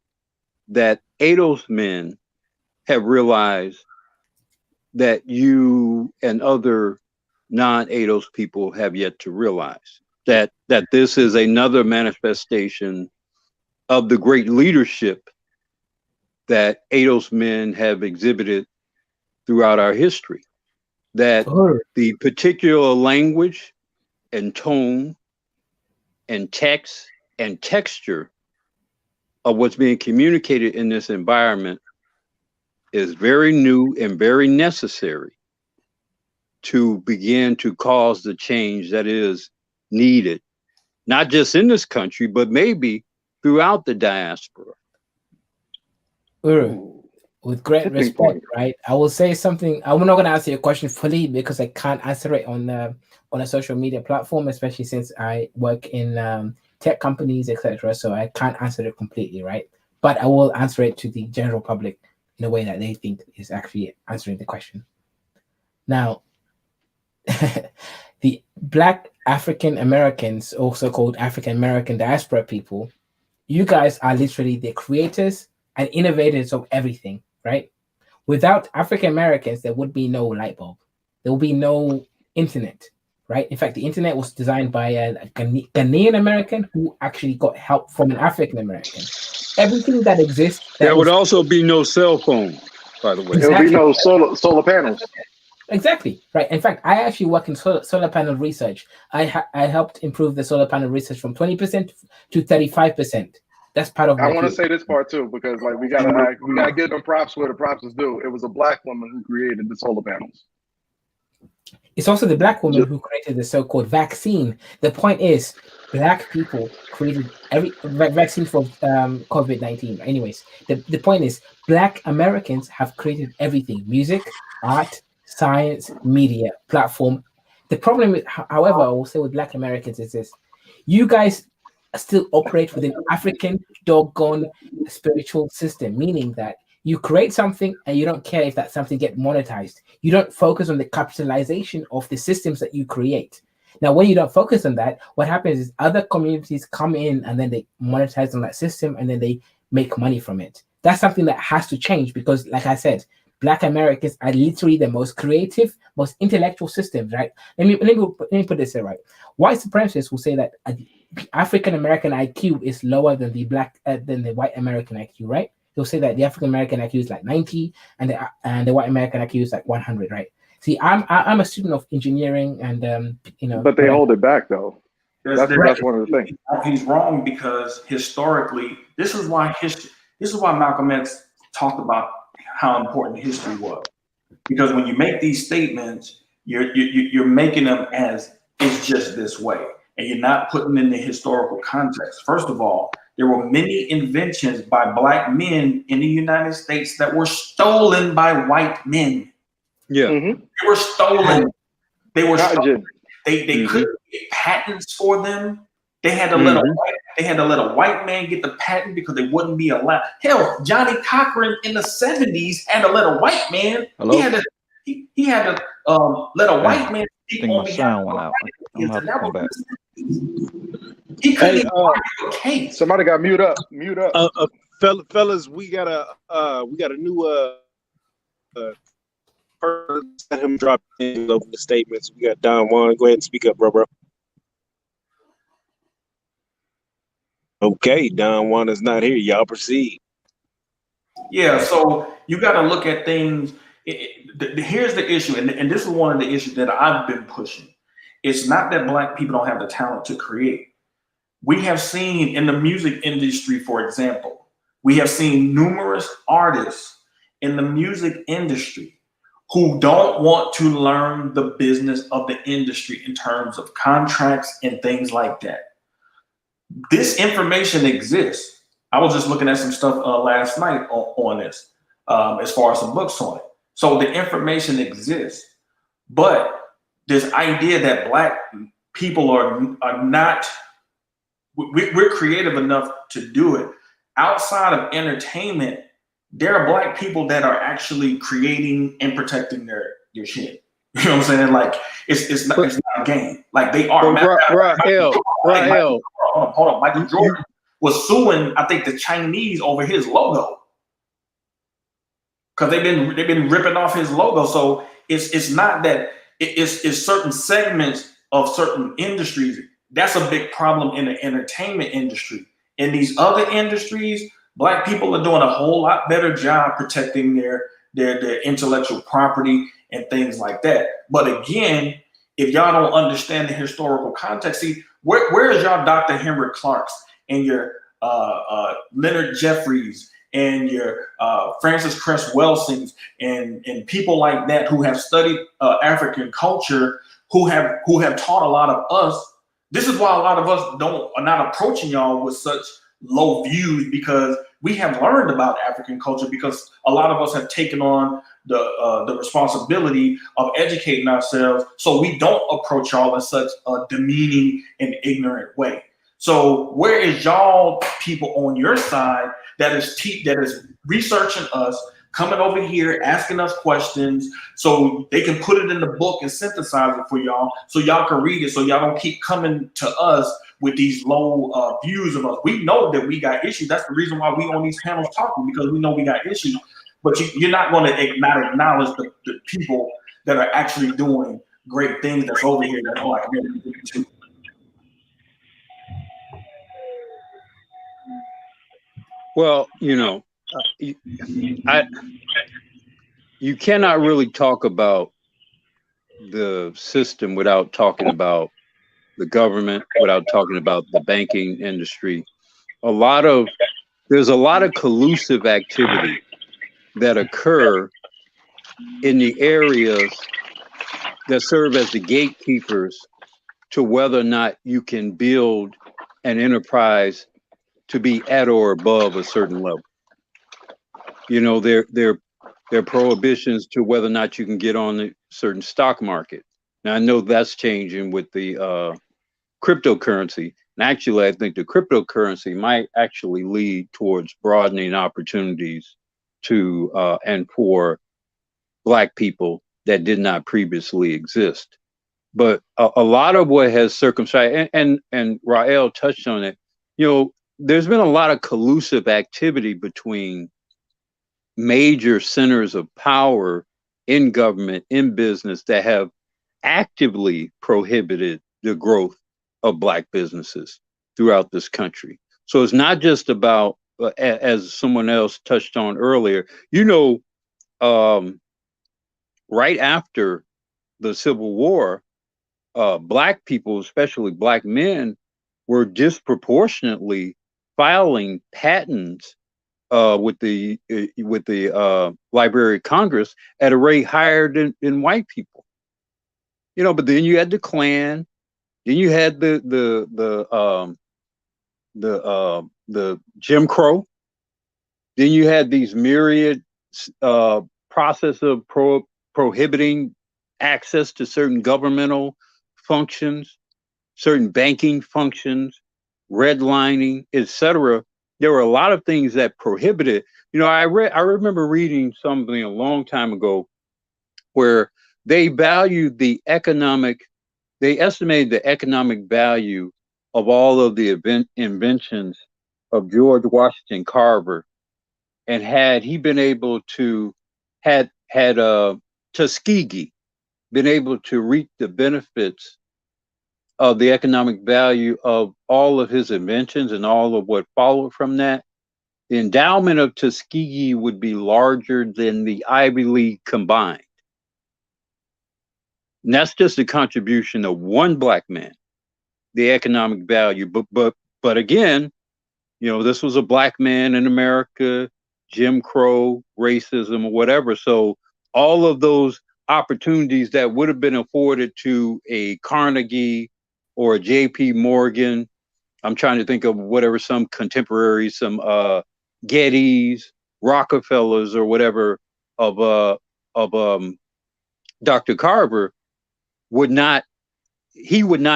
that ADOS men have realized that you and other non-ADOS people have yet to realize? That this is another manifestation of the great leadership that ADOS men have exhibited throughout our history. That the particular language and tone and text and texture of what's being communicated in this environment is very new and very necessary to begin to cause the change that is needed, not just in this country, but maybe throughout the diaspora. With great Tipping respect, point. right? I will say something. I'm not going to answer your question fully because I can't answer it on a social media platform, especially since I work in tech companies, etc. So I can't answer it completely, right? But I will answer it to the general public in a way that they think is actually answering the question. Now, the Black African Americans, also called African American diaspora people, you guys are literally the creators and innovators of everything, right? Without African Americans, there would be no light bulb. There will be no internet, right? In fact, the internet was designed by a Ghanaian American who actually got help from an African American. Everything that exists. There would also be no cell phone, by the way. There will be no solar panels. Exactly, right. In fact, I actually work in solar panel research. I helped improve the solar panel research from 20% to 35%. That's part of my I want to field. say this part too, because like we gotta give them props where the props is due. It was a Black woman who created the solar panels. It's also the Black woman who created the so-called vaccine. The point is, Black people created every vaccine for COVID-19. Anyways, the point is, Black Americans have created everything: music, art, science, media, platform. The problem with, however, I will say with Black Americans is this: you guys still operate within African doggone spiritual system, meaning that you create something and you don't care if that something get monetized. You don't focus on the capitalization of the systems that you create. Now, when you don't focus on that, what happens is other communities come in and then they monetize on that system and then they make money from it. That's something that has to change because, like I said, Black Americans are literally the most creative, most intellectual systems, right? Let me put this here, right? White supremacists will say that African American IQ is lower than the white American IQ, right? They'll say that the African American IQ is like 90 and the white American IQ is like 100, right? See, I'm a student of engineering and But they hold it back though. That's Right. one of the things. He's wrong because historically, this is why Malcolm X talked about how important history was. Because when you make these statements, you're making them as it's just this way, and you're not putting in the historical context. First of all, there were many inventions by Black men in the United States that were stolen by white men. Yeah, they were stolen. They were stolen. They Mhm. couldn't get patents for them. They had to let a white man get the patent because they wouldn't be allowed. Hell, Johnny Cochran in the 70s had to let a white man. Hello? He had to let a white man I speak think on my behalf sound of went out. I'm gonna have to come back. He couldn't even argue a case. Somebody got mute up. Mute up. Fellas, we got a new person. Let him drop in over the statements. We got Don Juan. Go ahead and speak up, bro. Okay, Don Juan is not here. Y'all proceed. Yeah, so you got to look at things. Here's the issue, and this is one of the issues that I've been pushing. It's not that Black people don't have the talent to create. We have seen in the music industry, for example, we have seen numerous artists in the music industry who don't want to learn the business of the industry in terms of contracts and things like that. This information exists. I was just looking at some stuff last night on this, as far as some books on it. So the information exists, but this idea that Black people are not, we're creative enough to do it. Outside of entertainment, there are Black people that are actually creating and protecting their shit. You know what I'm saying? Like it's not a game. Like they are. Rahel. Hold on. Michael Jordan was suing, I think, the Chinese over his logo because they've been ripping off his logo. So it's not that it's certain segments of certain industries. That's a big problem in the entertainment industry. In these other industries, Black people are doing a whole lot better job protecting their intellectual property and things like that. But again, if y'all don't understand the historical context, see, where is y'all Dr. Henry Clark's and your Leonard Jeffries and your Francis Cress Welsings and people like that who have studied African culture, who have taught a lot of us. This is why a lot of us are not approaching y'all with such low views, because we have learned about African culture, because a lot of us have taken on the responsibility of educating ourselves, so we don't approach y'all in such a demeaning and ignorant way. So where is y'all people on your side that is researching us, coming over here, asking us questions, so they can put it in the book and synthesize it for y'all, so y'all can read it, so y'all don't keep coming to us with these low views of us. We know that we got issues. That's the reason why we on these panels talking, because we know we got issues. But you're not going to not acknowledge the people that are actually doing great things that's over here that's Black American too. Well, you cannot really talk about the system without talking about the government, without talking about the banking industry. There's a lot of collusive activity that occur in the areas that serve as the gatekeepers to whether or not you can build an enterprise to be at or above a certain level. There are prohibitions to whether or not you can get on a certain stock market. Now, I know that's changing with the cryptocurrency. And actually, I think the cryptocurrency might actually lead towards broadening opportunities to and for Black people that did not previously exist. But a lot of what has circumscribed, and Rael touched on it, there's been a lot of collusive activity between major centers of power in government, in business, that have actively prohibited the growth of Black businesses throughout this country. So it's not just about, as someone else touched on earlier, right after the Civil War, Black people, especially Black men, were disproportionately filing patents with the Library of Congress at a rate higher than white people. But then you had the Klan, then you had the Jim Crow, then you had these myriad process of prohibiting access to certain governmental functions, certain banking functions, redlining, etc. There were a lot of things that prohibited. I remember reading something a long time ago where they estimated the economic value of all of the inventions of George Washington Carver, and had Tuskegee been able to reap the benefits of the economic value of all of his inventions and all of what followed from that, the endowment of Tuskegee would be larger than the Ivy League combined. And that's just a contribution of one Black man, the economic value. But again, this was a Black man in America, Jim Crow, racism, or whatever. So all of those opportunities that would have been afforded to a Carnegie or a J.P. Morgan, I'm trying to think of whatever, some contemporaries, some Gettys, Rockefellers, or whatever of Dr. Carver, would not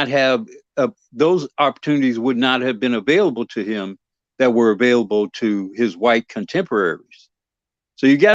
have those opportunities would not have been available to him that were available to his white contemporaries. So you got